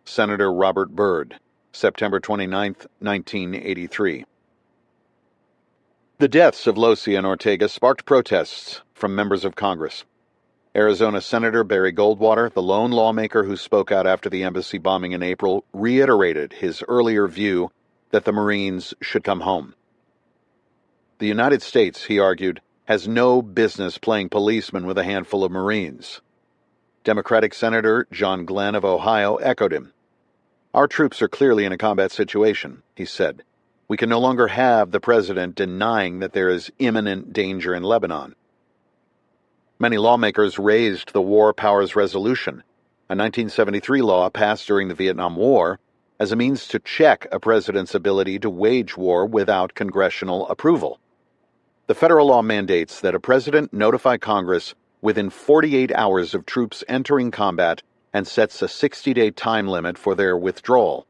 Senator Robert Byrd, September 29, 1983. The deaths of Losey and Ortega sparked protests from members of Congress. Arizona Senator Barry Goldwater, the lone lawmaker who spoke out after the embassy bombing in April, reiterated his earlier view that the Marines should come home. The United States, he argued, has no business playing policeman with a handful of Marines. Democratic Senator John Glenn of Ohio echoed him. "Our troops are clearly in a combat situation," he said. We can no longer have the president denying that there is imminent danger in Lebanon. Many lawmakers raised the War Powers Resolution, a 1973 law passed during the Vietnam War, as a means to check a president's ability to wage war without congressional approval. The federal law mandates that a president notify Congress within 48 hours of troops entering combat and sets a 60-day time limit for their withdrawal.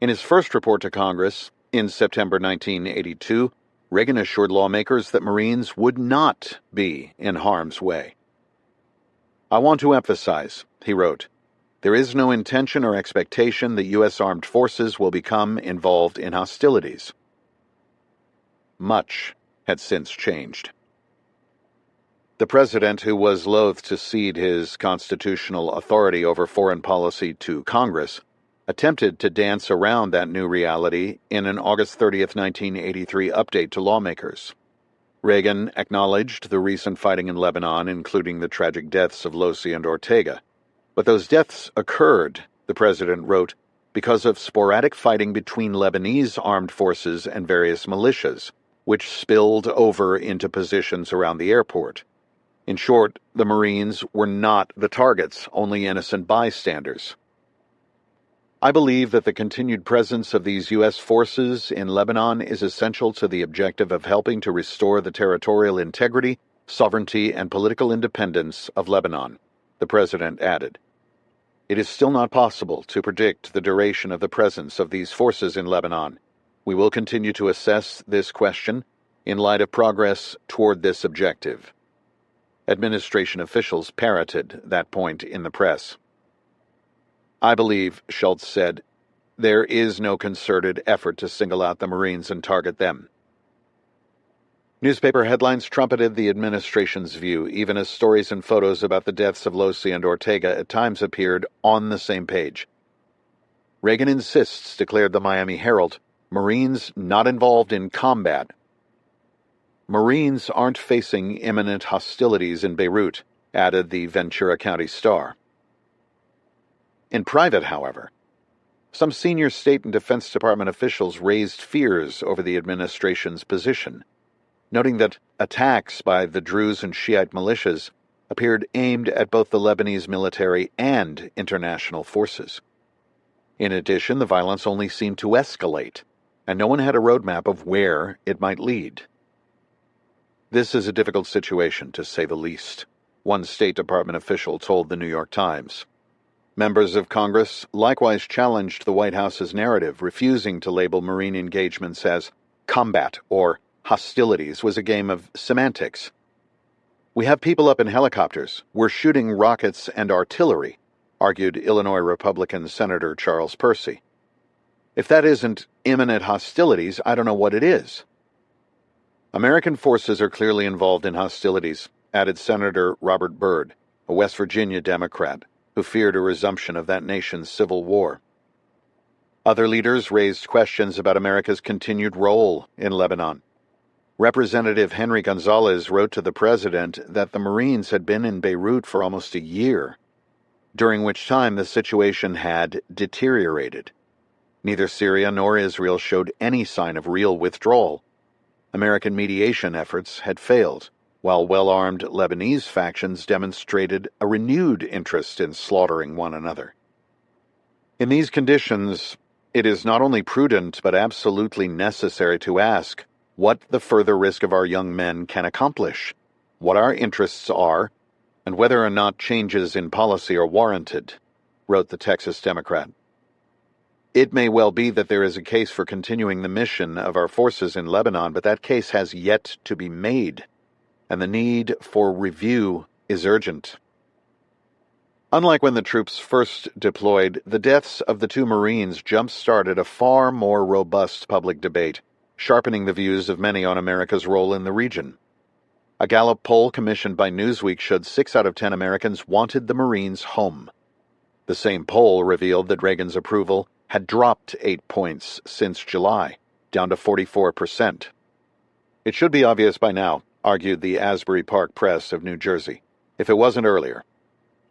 In his first report to Congress, in September 1982, Reagan assured lawmakers that Marines would not be in harm's way. "I want to emphasize," he wrote, "there is no intention or expectation that U.S. armed forces will become involved in hostilities." Much had since changed. The president, who was loath to cede his constitutional authority over foreign policy to Congress, attempted to dance around that new reality in an August 30th, 1983 update to lawmakers. Reagan acknowledged the recent fighting in Lebanon, including the tragic deaths of Losey and Ortega. But those deaths occurred, the president wrote, because of sporadic fighting between Lebanese armed forces and various militias, which spilled over into positions around the airport. In short, the Marines were not the targets, only innocent bystanders. I believe that the continued presence of these U.S. forces in Lebanon is essential to the objective of helping to restore the territorial integrity, sovereignty, and political independence of Lebanon, the president added. It is still not possible to predict the duration of the presence of these forces in Lebanon. We will continue to assess this question in light of progress toward this objective. Administration officials parroted that point in the press. "I believe," Schultz said, "there is no concerted effort to single out the Marines and target them." Newspaper headlines trumpeted the administration's view, even as stories and photos about the deaths of Losey and Ortega at times appeared on the same page. "Reagan insists," declared the Miami Herald, "Marines not involved in combat." "Marines aren't facing imminent hostilities in Beirut," added the Ventura County Star. In private, however, some senior State and Defense Department officials raised fears over the administration's position, noting that attacks by the Druze and Shiite militias appeared aimed at both the Lebanese military and international forces. In addition, the violence only seemed to escalate, and no one had a roadmap of where it might lead. "This is a difficult situation, to say the least," one State Department official told the New York Times. Members of Congress likewise challenged the White House's narrative, refusing to label Marine engagements as combat or hostilities was a game of semantics. "We have people up in helicopters. We're shooting rockets and artillery," argued Illinois Republican Senator Charles Percy. "If that isn't imminent hostilities, I don't know what it is." "American forces are clearly involved in hostilities," added Senator Robert Byrd, a West Virginia Democrat, who feared a resumption of that nation's civil war. Other leaders raised questions about America's continued role in Lebanon. Representative Henry Gonzalez wrote to the president that the Marines had been in Beirut for almost a year, during which time the situation had deteriorated. Neither Syria nor Israel showed any sign of real withdrawal. American mediation efforts had failed, while well-armed Lebanese factions demonstrated a renewed interest in slaughtering one another. In these conditions, it is not only prudent but absolutely necessary to ask what the further risk of our young men can accomplish, what our interests are, and whether or not changes in policy are warranted, wrote the Texas Democrat. "It may well be that there is a case for continuing the mission of our forces in Lebanon, but that case has yet to be made, and the need for review is urgent." Unlike when the troops first deployed, the deaths of the two Marines jump-started a far more robust public debate, sharpening the views of many on America's role in the region. A Gallup poll commissioned by Newsweek showed 6 out of 10 Americans wanted the Marines home. The same poll revealed that Reagan's approval had dropped 8 points since July, down to 44%. "It should be obvious by now," argued the Asbury Park Press of New Jersey, if it wasn't earlier,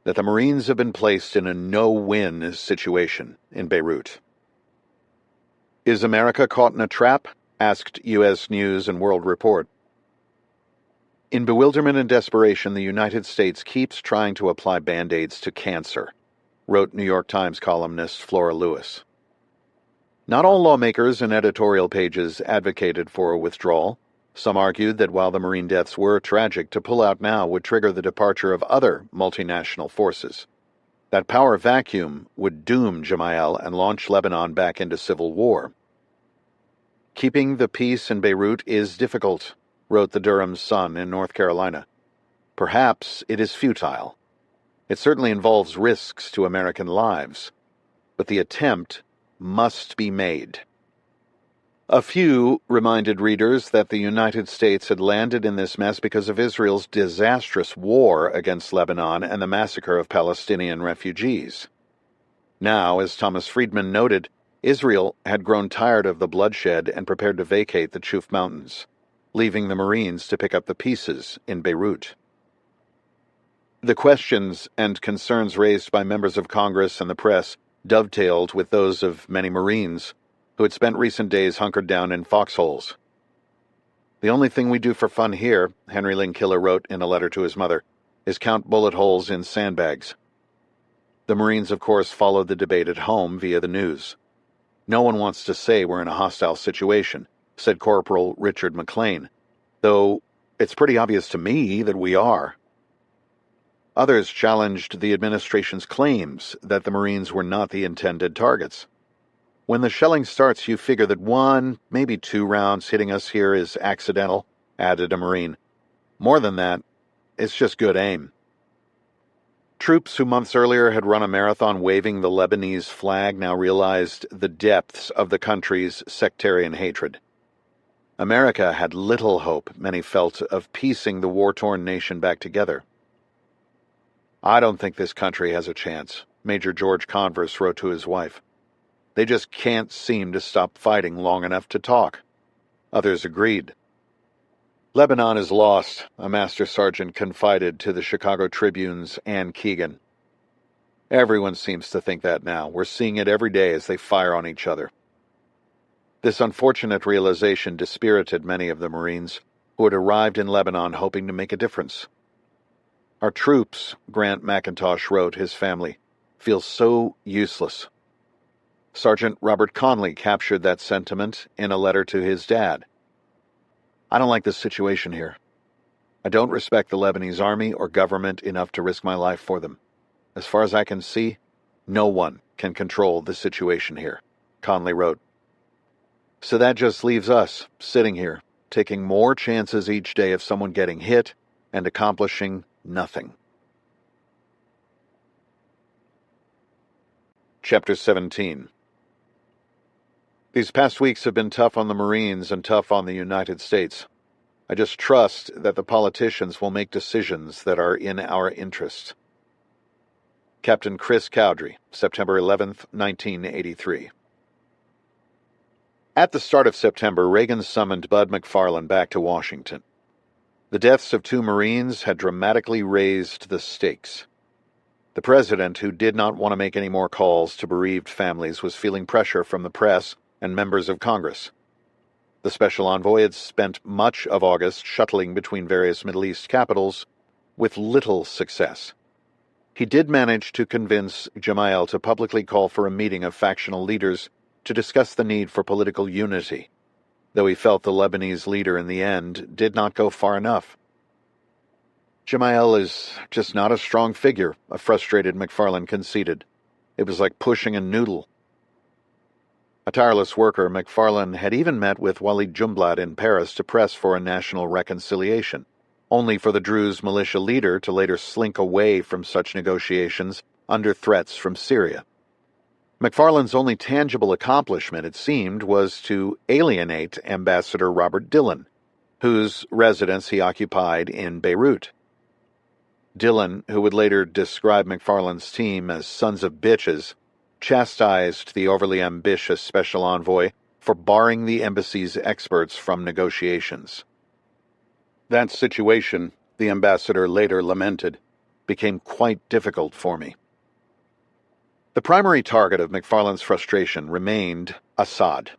that the Marines have been placed in a no-win situation in Beirut. Is America caught in a trap? Asked U.S. News and World Report. In bewilderment and desperation, the United States keeps trying to apply Band-Aids to cancer, wrote New York Times columnist Flora Lewis. Not all lawmakers and editorial pages advocated for a withdrawal. Some argued that while the Marine deaths were tragic, to pull out now would trigger the departure of other multinational forces. That power vacuum would doom Gemayel and launch Lebanon back into civil war. Keeping the peace in Beirut is difficult, wrote the Durham Sun in North Carolina. Perhaps it is futile. It certainly involves risks to American lives, but the attempt must be made. A few reminded readers that the United States had landed in this mess because of Israel's disastrous war against Lebanon and the massacre of Palestinian refugees. Now, as Thomas Friedman noted, Israel had grown tired of the bloodshed and prepared to vacate the Chuf Mountains, leaving the Marines to pick up the pieces in Beirut. The questions and concerns raised by members of Congress and the press dovetailed with those of many Marines who had spent recent days hunkered down in foxholes. The only thing we do for fun here, Henry Linkiller wrote in a letter to his mother, is count bullet holes in sandbags. The Marines, of course, followed the debate at home via the news. No one wants to say we're in a hostile situation, said Corporal Richard McLean, though it's pretty obvious to me that we are. Others challenged the administration's claims that the Marines were not the intended targets. When the shelling starts, you figure that 1, maybe 2 rounds hitting us here is accidental, added a Marine. More than that, it's just good aim. Troops who months earlier had run a marathon waving the Lebanese flag now realized the depths of the country's sectarian hatred. America had little hope, many felt, of piecing the war-torn nation back together. I don't think this country has a chance, Major George Converse wrote to his wife. They just can't seem to stop fighting long enough to talk. Others agreed. Lebanon is lost, a master sergeant confided to the Chicago Tribune's Ann Keegan. Everyone seems to think that now. We're seeing it every day as they fire on each other. This unfortunate realization dispirited many of the Marines who had arrived in Lebanon hoping to make a difference. Our troops, Grant McIntosh wrote his family, feel so useless. Sergeant Robert Conley captured that sentiment in a letter to his dad. I don't like this situation here. I don't respect the Lebanese army or government enough to risk my life for them. As far as I can see, no one can control the situation here, Conley wrote. So that just leaves us, sitting here, taking more chances each day of someone getting hit and accomplishing nothing. Chapter 17. These past weeks have been tough on the Marines and tough on the United States. I just trust that the politicians will make decisions that are in our interest. Captain Chris Cowdery, September 11th, 1983. At the start of September, Reagan summoned Bud McFarlane back to Washington. The deaths of 2 Marines had dramatically raised the stakes. The president, who did not want to make any more calls to bereaved families, was feeling pressure from the press and members of Congress. The special envoy had spent much of August shuttling between various Middle East capitals with little success. He did manage to convince Gemayel to publicly call for a meeting of factional leaders to discuss the need for political unity, though he felt the Lebanese leader in the end did not go far enough. Gemayel is just not a strong figure, a frustrated McFarlane conceded. It was like pushing a noodle. A tireless worker, McFarlane had even met with Walid Jumblat in Paris to press for a national reconciliation, only for the Druze militia leader to later slink away from such negotiations under threats from Syria. McFarlane's only tangible accomplishment, it seemed, was to alienate Ambassador Robert Dillon, whose residence he occupied in Beirut. Dillon, who would later describe McFarlane's team as sons of bitches, chastised the overly ambitious special envoy for barring the embassy's experts from negotiations. That situation, the ambassador later lamented, became quite difficult for me. The primary target of McFarlane's frustration remained Assad,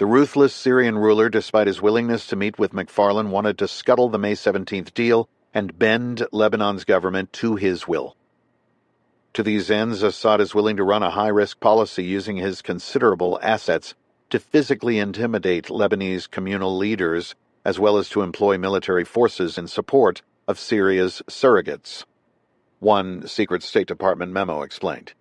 The ruthless Syrian ruler, despite his willingness to meet with McFarlane, wanted to scuttle the May 17th deal and bend Lebanon's government to his will. To these ends, Assad is willing to run a high-risk policy using his considerable assets to physically intimidate Lebanese communal leaders, as well as to employ military forces in support of Syria's surrogates, one secret State Department memo explained.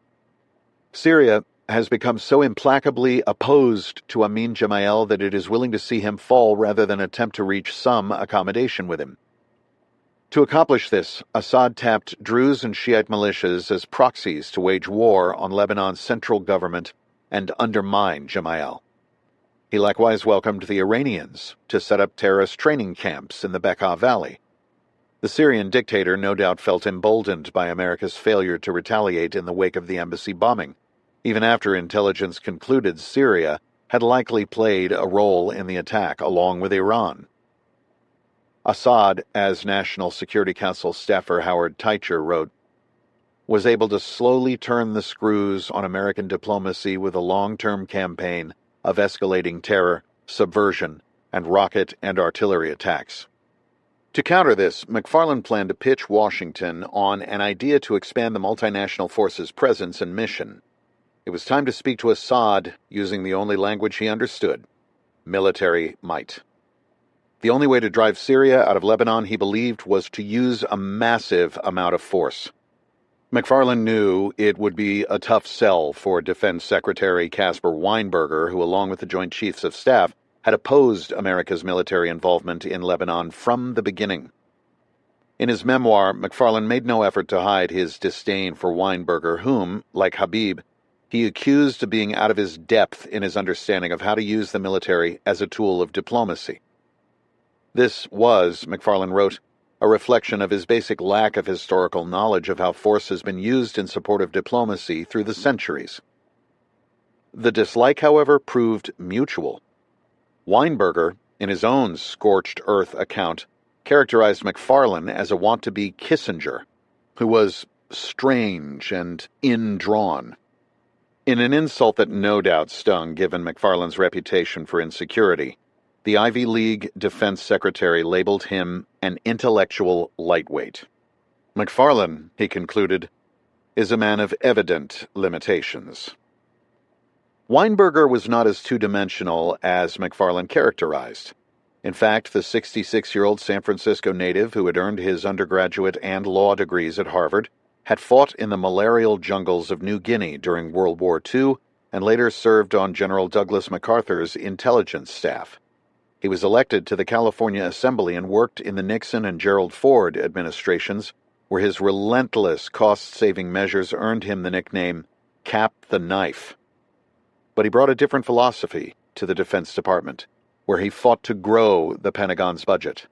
Syria has become so implacably opposed to Amin Gemayel that it is willing to see him fall rather than attempt to reach some accommodation with him. To accomplish this, Assad tapped Druze and Shiite militias as proxies to wage war on Lebanon's central government and undermine Gemayel. He likewise welcomed the Iranians to set up terrorist training camps in the Bekaa Valley. The Syrian dictator no doubt felt emboldened by America's failure to retaliate in the wake of the embassy bombing, even after intelligence concluded Syria had likely played a role in the attack along with Iran. Assad, as National Security Council staffer Howard Teicher wrote, was able to slowly turn the screws on American diplomacy with a long-term campaign of escalating terror, subversion, and rocket and artillery attacks. To counter this, McFarlane planned to pitch Washington on an idea to expand the multinational force's presence and mission. It was time to speak to Assad using the only language he understood: military might. The only way to drive Syria out of Lebanon, he believed, was to use a massive amount of force. McFarlane knew it would be a tough sell for Defense Secretary Caspar Weinberger, who, along with the Joint Chiefs of Staff, had opposed America's military involvement in Lebanon from the beginning. In his memoir, McFarlane made no effort to hide his disdain for Weinberger, whom, like Habib, he accused of being out of his depth in his understanding of how to use the military as a tool of diplomacy. This was, McFarlane wrote, a reflection of his basic lack of historical knowledge of how force has been used in support of diplomacy through the centuries. The dislike, however, proved mutual. Weinberger, in his own scorched earth account, characterized McFarlane as a want-to-be Kissinger, who was strange and indrawn. In an insult that no doubt stung given McFarlane's reputation for insecurity, the Ivy League defense secretary labeled him an intellectual lightweight. McFarlane, he concluded, is a man of evident limitations. Weinberger was not as two-dimensional as McFarlane characterized. In fact, the 66-year-old San Francisco native who had earned his undergraduate and law degrees at Harvard had fought in the malarial jungles of New Guinea during World War II and later served on General Douglas MacArthur's intelligence staff. He was elected to the California Assembly and worked in the Nixon and Gerald Ford administrations, where his relentless cost-saving measures earned him the nickname Cap the Knife. But he brought a different philosophy to the Defense Department, where he fought to grow the Pentagon's budget.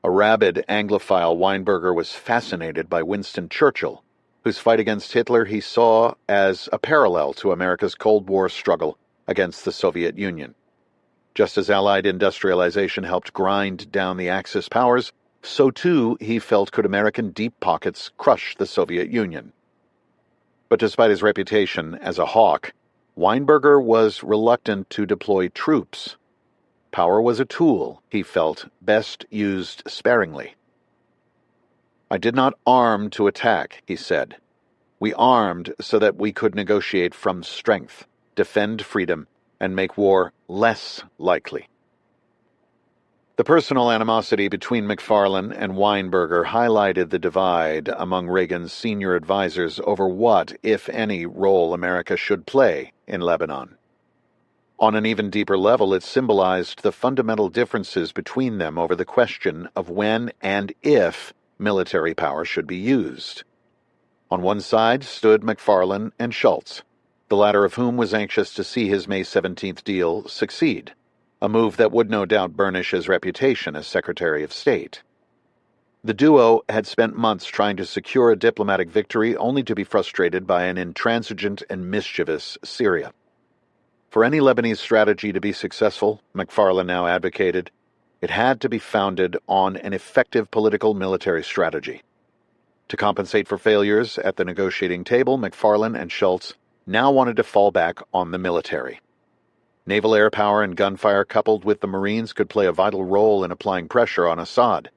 A rabid Anglophile, Weinberger was fascinated by Winston Churchill, whose fight against Hitler he saw as a parallel to America's Cold War struggle against the Soviet Union. Just as Allied industrialization helped grind down the Axis powers, so too, he felt, could American deep pockets crush the Soviet Union. But despite his reputation as a hawk, Weinberger was reluctant to deploy troops. Power was a tool, he felt, best used sparingly. "I did not arm to attack," he said. "We armed so that we could negotiate from strength, defend freedom, and make war less likely." The personal animosity between McFarlane and Weinberger highlighted the divide among Reagan's senior advisors over what, if any, role America should play in Lebanon. On an even deeper level, it symbolized the fundamental differences between them over the question of when and if military power should be used. On one side stood McFarlane and Schultz, the latter of whom was anxious to see his May 17th deal succeed, a move that would no doubt burnish his reputation as Secretary of State. The duo had spent months trying to secure a diplomatic victory, only to be frustrated by an intransigent and mischievous Syria. For any Lebanese strategy to be successful, McFarlane now advocated, it had to be founded on an effective political military strategy. To compensate for failures at the negotiating table, McFarlane and Schultz now wanted to fall back on the military. Naval air power and gunfire coupled with the Marines could play a vital role in applying pressure on Assad.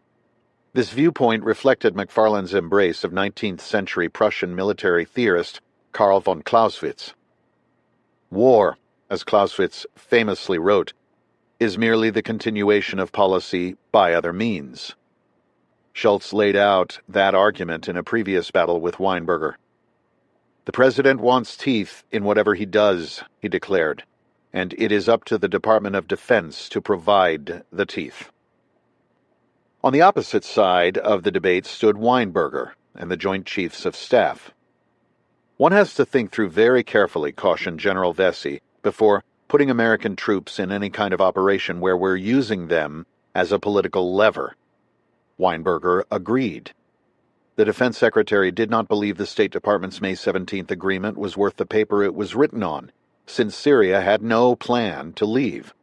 This viewpoint reflected McFarlane's embrace of 19th-century Prussian military theorist Karl von Clausewitz. War, as Clausewitz famously wrote, is merely the continuation of policy by other means. Schultz laid out that argument in a previous battle with Weinberger. The president wants teeth in whatever he does, he declared, and it is up to the Department of Defense to provide the teeth. On the opposite side of the debate stood Weinberger and the Joint Chiefs of Staff. One has to think through very carefully, cautioned General Vesey, before putting American troops in any kind of operation where we're using them as a political lever. Weinberger agreed. The Defense Secretary did not believe the State Department's May 17th agreement was worth the paper it was written on, since Syria had no plan to leave.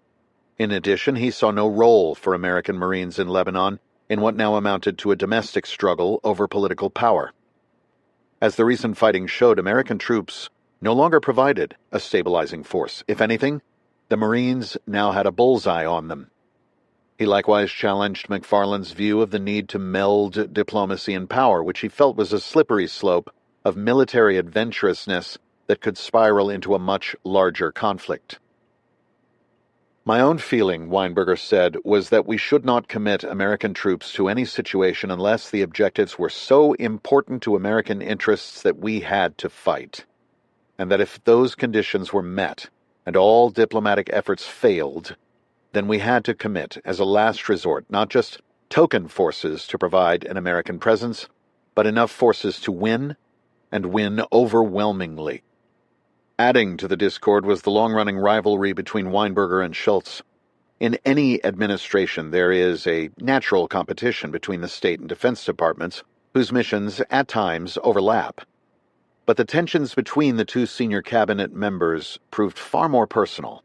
In addition, he saw no role for American Marines in Lebanon in what now amounted to a domestic struggle over political power. As the recent fighting showed, American troops no longer provided a stabilizing force. If anything, the Marines now had a bullseye on them. He likewise challenged McFarlane's view of the need to meld diplomacy and power, which he felt was a slippery slope of military adventurousness that could spiral into a much larger conflict. My own feeling, Weinberger said, was that we should not commit American troops to any situation unless the objectives were so important to American interests that we had to fight, and that if those conditions were met and all diplomatic efforts failed, then we had to commit, as a last resort, not just token forces to provide an American presence, but enough forces to win, and win overwhelmingly. Adding to the discord was the long-running rivalry between Weinberger and Schultz. In any administration, there is a natural competition between the State and Defense Departments, whose missions at times overlap. But the tensions between the two senior cabinet members proved far more personal.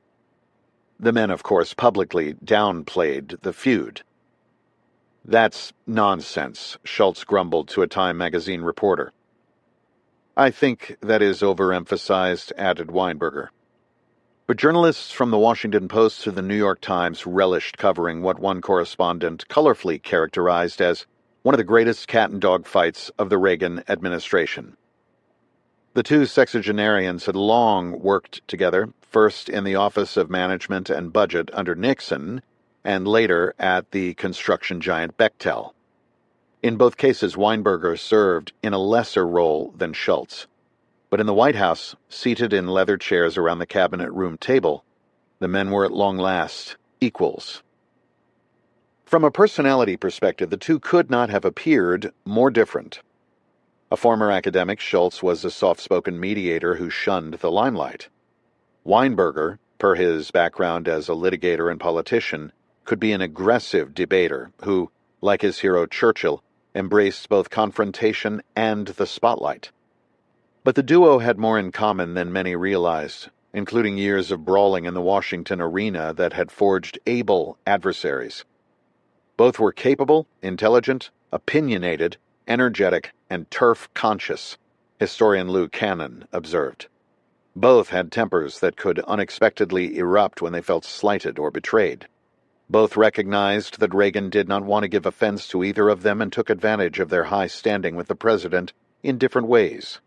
The men, of course, publicly downplayed the feud. "That's nonsense," Schultz grumbled to a Time magazine reporter. "I think that is overemphasized," added Weinberger. But journalists from the Washington Post to the New York Times relished covering what one correspondent colorfully characterized as one of the greatest cat-and-dog fights of the Reagan administration. The two sexagenarians had long worked together, first in the Office of Management and Budget under Nixon, and later at the construction giant Bechtel. In both cases, Weinberger served in a lesser role than Schultz. But in the White House, seated in leather chairs around the cabinet room table, the men were at long last equals. From a personality perspective, the two could not have appeared more different. A former academic, Schultz was a soft-spoken mediator who shunned the limelight. Weinberger, per his background as a litigator and politician, could be an aggressive debater who, like his hero Churchill, embraced both confrontation and the spotlight. But the duo had more in common than many realized, including years of brawling in the Washington arena that had forged able adversaries. Both were capable, intelligent, opinionated, energetic, and turf-conscious, historian Lou Cannon observed. Both had tempers that could unexpectedly erupt when they felt slighted or betrayed. Both recognized that Reagan did not want to give offense to either of them and took advantage of their high standing with the president in different ways.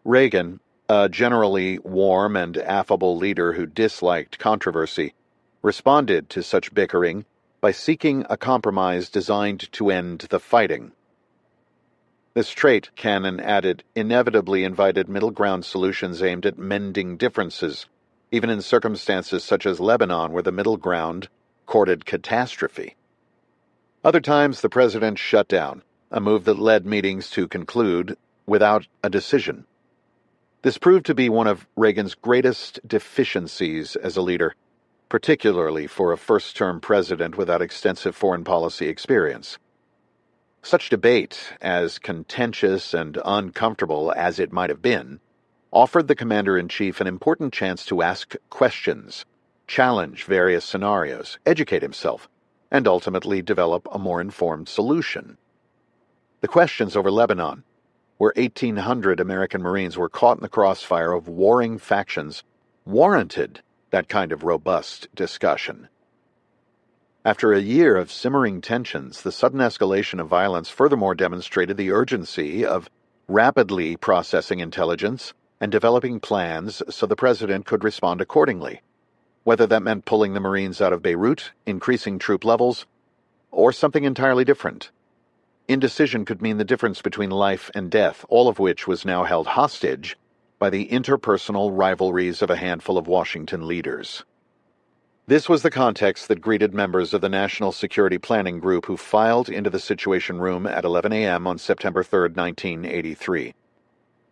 Reagan, a generally warm and affable leader who disliked controversy, responded to such bickering by seeking a compromise designed to end the fighting. This trait, Cannon added, inevitably invited middle-ground solutions aimed at mending differences, even in circumstances such as Lebanon, where the middle ground courted catastrophe. Other times, the president shut down, a move that led meetings to conclude without a decision. This proved to be one of Reagan's greatest deficiencies as a leader, particularly for a first-term president without extensive foreign policy experience. Such debate, as contentious and uncomfortable as it might have been, offered the commander-in-chief an important chance to ask questions, challenge various scenarios, educate himself, and ultimately develop a more informed solution. The questions over Lebanon, where 1,800 American Marines were caught in the crossfire of warring factions, warranted that kind of robust discussion. After a year of simmering tensions, the sudden escalation of violence furthermore demonstrated the urgency of rapidly processing intelligence and developing plans so the president could respond accordingly, whether that meant pulling the Marines out of Beirut, increasing troop levels, or something entirely different. Indecision could mean the difference between life and death, all of which was now held hostage by the interpersonal rivalries of a handful of Washington leaders. This was the context that greeted members of the National Security Planning Group who filed into the Situation Room at 11 a.m. on September 3, 1983.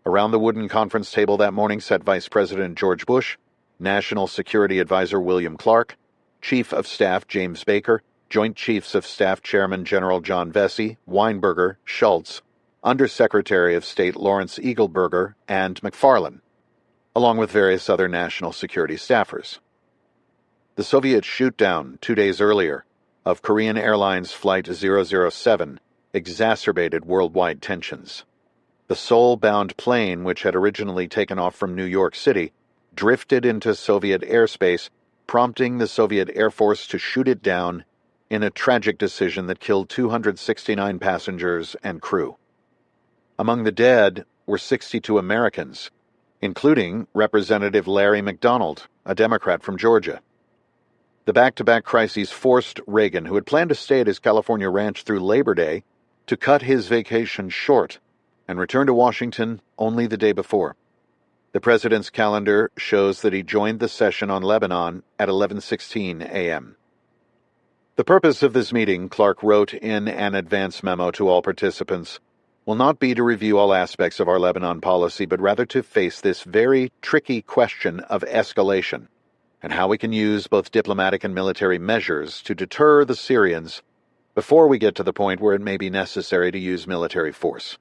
Around the wooden conference table that morning sat Vice President George Bush, National Security Advisor William Clark, Chief of Staff James Baker, Joint Chiefs of Staff Chairman General John Vesey, Weinberger, Schultz, Undersecretary of State Lawrence Eagleburger, and McFarlane, along with various other national security staffers. The Soviet shoot-down 2 days earlier of Korean Airlines Flight 007 exacerbated worldwide tensions. The Seoul-bound plane, which had originally taken off from New York City, drifted into Soviet airspace, prompting the Soviet Air Force to shoot it down in a tragic decision that killed 269 passengers and crew. Among the dead were 62 Americans, including Representative Larry McDonald, a Democrat from Georgia. The back-to-back crises forced Reagan, who had planned to stay at his California ranch through Labor Day, to cut his vacation short and return to Washington only the day before. The president's calendar shows that he joined the session on Lebanon at 11:16 a.m. The purpose of this meeting, Clark wrote in an advance memo to all participants, will not be to review all aspects of our Lebanon policy, but rather to face this very tricky question of escalation and how we can use both diplomatic and military measures to deter the Syrians before we get to the point where it may be necessary to use military force.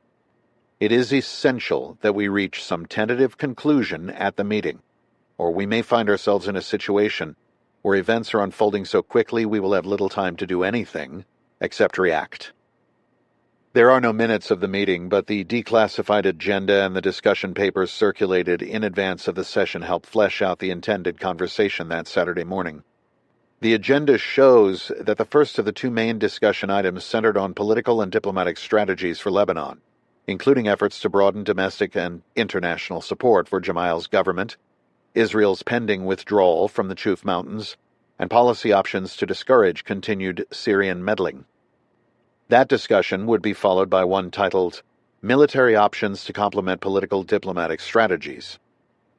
It is essential that we reach some tentative conclusion at the meeting, or we may find ourselves in a situation where events are unfolding so quickly we will have little time to do anything except react. There are no minutes of the meeting, but the declassified agenda and the discussion papers circulated in advance of the session helped flesh out the intended conversation that Saturday morning. The agenda shows that the first of the two main discussion items centered on political and diplomatic strategies for Lebanon, including efforts to broaden domestic and international support for Gemayel's government, Israel's pending withdrawal from the Chouf Mountains, and policy options to discourage continued Syrian meddling. That discussion would be followed by one titled, Military Options to Complement Political Diplomatic Strategies.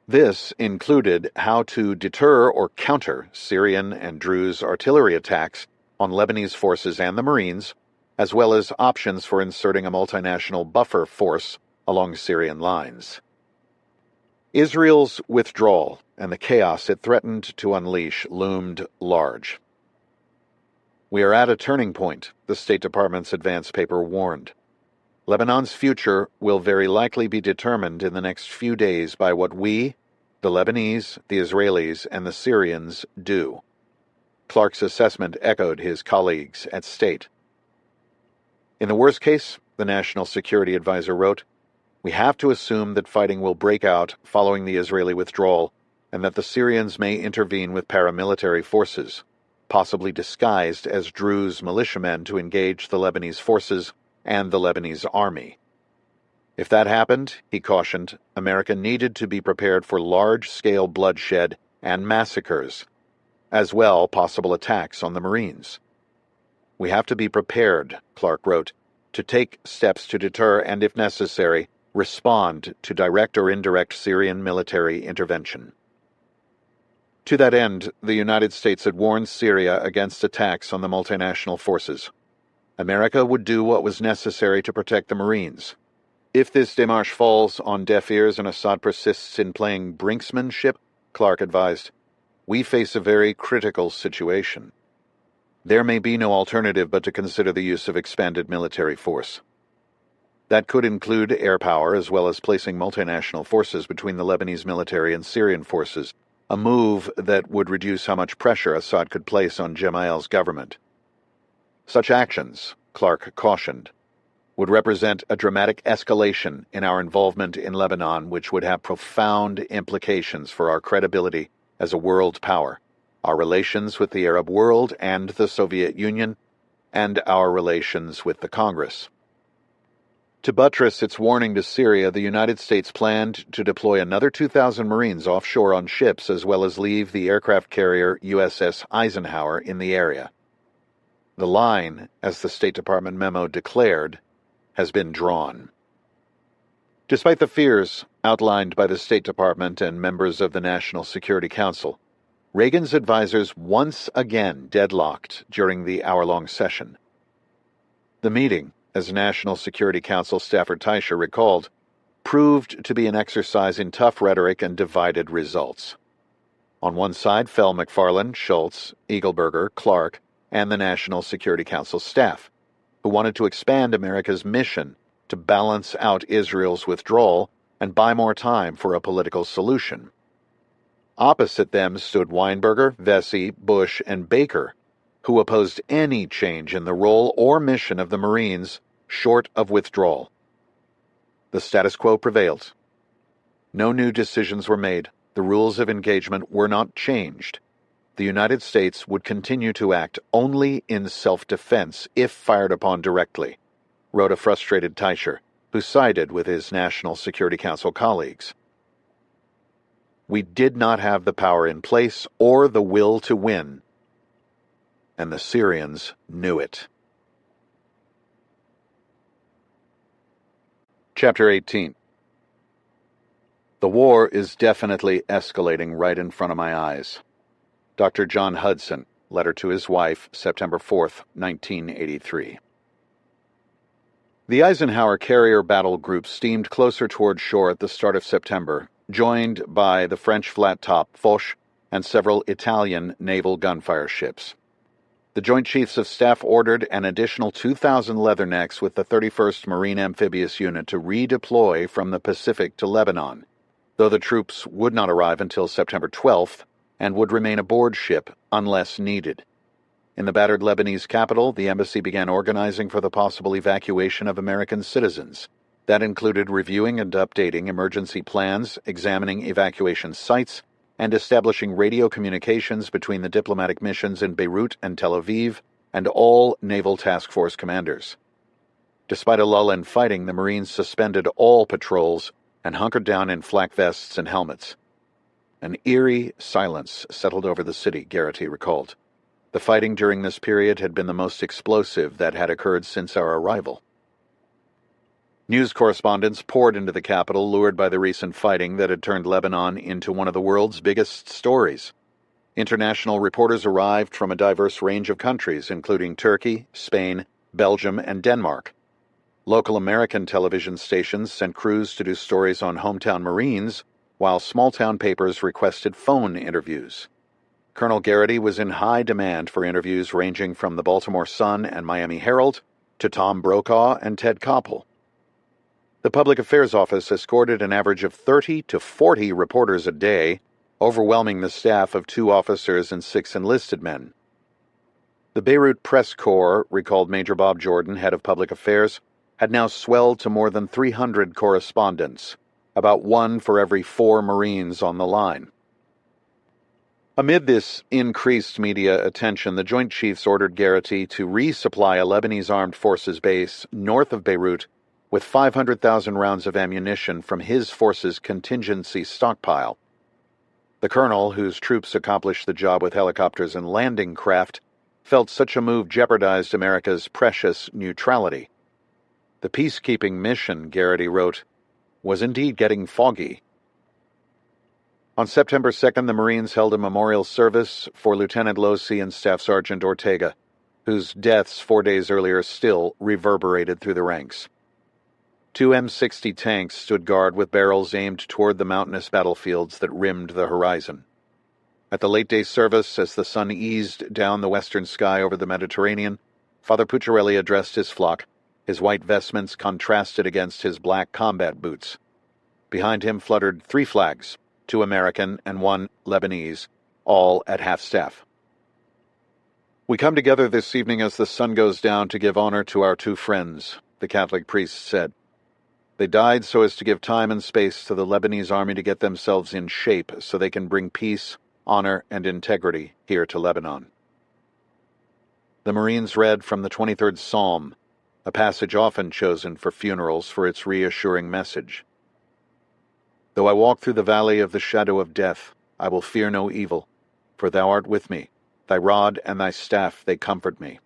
This included how to deter or counter Syrian and Druze artillery attacks on Lebanese forces and the Marines, as well as options for inserting a multinational buffer force along Syrian lines. Israel's withdrawal and the chaos it threatened to unleash loomed large. We are at a turning point, the State Department's advance paper warned. Lebanon's future will very likely be determined in the next few days by what we, the Lebanese, the Israelis, and the Syrians do. Clark's assessment echoed his colleagues at State. In the worst case, the National Security Advisor wrote, we have to assume that fighting will break out following the Israeli withdrawal and that the Syrians may intervene with paramilitary forces, possibly disguised as Druze militiamen to engage the Lebanese forces and the Lebanese army. If that happened, he cautioned, America needed to be prepared for large-scale bloodshed and massacres, as well possible attacks on the Marines. We have to be prepared, Clark wrote, to take steps to deter and, if necessary, respond to direct or indirect Syrian military intervention. To that end, the United States had warned Syria against attacks on the multinational forces. America would do what was necessary to protect the Marines. If this démarche falls on deaf ears and Assad persists in playing brinksmanship, Clark advised, we face a very critical situation. There may be no alternative but to consider the use of expanded military force. That could include air power as well as placing multinational forces between the Lebanese military and Syrian forces, a move that would reduce how much pressure Assad could place on Gemayel's government. Such actions, Clark cautioned, would represent a dramatic escalation in our involvement in Lebanon, which would have profound implications for our credibility as a world power, our relations with the Arab world and the Soviet Union, and our relations with the Congress. To buttress its warning to Syria, the United States planned to deploy another 2,000 Marines offshore on ships, as well as leave the aircraft carrier USS Eisenhower in the area. The line, as the State Department memo declared, has been drawn. Despite the fears outlined by the State Department and members of the National Security Council, Reagan's advisors once again deadlocked during the hour-long session. The meeting, as National Security Council staffer Teicher recalled, proved to be an exercise in tough rhetoric and divided results. On one side fell McFarlane, Schultz, Eagleberger, Clark, and the National Security Council staff, who wanted to expand America's mission to balance out Israel's withdrawal and buy more time for a political solution. Opposite them stood Weinberger, Vesey, Bush, and Baker, who opposed any change in the role or mission of the Marines short of withdrawal. The status quo prevailed. No new decisions were made. The rules of engagement were not changed. The United States would continue to act only in self-defense if fired upon directly, wrote a frustrated Teicher, who sided with his National Security Council colleagues. We did not have the power in place or the will to win, and the Syrians knew it. Chapter 18. The war is definitely escalating right in front of my eyes. Dr. John Hudson, letter to his wife, September 4, 1983. The Eisenhower carrier battle group steamed closer toward shore at the start of September, joined by the French flat-top Foch and several Italian naval gunfire ships. The Joint Chiefs of Staff ordered an additional 2,000 Leathernecks with the 31st Marine Amphibious Unit to redeploy from the Pacific to Lebanon, though the troops would not arrive until September 12th and would remain aboard ship unless needed. In the battered Lebanese capital, the embassy began organizing for the possible evacuation of American citizens. That included reviewing and updating emergency plans, examining evacuation sites, and establishing radio communications between the diplomatic missions in Beirut and Tel Aviv and all Naval Task Force commanders. Despite a lull in fighting, the Marines suspended all patrols and hunkered down in flak vests and helmets. An eerie silence settled over the city, Garrity recalled. The fighting during this period had been the most explosive that had occurred since our arrival. News correspondents poured into the capital, lured by the recent fighting that had turned Lebanon into one of the world's biggest stories. International reporters arrived from a diverse range of countries, including Turkey, Spain, Belgium, and Denmark. Local American television stations sent crews to do stories on hometown Marines, while small-town papers requested phone interviews. Colonel Garrity was in high demand for interviews ranging from the Baltimore Sun and Miami Herald to Tom Brokaw and Ted Koppel. The Public Affairs Office escorted an average of 30 to 40 reporters a day, overwhelming the staff of 2 officers and 6 enlisted men. The Beirut Press Corps, recalled Major Bob Jordan, head of public affairs, had now swelled to more than 300 correspondents, about 1 for every 4 Marines on the line. Amid this increased media attention, the Joint Chiefs ordered Garrity to resupply a Lebanese armed forces base north of Beirut with 500,000 rounds of ammunition from his force's contingency stockpile. The colonel, whose troops accomplished the job with helicopters and landing craft, felt such a move jeopardized America's precious neutrality. The peacekeeping mission, Garrity wrote, was indeed getting foggy. On September 2nd, the Marines held a memorial service for Lieutenant Losey and Staff Sergeant Ortega, whose deaths 4 days earlier still reverberated through the ranks. 2 M60 tanks stood guard with barrels aimed toward the mountainous battlefields that rimmed the horizon. At the late-day service, as the sun eased down the western sky over the Mediterranean, Father Pucciarelli addressed his flock, his white vestments contrasted against his black combat boots. Behind him fluttered 3 flags, 2 American and 1 Lebanese, all at half-staff. We come together this evening as the sun goes down to give honor to our 2 friends, the Catholic priest said. They died so as to give time and space to the Lebanese army to get themselves in shape so they can bring peace, honor, and integrity here to Lebanon. The Marines read from the 23rd Psalm, a passage often chosen for funerals for its reassuring message. Though I walk through the valley of the shadow of death, I will fear no evil, for thou art with me. Thy rod and thy staff, they comfort me.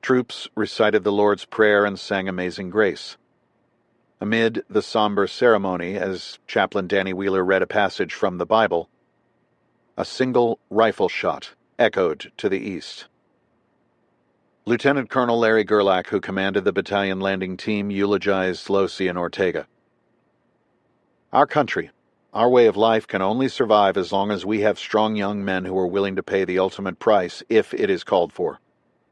Troops recited the Lord's Prayer and sang Amazing Grace. Amid the somber ceremony, as Chaplain Danny Wheeler read a passage from the Bible, a single rifle shot echoed to the east. Lieutenant Colonel Larry Gerlach, who commanded the battalion landing team, eulogized Losi and Ortega. Our country, our way of life can only survive as long as we have strong young men who are willing to pay the ultimate price if it is called for,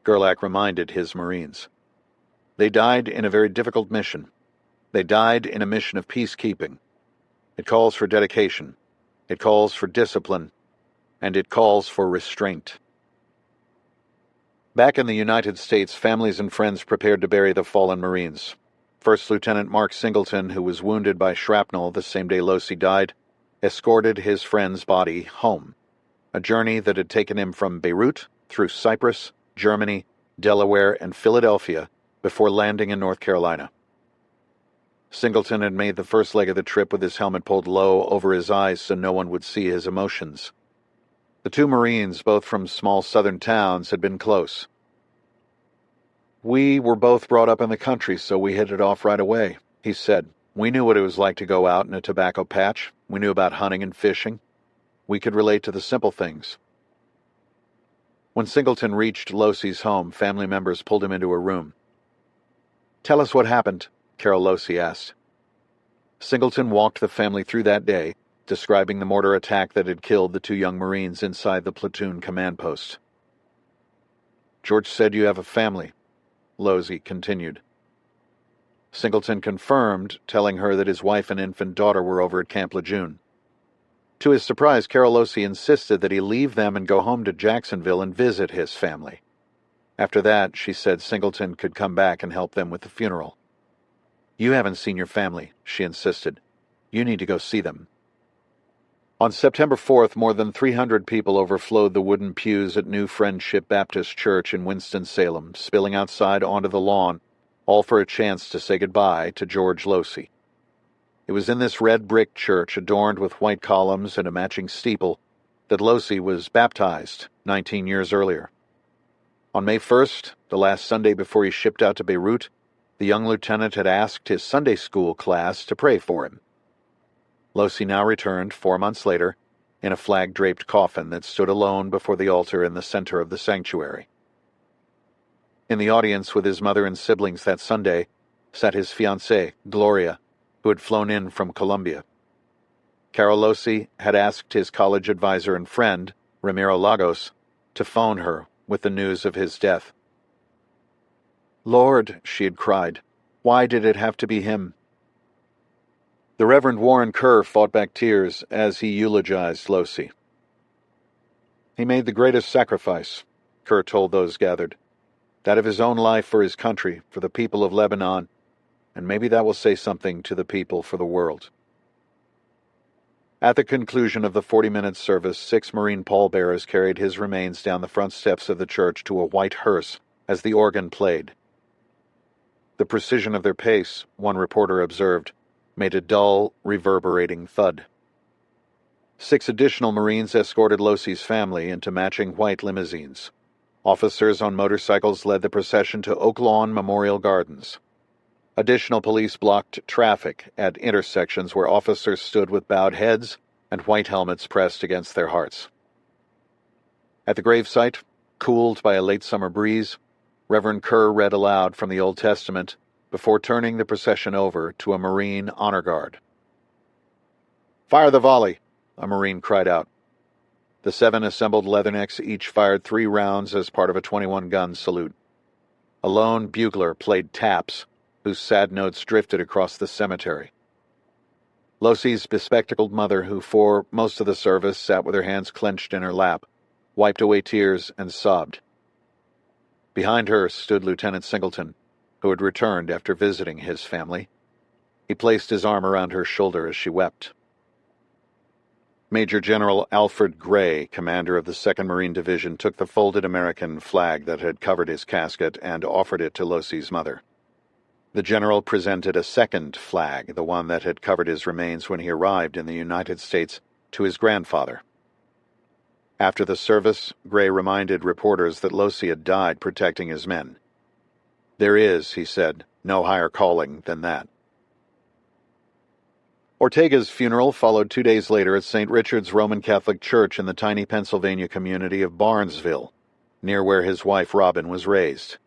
Gerlach reminded his Marines. They died in a very difficult mission. They died in a mission of peacekeeping. It calls for dedication. It calls for discipline. And it calls for restraint. Back in the United States, families and friends prepared to bury the fallen Marines. First Lieutenant Mark Singleton, who was wounded by shrapnel the same day Losi died, escorted his friend's body home, a journey that had taken him from Beirut through Cyprus, Germany, Delaware, and Philadelphia before landing in North Carolina. Singleton had made the first leg of the trip with his helmet pulled low over his eyes so no one would see his emotions. The two Marines, both from small southern towns, had been close. We were both brought up in the country, so we hit it off right away, he said. We knew what it was like to go out in a tobacco patch. We knew about hunting and fishing. We could relate to the simple things. When Singleton reached Losi's home, family members pulled him into a room. Tell us what happened, Carol Losi asked. Singleton walked the family through that day, describing the mortar attack that had killed the two young Marines inside the platoon command post. George said you have a family, Losi continued. Singleton confirmed, telling her that his wife and infant daughter were over at Camp Lejeune. To his surprise, Carol Losi insisted that he leave them and go home to Jacksonville and visit his family. After that, she said Singleton could come back and help them with the funeral. You haven't seen your family, she insisted. You need to go see them. On September 4th, more than 300 people overflowed the wooden pews at New Friendship Baptist Church in Winston-Salem, spilling outside onto the lawn, all for a chance to say goodbye to George Losi. It was in this red brick church, adorned with white columns and a matching steeple, that Losi was baptized 19 years earlier. On May 1st, the last Sunday before he shipped out to Beirut, the young lieutenant had asked his Sunday school class to pray for him. Losi now returned, 4 months later, in a flag-draped coffin that stood alone before the altar in the center of the sanctuary. In the audience with his mother and siblings that Sunday sat his fiancée, Gloria, who had flown in from Colombia. Carol Losi had asked his college advisor and friend, Ramiro Lagos, to phone her with the news of his death. Lord, she had cried, why did it have to be him? The Reverend Warren Carr fought back tears as he eulogized Losi. He made the greatest sacrifice, Carr told those gathered, that of his own life for his country, for the people of Lebanon, and maybe that will say something to the people for the world. At the conclusion of the 40-minute service, 6 Marine pallbearers carried his remains down the front steps of the church to a white hearse as the organ played. The precision of their pace, one reporter observed, made a dull, reverberating thud. 6 additional Marines escorted Losi's family into matching white limousines. Officers on motorcycles led the procession to Oak Lawn Memorial Gardens. Additional police blocked traffic at intersections where officers stood with bowed heads and white helmets pressed against their hearts. At the gravesite, cooled by a late summer breeze, Reverend Carr read aloud from the Old Testament before turning the procession over to a Marine honor guard. Fire the volley, a Marine cried out. The 7 assembled leathernecks each fired 3 rounds as part of a 21-gun salute. A lone bugler played taps, whose sad notes drifted across the cemetery. Losi's bespectacled mother, who for most of the service sat with her hands clenched in her lap, wiped away tears and sobbed. Behind her stood Lieutenant Singleton, who who had returned after visiting his family. He placed his arm around her shoulder as she wept. Major General Alfred Gray, commander of the 2nd Marine Division, took the folded American flag that had covered his casket and offered it to Losey's mother. The general presented a second flag, the one that had covered his remains when he arrived in the United States, to his grandfather. After the service, Gray reminded reporters that Losey had died protecting his men. "There is," he said, "no higher calling than that." Ortega's funeral followed 2 days later at St. Richard's Roman Catholic Church in the tiny Pennsylvania community of Barnesville, near where his wife Robin was raised.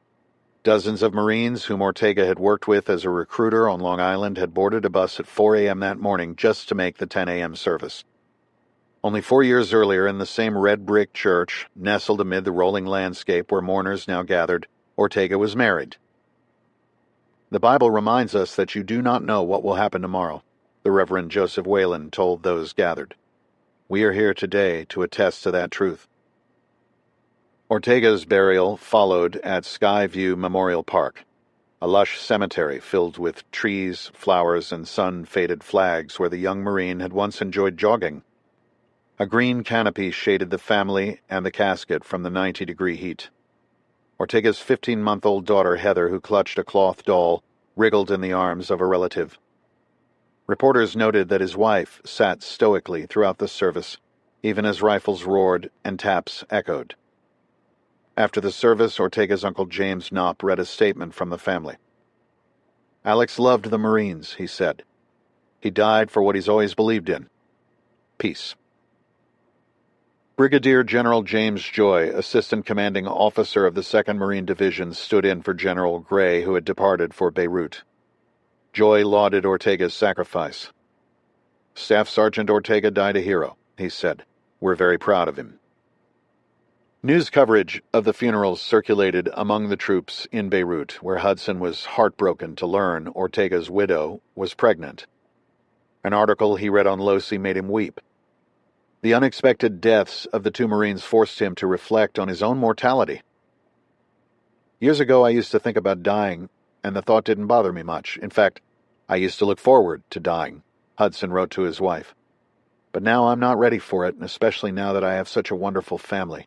Dozens of Marines whom Ortega had worked with as a recruiter on Long Island had boarded a bus at 4 a.m. that morning just to make the 10 a.m. service. Only 4 years earlier, in the same red-brick church, nestled amid the rolling landscape where mourners now gathered, Ortega was married. "The Bible reminds us that you do not know what will happen tomorrow," the Reverend Joseph Whalen told those gathered. "We are here today to attest to that truth." Ortega's burial followed at Skyview Memorial Park, a lush cemetery filled with trees, flowers, and sun-faded flags where the young Marine had once enjoyed jogging. A green canopy shaded the family and the casket from the 90-degree heat. Ortega's 15-month-old daughter, Heather, who clutched a cloth doll, wriggled in the arms of a relative. Reporters noted that his wife sat stoically throughout the service, even as rifles roared and taps echoed. After the service, Ortega's Uncle James Knopp read a statement from the family. "Alex loved the Marines," he said. "He died for what he's always believed in: peace." Brigadier General James Joy, assistant commanding officer of the 2nd Marine Division, stood in for General Gray, who had departed for Beirut. Joy lauded Ortega's sacrifice. "Staff Sergeant Ortega died a hero," he said. "We're very proud of him." News coverage of the funerals circulated among the troops in Beirut, where Hudson was heartbroken to learn Ortega's widow was pregnant. An article he read on Losey made him weep. The unexpected deaths of the 2 Marines forced him to reflect on his own mortality. "Years ago I used to think about dying, and the thought didn't bother me much. In fact, I used to look forward to dying," Hudson wrote to his wife. "But now I'm not ready for it, and especially now that I have such a wonderful family.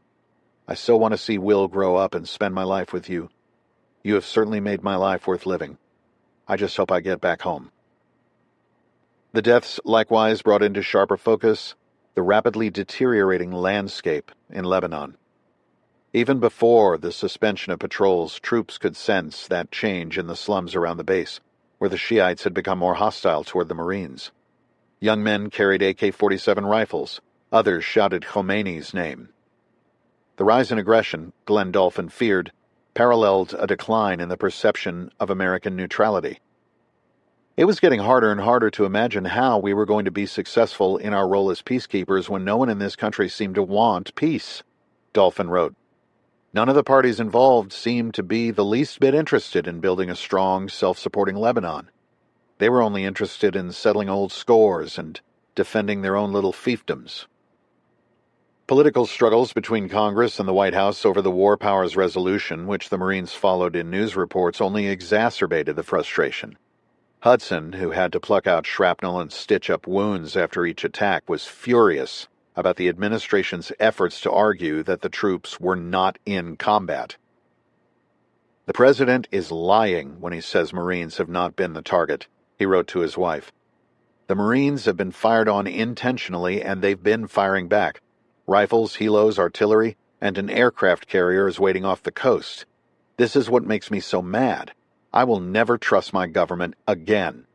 I so want to see Will grow up and spend my life with you. You have certainly made my life worth living. I just hope I get back home." The deaths likewise brought into sharper focus the rapidly deteriorating landscape in Lebanon. Even before the suspension of patrols, troops could sense that change in the slums around the base, where the Shiites had become more hostile toward the Marines. Young men carried AK-47 rifles. Others shouted Khomeini's name. The rise in aggression, Glenn Dolphin feared, paralleled a decline in the perception of American neutrality. It was getting harder and harder to imagine how we were going to be successful in our role as peacekeepers when no one in this country seemed to want peace, Dolphin wrote. None of the parties involved seemed to be the least bit interested in building a strong, self-supporting Lebanon. They were only interested in settling old scores and defending their own little fiefdoms. Political struggles between Congress and the White House over the War Powers Resolution, which the Marines followed in news reports, only exacerbated the frustration. Hudson, who had to pluck out shrapnel and stitch up wounds after each attack, was furious about the administration's efforts to argue that the troops were not in combat. "The president is lying when he says Marines have not been the target," he wrote to his wife. "The Marines have been fired on intentionally, and they've been firing back. Rifles, helos, artillery, and an aircraft carrier is waiting off the coast. This is what makes me so mad. I will never trust my government again.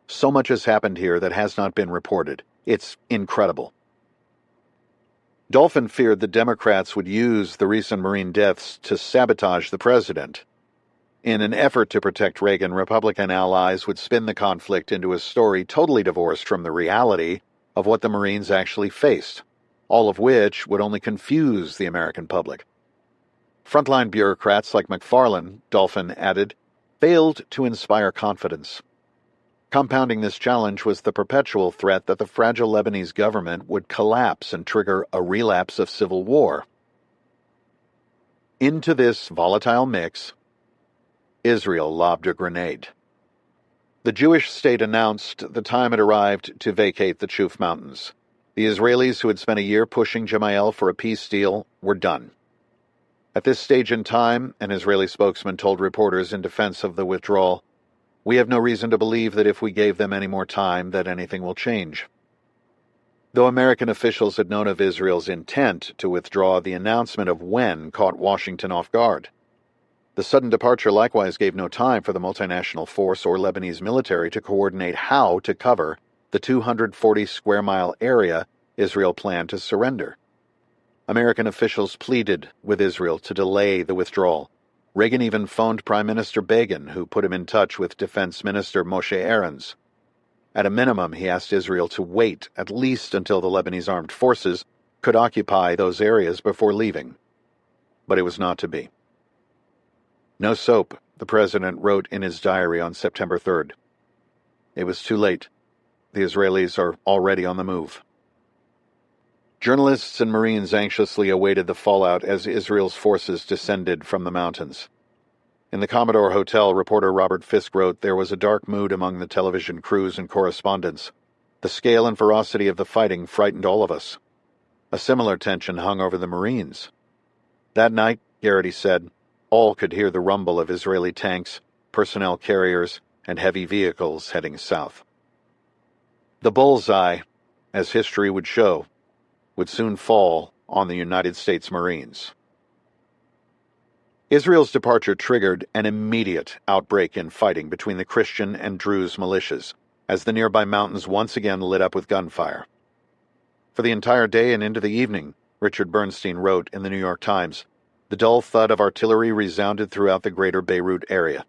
So much has happened here that has not been reported. It's incredible." Dolphin feared the Democrats would use the recent Marine deaths to sabotage the president. In an effort to protect Reagan, Republican allies would spin the conflict into a story totally divorced from the reality of what the Marines actually faced, all of which would only confuse the American public. Frontline bureaucrats like McFarlane, Dolphin added, failed to inspire confidence. Compounding this challenge was the perpetual threat that the fragile Lebanese government would collapse and trigger a relapse of civil war. Into this volatile mix, Israel lobbed a grenade. The Jewish state announced the time had arrived to vacate the Chuf Mountains. The Israelis, who had spent a year pushing Gemayel for a peace deal, were done. At this stage in time, an Israeli spokesman told reporters in defense of the withdrawal, "We have no reason to believe that if we gave them any more time that anything will change." Though American officials had known of Israel's intent to withdraw, the announcement of when caught Washington off guard. The sudden departure likewise gave no time for the multinational force or Lebanese military to coordinate how to cover the 240-square-mile area Israel planned to surrender. American officials pleaded with Israel to delay the withdrawal. Reagan even phoned Prime Minister Begin, who put him in touch with Defense Minister Moshe Aarons. At a minimum, he asked Israel to wait at least until the Lebanese armed forces could occupy those areas before leaving. But it was not to be. "No soap," the president wrote in his diary on September 3rd. It was too late. The Israelis are already on the move. Journalists and Marines anxiously awaited the fallout as Israel's forces descended from the mountains. In the Commodore Hotel, reporter Robert Fisk wrote, "There was a dark mood among the television crews and correspondents. The scale and ferocity of the fighting frightened all of us. A similar tension hung over the Marines. That night," Garrity said, "all could hear the rumble of Israeli tanks, personnel carriers, and heavy vehicles heading south." The bullseye, as history would show, would soon fall on the United States Marines. Israel's departure triggered an immediate outbreak in fighting between the Christian and Druze militias, as the nearby mountains once again lit up with gunfire. For the entire day and into the evening, Richard Bernstein wrote in the New York Times, the dull thud of artillery resounded throughout the greater Beirut area.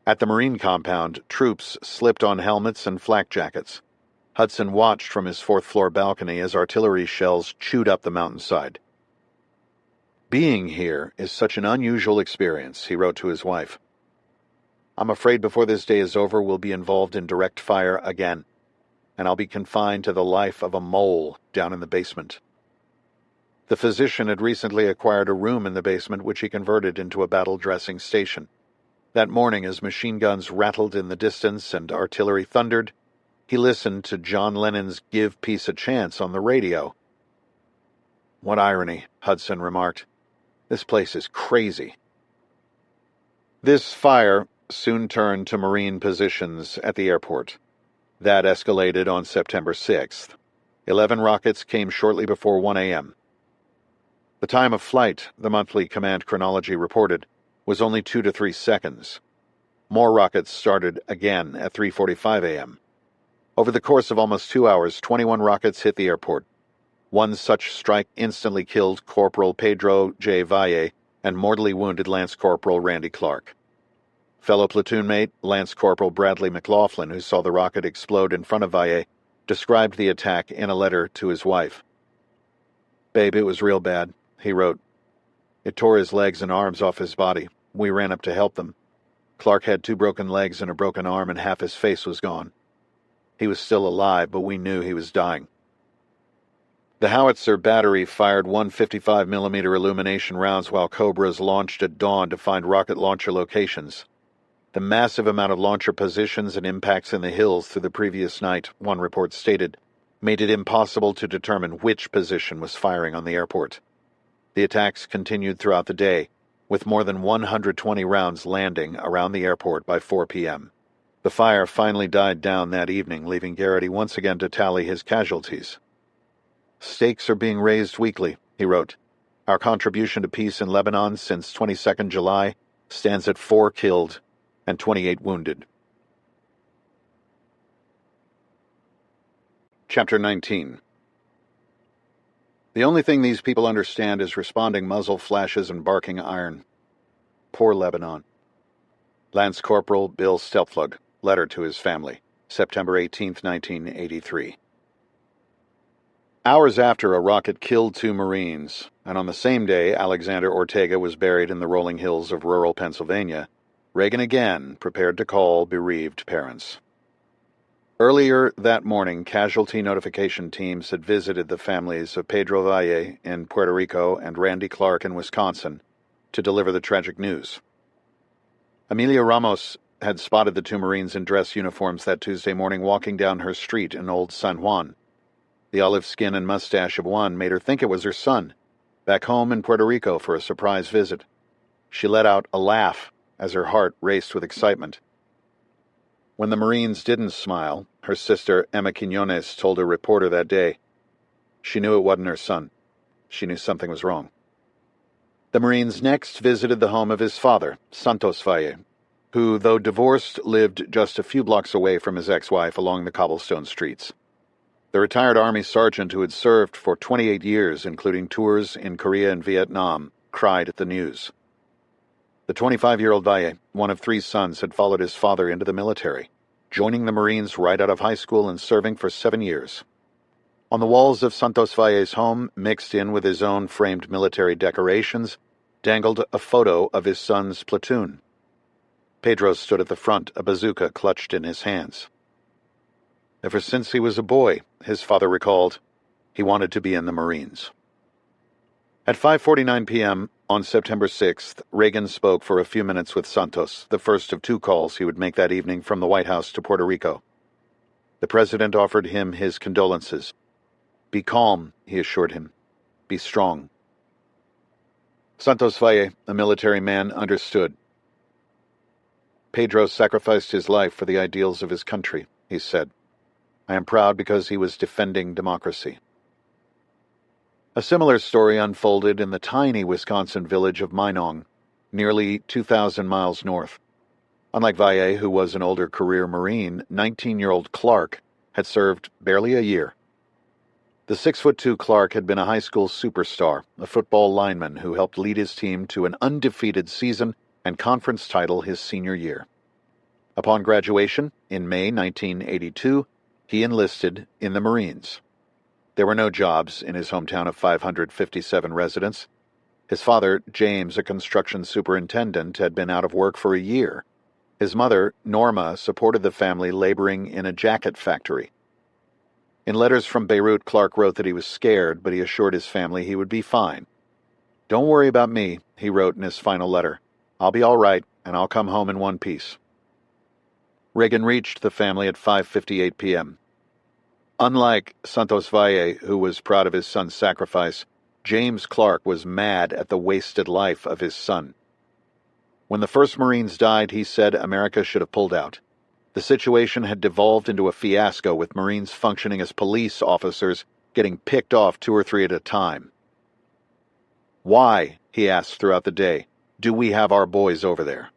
At the Marine compound, troops slipped on helmets and flak jackets. Hudson watched from his fourth-floor balcony as artillery shells chewed up the mountainside. "Being here is such an unusual experience," he wrote to his wife. "I'm afraid before this day is over we'll be involved in direct fire again, and I'll be confined to the life of a mole down in the basement." The physician had recently acquired a room in the basement which he converted into a battle dressing station. That morning, as machine guns rattled in the distance and artillery thundered, he listened to John Lennon's "Give Peace a Chance" on the radio. "What irony," Hudson remarked. "This place is crazy." This fire soon turned to Marine positions at the airport. That escalated on September 6th. 11 rockets came shortly before 1 a.m. The time of flight, the monthly command chronology reported, was only 2 to 3 seconds. More rockets started again at 3:45 a.m. Over the course of almost 2 hours, 21 rockets hit the airport. One such strike instantly killed Corporal Pedro J. Valle and mortally wounded Lance Corporal Randy Clark. Fellow platoon mate Lance Corporal Bradley McLaughlin, who saw the rocket explode in front of Valle, described the attack in a letter to his wife. "Babe, it was real bad," he wrote. "It tore his legs and arms off his body. We ran up to help them. Clark had 2 broken legs and a broken arm, and half his face was gone. He was still alive, but we knew he was dying." The howitzer battery fired 155mm illumination rounds while Cobras launched at dawn to find rocket launcher locations. The massive amount of launcher positions and impacts in the hills through the previous night, one report stated, made it impossible to determine which position was firing on the airport. The attacks continued throughout the day, with more than 120 rounds landing around the airport by 4 p.m. The fire finally died down that evening, leaving Garrity once again to tally his casualties. "Stakes are being raised weekly," he wrote. "Our contribution to peace in Lebanon since 22nd July stands at 4 killed and 28 wounded." Chapter 19. The only thing these people understand is responding muzzle flashes and barking iron. Poor Lebanon. Lance Corporal Bill Stelpflug, letter to his family, September 18, 1983. Hours after, a rocket killed 2 Marines, and on the same day Alexander Ortega was buried in the rolling hills of rural Pennsylvania, Reagan again prepared to call bereaved parents. Earlier that morning, casualty notification teams had visited the families of Pedro Valle in Puerto Rico and Randy Clark in Wisconsin to deliver the tragic news. Amelia Ramos had spotted the two Marines in dress uniforms that Tuesday morning walking down her street in Old San Juan. The olive skin and mustache of one made her think it was her son, back home in Puerto Rico for a surprise visit. She let out a laugh as her heart raced with excitement. When the Marines didn't smile, her sister Emma Quiñones told a reporter that day, she knew it wasn't her son. She knew something was wrong. The Marines next visited the home of his father, Santos Valle, who, though divorced, lived just a few blocks away from his ex-wife along the cobblestone streets. The retired Army sergeant who had served for 28 years, including tours in Korea and Vietnam, cried at the news. The 25-year-old Valle, one of 3 sons, had followed his father into the military, joining the Marines right out of high school and serving for 7 years. On the walls of Santos Valle's home, mixed in with his own framed military decorations, dangled a photo of his son's platoon. Pedro stood at the front, a bazooka clutched in his hands. Ever since he was a boy, his father recalled, he wanted to be in the Marines. At 5:49 p.m. on September 6th, Reagan spoke for a few minutes with Santos, the first of 2 calls he would make that evening from the White House to Puerto Rico. The president offered him his condolences. Be calm, he assured him. Be strong. Santos Valle, a military man, understood. Pedro sacrificed his life for the ideals of his country, he said. I am proud because he was defending democracy. A similar story unfolded in the tiny Wisconsin village of Minong, nearly 2,000 miles north. Unlike Valle, who was an older career Marine, 19-year-old Clark had served barely a year. The 6'2" Clark had been a high school superstar, a football lineman who helped lead his team to an undefeated season and conference title his senior year. Upon graduation, in May 1982, he enlisted in the Marines. There were no jobs in his hometown of 557 residents. His father, James, a construction superintendent, had been out of work for a year. His mother, Norma, supported the family laboring in a jacket factory. In letters from Beirut, Clark wrote that he was scared, but he assured his family he would be fine. Don't worry about me, he wrote in his final letter. I'll be all right, and I'll come home in one piece. Reagan reached the family at 5:58 p.m. Unlike Santos Valle, who was proud of his son's sacrifice, James Clark was mad at the wasted life of his son. When the first Marines died, he said America should have pulled out. The situation had devolved into a fiasco, with Marines functioning as police officers, getting picked off 2 or 3 at a time. Why, he asked throughout the day, do we have our boys over there?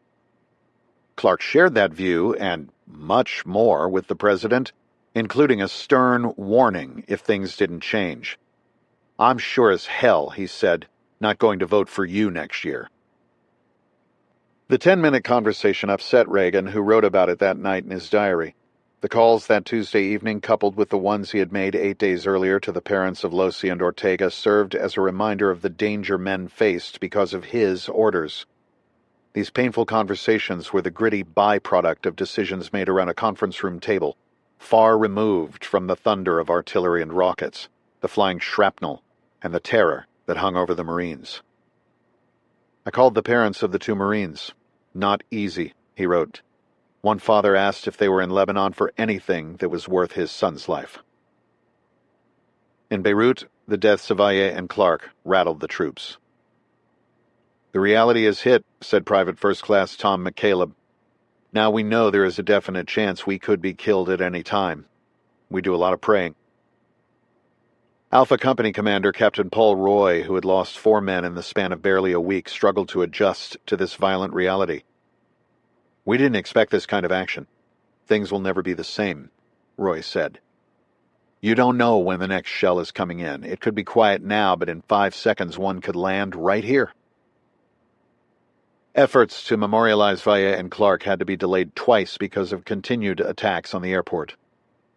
Clark shared that view, and much more, with the president, including a stern warning if things didn't change. I'm sure as hell, he said, not going to vote for you next year. The 10-minute conversation upset Reagan, who wrote about it that night in his diary. The calls that Tuesday evening, coupled with the ones he had made 8 days earlier to the parents of Losi and Ortega, served as a reminder of the danger men faced because of his orders. These painful conversations were the gritty byproduct of decisions made around a conference room table, far removed from the thunder of artillery and rockets, the flying shrapnel, and the terror that hung over the Marines. I called the parents of the 2 Marines. Not easy, he wrote. One father asked if they were in Lebanon for anything that was worth his son's life. In Beirut, the deaths of Valle and Clark rattled the troops. The reality is hit, said Private First Class Tom McCaleb. Now we know there is a definite chance we could be killed at any time. We do a lot of praying. Alpha Company Commander Captain Paul Roy, who had lost 4 men in the span of barely a week, struggled to adjust to this violent reality. We didn't expect this kind of action. Things will never be the same, Roy said. You don't know when the next shell is coming in. It could be quiet now, but in 5 seconds one could land right here. Efforts to memorialize Valle and Clark had to be delayed twice because of continued attacks on the airport.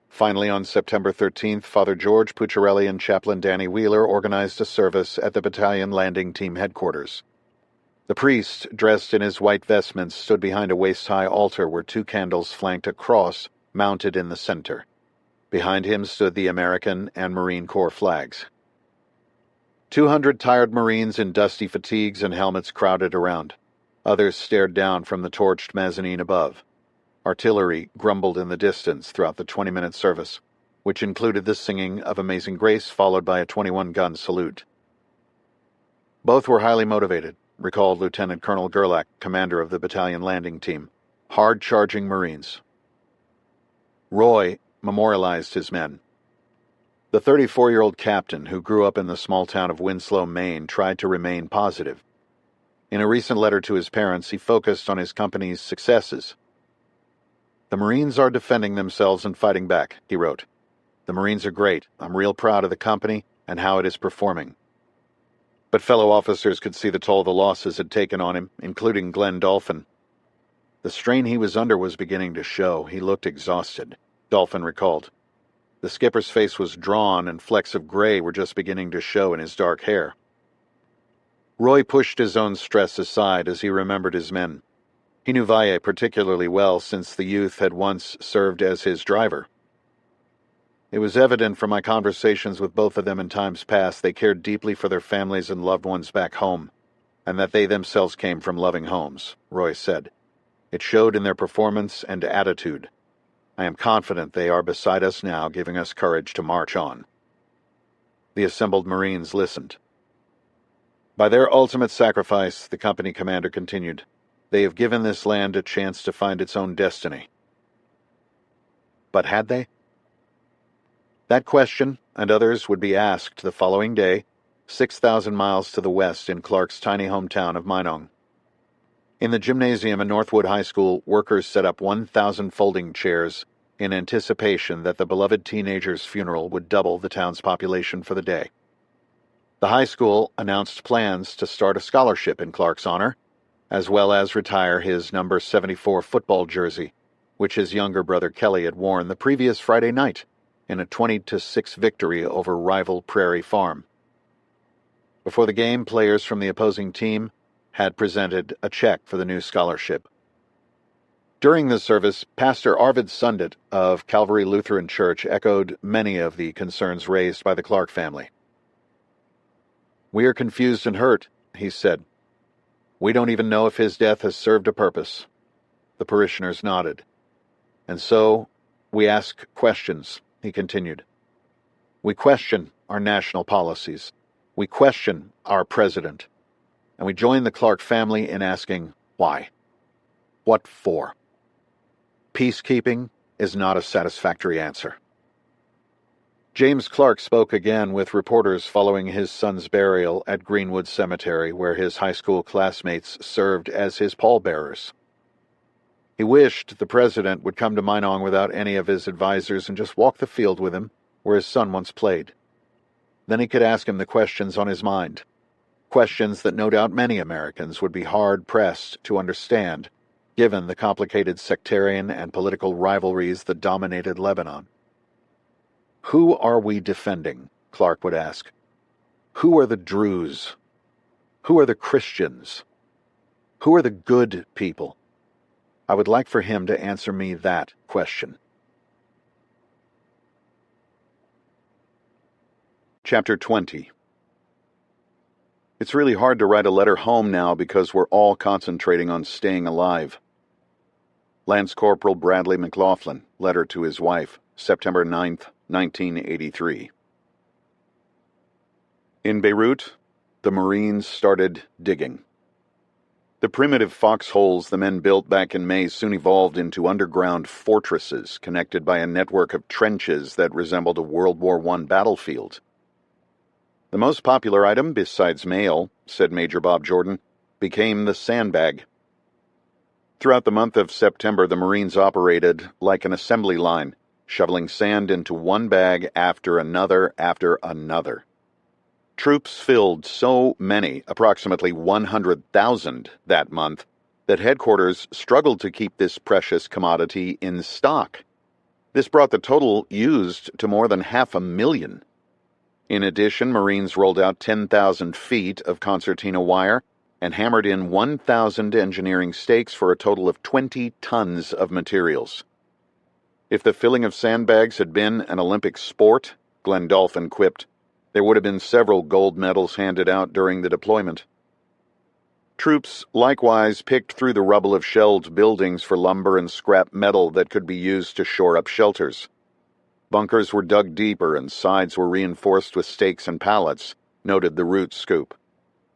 Finally, on September 13th, Father George Pucciarelli and Chaplain Danny Wheeler organized a service at the battalion landing team headquarters. The priest, dressed in his white vestments, stood behind a waist-high altar where 2 candles flanked a cross mounted in the center. Behind him stood the American and Marine Corps flags. 200 tired Marines in dusty fatigues and helmets crowded around. Others stared down from the torched mezzanine above. Artillery grumbled in the distance throughout the 20-minute service, which included the singing of Amazing Grace followed by a 21-gun salute. Both were highly motivated, recalled Lieutenant Colonel Gerlach, commander of the battalion landing team. Hard-charging Marines. Roy memorialized his men. The 34-year-old captain who grew up in the small town of Winslow, Maine, tried to remain positive. In a recent letter to his parents, he focused on his company's successes. "The Marines are defending themselves and fighting back," he wrote. "The Marines are great. I'm real proud of the company and how it is performing." But fellow officers could see the toll the losses had taken on him, including Glenn Dolphin. The strain he was under was beginning to show. He looked exhausted, Dolphin recalled. The skipper's face was drawn, and flecks of gray were just beginning to show in his dark hair. Roy pushed his own stress aside as he remembered his men. He knew Valle particularly well since the youth had once served as his driver. "It was evident from my conversations with both of them in times past they cared deeply for their families and loved ones back home, and that they themselves came from loving homes," Roy said. "It showed in their performance and attitude. I am confident they are beside us now, giving us courage to march on." The assembled Marines listened. "By their ultimate sacrifice," the company commander continued, "they have given this land a chance to find its own destiny." But had they? That question, and others, would be asked the following day, 6,000 miles to the west in Clark's tiny hometown of Minong. In the gymnasium at Northwood High School, workers set up 1,000 folding chairs in anticipation that the beloved teenager's funeral would double the town's population for the day. The high school announced plans to start a scholarship in Clark's honor, as well as retire his number 74 football jersey, which his younger brother Kelly had worn the previous Friday night in a 20-6 victory over rival Prairie Farm. Before the game, players from the opposing team had presented a check for the new scholarship. During the service, Pastor Arvid Sundit of Calvary Lutheran Church echoed many of the concerns raised by the Clark family. "We are confused and hurt," he said. "We don't even know if his death has served a purpose." The parishioners nodded. "And so, we ask questions," he continued. "We question our national policies. We question our president. And we join the Clark family in asking why. What for? Peacekeeping is not a satisfactory answer." James Clark spoke again with reporters following his son's burial at Greenwood Cemetery, where his high school classmates served as his pallbearers. He wished the president would come to Minong without any of his advisors and just walk the field with him, where his son once played. Then he could ask him the questions on his mind. Questions that no doubt many Americans would be hard-pressed to understand, given the complicated sectarian and political rivalries that dominated Lebanon. Who are we defending? Clark would ask. Who are the Druze? Who are the Christians? Who are the good people? I would like for him to answer me that question. Chapter 20. It's really hard to write a letter home now because we're all concentrating on staying alive. Lance Corporal Bradley McLaughlin, letter to his wife, September 9th, 1983. In Beirut, the Marines started digging. The primitive foxholes the men built back in May soon evolved into underground fortresses connected by a network of trenches that resembled a World War I battlefield. The most popular item, besides mail, said Major Bob Jordan, became the sandbag. Throughout the month of September, the Marines operated like an assembly line, shoveling sand into one bag after another after another. Troops filled so many, approximately 100,000 that month, that headquarters struggled to keep this precious commodity in stock. This brought the total used to more than 500,000. In addition, Marines rolled out 10,000 feet of concertina wire and hammered in 1,000 engineering stakes for a total of 20 tons of materials. If the filling of sandbags had been an Olympic sport, Glenn Dolphin quipped, there would have been several gold medals handed out during the deployment. Troops likewise picked through the rubble of shelled buildings for lumber and scrap metal that could be used to shore up shelters. Bunkers were dug deeper and sides were reinforced with stakes and pallets, noted the root scoop.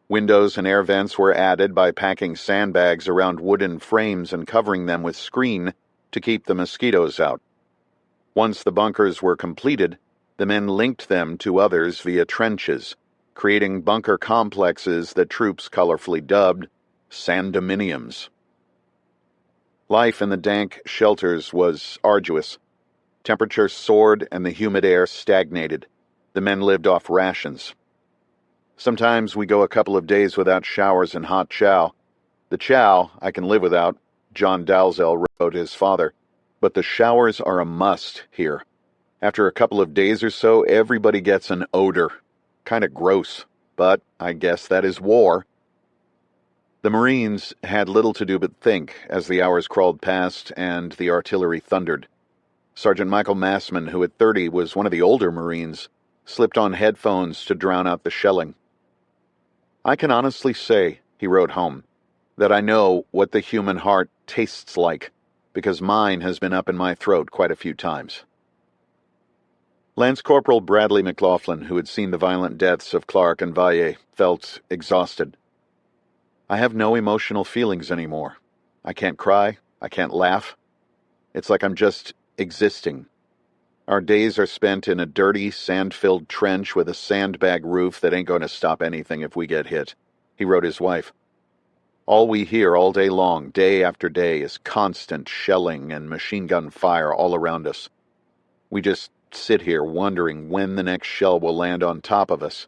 Windows and air vents were added by packing sandbags around wooden frames and covering them with screen to keep the mosquitoes out. Once the bunkers were completed, the men linked them to others via trenches, creating bunker complexes that troops colorfully dubbed sandominiums. Life in the dank shelters was arduous. Temperatures soared and the humid air stagnated. The men lived off rations. Sometimes we go a couple of days without showers and hot chow. The chow I can live without, John Dalzell wrote his father, but the showers are a must here. After a couple of days or so, everybody gets an odor. Kinda gross, but I guess that is war. The Marines had little to do but think as the hours crawled past and the artillery thundered. Sergeant Michael Massman, who at 30 was one of the older Marines, slipped on headphones to drown out the shelling. I can honestly say, he wrote home, that I know what the human heart tastes like, because mine has been up in my throat quite a few times. Lance Corporal Bradley McLaughlin, who had seen the violent deaths of Clark and Valle, felt exhausted. I have no emotional feelings anymore. I can't cry. I can't laugh. It's like I'm just existing. Our days are spent in a dirty, sand-filled trench with a sandbag roof that ain't going to stop anything if we get hit, he wrote his wife. All we hear all day long, day after day, is constant shelling and machine gun fire all around us. We just sit here wondering when the next shell will land on top of us,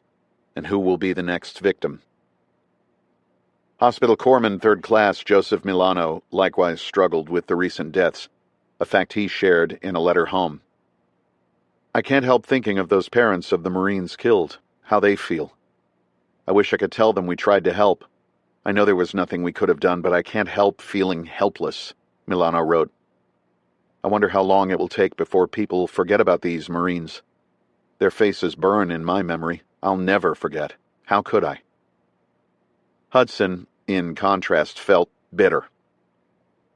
and who will be the next victim. Hospital Corpsman 3rd Class Joseph Milano likewise struggled with the recent deaths, a fact he shared in a letter home. I can't help thinking of those parents of the Marines killed, how they feel. I wish I could tell them we tried to help. I know there was nothing we could have done, but I can't help feeling helpless, Milano wrote. I wonder how long it will take before people forget about these Marines. Their faces burn in my memory. I'll never forget. How could I? Hudson, in contrast, felt bitter.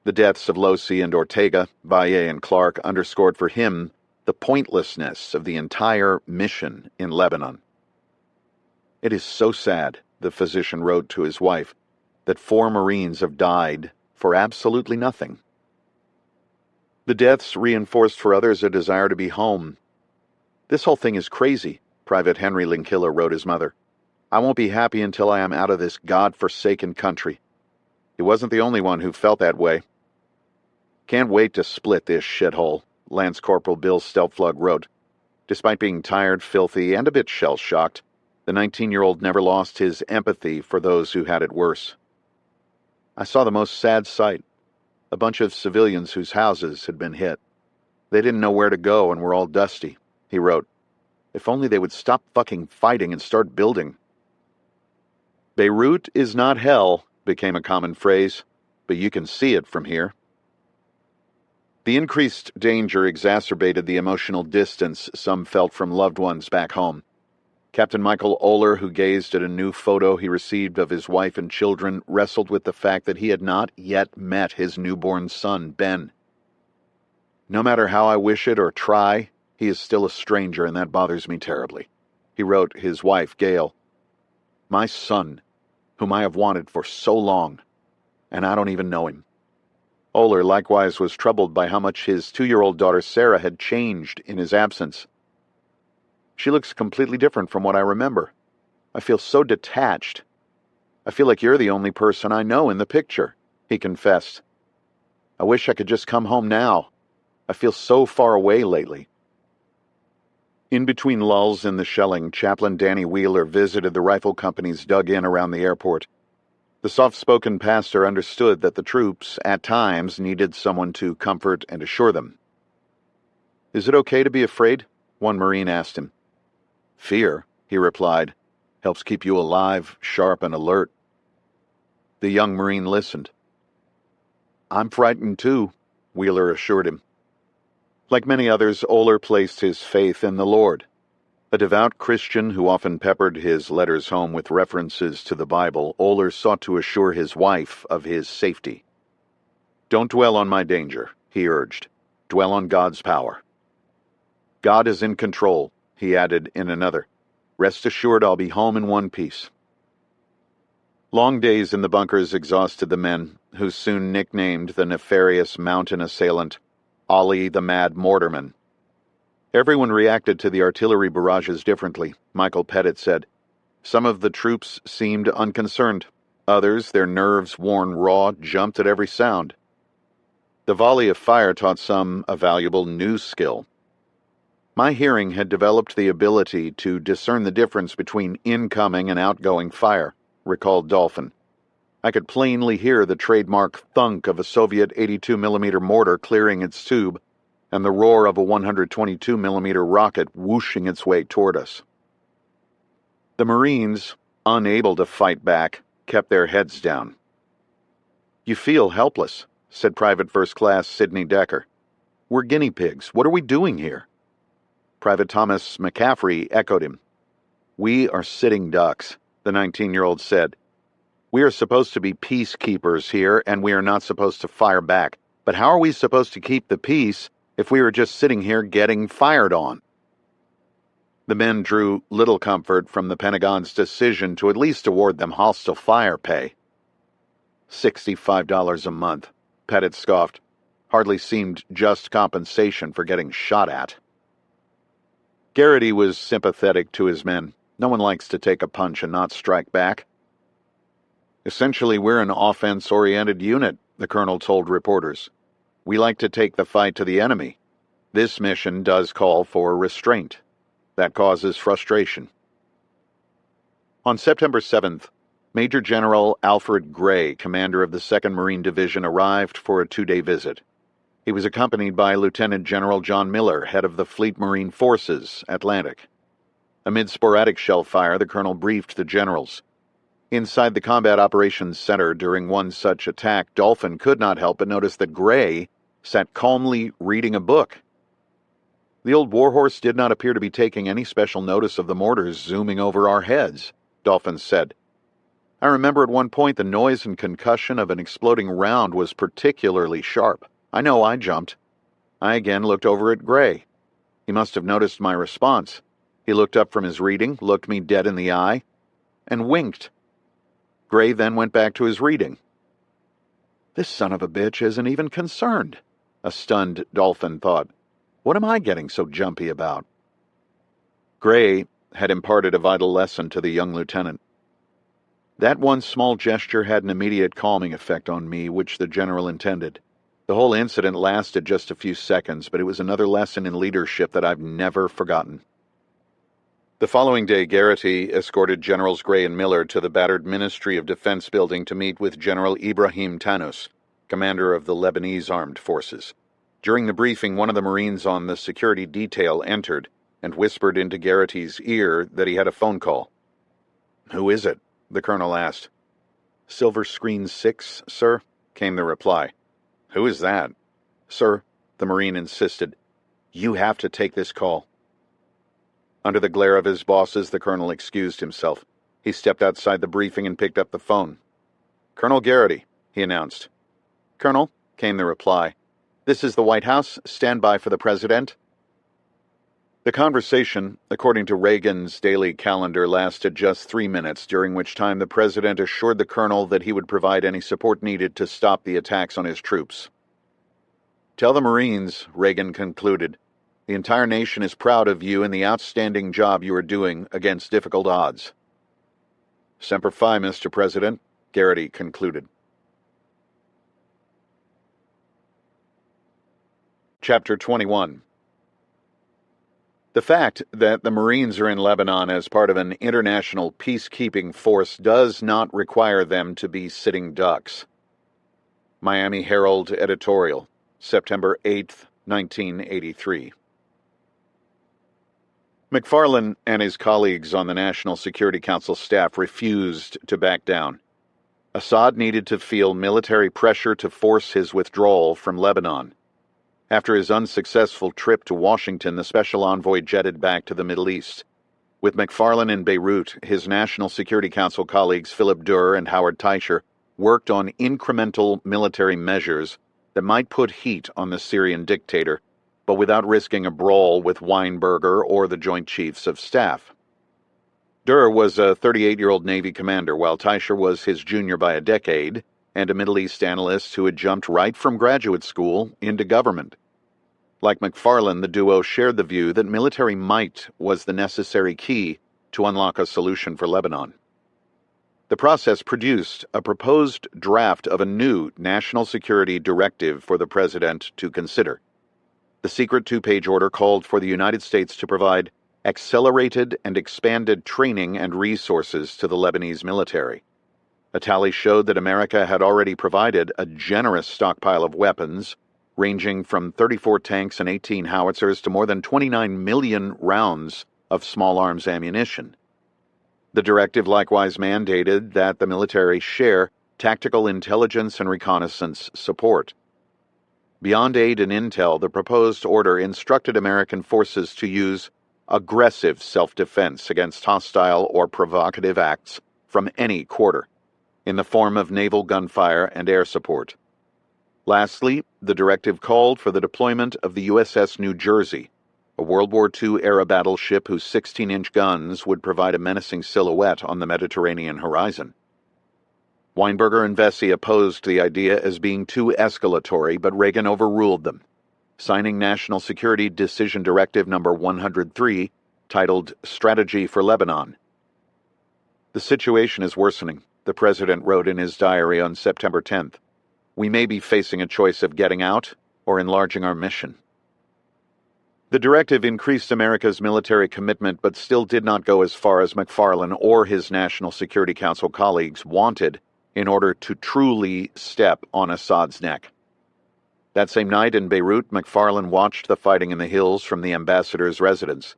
The deaths of Losi and Ortega, Valle and Clark underscored for him the pointlessness of the entire mission in Lebanon. It is so sad, the physician wrote to his wife, that 4 Marines have died for absolutely nothing. The deaths reinforced for others a desire to be home. This whole thing is crazy, Private Henry Linkilla wrote his mother. I won't be happy until I am out of this God-forsaken country. He wasn't the only one who felt that way. Can't wait to split this shithole, Lance Corporal Bill Stelpflug wrote. Despite being tired, filthy, and a bit shell-shocked, the 19-year-old never lost his empathy for those who had it worse. I saw the most sad sight. A bunch of civilians whose houses had been hit. They didn't know where to go and were all dusty, he wrote. If only they would stop fucking fighting and start building. Beirut is not hell became a common phrase, but you can see it from here. The increased danger exacerbated the emotional distance some felt from loved ones back home. Captain Michael Oler, who gazed at a new photo he received of his wife and children, wrestled with the fact that he had not yet met his newborn son, Ben. No matter how I wish it or try, he is still a stranger, and that bothers me terribly, he wrote his wife, Gail. My son, whom I have wanted for so long, and I don't even know him. Oler likewise was troubled by how much his 2-year-old daughter Sarah had changed in his absence. She looks completely different from what I remember. I feel so detached. I feel like you're the only person I know in the picture, he confessed. I wish I could just come home now. I feel so far away lately. In between lulls in the shelling, Chaplain Danny Wheeler visited the rifle companies dug in around the airport. The soft-spoken pastor understood that the troops, at times, needed someone to comfort and assure them. Is it okay to be afraid? One Marine asked him. Fear, he replied, helps keep you alive, sharp, and alert. The young Marine listened. I'm frightened too, Wheeler assured him. Like many others, Oler placed his faith in the Lord. A devout Christian who often peppered his letters home with references to the Bible, Oler sought to assure his wife of his safety. "Don't dwell on my danger," he urged. "Dwell on God's power." "God is in control," he added in another. "Rest assured I'll be home in one piece." Long days in the bunkers exhausted the men, who soon nicknamed the nefarious mountain assailant Ollie the Mad Mortarman. Everyone reacted to the artillery barrages differently, Michael Pettit said. Some of the troops seemed unconcerned. Others, their nerves worn raw, jumped at every sound. The volley of fire taught some a valuable new skill. My hearing had developed the ability to discern the difference between incoming and outgoing fire, recalled Dolphin. I could plainly hear the trademark thunk of a Soviet 82mm mortar clearing its tube and the roar of a 122mm rocket whooshing its way toward us. The Marines, unable to fight back, kept their heads down. "You feel helpless," said Private First Class Sidney Decker. "We're guinea pigs. What are we doing here?" Private Thomas McCaffrey echoed him. "We are sitting ducks," the 19-year-old said. "We are supposed to be peacekeepers here, and we are not supposed to fire back. But how are we supposed to keep the peace if we are just sitting here getting fired on?" The men drew little comfort from the Pentagon's decision to at least award them hostile fire pay. $65 a month, Pettit scoffed. Hardly seemed just compensation for getting shot at. Garrity was sympathetic to his men. No one likes to take a punch and not strike back. "Essentially, we're an offense-oriented unit," the colonel told reporters. "We like to take the fight to the enemy. This mission does call for restraint. That causes frustration." On September 7th, Major General Alfred Gray, commander of the 2nd Marine Division, arrived for a 2-day visit. He was accompanied by Lieutenant General John Miller, head of the Fleet Marine Forces, Atlantic. Amid sporadic shell fire, the colonel briefed the generals. Inside the Combat Operations Center during one such attack, Dolphin could not help but notice that Gray sat calmly reading a book. "The old warhorse did not appear to be taking any special notice of the mortars zooming over our heads," Dolphin said. "I remember at one point the noise and concussion of an exploding round was particularly sharp. I know I jumped." I again looked over at Gray. He must have noticed my response. He looked up from his reading, looked me dead in the eye, and winked. Gray then went back to his reading. "This son of a bitch isn't even concerned," a stunned Dolphin thought. "What am I getting so jumpy about?" Gray had imparted a vital lesson to the young lieutenant. That one small gesture had an immediate calming effect on me, which the general intended. The whole incident lasted just a few seconds, but it was another lesson in leadership that I've never forgotten. The following day, Garrity escorted Generals Gray and Miller to the battered Ministry of Defense building to meet with General Ibrahim Tanous, commander of the Lebanese Armed Forces. During the briefing, one of the Marines on the security detail entered and whispered into Garrity's ear that he had a phone call. "Who is it?" the colonel asked. "Silver Screen 6, sir," came the reply. "Who is that?" "Sir," the Marine insisted, "you have to take this call." Under the glare of his bosses, the colonel excused himself. He stepped outside the briefing and picked up the phone. "Colonel Garrity," he announced. "Colonel," came the reply. "This is the White House. Stand by for the President." The conversation, according to Reagan's daily calendar, lasted just 3 minutes, during which time the President assured the colonel that he would provide any support needed to stop the attacks on his troops. "Tell the Marines," Reagan concluded, "the entire nation is proud of you and the outstanding job you are doing against difficult odds." "Semper Fi, Mr. President," Garrity concluded. Chapter 21. The fact that the Marines are in Lebanon as part of an international peacekeeping force does not require them to be sitting ducks. Miami Herald editorial, September 8, 1983. McFarlane and his colleagues on the National Security Council staff refused to back down. Assad needed to feel military pressure to force his withdrawal from Lebanon. After his unsuccessful trip to Washington, the special envoy jetted back to the Middle East. With McFarlane in Beirut, his National Security Council colleagues Philip Durr and Howard Teicher worked on incremental military measures that might put heat on the Syrian dictator, but without risking a brawl with Weinberger or the Joint Chiefs of Staff. Durr was a 38-year-old Navy commander, while Teicher was his junior by a decade, and a Middle East analyst who had jumped right from graduate school into government. Like McFarlane, the duo shared the view that military might was the necessary key to unlock a solution for Lebanon. The process produced a proposed draft of a new national security directive for the president to consider. The secret two-page order called for the United States to provide accelerated and expanded training and resources to the Lebanese military. A tally showed that America had already provided a generous stockpile of weapons, ranging from 34 tanks and 18 howitzers to more than 29 million rounds of small arms ammunition. The directive likewise mandated that the military share tactical intelligence and reconnaissance support. Beyond aid and intel, the proposed order instructed American forces to use aggressive self-defense against hostile or provocative acts from any quarter, in the form of naval gunfire and air support. Lastly, the directive called for the deployment of the USS New Jersey, a World War II-era battleship whose 16-inch guns would provide a menacing silhouette on the Mediterranean horizon. Weinberger and Vesey opposed the idea as being too escalatory, but Reagan overruled them, signing National Security Decision Directive No. 103, titled Strategy for Lebanon. "The situation is worsening," the president wrote in his diary on September 10th. "We may be facing a choice of getting out or enlarging our mission." The directive increased America's military commitment, but still did not go as far as McFarlane or his National Security Council colleagues wanted in order to truly step on Assad's neck. That same night in Beirut, McFarlane watched the fighting in the hills from the ambassador's residence.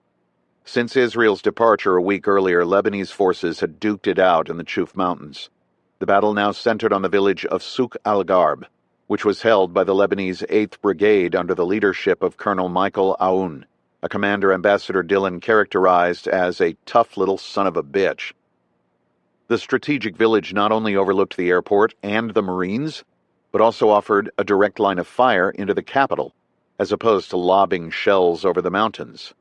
Since Israel's departure a week earlier, Lebanese forces had duked it out in the Chouf Mountains. The battle now centered on the village of Souk al-Gharb, which was held by the Lebanese 8th Brigade under the leadership of Colonel Michael Aoun, a commander Ambassador Dillon characterized as a tough little son of a bitch. The strategic village not only overlooked the airport and the Marines, but also offered a direct line of fire into the capital, as opposed to lobbing shells over the mountains.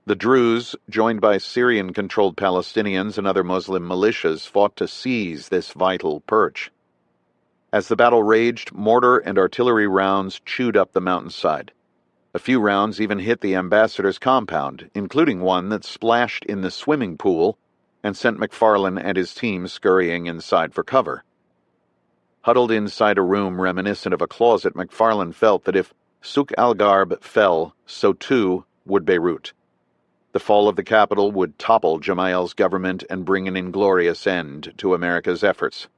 The Druze, joined by Syrian-controlled Palestinians and other Muslim militias, fought to seize this vital perch. As the battle raged, mortar and artillery rounds chewed up the mountainside. A few rounds even hit the ambassador's compound, including one that splashed in the swimming pool and sent McFarlane and his team scurrying inside for cover. Huddled inside a room reminiscent of a closet, McFarlane felt that if Souk al-Gharb fell, so too would Beirut. The fall of the capital would topple Gemayel's government and bring an inglorious end to America's efforts.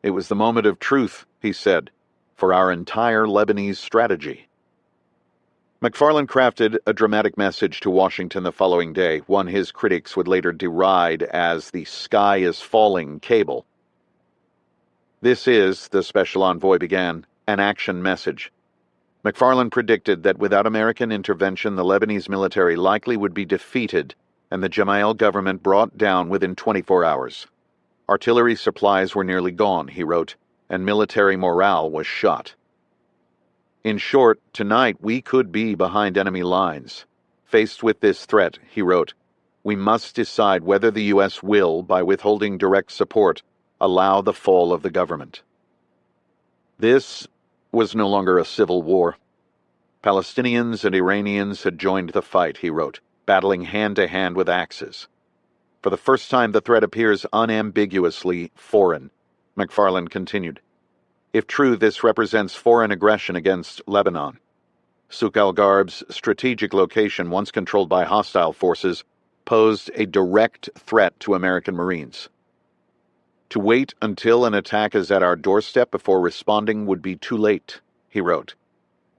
"It was the moment of truth," he said, "for our entire Lebanese strategy." McFarlane crafted a dramatic message to Washington the following day, one his critics would later deride as the "sky is falling" cable. "This is," the special envoy began, "an action message." McFarlane predicted that without American intervention, the Lebanese military likely would be defeated and the Gemayel government brought down within 24 hours. Artillery supplies were nearly gone, he wrote, and military morale was shot. "In short, tonight we could be behind enemy lines. Faced with this threat," he wrote, "we must decide whether the U.S. will, by withholding direct support, allow the fall of the government." This was no longer a civil war. Palestinians and Iranians had joined the fight, he wrote, battling hand-to-hand with axes. For the first time, the threat appears unambiguously foreign, McFarlane continued. If true, this represents foreign aggression against Lebanon. Souk al-Gharb's strategic location, once controlled by hostile forces, posed a direct threat to American Marines. To wait until an attack is at our doorstep before responding would be too late, he wrote.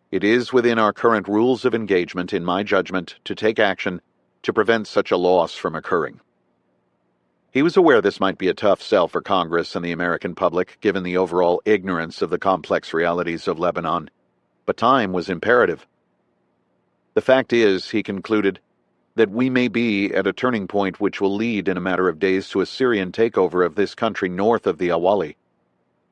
It is within our current rules of engagement, in my judgment, to take action to prevent such a loss from occurring. He was aware this might be a tough sell for Congress and the American public, given the overall ignorance of the complex realities of Lebanon, but time was imperative. The fact is, he concluded, that we may be at a turning point which will lead in a matter of days to a Syrian takeover of this country north of the Awali.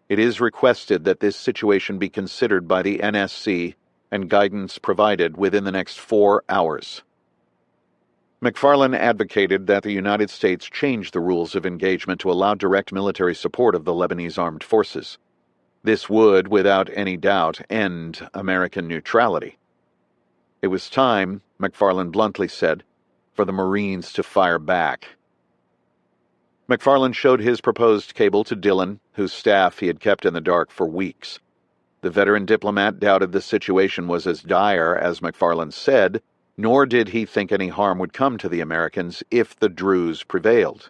It is requested that this situation be considered by the NSC and guidance provided within the next 4 hours. McFarlane advocated that the United States change the rules of engagement to allow direct military support of the Lebanese armed forces. This would, without any doubt, end American neutrality. It was time, McFarlane bluntly said, for the Marines to fire back. McFarlane showed his proposed cable to Dillon, whose staff he had kept in the dark for weeks. The veteran diplomat doubted the situation was as dire as McFarlane said, nor did he think any harm would come to the Americans if the Druze prevailed.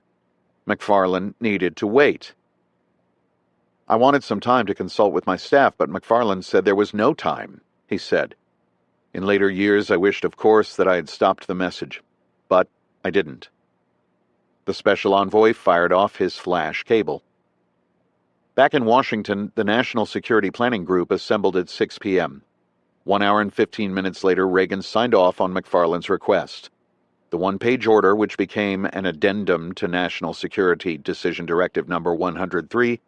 McFarlane needed to wait. I wanted some time to consult with my staff, but McFarlane said there was no time, he said. In later years, I wished, of course, that I had stopped the message, but I didn't. The special envoy fired off his flash cable. Back in Washington, the National Security Planning Group assembled at 6 p.m. 1 hour and 15 minutes later, Reagan signed off on McFarlane's request. The one-page order, which became an addendum to National Security Decision Directive No. 103,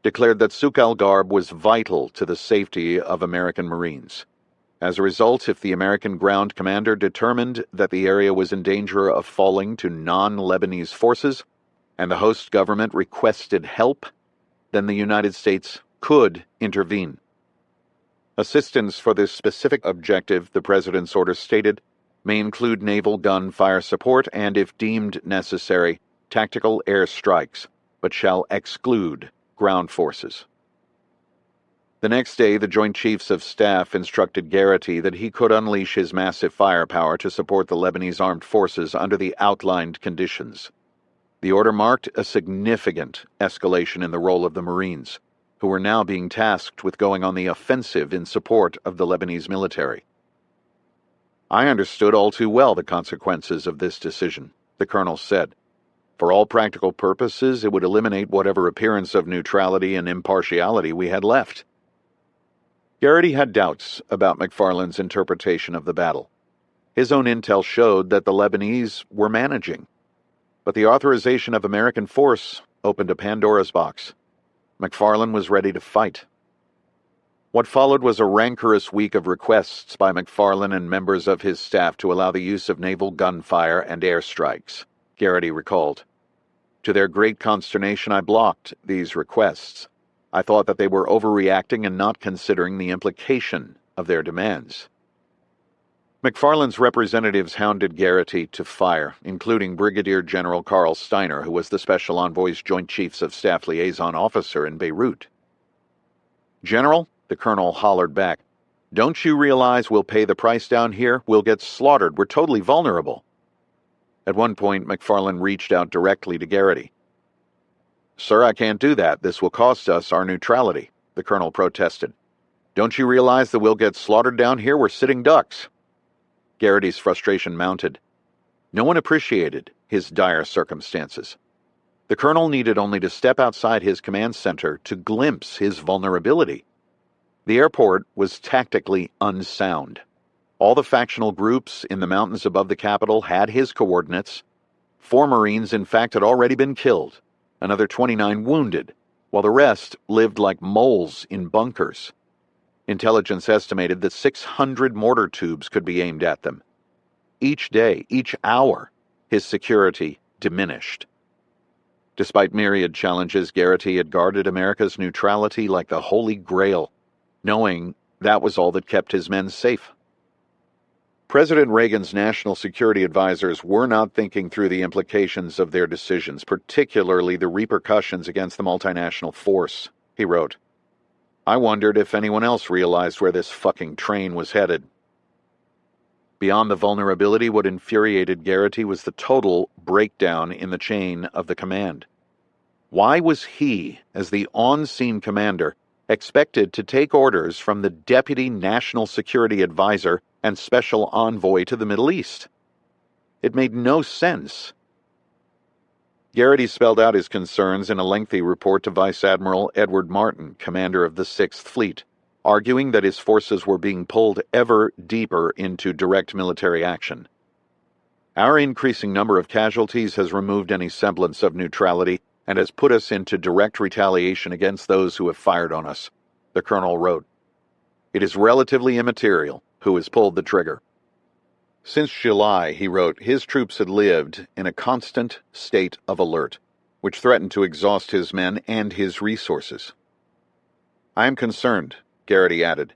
declared that Souk al-Garb was vital to the safety of American Marines. As a result, if the American ground commander determined that the area was in danger of falling to non-Lebanese forces, and the host government requested help, then the United States could intervene. Assistance for this specific objective, the President's order stated, may include naval gun fire support and, if deemed necessary, tactical air strikes, but shall exclude ground forces. The next day, the Joint Chiefs of Staff instructed Garrity that he could unleash his massive firepower to support the Lebanese armed forces under the outlined conditions. The order marked a significant escalation in the role of the Marines, who were now being tasked with going on the offensive in support of the Lebanese military. I understood all too well the consequences of this decision, the colonel said. For all practical purposes, it would eliminate whatever appearance of neutrality and impartiality we had left. Garrity had doubts about McFarlane's interpretation of the battle. His own intel showed that the Lebanese were managing, but the authorization of American force opened a Pandora's box. McFarlane was ready to fight. What followed was a rancorous week of requests by McFarlane and members of his staff to allow the use of naval gunfire and airstrikes, Garrity recalled. To their great consternation, I blocked these requests. I thought that they were overreacting and not considering the implication of their demands. McFarlane's representatives hounded Garrity to fire, including Brigadier General Carl Steiner, who was the Special Envoy's Joint Chiefs of Staff liaison officer in Beirut. "General," the colonel hollered back, "don't you realize we'll pay the price down here? We'll get slaughtered. We're totally vulnerable." At one point, McFarlane reached out directly to Garrity. "Sir, I can't do that. This will cost us our neutrality," the colonel protested. "Don't you realize that we'll get slaughtered down here? We're sitting ducks." Garrity's frustration mounted. No one appreciated his dire circumstances. The colonel needed only to step outside his command center to glimpse his vulnerability. The airport was tactically unsound. All the factional groups in the mountains above the capital had his coordinates. 4 Marines, in fact, had already been killed, another 29 wounded, while the rest lived like moles in bunkers. Intelligence estimated that 600 mortar tubes could be aimed at them. Each day, each hour, his security diminished. Despite myriad challenges, Garrity had guarded America's neutrality like the Holy Grail, knowing that was all that kept his men safe. President Reagan's national security advisors were not thinking through the implications of their decisions, particularly the repercussions against the multinational force, he wrote. I wondered if anyone else realized where this fucking train was headed. Beyond the vulnerability, what infuriated Garrity was the total breakdown in the chain of the command. Why was he, as the on-scene commander, expected to take orders from the Deputy National Security Advisor and Special Envoy to the Middle East? It made no sense. Garrity spelled out his concerns in a lengthy report to Vice Admiral Edward Martin, commander of the 6th Fleet, arguing that his forces were being pulled ever deeper into direct military action. Our increasing number of casualties has removed any semblance of neutrality and has put us into direct retaliation against those who have fired on us, the colonel wrote. It is relatively immaterial who has pulled the trigger. Since July, he wrote, his troops had lived in a constant state of alert, which threatened to exhaust his men and his resources. I am concerned, Garrity added,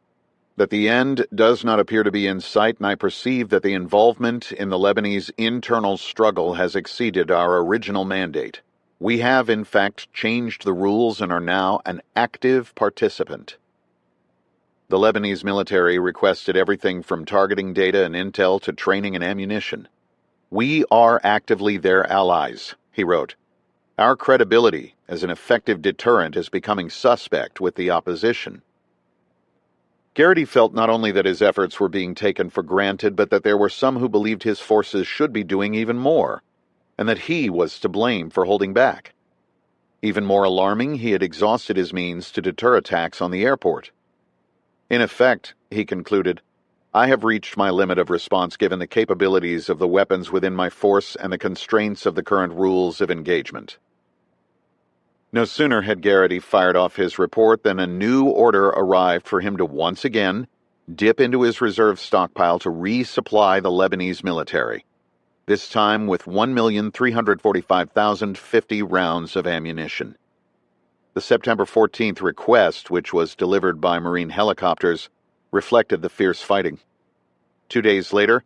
that the end does not appear to be in sight, and I perceive that the involvement in the Lebanese internal struggle has exceeded our original mandate. We have, in fact, changed the rules and are now an active participant. The Lebanese military requested everything from targeting data and intel to training and ammunition. We are actively their allies, he wrote. Our credibility as an effective deterrent is becoming suspect with the opposition. Garrity felt not only that his efforts were being taken for granted, but that there were some who believed his forces should be doing even more, and that he was to blame for holding back. Even more alarming, he had exhausted his means to deter attacks on the airport. In effect, he concluded, I have reached my limit of response given the capabilities of the weapons within my force and the constraints of the current rules of engagement. No sooner had Garrity fired off his report than a new order arrived for him to once again dip into his reserve stockpile to resupply the Lebanese military, this time with 1,345,050 rounds of ammunition. The September 14th request, which was delivered by Marine helicopters, reflected the fierce fighting. 2 days later,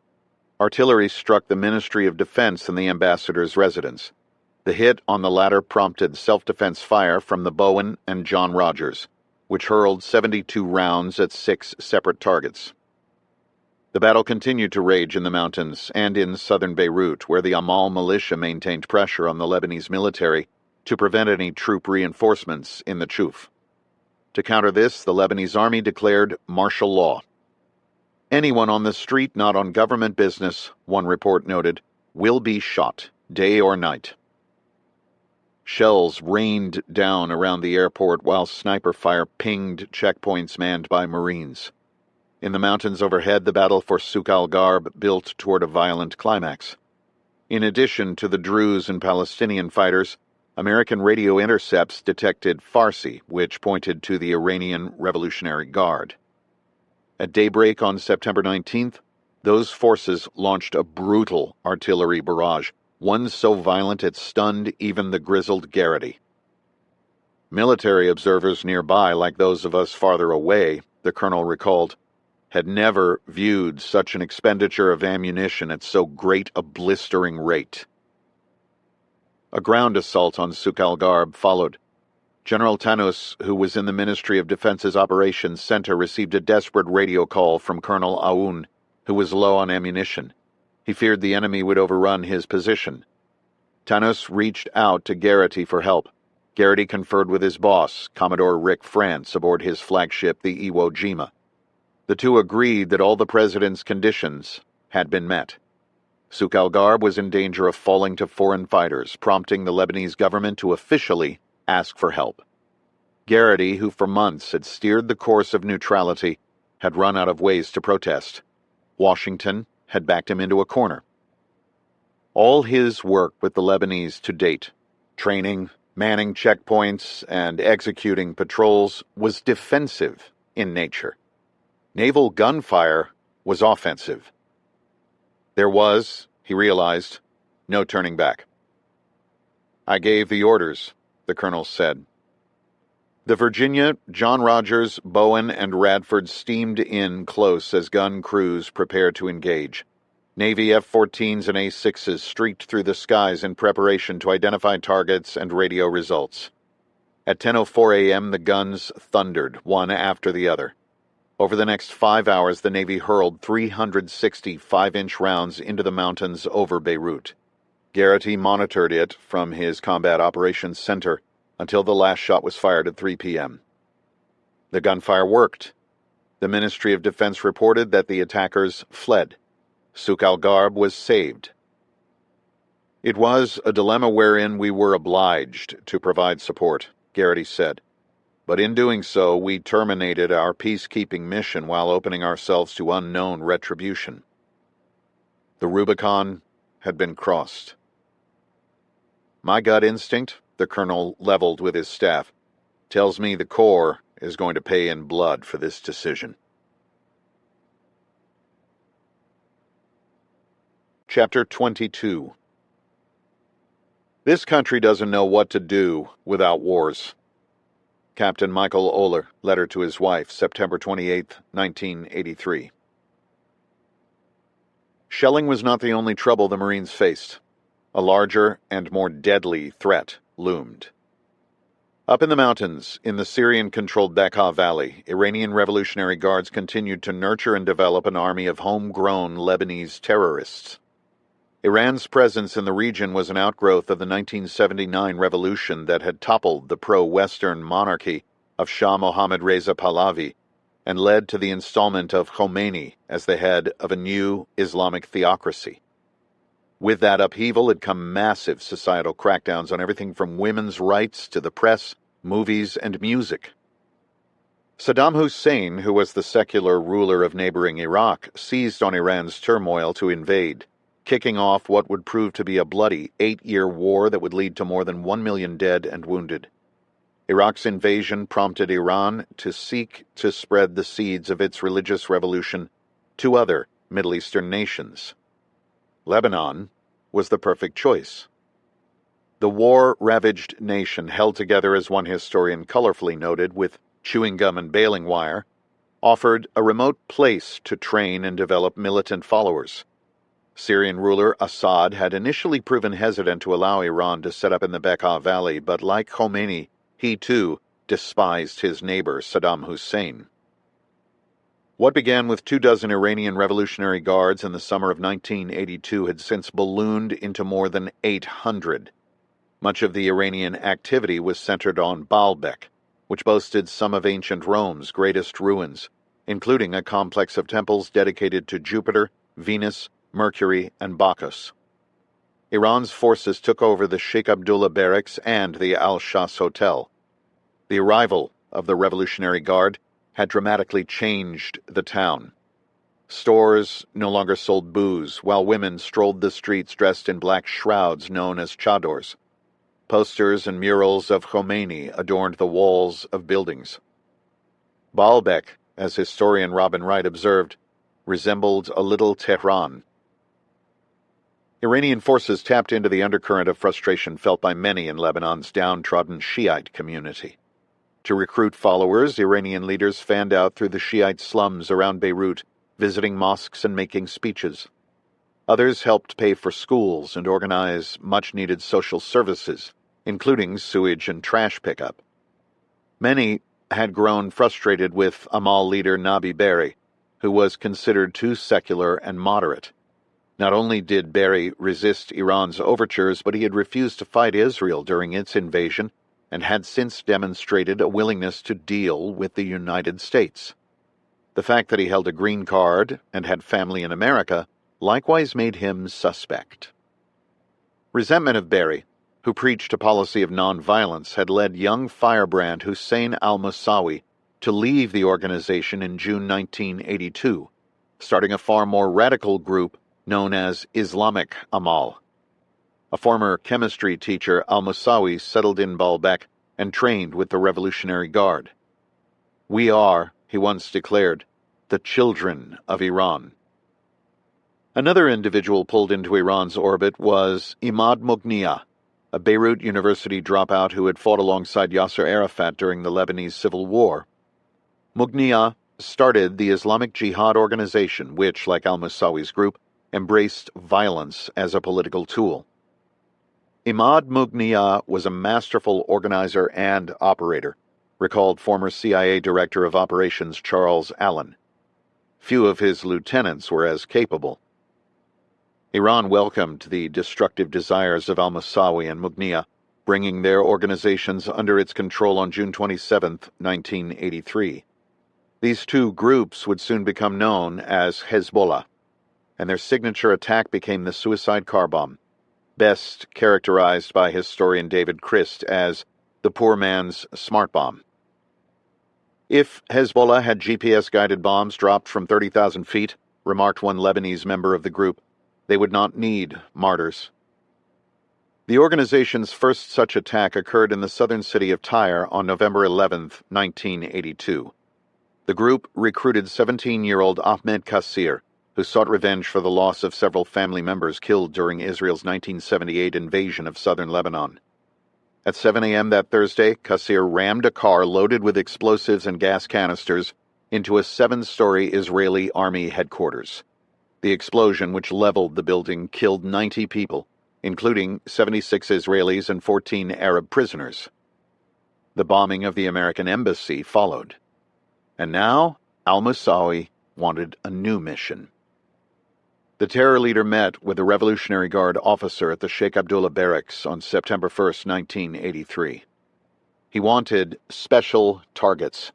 artillery struck the Ministry of Defense and the ambassador's residence. The hit on the latter prompted self-defense fire from the Bowen and John Rogers, which hurled 72 rounds at 6 separate targets. The battle continued to rage in the mountains and in southern Beirut, where the Amal militia maintained pressure on the Lebanese military to prevent any troop reinforcements in the Chouf. To counter this, the Lebanese army declared martial law. Anyone on the street not on government business, one report noted, will be shot, day or night. Shells rained down around the airport while sniper fire pinged checkpoints manned by Marines. In the mountains overhead, the battle for Souk al-Gharb built toward a violent climax. In addition to the Druze and Palestinian fighters, American radio intercepts detected Farsi, which pointed to the Iranian Revolutionary Guard. At daybreak on September 19th, those forces launched a brutal artillery barrage, one so violent it stunned even the grizzled Garrity. Military observers nearby, like those of us farther away, the colonel recalled, had never viewed such an expenditure of ammunition at so great a blistering rate. A ground assault on Souk al-Gharb followed. General Tanous, who was in the Ministry of Defense's Operations Center, received a desperate radio call from Colonel Aoun, who was low on ammunition. He feared the enemy would overrun his position. Tanous reached out to Garrity for help. Garrity conferred with his boss, Commodore Rick France, aboard his flagship, the Iwo Jima. The two agreed that all the president's conditions had been met. Souk al-Gharb was in danger of falling to foreign fighters, prompting the Lebanese government to officially ask for help. Garrity, who for months had steered the course of neutrality, had run out of ways to protest. Washington had backed him into a corner. All his work with the Lebanese to date, training, manning checkpoints, and executing patrols, was defensive in nature. Naval gunfire was offensive. There was, he realized, no turning back. I gave the orders, the colonel said. The Virginia, John Rogers, Bowen, and Radford steamed in close as gun crews prepared to engage. Navy F-14s and A-6s streaked through the skies in preparation to identify targets and radio results. At 10:04 a.m., the guns thundered, one after the other. Over the next 5 hours, the Navy hurled 360 5-inch rounds into the mountains over Beirut. Garrity monitored it from his Combat Operations Center until the last shot was fired at 3 p.m. The gunfire worked. The Ministry of Defense reported that the attackers fled. Souk al-Gharb was saved. It was a dilemma wherein we were obliged to provide support, Garrity said. But in doing so, we terminated our peacekeeping mission while opening ourselves to unknown retribution. The Rubicon had been crossed. My gut instinct, the colonel leveled with his staff, tells me the Corps is going to pay in blood for this decision. Chapter 22. This country doesn't know what to do without wars. Captain Michael Oler, letter to his wife, September 28, 1983. Shelling was not the only trouble the Marines faced. A larger and more deadly threat loomed. Up in the mountains, in the Syrian-controlled Bekaa Valley, Iranian Revolutionary Guards continued to nurture and develop an army of homegrown Lebanese terrorists. Iran's presence in the region was an outgrowth of the 1979 revolution that had toppled the pro-Western monarchy of Shah Mohammad Reza Pahlavi and led to the installment of Khomeini as the head of a new Islamic theocracy. With that upheaval had come massive societal crackdowns on everything from women's rights to the press, movies, and music. Saddam Hussein, who was the secular ruler of neighboring Iraq, seized on Iran's turmoil to invade, kicking off what would prove to be a bloody 8-year war that would lead to more than 1 million dead and wounded. Iraq's invasion prompted Iran to seek to spread the seeds of its religious revolution to other Middle Eastern nations. Lebanon was the perfect choice. The war-ravaged nation, held together as one historian colorfully noted with chewing gum and baling wire, offered a remote place to train and develop militant followers. Syrian ruler Assad had initially proven hesitant to allow Iran to set up in the Bekaa Valley, but like Khomeini, he too despised his neighbor Saddam Hussein. What began with 24 Iranian Revolutionary Guards in the summer of 1982 had since ballooned into more than 800. Much of the Iranian activity was centered on Baalbek, which boasted some of ancient Rome's greatest ruins, including a complex of temples dedicated to Jupiter, Venus, Mercury, and Bacchus. Iran's forces took over the Sheikh Abdullah Barracks and the Al-Shas Hotel. The arrival of the Revolutionary Guard had dramatically changed the town. Stores no longer sold booze, while women strolled the streets dressed in black shrouds known as chadors. Posters and murals of Khomeini adorned the walls of buildings. Baalbek, as historian Robin Wright observed, resembled a little Tehran. Iranian forces tapped into the undercurrent of frustration felt by many in Lebanon's downtrodden Shiite community. To recruit followers, Iranian leaders fanned out through the Shiite slums around Beirut, visiting mosques and making speeches. Others helped pay for schools and organize much-needed social services, including sewage and trash pickup. Many had grown frustrated with Amal leader Nabi Berri, who was considered too secular and moderate. Not only did Berri resist Iran's overtures, but he had refused to fight Israel during its invasion and had since demonstrated a willingness to deal with the United States. The fact that he held a green card and had family in America likewise made him suspect. Resentment of Berri, who preached a policy of nonviolence, had led young firebrand Hussein al-Musawi to leave the organization in June 1982, starting a far more radical group known as Islamic Amal. A former chemistry teacher, al-Musawi settled in Baalbek and trained with the Revolutionary Guard. "We are," he once declared, "the children of Iran." Another individual pulled into Iran's orbit was Imad Mughniya, a Beirut University dropout who had fought alongside Yasser Arafat during the Lebanese Civil War. Mughniya started the Islamic Jihad organization, which, like al-Musawi's group, embraced violence as a political tool. Imad Mughniya was a masterful organizer and operator, recalled former CIA Director of Operations Charles Allen. Few of his lieutenants were as capable. Iran welcomed the destructive desires of al-Musawi and Mughniya, bringing their organizations under its control on June 27, 1983. These two groups would soon become known as Hezbollah, and their signature attack became the suicide car bomb, best characterized by historian David Christ as the poor man's smart bomb. If Hezbollah had GPS-guided bombs dropped from 30,000 feet, remarked one Lebanese member of the group, They would not need martyrs. The organization's first such attack occurred in the southern city of Tyre on November 11, 1982. The group recruited 17-year-old Ahmed Kassir, who sought revenge for the loss of several family members killed during Israel's 1978 invasion of southern Lebanon. At 7 a.m. that Thursday, Kassir rammed a car loaded with explosives and gas canisters into a 7-story Israeli army headquarters. The explosion, which leveled the building, killed 90 people, including 76 Israelis and 14 Arab prisoners. The bombing of the American embassy followed. And now, al-Musawi wanted a new mission. The terror leader met with a Revolutionary Guard officer at the Sheikh Abdullah Barracks on September 1, 1983. He wanted special targets.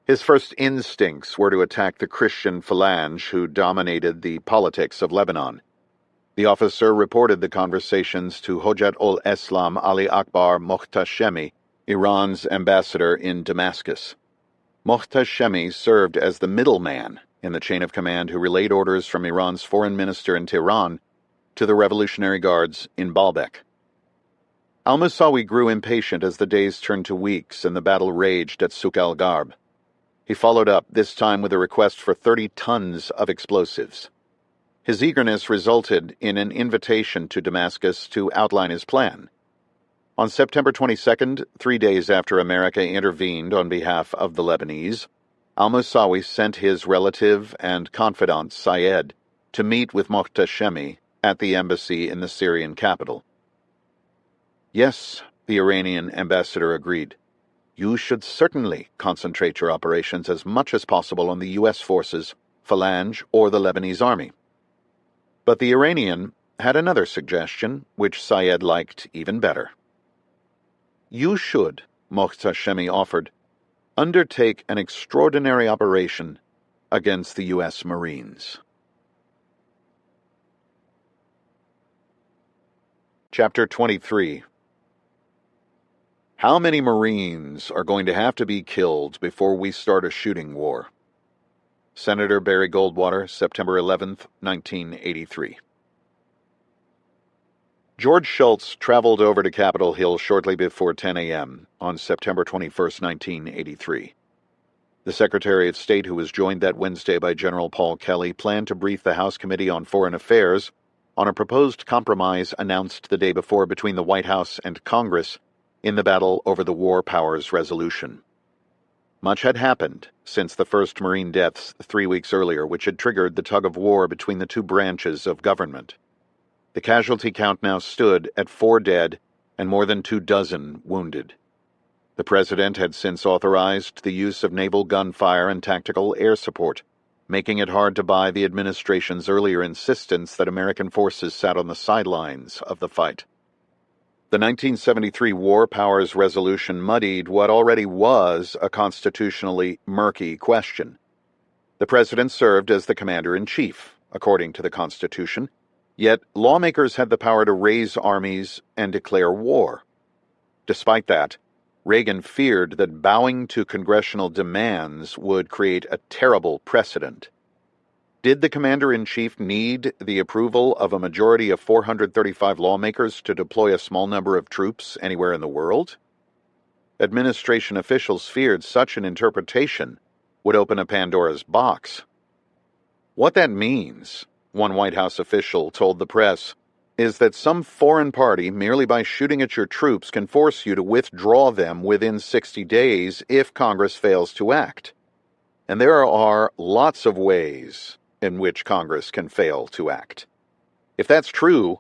His first instincts were to attack the Christian phalange who dominated the politics of Lebanon. The officer reported the conversations to Hojat ul-Islam Ali Akbar Mohtashemi, Iran's ambassador in Damascus. Mohtashemi served as the middleman in the chain of command who relayed orders from Iran's foreign minister in Tehran to the Revolutionary Guards in Baalbek. Al-Musawi grew impatient as the days turned to weeks and the battle raged at Souk al-Garb. He followed up, this time with a request for 30 tons of explosives. His eagerness resulted in an invitation to Damascus to outline his plan. On September 22nd, 3 days after America intervened on behalf of the Lebanese, al-Musawi sent his relative and confidant Syed to meet with Mohtashemi at the embassy in the Syrian capital. Yes, the Iranian ambassador agreed. You should certainly concentrate your operations as much as possible on the U.S. forces, Phalange, or the Lebanese army. But the Iranian had another suggestion, which Syed liked even better. You should, Mohtashemi offered, undertake an extraordinary operation against the U.S. Marines. Chapter 23. How many Marines are going to have to be killed before we start a shooting war? Senator Barry Goldwater, September 11, 1983. George Shultz traveled over to Capitol Hill shortly before 10 a.m. on September 21, 1983. The Secretary of State, who was joined that Wednesday by General Paul Kelly, planned to brief the House Committee on Foreign Affairs on a proposed compromise announced the day before between the White House and Congress in the battle over the War Powers Resolution. Much had happened since the first Marine deaths 3 weeks earlier, which had triggered the tug-of-war between the two branches of government. The casualty count now stood at 4 dead and more than 24 wounded. The President had since authorized the use of naval gunfire and tactical air support, making it hard to buy the administration's earlier insistence that American forces sat on the sidelines of the fight. The 1973 War Powers Resolution muddied what already was a constitutionally murky question. The President served as the Commander-in-Chief, according to the Constitution, yet lawmakers had the power to raise armies and declare war. Despite that, Reagan feared that bowing to congressional demands would create a terrible precedent. Did the Commander-in-Chief need the approval of a majority of 435 lawmakers to deploy a small number of troops anywhere in the world? Administration officials feared such an interpretation would open a Pandora's box. What that means, one White House official told the press, is that some foreign party, merely by shooting at your troops, can force you to withdraw them within 60 days if Congress fails to act. And there are lots of ways in which Congress can fail to act. If that's true,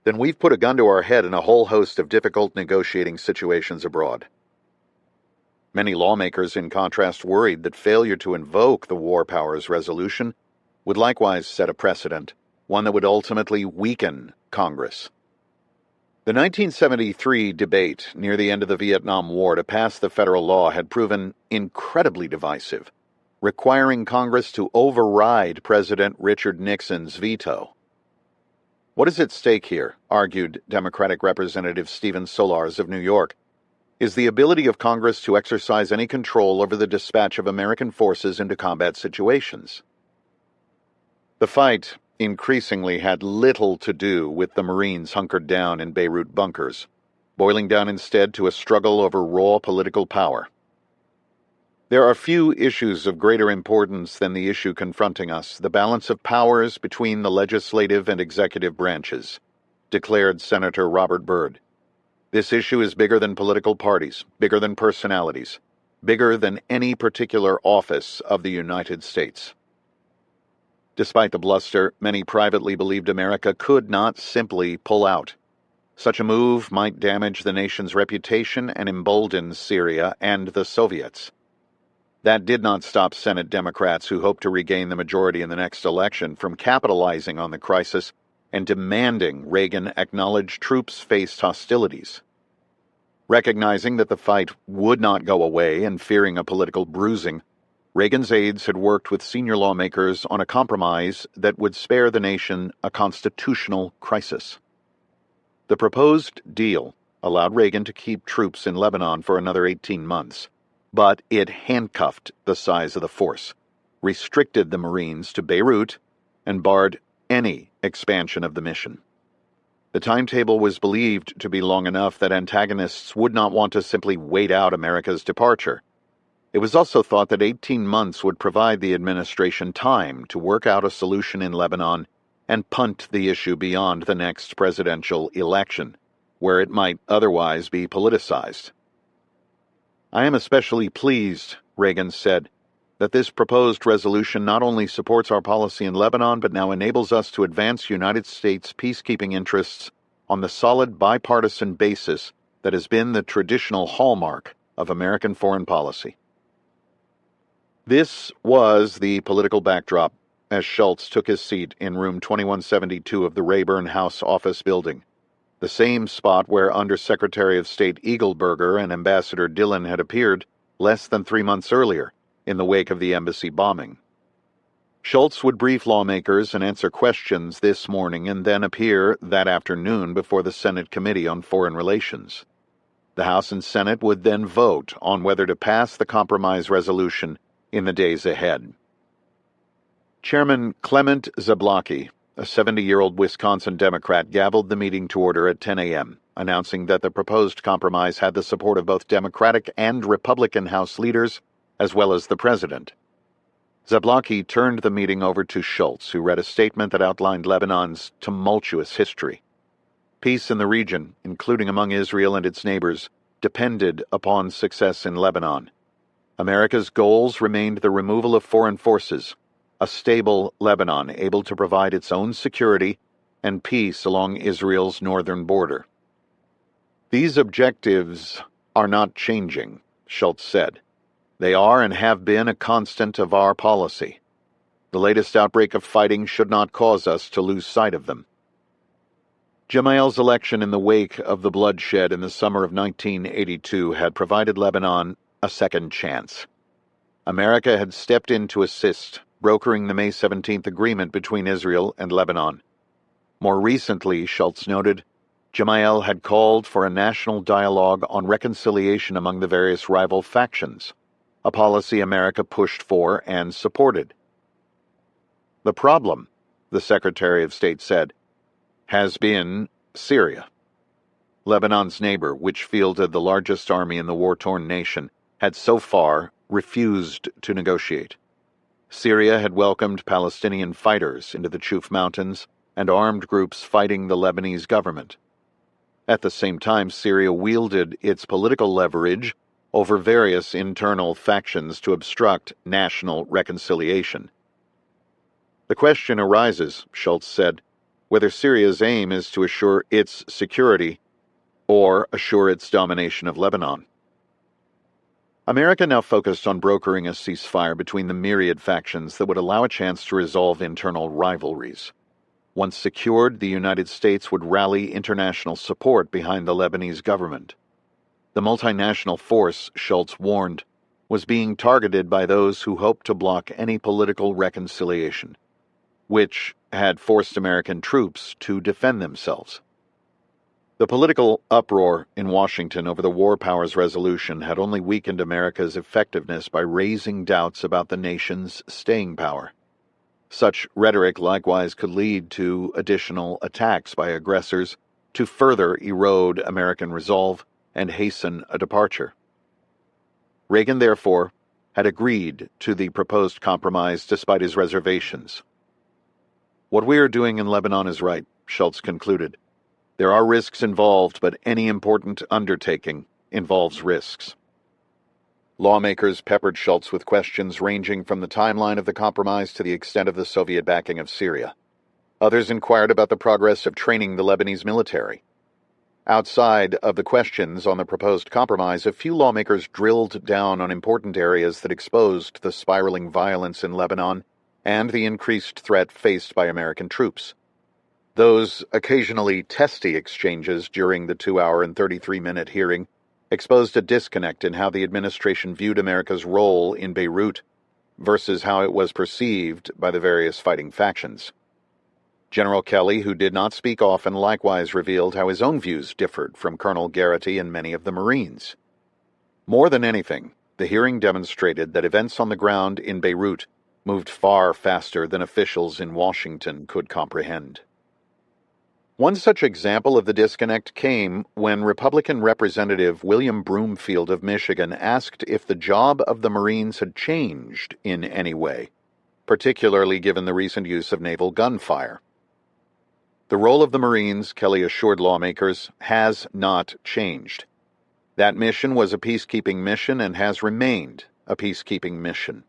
then we've put a gun to our head in a whole host of difficult negotiating situations abroad. Many lawmakers, in contrast, worried that failure to invoke the War Powers Resolution would likewise set a precedent, one that would ultimately weaken Congress. The 1973 debate near the end of the Vietnam War to pass the federal law had proven incredibly divisive, requiring Congress to override President Richard Nixon's veto. What is at stake here, argued Democratic Representative Stephen Solars of New York, is the ability of Congress to exercise any control over the dispatch of American forces into combat situations. The fight increasingly had little to do with the Marines hunkered down in Beirut bunkers, boiling down instead to a struggle over raw political power. There are few issues of greater importance than the issue confronting us, the balance of powers between the legislative and executive branches, declared Senator Robert Byrd. This issue is bigger than political parties, bigger than personalities, bigger than any particular office of the United States. Despite the bluster, many privately believed America could not simply pull out. Such a move might damage the nation's reputation and embolden Syria and the Soviets. That did not stop Senate Democrats who hoped to regain the majority in the next election from capitalizing on the crisis and demanding Reagan acknowledge troops faced hostilities. Recognizing that the fight would not go away and fearing a political bruising, Reagan's aides had worked with senior lawmakers on a compromise that would spare the nation a constitutional crisis. The proposed deal allowed Reagan to keep troops in Lebanon for another 18 months, but it handcuffed the size of the force, restricted the Marines to Beirut, and barred any expansion of the mission. The timetable was believed to be long enough that antagonists would not want to simply wait out America's departure. It was also thought that 18 months would provide the administration time to work out a solution in Lebanon and punt the issue beyond the next presidential election, where it might otherwise be politicized. I am especially pleased, Reagan said, that this proposed resolution not only supports our policy in Lebanon, but now enables us to advance United States peacekeeping interests on the solid bipartisan basis that has been the traditional hallmark of American foreign policy. This was the political backdrop as Shultz took his seat in room 2172 of the Rayburn House Office Building, the same spot where Undersecretary of State Eagleburger and Ambassador Dillon had appeared less than 3 months earlier in the wake of the embassy bombing. Shultz would brief lawmakers and answer questions this morning and then appear that afternoon before the Senate Committee on Foreign Relations. The House and Senate would then vote on whether to pass the compromise resolution in the days ahead. Chairman Clement Zablocki, a 70-year-old Wisconsin Democrat, gavelled the meeting to order at 10 a.m., announcing that the proposed compromise had the support of both Democratic and Republican House leaders, as well as the president. Zablocki turned the meeting over to Shultz, who read a statement that outlined Lebanon's tumultuous history. Peace in the region, including among Israel and its neighbors, depended upon success in Lebanon. America's goals remained the removal of foreign forces, a stable Lebanon able to provide its own security, and peace along Israel's northern border. These objectives are not changing, Shultz said. They are and have been a constant of our policy. The latest outbreak of fighting should not cause us to lose sight of them. Gemayel's election in the wake of the bloodshed in the summer of 1982 had provided Lebanon a second chance. America had stepped in to assist, brokering the May 17th agreement between Israel and Lebanon. More recently, Shultz noted, Gemayel had called for a national dialogue on reconciliation among the various rival factions, a policy America pushed for and supported. The problem, the Secretary of State said, has been Syria. Lebanon's neighbor, which fielded the largest army in the war-torn nation, had so far refused to negotiate. Syria had welcomed Palestinian fighters into the Chouf Mountains and armed groups fighting the Lebanese government. At the same time, Syria wielded its political leverage over various internal factions to obstruct national reconciliation. The question arises, Shultz said, whether Syria's aim is to assure its security or assure its domination of Lebanon. America now focused on brokering a ceasefire between the myriad factions that would allow a chance to resolve internal rivalries. Once secured, the United States would rally international support behind the Lebanese government. The multinational force, Shultz warned, was being targeted by those who hoped to block any political reconciliation, which had forced American troops to defend themselves. The political uproar in Washington over the War Powers Resolution had only weakened America's effectiveness by raising doubts about the nation's staying power. Such rhetoric likewise could lead to additional attacks by aggressors to further erode American resolve and hasten a departure. Reagan, therefore, had agreed to the proposed compromise despite his reservations. What we are doing in Lebanon is right, Schultz concluded. There are risks involved, but any important undertaking involves risks. Lawmakers peppered Schultz with questions ranging from the timeline of the compromise to the extent of the Soviet backing of Syria. Others inquired about the progress of training the Lebanese military. Outside of the questions on the proposed compromise, a few lawmakers drilled down on important areas that exposed the spiraling violence in Lebanon and the increased threat faced by American troops. Those occasionally testy exchanges during the 2-hour and 33-minute hearing exposed a disconnect in how the administration viewed America's role in Beirut versus how it was perceived by the various fighting factions. General Kelly, who did not speak often, likewise revealed how his own views differed from Colonel Garrity and many of the Marines. More than anything, the hearing demonstrated that events on the ground in Beirut moved far faster than officials in Washington could comprehend. One such example of the disconnect came when Republican Representative William Broomfield of Michigan asked if the job of the Marines had changed in any way, particularly given the recent use of naval gunfire. The role of the Marines, Kelly assured lawmakers, has not changed. That mission was a peacekeeping mission and has remained a peacekeeping mission.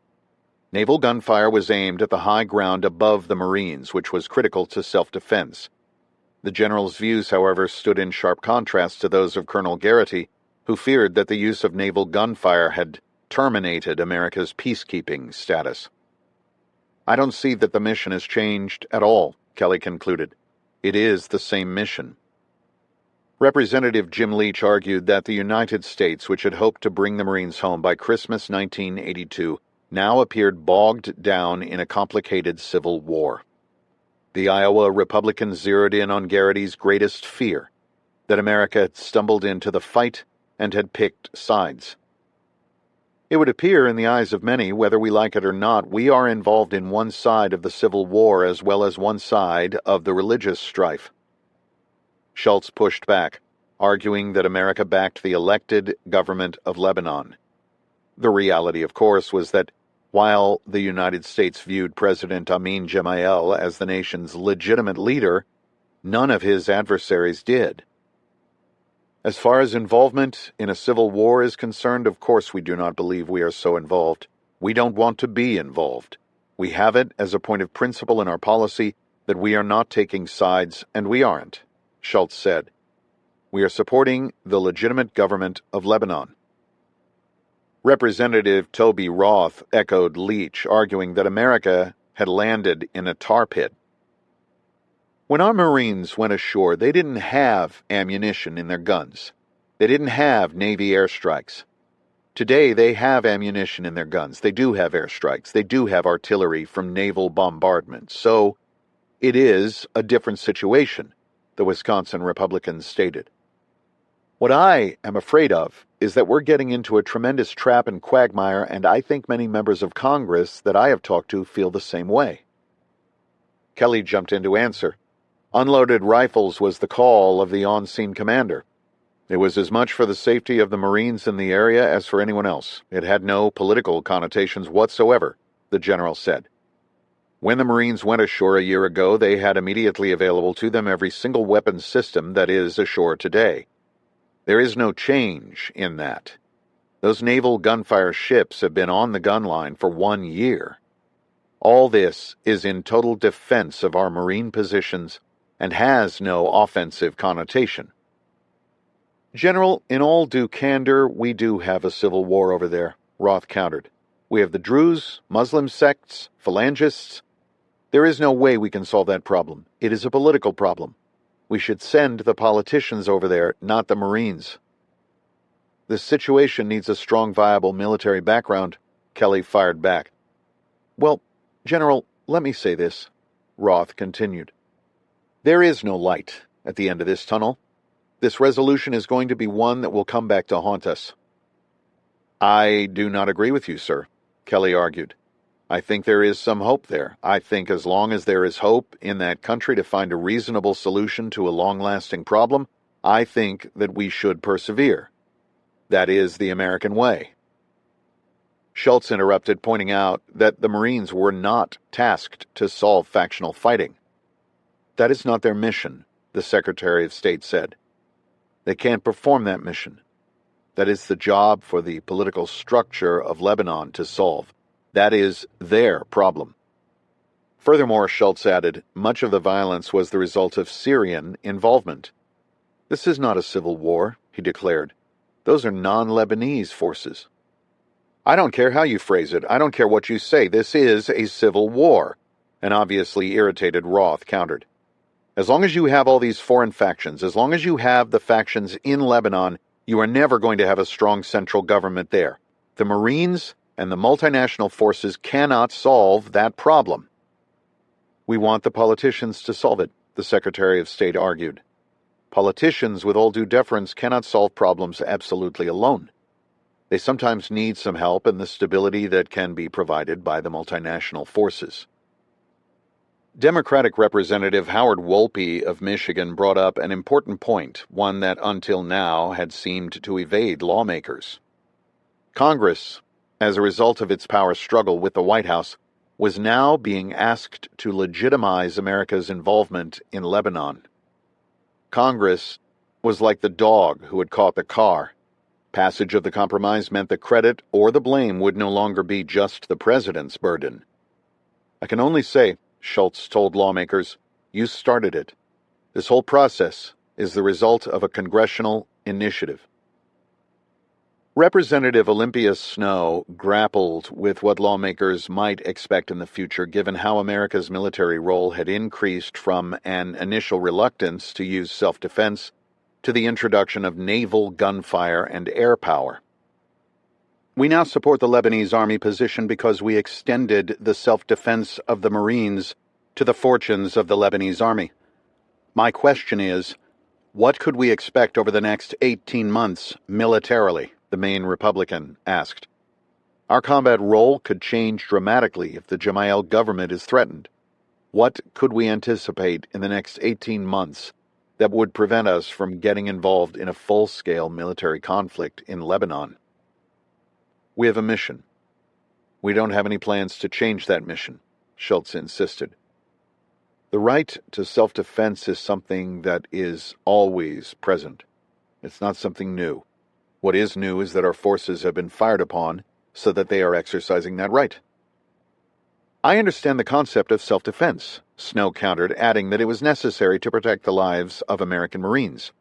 Naval gunfire was aimed at the high ground above the Marines, which was critical to self-defense. The general's views, however, stood in sharp contrast to those of Colonel Garrity, who feared that the use of naval gunfire had terminated America's peacekeeping status. I don't see that the mission has changed at all, Kelly concluded. It is the same mission. Representative Jim Leach argued that the United States, which had hoped to bring the Marines home by Christmas 1982, now appeared bogged down in a complicated civil war. The Iowa Republicans zeroed in on Garrity's greatest fear, that America had stumbled into the fight and had picked sides. It would appear in the eyes of many, whether we like it or not, we are involved in one side of the Civil War as well as one side of the religious strife. Schultz pushed back, arguing that America backed the elected government of Lebanon. The reality, of course, was that while the United States viewed President Amin Gemayel as the nation's legitimate leader, none of his adversaries did. As far as involvement in a civil war is concerned, of course we do not believe we are so involved. We don't want to be involved. We have it as a point of principle in our policy that we are not taking sides, and we aren't, Schultz said. We are supporting the legitimate government of Lebanon. Representative Toby Roth echoed Leach, arguing that America had landed in a tar pit. When our Marines went ashore, they didn't have ammunition in their guns. They didn't have Navy airstrikes. Today, they have ammunition in their guns. They do have airstrikes. They do have artillery from naval bombardment. So, it is a different situation, the Wisconsin Republicans stated. What I am afraid of is that we're getting into a tremendous trap and quagmire, and I think many members of Congress that I have talked to feel the same way. Kelly jumped in to answer. Unloaded rifles was the call of the on-scene commander. It was as much for the safety of the Marines in the area as for anyone else. It had no political connotations whatsoever, the general said. When the Marines went ashore a year ago, they had immediately available to them every single weapons system that is ashore today. There is no change in that. Those naval gunfire ships have been on the gun line for 1 year. All this is in total defense of our Marine positions and has no offensive connotation. General, in all due candor, we do have a civil war over there, Roth countered. We have the Druze, Muslim sects, phalangists. There is no way we can solve that problem. It is a political problem. We should send the politicians over there, not the Marines. This situation needs a strong, viable military background, Kelly fired back. Well, General, let me say this, Roth continued. There is no light at the end of this tunnel. This resolution is going to be one that will come back to haunt us. I do not agree with you, sir, Kelly argued. I think there is some hope there. I think as long as there is hope in that country to find a reasonable solution to a long-lasting problem, I think that we should persevere. That is the American way. Schultz interrupted, pointing out that the Marines were not tasked to solve factional fighting. That is not their mission, the Secretary of State said. They can't perform that mission. That is the job for the political structure of Lebanon to solve. That is their problem. Furthermore, Schultz added, much of the violence was the result of Syrian involvement. This is not a civil war, he declared. Those are non-Lebanese forces. I don't care how you phrase it. I don't care what you say. This is a civil war. An obviously irritated Roth countered. As long as you have all these foreign factions, as long as you have the factions in Lebanon, you are never going to have a strong central government there. The Marines and the multinational forces cannot solve that problem. We want the politicians to solve it, the Secretary of State argued. Politicians, with all due deference, cannot solve problems absolutely alone. They sometimes need some help in the stability that can be provided by the multinational forces. Democratic Representative Howard Wolpe of Michigan brought up an important point, one that until now had seemed to evade lawmakers. Congress, as a result of its power struggle with the White House, was now being asked to legitimize America's involvement in Lebanon. Congress was like the dog who had caught the Carr. Passage of the compromise meant the credit or the blame would no longer be just the president's burden. I can only say, Schultz told lawmakers, you started it. This whole process is the result of a congressional initiative. Representative Olympia Snowe grappled with what lawmakers might expect in the future given how America's military role had increased from an initial reluctance to use self-defense to the introduction of naval gunfire and air power. We now support the Lebanese army position because we extended the self-defense of the Marines to the fortunes of the Lebanese army. My question is, what could we expect over the next 18 months militarily? The Maine Republican asked. Our combat role could change dramatically if the Gemayel government is threatened. What could we anticipate in the next 18 months that would prevent us from getting involved in a full-scale military conflict in Lebanon? We have a mission. We don't have any plans to change that mission, Schultz insisted. The right to self-defense is something that is always present. It's not something new. What is new is that our forces have been fired upon so that they are exercising that right. I understand the concept of self-defense, Snowe countered, adding that it was necessary to protect the lives of American Marines.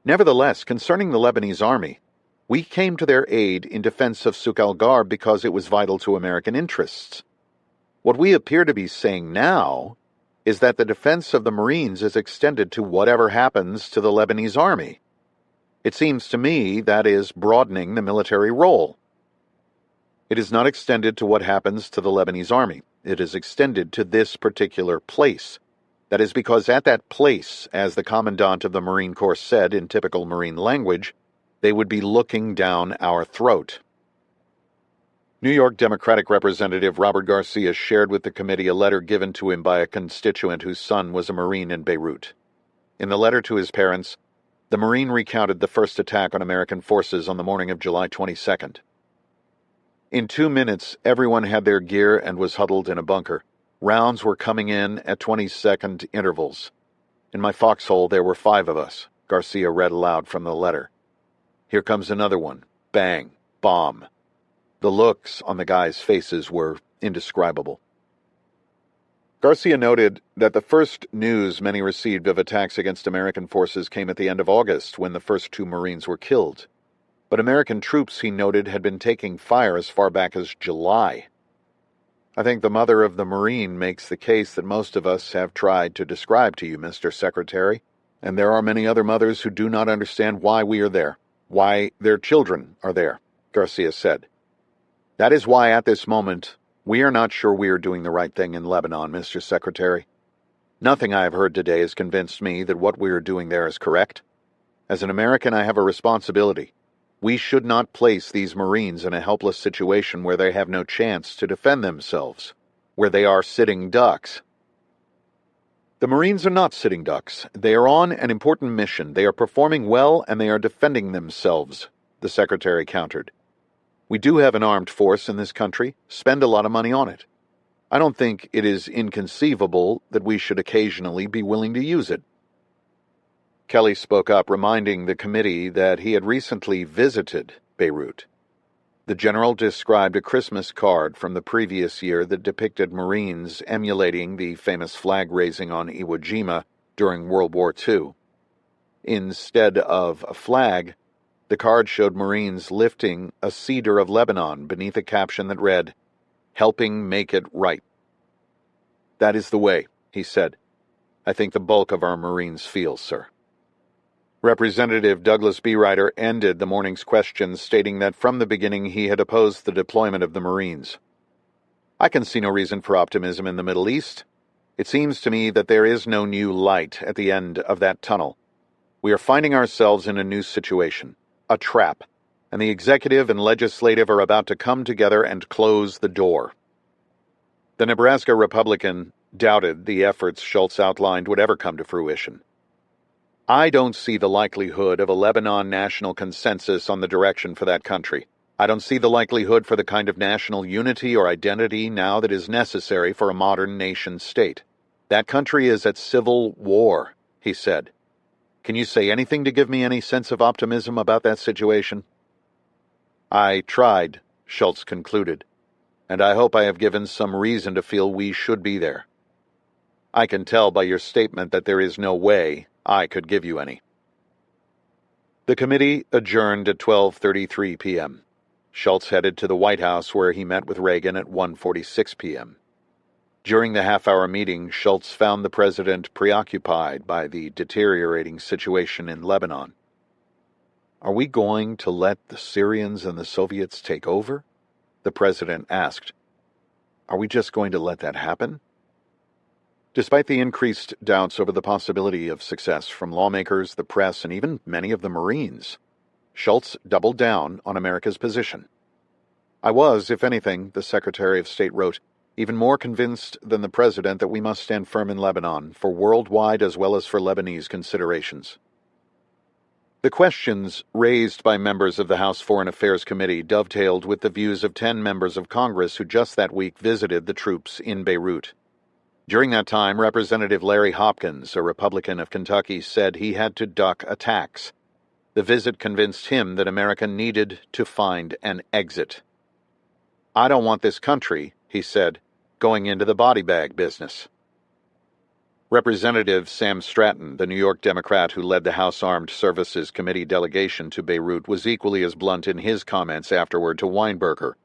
Nevertheless, concerning the Lebanese army, we came to their aid in defense of Souk al-Garb because it was vital to American interests. What we appear to be saying now is that the defense of the Marines is extended to whatever happens to the Lebanese army. It seems to me that is broadening the military role. It is not extended to what happens to the Lebanese army. It is extended to this particular place. That is because at that place, as the commandant of the Marine Corps said in typical Marine language, they would be looking down our throat. New York Democratic Representative Robert Garcia shared with the committee a letter given to him by a constituent whose son was a Marine in Beirut. In the letter to his parents, the Marine recounted the first attack on American forces on the morning of July 22nd. In 2 minutes, everyone had their gear and was huddled in a bunker. Rounds were coming in at 20-second intervals. In my foxhole, there were 5 of us, Garcia read aloud from the letter. Here comes another one. Bang. Bomb. The looks on the guys' faces were indescribable. Garcia noted that the first news many received of attacks against American forces came at the end of August, when the first 2 Marines were killed. But American troops, he noted, had been taking fire as far back as July. I think the mother of the Marine makes the case that most of us have tried to describe to you, Mr. Secretary, and there are many other mothers who do not understand why we are there, why their children are there, Garcia said. That is why at this moment, we are not sure we are doing the right thing in Lebanon, Mr. Secretary. Nothing I have heard today has convinced me that what we are doing there is correct. As an American, I have a responsibility. We should not place these Marines in a helpless situation where they have no chance to defend themselves, where they are sitting ducks. The Marines are not sitting ducks. They are on an important mission. They are performing well and they are defending themselves, the Secretary countered. We do have an armed force in this country, spend a lot of money on it. I don't think it is inconceivable that we should occasionally be willing to use it. Kelly spoke up, reminding the committee that he had recently visited Beirut. The general described a Christmas card from the previous year that depicted Marines emulating the famous flag raising on Iwo Jima during World War II. Instead of a flag, the card showed Marines lifting a cedar of Lebanon beneath a caption that read, "Helping make it right." "That is the way," he said. "I think the bulk of our Marines feel, sir." Representative Douglas B. Ryder ended the morning's questions, stating that from the beginning he had opposed the deployment of the Marines. "I can see no reason for optimism in the Middle East. It seems to me that there is no new light at the end of that tunnel. We are finding ourselves in a new situation, a trap, and the executive and legislative are about to come together and close the door." The Nebraska Republican doubted the efforts Schultz outlined would ever come to fruition. "I don't see the likelihood of a Lebanon national consensus on the direction for that country. I don't see the likelihood for the kind of national unity or identity now that is necessary for a modern nation-state. That country is at civil war," he said. "Can you say anything to give me any sense of optimism about that situation?" "I tried," Schultz concluded, "and I hope I have given some reason to feel we should be there. I can tell by your statement that there is no way I could give you any." The committee adjourned at 12:33 p.m. Schultz headed to the White House, where he met with Reagan at 1:46 p.m. During the half-hour meeting, Schultz found the president preoccupied by the deteriorating situation in Lebanon. "Are we going to let the Syrians and the Soviets take over?" the president asked. "Are we just going to let that happen?" Despite the increased doubts over the possibility of success from lawmakers, the press, and even many of the Marines, Schultz doubled down on America's position. "I was, if anything," the Secretary of State wrote, "even more convinced than the President that we must stand firm in Lebanon, for worldwide as well as for Lebanese considerations." The questions raised by members of the House Foreign Affairs Committee dovetailed with the views of 10 members of Congress who just that week visited the troops in Beirut. During that time, Representative Larry Hopkins, a Republican of Kentucky, said he had to duck attacks. The visit convinced him that America needed to find an exit. "I don't want this country," he said, "going into the body bag business." Representative Sam Stratton, the New York Democrat who led the House Armed Services Committee delegation to Beirut, was equally as blunt in his comments afterward to Weinberger.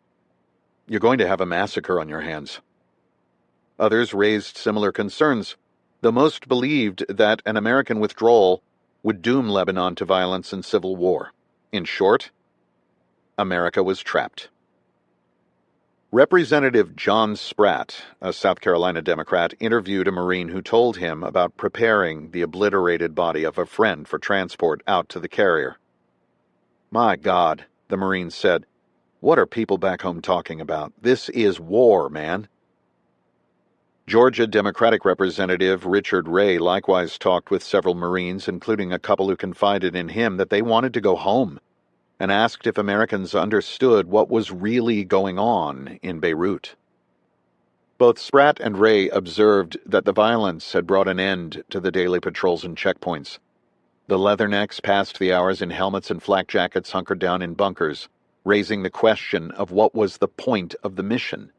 "You're going to have a massacre on your hands." Others raised similar concerns, though most believed that an American withdrawal would doom Lebanon to violence and civil war. In short, America was trapped. Representative John Spratt, a South Carolina Democrat, interviewed a Marine who told him about preparing the obliterated body of a friend for transport out to the carrier. "My God," the Marine said, "what are people back home talking about? This is war, man." Georgia Democratic Representative Richard Ray likewise talked with several Marines, including a couple who confided in him that they wanted to go home, and asked if Americans understood what was really going on in Beirut. Both Spratt and Ray observed that the violence had brought an end to the daily patrols and checkpoints. The Leathernecks passed the hours in helmets and flak jackets hunkered down in bunkers, raising the question of what was the point of the mission.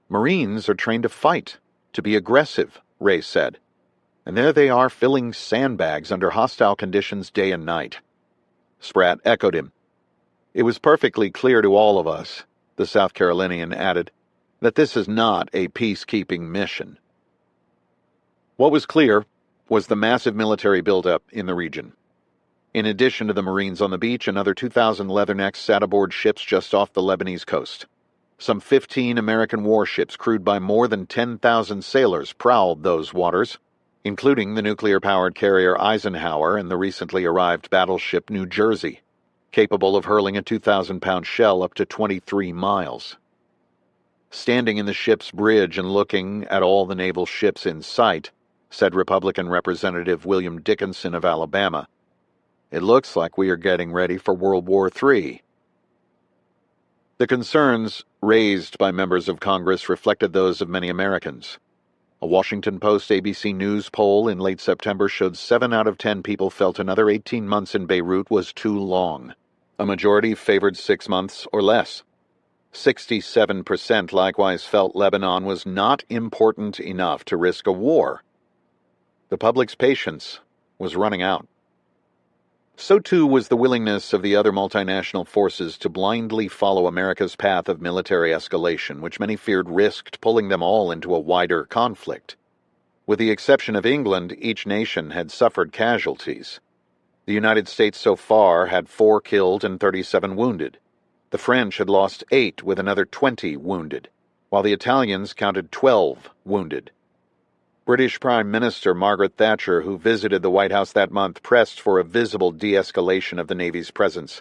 "Marines are trained to fight, to be aggressive," Ray said. "And there they are filling sandbags under hostile conditions day and night." Spratt echoed him. "It was perfectly clear to all of us," the South Carolinian added, "that this is not a peacekeeping mission." What was clear was the massive military buildup in the region. In addition to the Marines on the beach, another 2,000 Leathernecks sat aboard ships just off the Lebanese coast. Some 15 American warships crewed by more than 10,000 sailors prowled those waters, including the nuclear-powered carrier Eisenhower and the recently arrived battleship New Jersey. capable of hurling a 2,000-pound shell up to 23 miles. Standing in the ship's bridge and looking at all the naval ships in sight, said Republican Representative William Dickinson of Alabama, "It looks like we are getting ready for World War III." The concerns raised by members of Congress reflected those of many Americans. A Washington Post-ABC News poll in late September showed 7 out of 10 people felt another 18 months in Beirut was too long. A majority favored 6 months or less. 67% likewise felt Lebanon was not important enough to risk a war. The public's patience was running out. So too was the willingness of the other multinational forces to blindly follow America's path of military escalation, which many feared risked pulling them all into a wider conflict. With the exception of England, each nation had suffered casualties. The United States so far had 4 killed and 37 wounded. The French had lost 8 with another 20 wounded, while the Italians counted 12 wounded. British Prime Minister Margaret Thatcher, who visited the White House that month, pressed for a visible de-escalation of the Navy's presence.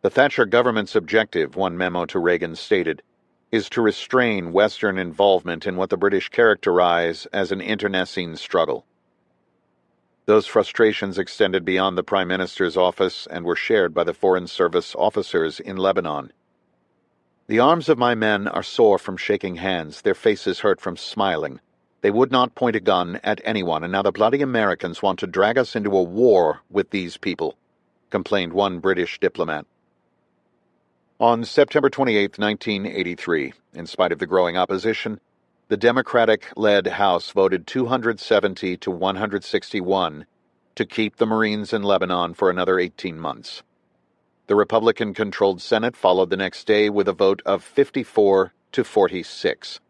The Thatcher government's objective, one memo to Reagan stated, is to restrain Western involvement in what the British characterize as an internecine struggle. Those frustrations extended beyond the Prime Minister's office and were shared by the Foreign Service officers in Lebanon. "The arms of my men are sore from shaking hands, their faces hurt from smiling. They would not point a gun at anyone, and now the bloody Americans want to drag us into a war with these people," complained one British diplomat. On September 28, 1983, in spite of the growing opposition, the Democratic-led House voted 270 to 161 to keep the Marines in Lebanon for another 18 months. The Republican-controlled Senate followed the next day with a vote of 54 to 46.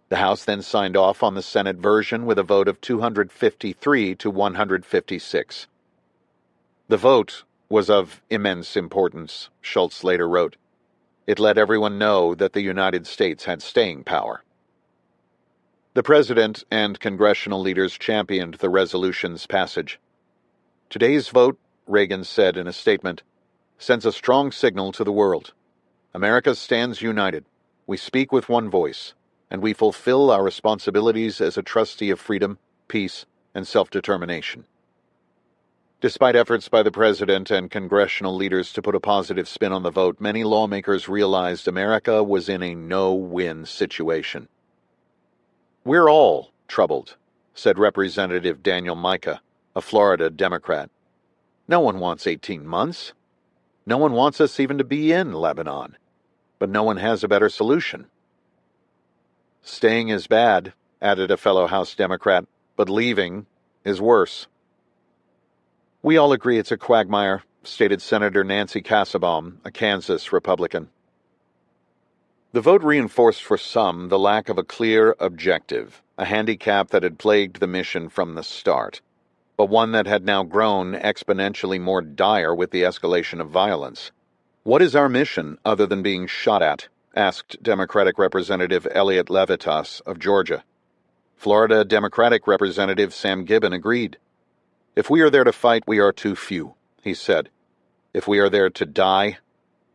The House then signed off on the Senate version with a vote of 253 to 156. The vote was of immense importance, Schultz later wrote. It let everyone know that the United States had staying power. The President and congressional leaders championed the resolution's passage. "Today's vote," Reagan said in a statement, "sends a strong signal to the world. America stands united. We speak with one voice, and we fulfill our responsibilities as a trustee of freedom, peace, and self-determination." Despite efforts by the President and congressional leaders to put a positive spin on the vote, many lawmakers realized America was in a no-win situation. "We're all troubled," said Representative Daniel Mica, a Florida Democrat. "No one wants 18 months. No one wants us even to be in Lebanon. But no one has a better solution." "Staying is bad," added a fellow House Democrat, "but leaving is worse." "We all agree it's a quagmire," stated Senator Nancy Kassebaum, a Kansas Republican. The vote reinforced for some the lack of a clear objective, a handicap that had plagued the mission from the start, but one that had now grown exponentially more dire with the escalation of violence. "What is our mission other than being shot at?" asked Democratic Representative Elliot Levitas of Georgia. Florida Democratic Representative Sam Gibbon agreed. "If we are there to fight, we are too few," he said. "If we are there to die,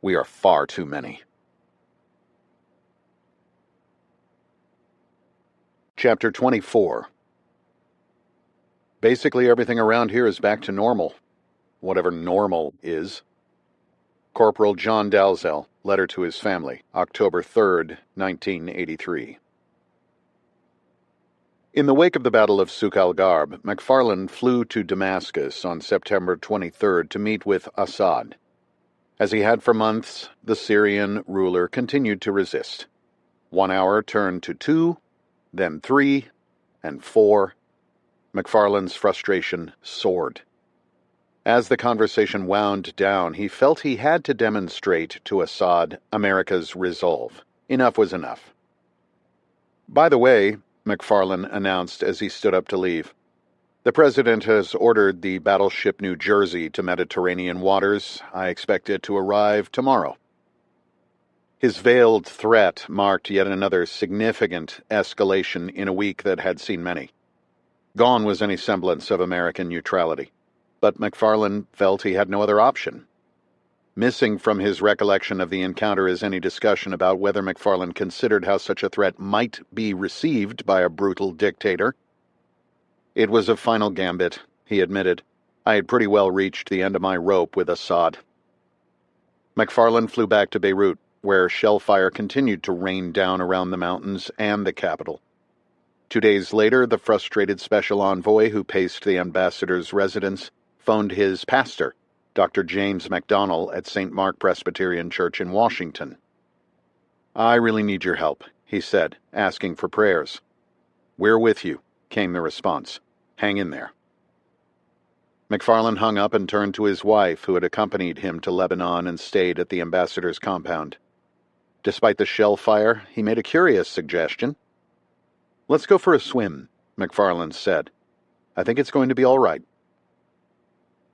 we are far too many." Chapter 24. Basically everything around here is back to normal, whatever normal is. Corporal John Dalzell, letter to his family, October 3, 1983. In the wake of the Battle of Souk al-Garb, McFarland flew to Damascus on September 23 to meet with Assad. As he had for months, the Syrian ruler continued to resist. 1 hour turned to 2, then 3, and 4. McFarland's frustration soared. As the conversation wound down, he felt he had to demonstrate to Assad America's resolve. Enough was enough. "By the way," McFarland announced as he stood up to leave, "the President has ordered the battleship New Jersey to Mediterranean waters. I expect it to arrive tomorrow." His veiled threat marked yet another significant escalation in a week that had seen many. Gone was any semblance of American neutrality, but McFarland felt he had no other option. Missing from his recollection of the encounter is any discussion about whether McFarland considered how such a threat might be received by a brutal dictator. It was a final gambit, he admitted. I had pretty well reached the end of my rope with Assad. McFarland flew back to Beirut, where shell fire continued to rain down around the mountains and the capital. 2 days later, the frustrated special envoy who paced the ambassador's residence phoned his pastor, Dr. James MacDonnell at St. Mark Presbyterian Church in Washington. I really need your help, he said, asking for prayers. We're with you, came the response. Hang in there. McFarland hung up and turned to his wife, who had accompanied him to Lebanon and stayed at the ambassador's compound. Despite the shell fire, he made a curious suggestion. Let's go for a swim, McFarland said. I think it's going to be all right.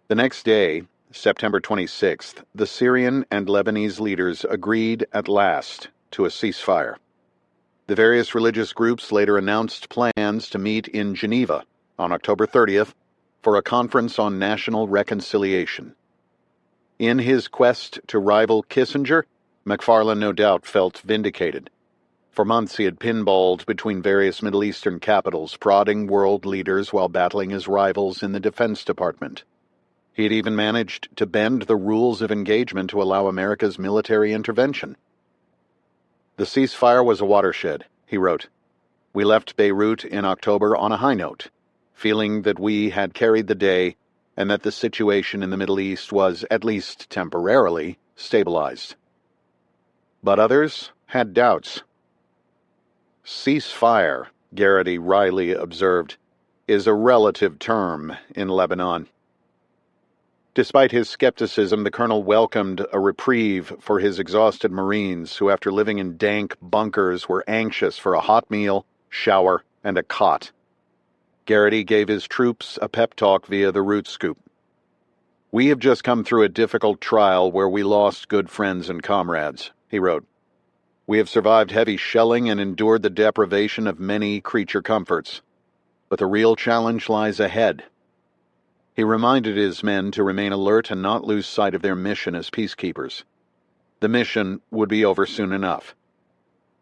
The next day, September 26th, the Syrian and Lebanese leaders agreed at last to a ceasefire. The various religious groups later announced plans to meet in Geneva on October 30th for a conference on national reconciliation. In his quest to rival Kissinger, McFarland no doubt felt vindicated. For months he had pinballed between various Middle Eastern capitals, prodding world leaders while battling his rivals in the Defense Department. He had even managed to bend the rules of engagement to allow America's military intervention. The ceasefire was a watershed, he wrote. We left Beirut in October on a high note, feeling that we had carried the day and that the situation in the Middle East was, at least temporarily, stabilized. But others had doubts. Ceasefire, Garrity wryly observed, is a relative term in Lebanon. Despite his skepticism, the colonel welcomed a reprieve for his exhausted Marines who, after living in dank bunkers, were anxious for a hot meal, shower, and a cot. Garrity gave his troops a pep talk via the root scoop. We have just come through a difficult trial where we lost good friends and comrades, he wrote. We have survived heavy shelling and endured the deprivation of many creature comforts. But the real challenge lies ahead. He reminded his men to remain alert and not lose sight of their mission as peacekeepers. The mission would be over soon enough.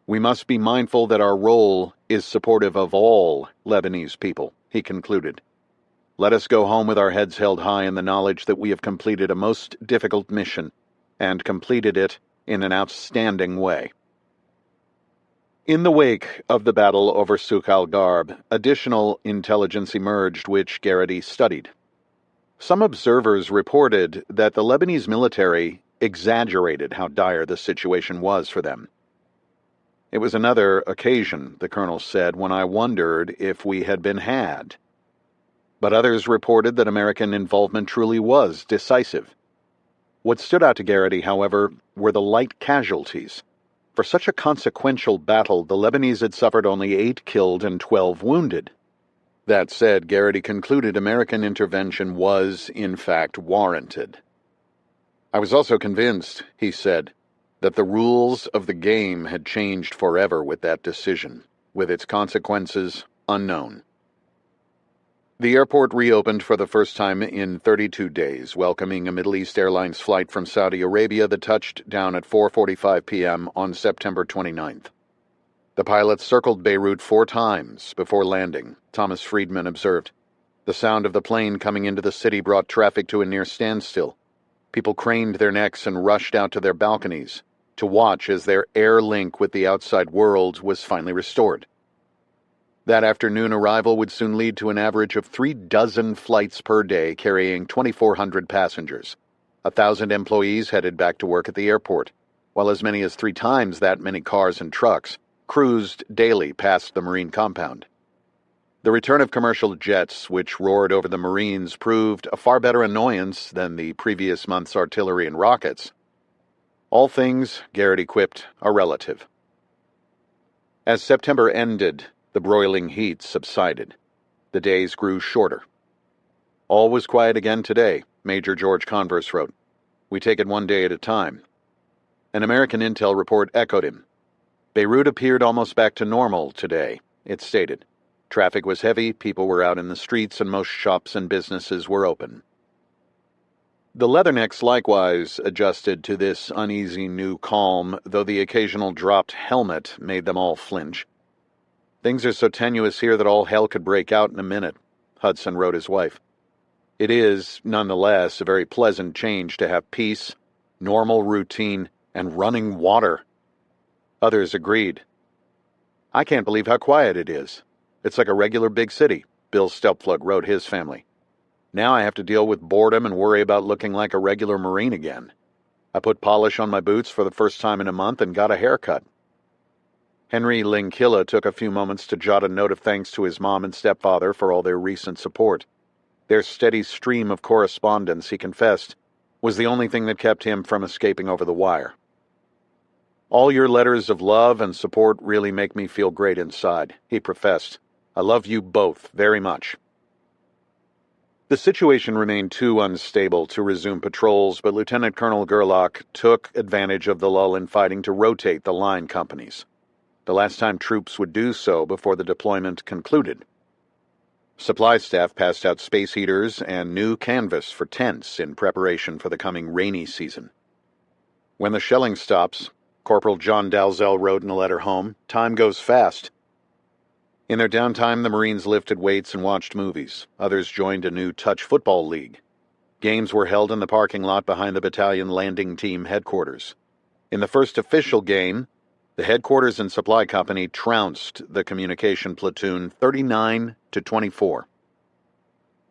We must be mindful that our role is supportive of all Lebanese people, he concluded. Let us go home with our heads held high in the knowledge that we have completed a most difficult mission, and completed it in an outstanding way. In the wake of the battle over Souk al-Garb, additional intelligence emerged which Garrity studied. Some observers reported that the Lebanese military exaggerated how dire the situation was for them. It was another occasion, the colonel said, when I wondered if we had been had. But others reported that American involvement truly was decisive. What stood out to Garrity, however, were the light casualties. For such a consequential battle, the Lebanese had suffered only 8 killed and 12 wounded. That said, Garrity concluded American intervention was, in fact, warranted. I was also convinced, he said, that the rules of the game had changed forever with that decision, with its consequences unknown. The airport reopened for the first time in 32 days, welcoming a Middle East Airlines flight from Saudi Arabia that touched down at 4:45 p.m. on September 29th. The pilots circled Beirut 4 times before landing, Thomas Friedman observed. The sound of the plane coming into the city brought traffic to a near standstill. People craned their necks and rushed out to their balconies to watch as their air link with the outside world was finally restored. That afternoon arrival would soon lead to an average of 36 flights per day carrying 2,400 passengers. 1,000 employees headed back to work at the airport, while as many as 3 times that many cars and trucks cruised daily past the Marine compound. The return of commercial jets, which roared over the Marines, proved a far better annoyance than the previous month's artillery and rockets. All things, Garrity quipped, are relative. As September ended, the broiling heat subsided. The days grew shorter. All was quiet again today, Major George Converse wrote. We take it one day at a time. An American intel report echoed him. Beirut appeared almost back to normal today, it stated. Traffic was heavy, people were out in the streets, and most shops and businesses were open. The Leathernecks likewise adjusted to this uneasy new calm, though the occasional dropped helmet made them all flinch. "Things are so tenuous here that all hell could break out in a minute," Hudson wrote his wife. "It is, nonetheless, a very pleasant change to have peace, normal routine, and running water." Others agreed. "I can't believe how quiet it is. It's like a regular big city," Bill Stelpflug wrote his family. "Now I have to deal with boredom and worry about looking like a regular Marine again. I put polish on my boots for the first time in a month and got a haircut." Henry Linkilla took a few moments to jot a note of thanks to his mom and stepfather for all their recent support. Their steady stream of correspondence, he confessed, was the only thing that kept him from escaping over the wire. "All your letters of love and support really make me feel great inside," he professed. "I love you both very much." The situation remained too unstable to resume patrols, but Lieutenant Colonel Gerlach took advantage of the lull in fighting to rotate the line companies. The last time troops would do so before the deployment concluded. Supply staff passed out space heaters and new canvas for tents in preparation for the coming rainy season. "When the shelling stops," Corporal John Dalzell wrote in a letter home, "time goes fast." In their downtime, the Marines lifted weights and watched movies. Others joined a new touch football league. Games were held in the parking lot behind the battalion landing team headquarters. In the first official game, the headquarters and supply company trounced the communication platoon 39-24.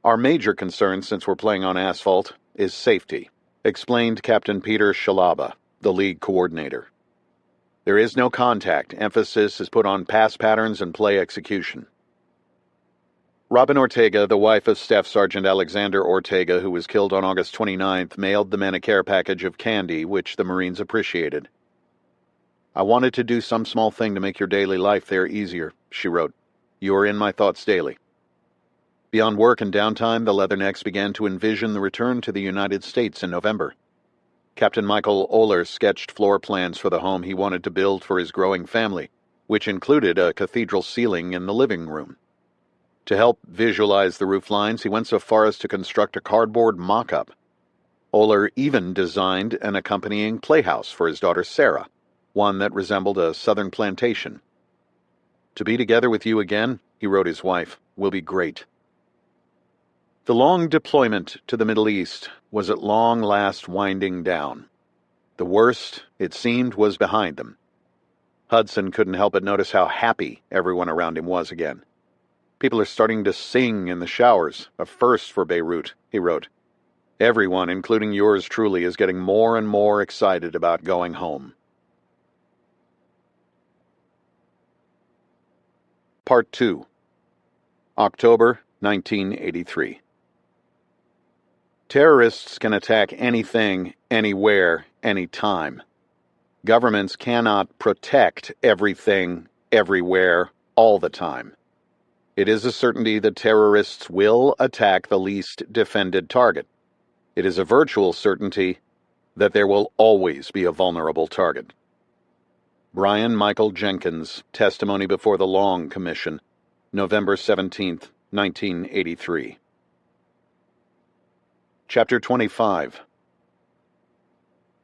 "Our major concern, since we're playing on asphalt, is safety," explained Captain Peter Shalaba, the league coordinator. "There is no contact. Emphasis is put on pass patterns and play execution." Robin Ortega, the wife of Staff Sergeant Alexander Ortega, who was killed on August 29th, mailed the men a care package of candy, which the Marines appreciated. "I wanted to do some small thing to make your daily life there easier," she wrote. "You are in my thoughts daily." Beyond work and downtime, the Leathernecks began to envision the return to the United States in November. Captain Michael Oler sketched floor plans for the home he wanted to build for his growing family, which included a cathedral ceiling in the living room. To help visualize the roof lines, he went so far as to construct a cardboard mock-up. Oler even designed an accompanying playhouse for his daughter Sarah, one that resembled a southern plantation. "To be together with you again," he wrote his wife, "will be great." The long deployment to the Middle East was at long last winding down. The worst, it seemed, was behind them. Hudson couldn't help but notice how happy everyone around him was again. "People are starting to sing in the showers, a first for Beirut," he wrote. "Everyone, including yours truly, is getting more and more excited about going home." Part 2. October 1983. Terrorists can attack anything, anywhere, anytime. Governments cannot protect everything, everywhere, all the time. It is a certainty that terrorists will attack the least defended target. It is a virtual certainty that there will always be a vulnerable target. Brian Michael Jenkins, Testimony before the Long Commission, November 17, 1983. Chapter 25.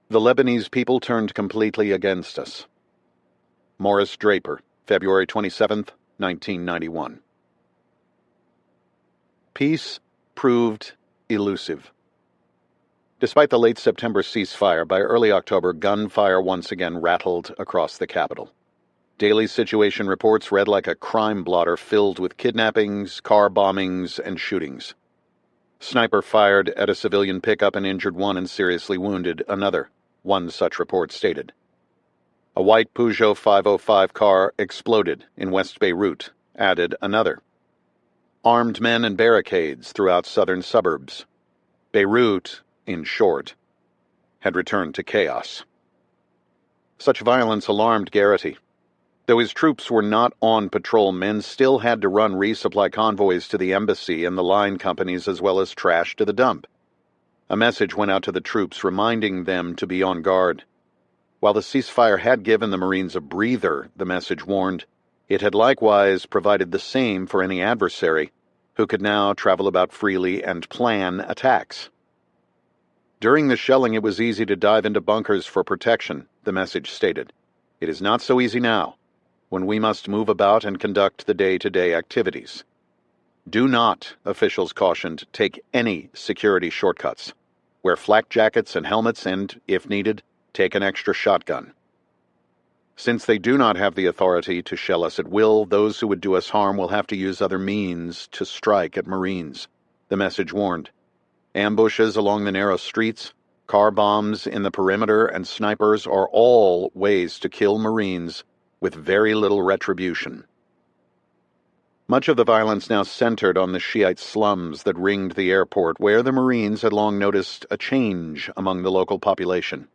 The Lebanese people turned completely against us. Morris Draper, February 27, 1991. Peace proved elusive. Despite the late September ceasefire, by early October, gunfire once again rattled across the capital. Daily situation reports read like a crime blotter filled with kidnappings, car bombings, and shootings. Sniper fired at a civilian pickup and injured one and seriously wounded another, one such report stated. A white Peugeot 505 car exploded in West Beirut, added another. Armed men and barricades throughout southern suburbs. Beirut, in short, had returned to chaos. Such violence alarmed Garrity. Though his troops were not on patrol, men still had to run resupply convoys to the embassy and the line companies as well as trash to the dump. A message went out to the troops reminding them to be on guard. While the ceasefire had given the Marines a breather, the message warned, it had likewise provided the same for any adversary, who could now travel about freely and plan attacks. During the shelling, it was easy to dive into bunkers for protection, the message stated. It is not so easy now, when we must move about and conduct the day-to-day activities. Do not, officials cautioned, take any security shortcuts. Wear flak jackets and helmets and, if needed, take an extra shotgun. Since they do not have the authority to shell us at will, those who would do us harm will have to use other means to strike at Marines, the message warned. Ambushes along the narrow streets, car bombs in the perimeter, and snipers are all ways to kill Marines with very little retribution. Much of the violence now centered on the Shiite slums that ringed the airport, where the Marines had long noticed a change among the local population.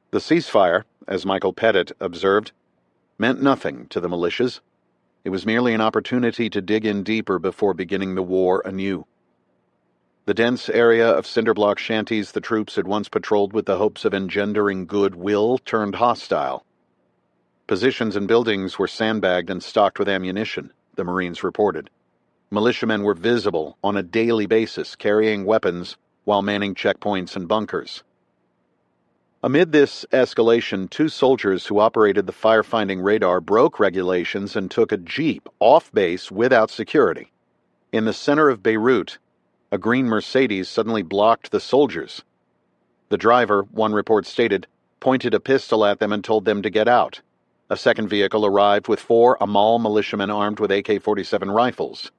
The ceasefire, as Michael Pettit observed, meant nothing to the militias. It was merely an opportunity to dig in deeper before beginning the war anew. The dense area of cinderblock shanties the troops had once patrolled with the hopes of engendering goodwill turned hostile. Positions and buildings were sandbagged and stocked with ammunition, the Marines reported. Militiamen were visible on a daily basis, carrying weapons while manning checkpoints and bunkers. Amid this escalation, 2 soldiers who operated the firefighting radar broke regulations and took a jeep off base without security. In the center of Beirut, a green Mercedes suddenly blocked the soldiers. The driver, one report stated, pointed a pistol at them and told them to get out. A second vehicle arrived with 4 Amal militiamen armed with AK-47 rifles.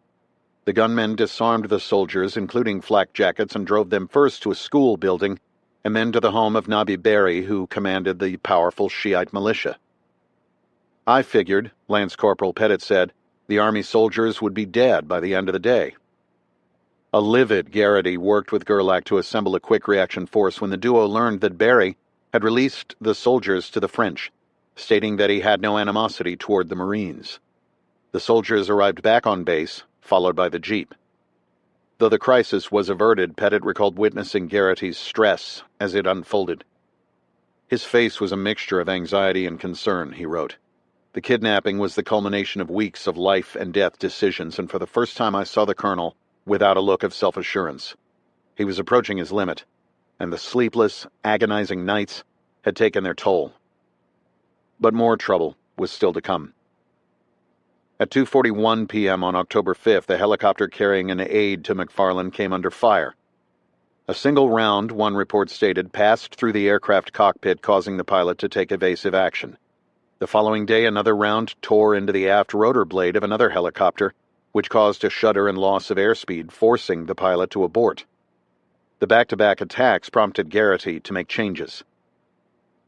The gunmen disarmed the soldiers, including flak jackets, and drove them first to a school building and then to the home of Nabi Berri, who commanded the powerful Shiite militia. I figured, Lance Corporal Pettit said, the Army soldiers would be dead by the end of the day. A livid Garrity worked with Gerlach to assemble a quick reaction force when the duo learned that Berri had released the soldiers to the French, stating that he had no animosity toward the Marines. The soldiers arrived back on base, followed by the jeep. Though the crisis was averted, Pettit recalled witnessing Garrity's stress as it unfolded. His face was a mixture of anxiety and concern, he wrote. The kidnapping was the culmination of weeks of life and death decisions, and for the first time I saw the colonel without a look of self-assurance. He was approaching his limit, and the sleepless, agonizing nights had taken their toll. But more trouble was still to come. At 2:41 p.m. on October 5th, a helicopter carrying an aide to McFarland came under fire. A single round, one report stated, passed through the aircraft cockpit, causing the pilot to take evasive action. The following day, another round tore into the aft rotor blade of another helicopter, which caused a shudder and loss of airspeed, forcing the pilot to abort. The back-to-back attacks prompted Garrity to make changes.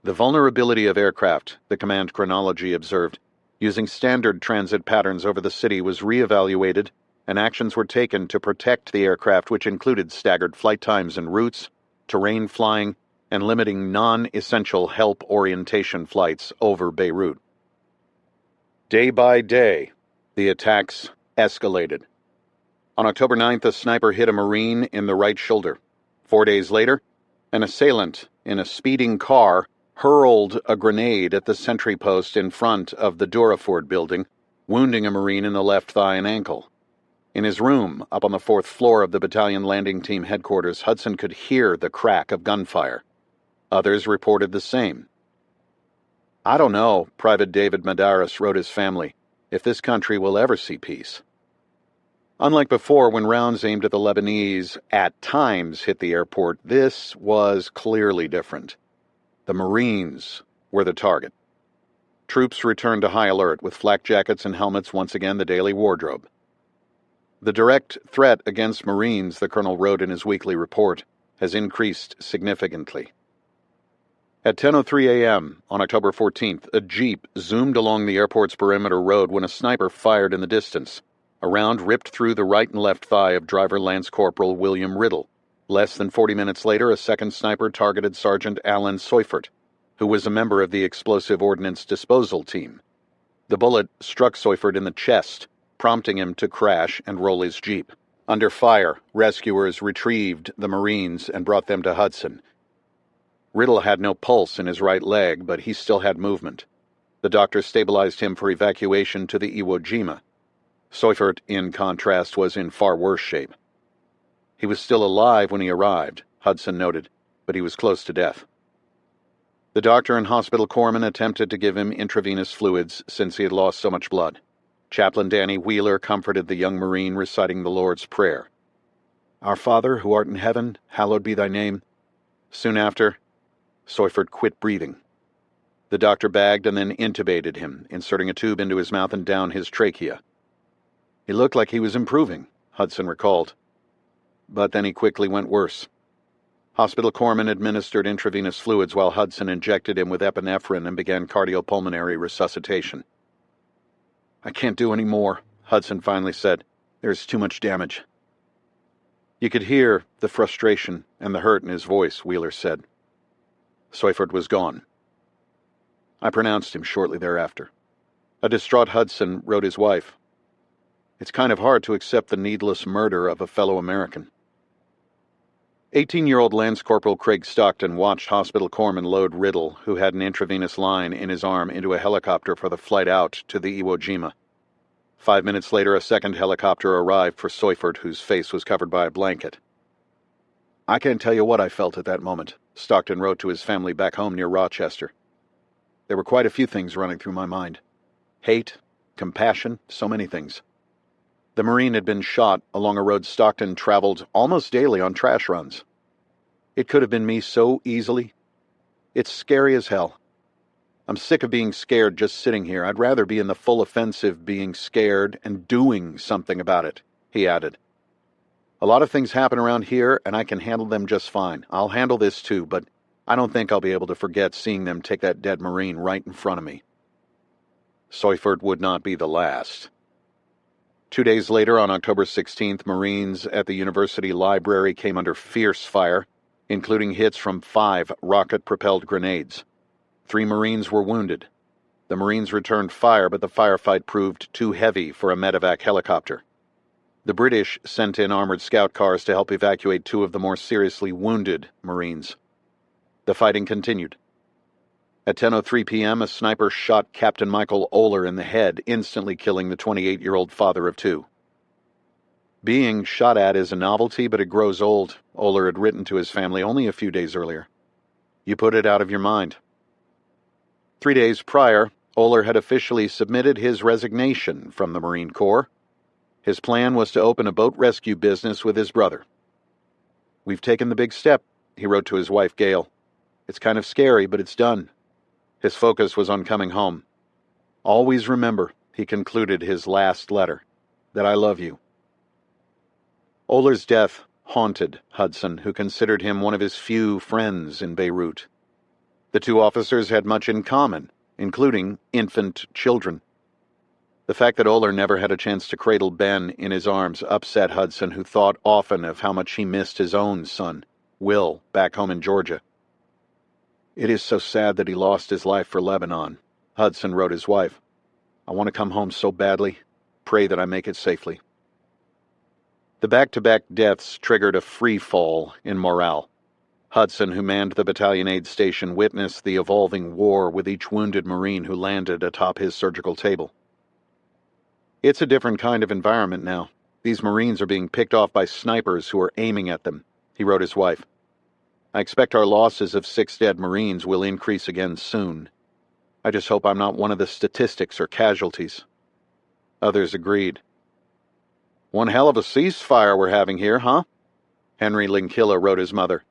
The vulnerability of aircraft, the command chronology observed, using standard transit patterns over the city was re-evaluated, and actions were taken to protect the aircraft, which included staggered flight times and routes, terrain flying, and limiting non-essential help orientation flights over Beirut. Day by day, the attacks escalated. On October 9th, a sniper hit a Marine in the right shoulder. 4 days later, an assailant in a speeding car hurled a grenade at the sentry post in front of the Duraford building, wounding a Marine in the left thigh and ankle. In his room, up on the 4th floor of the battalion landing team headquarters, Hudson could hear the crack of gunfire. Others reported the same. I don't know, Private David Madaris wrote his family, if this country will ever see peace. Unlike before, when rounds aimed at the Lebanese at times hit the airport, this was clearly different. The Marines were the target. Troops returned to high alert, with flak jackets and helmets once again the daily wardrobe. The direct threat against Marines, the colonel wrote in his weekly report, has increased significantly. At 10:03 a.m. on October 14th, a jeep zoomed along the airport's perimeter road when a sniper fired in the distance. A round ripped through the right and left thigh of driver Lance Corporal William Riddle. Less than 40 minutes later, a second sniper targeted Sergeant Alan Seufert, who was a member of the explosive ordnance disposal team. The bullet struck Seufert in the chest, prompting him to crash and roll his jeep. Under fire, rescuers retrieved the Marines and brought them to Hudson. Riddle had no pulse in his right leg, but he still had movement. The doctor stabilized him for evacuation to the Iwo Jima. Seufert, in contrast, was in far worse shape. He was still alive when he arrived, Hudson noted, but he was close to death. The doctor and hospital corpsman attempted to give him intravenous fluids since he had lost so much blood. Chaplain Danny Wheeler comforted the young Marine, reciting the Lord's Prayer. "Our Father, who art in heaven, hallowed be thy name." Soon after, Seufert quit breathing. The doctor bagged and then intubated him, inserting a tube into his mouth and down his trachea. He looked like he was improving, Hudson recalled. But then he quickly went worse. Hospital corpsmen administered intravenous fluids while Hudson injected him with epinephrine and began cardiopulmonary resuscitation. "I can't do any more," Hudson finally said. "There's too much damage." You could hear the frustration and the hurt in his voice, Wheeler said. Seufert was gone. I pronounced him shortly thereafter. A distraught Hudson wrote his wife, "It's kind of hard to accept the needless murder of a fellow American." 18-year-old Lance Corporal Craig Stockton watched hospital corpsman load Riddle, who had an intravenous line in his arm, into a helicopter for the flight out to the Iwo Jima. 5 minutes later, a second helicopter arrived for Seufert, whose face was covered by a blanket. "I can't tell you what I felt at that moment," Stockton wrote to his family back home near Rochester. "There were quite a few things running through my mind. Hate, compassion, so many things." The Marine had been shot along a road Stockton traveled almost daily on trash runs. "It could have been me so easily. It's scary as hell. I'm sick of being scared just sitting here. I'd rather be in the full offensive being scared and doing something about it," he added. "A lot of things happen around here, and I can handle them just fine. I'll handle this too, but I don't think I'll be able to forget seeing them take that dead Marine right in front of me." Seufert would not be the last. 2 days later, on October 16th, Marines at the university library came under fierce fire, including hits from 5 rocket-propelled grenades. 3 Marines were wounded. The Marines returned fire, but the firefight proved too heavy for a medevac helicopter. The British sent in armored scout cars to help evacuate 2 of the more seriously wounded Marines. The fighting continued. At 10:03 p.m., a sniper shot Captain Michael Oler in the head, instantly killing the 28-year-old father of 2. "Being shot at is a novelty, but it grows old," Oler had written to his family only a few days earlier. "You put it out of your mind." 3 days prior, Oler had officially submitted his resignation from the Marine Corps. His plan was to open a boat rescue business with his brother. "We've taken the big step," he wrote to his wife Gail. "It's kind of scary, but it's done." His focus was on coming home. "Always remember," he concluded his last letter, "that I love you." Oler's death haunted Hudson, who considered him one of his few friends in Beirut. The 2 officers had much in common, including infant children. The fact that Oler never had a chance to cradle Ben in his arms upset Hudson, who thought often of how much he missed his own son, Will, back home in Georgia. "It is so sad that he lost his life for Lebanon," Hudson wrote his wife. "I want to come home so badly. Pray that I make it safely." The back-to-back deaths triggered a free fall in morale. Hudson, who manned the battalion aid station, witnessed the evolving war with each wounded Marine who landed atop his surgical table. "It's a different kind of environment now. These Marines are being picked off by snipers who are aiming at them," he wrote his wife. "I expect our losses of 6 dead Marines will increase again soon. I just hope I'm not one of the statistics or casualties." Others agreed. "One hell of a ceasefire we're having here, huh?" Henry Linkilla wrote his mother.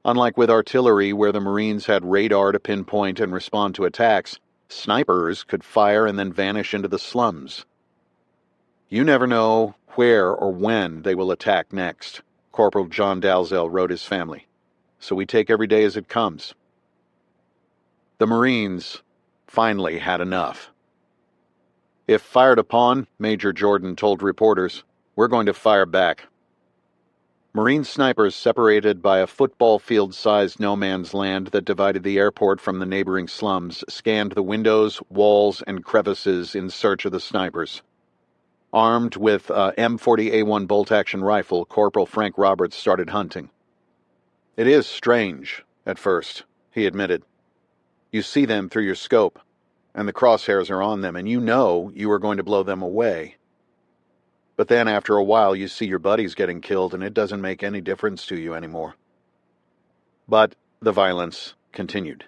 Unlike with artillery, where the Marines had radar to pinpoint and respond to attacks, snipers could fire and then vanish into the slums. "You never know where or when they will attack next," Corporal John Dalzell wrote his family. "So we take every day as it comes." The Marines finally had enough. "If fired upon," Major Jordan told reporters, "we're going to fire back." Marine snipers, separated by a football field-sized no-man's land that divided the airport from the neighboring slums, scanned the windows, walls, and crevices in search of the snipers. Armed with a M40A1 bolt-action rifle, Corporal Frank Roberts started hunting. "It is strange, at first," he admitted. "You see them through your scope, and the crosshairs are on them, and you know you are going to blow them away. But then after a while you see your buddies getting killed, and it doesn't make any difference to you anymore. But the violence continued.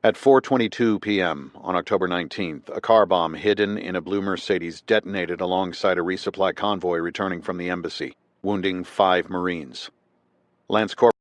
At 4:22 p.m. on October 19th, a car bomb hidden in a blue Mercedes detonated alongside a resupply convoy returning from the embassy, wounding 5 Marines. Lance Corporal